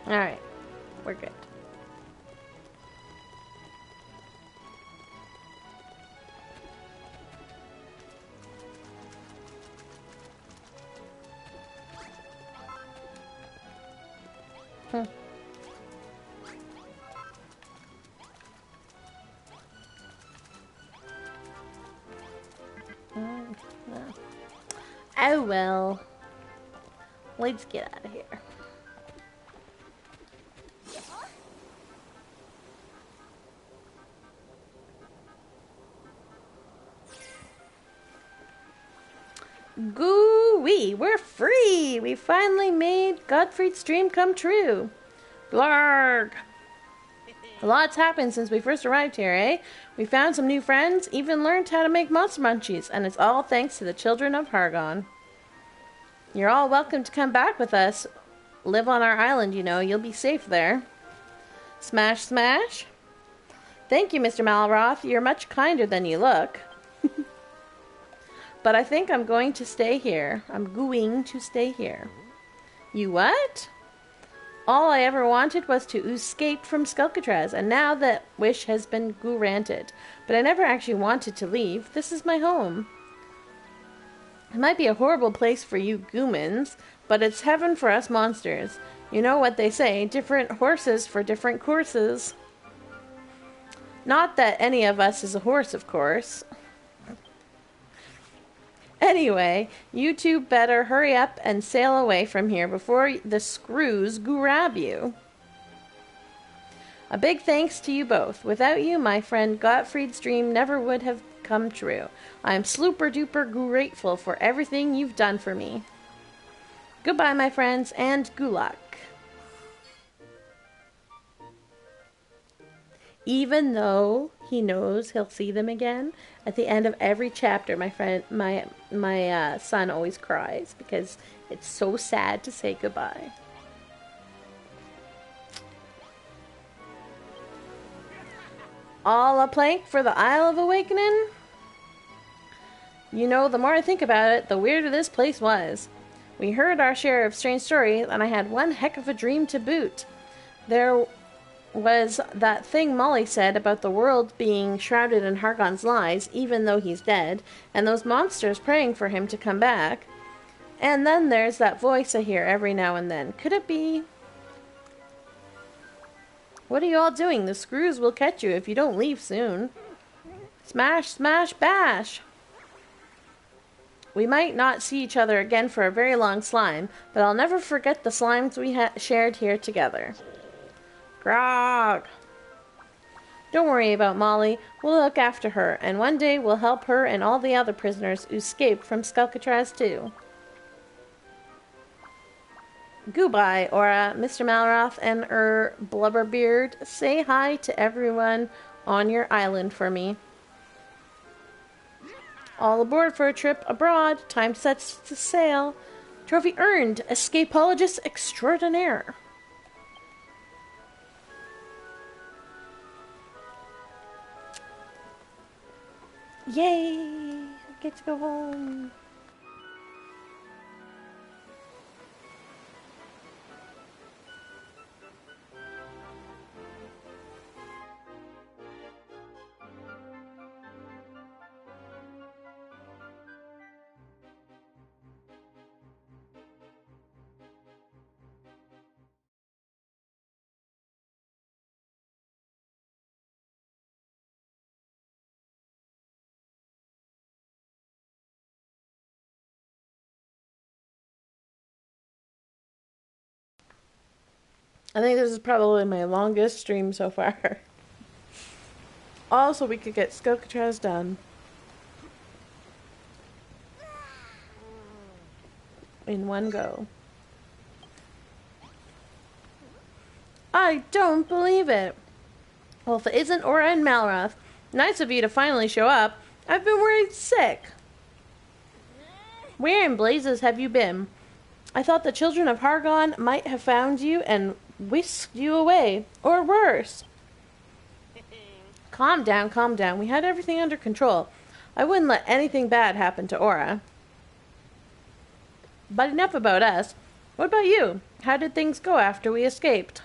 Alright, we're good. No. Oh well. Let's get out of here. Goo-wee, we're free! We finally made Godfrey's dream come true. Blarg! A lot's happened since we first arrived here, eh? We found some new friends, even learned how to make monster munchies, and it's all thanks to the children of Hargon. You're all welcome to come back with us. Live on our island, you know. You'll be safe there. Smash, smash? Thank you, Mr. Malroth. You're much kinder than you look. But I think I'm going to stay here. I'm going to stay here. You what? All I ever wanted was to escape from Skelkatraz, and now that wish has been granted. But I never actually wanted to leave. This is my home. It might be a horrible place for you goomans, but it's heaven for us monsters. You know what they say, different horses for different courses. Not that any of us is a horse, of course. Anyway, you two better hurry up and sail away from here before the screws grab you. A big thanks to you both. Without you, my friend Gottfried's dream never would have come true. I am super duper grateful for everything you've done for me. Goodbye, my friends, and good luck. Even though he knows he'll see them again, at the end of every chapter, my son always cries because it's so sad to say goodbye. All a plank for the Isle of Awakening? You know, the more I think about it, the weirder this place was. We heard our share of strange stories, and I had one heck of a dream to boot. There was that thing Molly said about the world being shrouded in Hargon's lies, even though he's dead, and those monsters praying for him to come back. And then there's that voice I hear every now and then. Could it be? What are you all doing? The screws will catch you if you don't leave soon. Smash, smash, bash! We might not see each other again for a very long slime, but I'll never forget the slimes we shared here together. Grog! Don't worry about Molly. We'll look after her, and one day we'll help her and all the other prisoners who escaped from Skelkatraz too. Goodbye, Aura, Mr. Malroth, and Blubberbeard. Say hi to everyone on your island for me. All aboard for a trip abroad. Time sets to sail. Trophy earned. Escapologist extraordinaire. Yay! I get to go home. I think this is probably my longest stream so far. Also, we could get Skelkatraz done in one go. I don't believe it. Well, if it isn't Aura and Malroth, nice of you to finally show up. I've been worried sick. Where in blazes have you been? I thought the children of Hargon might have found you and whisked you away, or worse. Calm down, calm down. We had everything under control. I wouldn't let anything bad happen to Aura. But enough about us. What about you? How did things go after we escaped?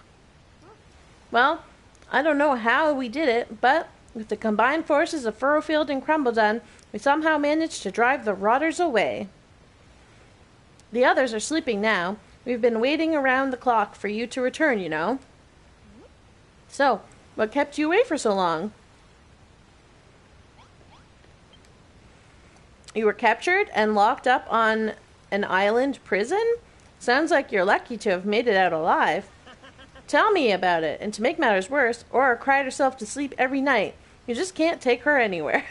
Well, I don't know how we did it, but with the combined forces of Furrowfield and Crumbledon, we somehow managed to drive the Rotters away. The others are sleeping now. We've been waiting around the clock for you to return, you know. So, what kept you away for so long? You were captured and locked up on an island prison? Sounds like you're lucky to have made it out alive. Tell me about it. And to make matters worse, Aura cried herself to sleep every night. You just can't take her anywhere.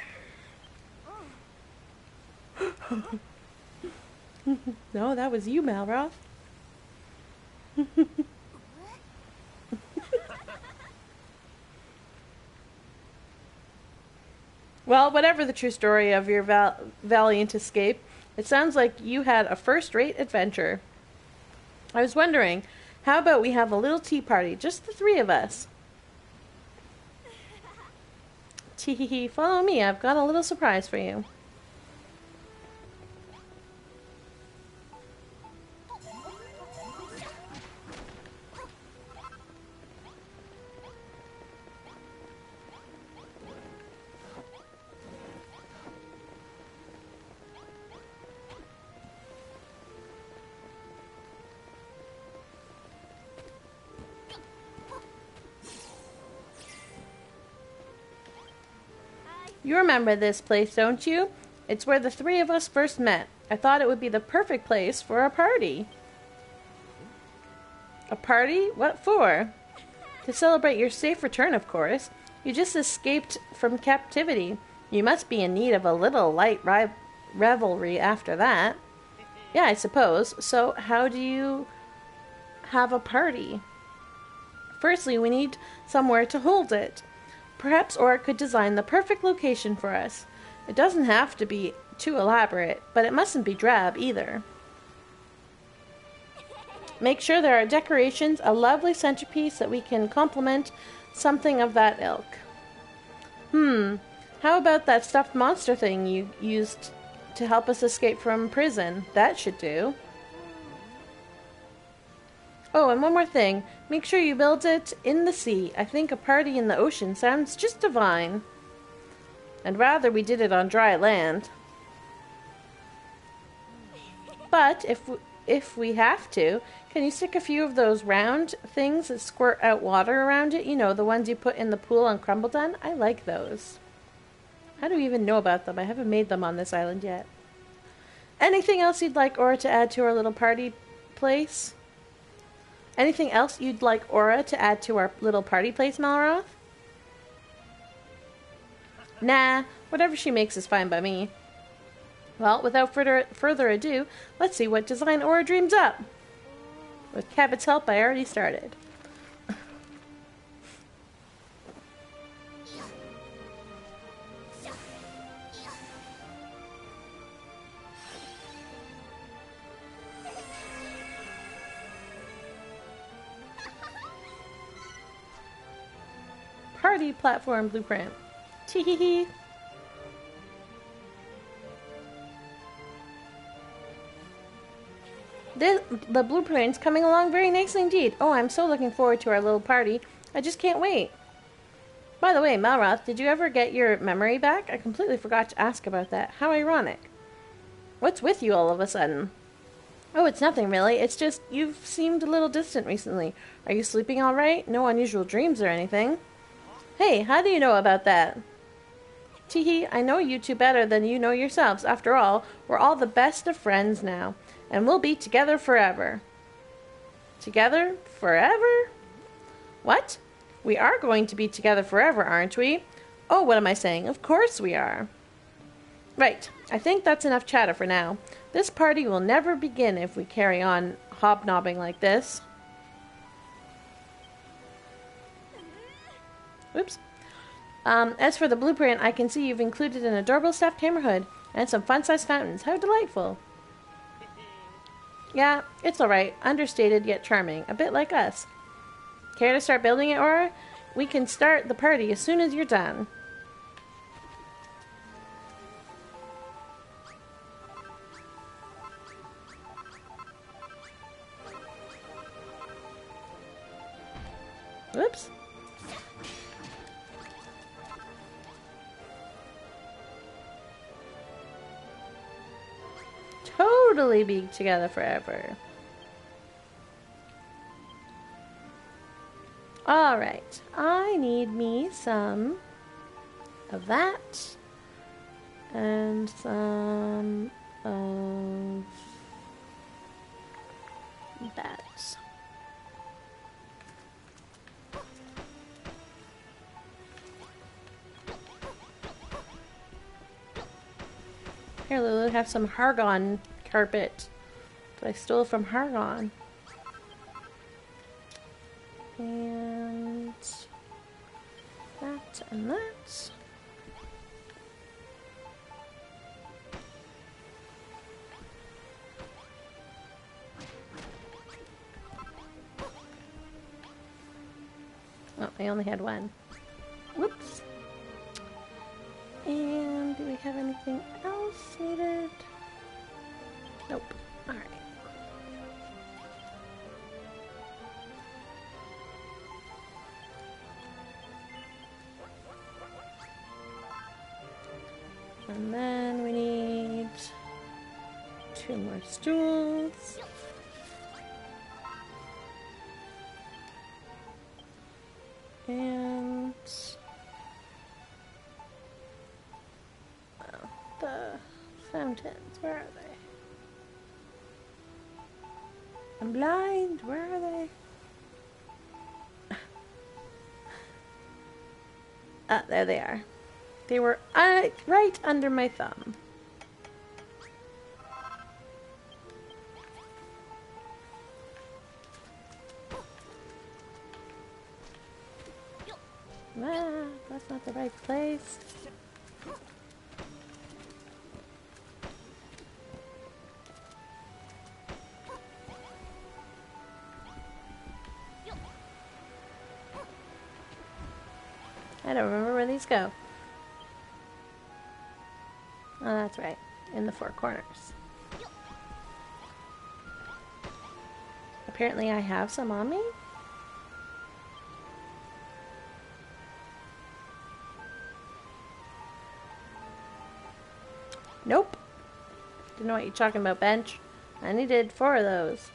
No, that was you, Malroth. Well, whatever the true story of your valiant escape, it sounds like you had a first-rate adventure. I was wondering, how about we have a little tea party, just the three of us? Tee-hee-hee, follow me, I've got a little surprise for you. You remember this place, don't you? It's where the three of us first met. I thought it would be the perfect place for a party. A party? What for? To celebrate your safe return, of course. You just escaped from captivity. You must be in need of a little light revelry after that. Yeah, I suppose. So, how do you have a party? Firstly, we need somewhere to hold it. Perhaps Aura could design the perfect location for us. It doesn't have to be too elaborate, but it mustn't be drab either. Make sure there are decorations, a lovely centerpiece that we can complement, something of that ilk. How about that stuffed monster thing you used to help us escape from prison? That should do. Oh, and one more thing. Make sure you build it in the sea. I think a party in the ocean sounds just divine. I'd rather we did it on dry land. But if we have to, can you stick a few of those round things that squirt out water around it? You know, the ones you put in the pool on Crumbledon? I like those. How do we even know about them? I haven't made them on this island yet. Anything else you'd like Aura to add to our little party place? Anything else you'd like Aura to add to our little party place, Malroth? Nah, whatever she makes is fine by me. Well, without further ado, let's see what design Aura dreams up. With Cabot's help, I already started. Party platform blueprint. Tee-hee-hee. The blueprint's coming along very nicely indeed. Oh, I'm so looking forward to our little party. I just can't wait. By the way, Malroth, did you ever get your memory back? I completely forgot to ask about that. How ironic. What's with you all of a sudden? Oh, it's nothing really. It's just you've seemed a little distant recently. Are you sleeping all right? No unusual dreams or anything? Hey, how do you know about that? Teehee, I know you two better than you know yourselves. After all, we're all the best of friends now, and we'll be together forever. Together? Forever? What? We are going to be together forever, aren't we? Oh, what am I saying? Of course we are. Right. I think that's enough chatter for now. This party will never begin if we carry on hobnobbing like this. Oops. As for the blueprint, I can see you've included an adorable stuffed hammerhood and some fun-sized fountains. How delightful. Yeah, it's alright. Understated yet charming. A bit like us. Care to start building it, Aura? We can start the party as soon as you're done. Whoops. Totally be together forever. Alright, I need me some of that and some of that. Here, Lulu, have some Hargon carpet that I stole from Hargon. And that and that. Oh, I only had one. Whoops. And do we have anything else needed? Nope. Alright. And then we need 2 more stools. And the fountains, where are they? I'm blind, where are they? Ah, there they are. They were right under my thumb. Ah, that's not the right place. I don't remember where these go. Oh, that's right. In the 4 corners. Apparently I have some on me. Nope. Didn't know what you're talking about, bench. I needed 4 of those.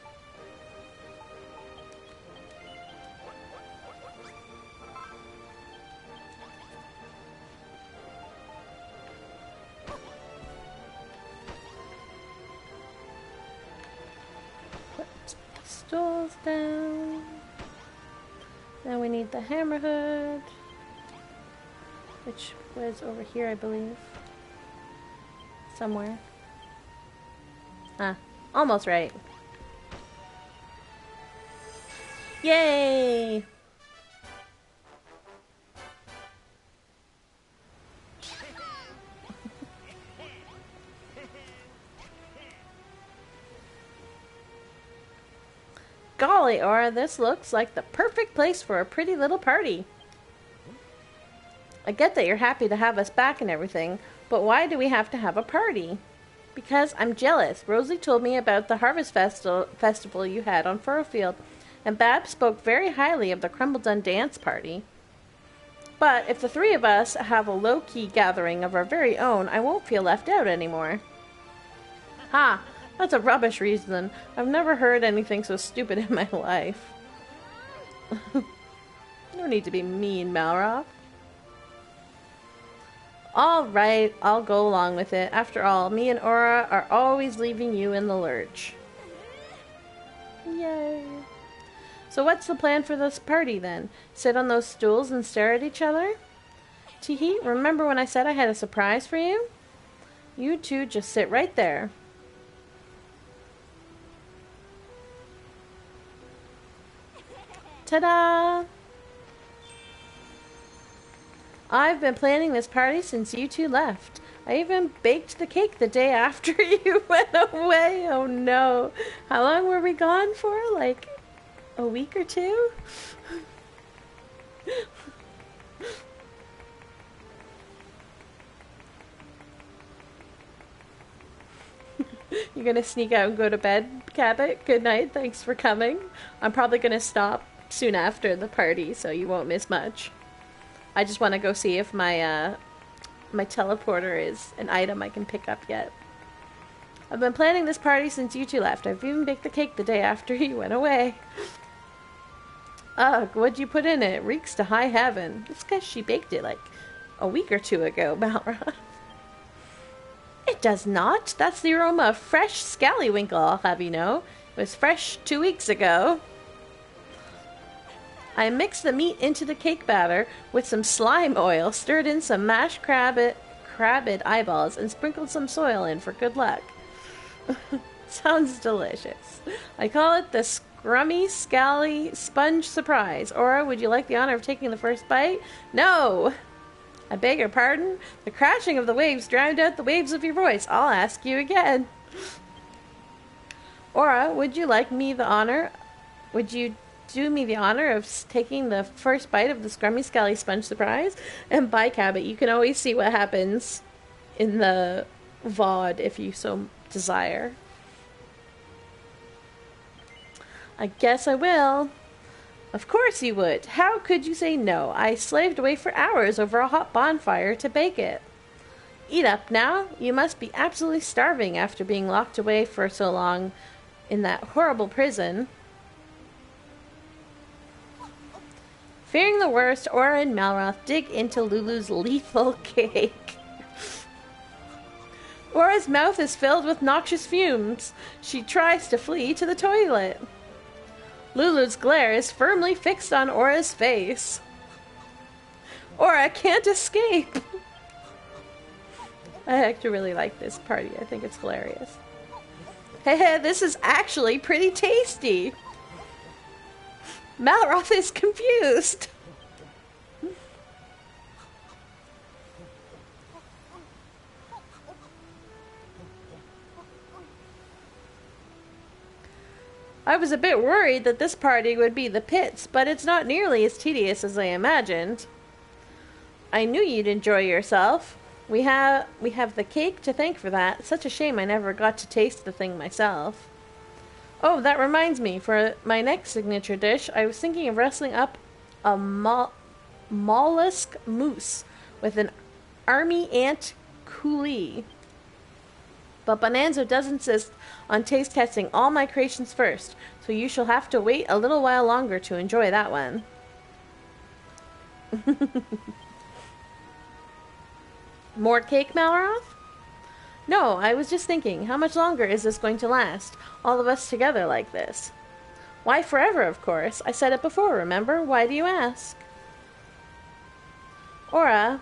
Put the stools down. Then we need the hammerhood, which was over here, I believe. Somewhere. Ah, almost right. Yay! Golly, Aura, this looks like the perfect place for a pretty little party. I get that you're happy to have us back and everything, but why do we have to have a party? Because I'm jealous. Rosie told me about the Harvest Festival you had on Furrowfield, and Babs spoke very highly of the Crumbledon dance party. But if the 3 of us have a low-key gathering of our very own, I won't feel left out anymore. Ha! That's a rubbish reason. I've never heard anything so stupid in my life. No need to be mean, Malroth. Alright, I'll go along with it. After all, me and Aura are always leaving you in the lurch. Yay. So what's the plan for this party then? Sit on those stools and stare at each other? Teehee, remember when I said I had a surprise for you? You two just sit right there. Ta-da! I've been planning this party since you two left. I even baked the cake the day after you went away. Oh no. How long were we gone for? Like a week or two? You're gonna sneak out and go to bed, Cabot? Good night, thanks for coming. I'm probably gonna stop soon after the party, so you won't miss much. I just want to go see if my my teleporter is an item I can pick up yet. I've been planning this party since you two left. I've even baked the cake the day after you went away. Ugh, what'd you put in it? Reeks to high heaven. It's because she baked it like a week or two ago, Malra. It does not. That's the aroma of fresh scallywinkle, I'll have you know. It was fresh 2 weeks ago. I mixed the meat into the cake batter with some slime oil, stirred in some mashed crabbit eyeballs, and sprinkled some soil in for good luck. Sounds delicious. I call it the Scrummy Scally Sponge Surprise. Aura, would you like the honor of taking the first bite? No! I beg your pardon? The crashing of the waves drowned out the waves of your voice. I'll ask you again. Aura, would you like me the honor? Would you do me the honor of taking the first bite of the Scrummy Scally Sponge Surprise? And by Cabot, you can always see what happens in the VOD if you so desire. I guess I will. Of course you would. How could you say no? I slaved away for hours over a hot bonfire to bake it. Eat up now. You must be absolutely starving after being locked away for so long in that horrible prison. Fearing the worst, Aura and Malroth dig into Lulu's lethal cake. Aura's mouth is filled with noxious fumes. She tries to flee to the toilet. Lulu's glare is firmly fixed on Aura's face. Aura can't escape. I actually really like this party. I think it's hilarious. Hey, this is actually pretty tasty. Malroth is confused. I was a bit worried that this party would be the pits, but it's not nearly as tedious as I imagined. I knew you'd enjoy yourself. We have the cake to thank for that. Such a shame I never got to taste the thing myself. Oh, that reminds me, for my next signature dish, I was thinking of wrestling up a mollusk mousse with an army ant coulis. But Bonanza does insist on taste testing all my creations first, so you shall have to wait a little while longer to enjoy that one. More cake, Malroth? No, I was just thinking, how much longer is this going to last? All of us together like this. Why, forever, of course. I said it before, remember? Why do you ask? Aura,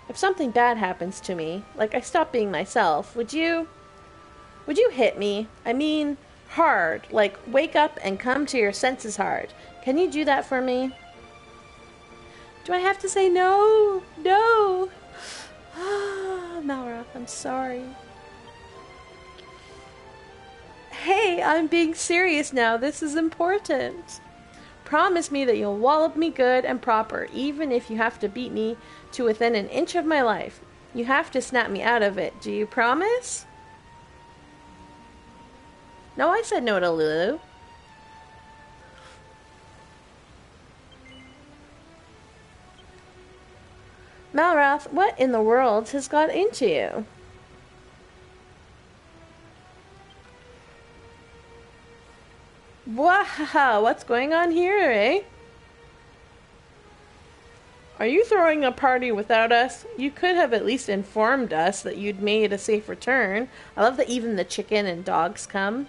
if something bad happens to me, like I stop being myself, would you hit me? I mean, hard. Like, wake up and come to your senses hard. Can you do that for me? Do I have to say no? No! Malroth, I'm sorry. Hey, I'm being serious now. This is important. Promise me that you'll wallop me good and proper, even if you have to beat me to within an inch of my life. You have to snap me out of it. Do you promise? No, I said no to Lulu. Malroth, what in the world has got into you? Wow, what's going on here, eh? Are you throwing a party without us? You could have at least informed us that you'd made a safe return. I love that even the chicken and dogs come.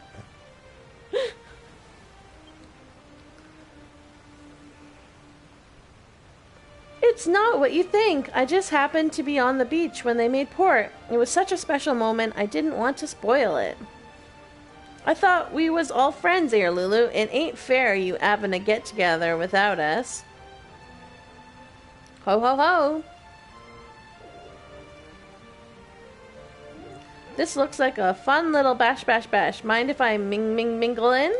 It's not what you think. I just happened to be on the beach when they made port. It was such a special moment, I didn't want to spoil it. I thought we was all friends here, Lulu. It ain't fair you having to get together without us. Ho ho ho. This looks like a fun little bash bash bash. Mind if I mingle in?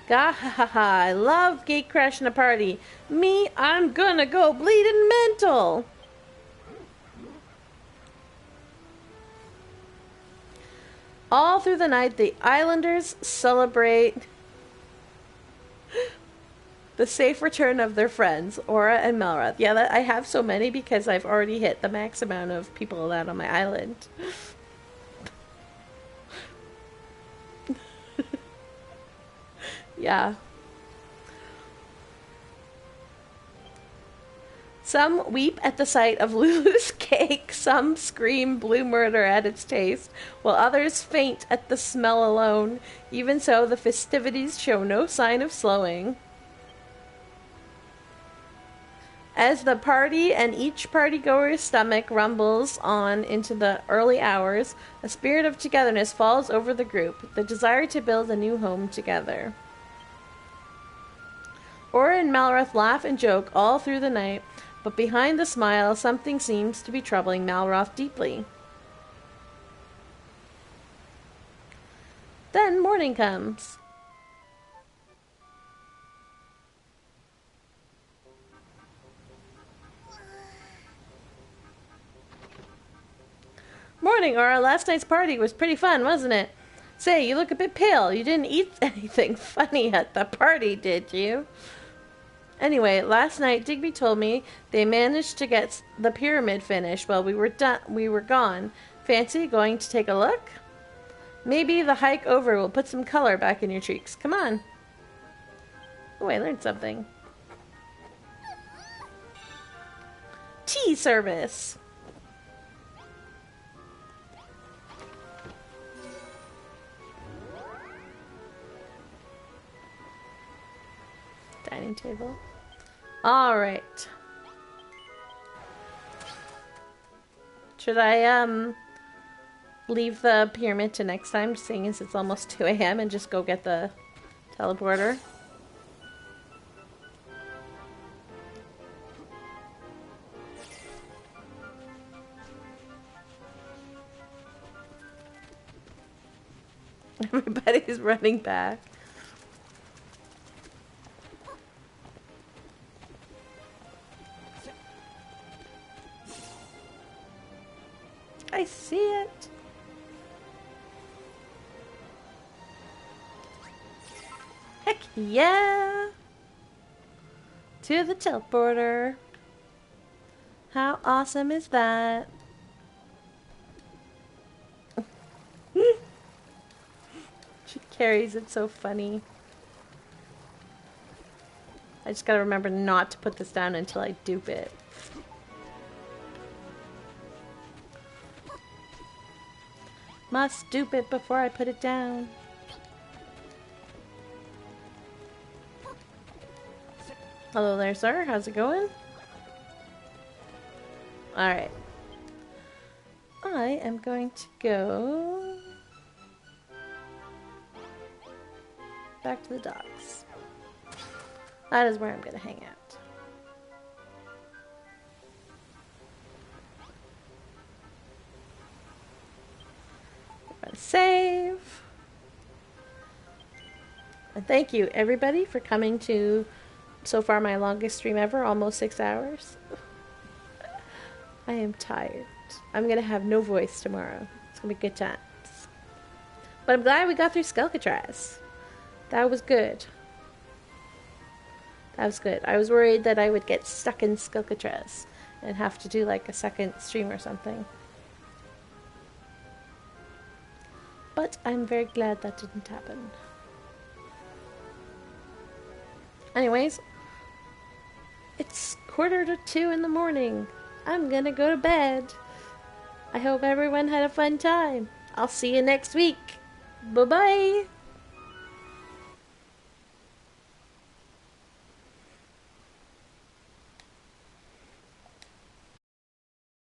Gah ha ha ha. I love gate crashing a party. Me, I'm gonna go bleeding mental. All through the night, the islanders celebrate the safe return of their friends, Aura and Melroth. Yeah, I have so many because I've already hit the max amount of people allowed on my island. Yeah. Some weep at the sight of Lulu's cake, some scream blue murder at its taste, while others faint at the smell alone. Even so, the festivities show no sign of slowing. As the party and each partygoer's stomach rumbles on into the early hours, a spirit of togetherness falls over the group, the desire to build a new home together. Aura and Malroth laugh and joke all through the night, but behind the smile, something seems to be troubling Malroth deeply. Then morning comes. Morning, Aura. Last night's party was pretty fun, wasn't it? Say, you look a bit pale. You didn't eat anything funny at the party, did you? Anyway, last night Digby told me they managed to get the pyramid finished while we were gone. Fancy going to take a look? Maybe the hike over will put some color back in your cheeks. Come on. Oh, I learned something. Tea service. Dining table. All right. Should I leave the pyramid to next time, seeing as it's almost 2 a.m. and just go get the teleporter? Everybody's running back. I see it. Heck yeah! To the teleporter. How awesome is that? She carries it so funny. I just gotta remember not to put this down until I dupe it. Must dupe it before I put it down. Hello there, sir. How's it going? Alright. I am going to go back to the docks. That is where I'm going to hang out. Save. And thank you everybody for coming to so far my longest stream ever, almost 6 hours. I am tired. I'm gonna have no voice tomorrow. It's gonna be good times. But I'm glad we got through Skelkatraz. That was good. That was good. I was worried that I would get stuck in Skelkatraz and have to do like a second stream or something. But I'm very glad that didn't happen. Anyways, it's 1:45 in the morning. I'm gonna go to bed. I hope everyone had a fun time. I'll see you next week. Bye-bye.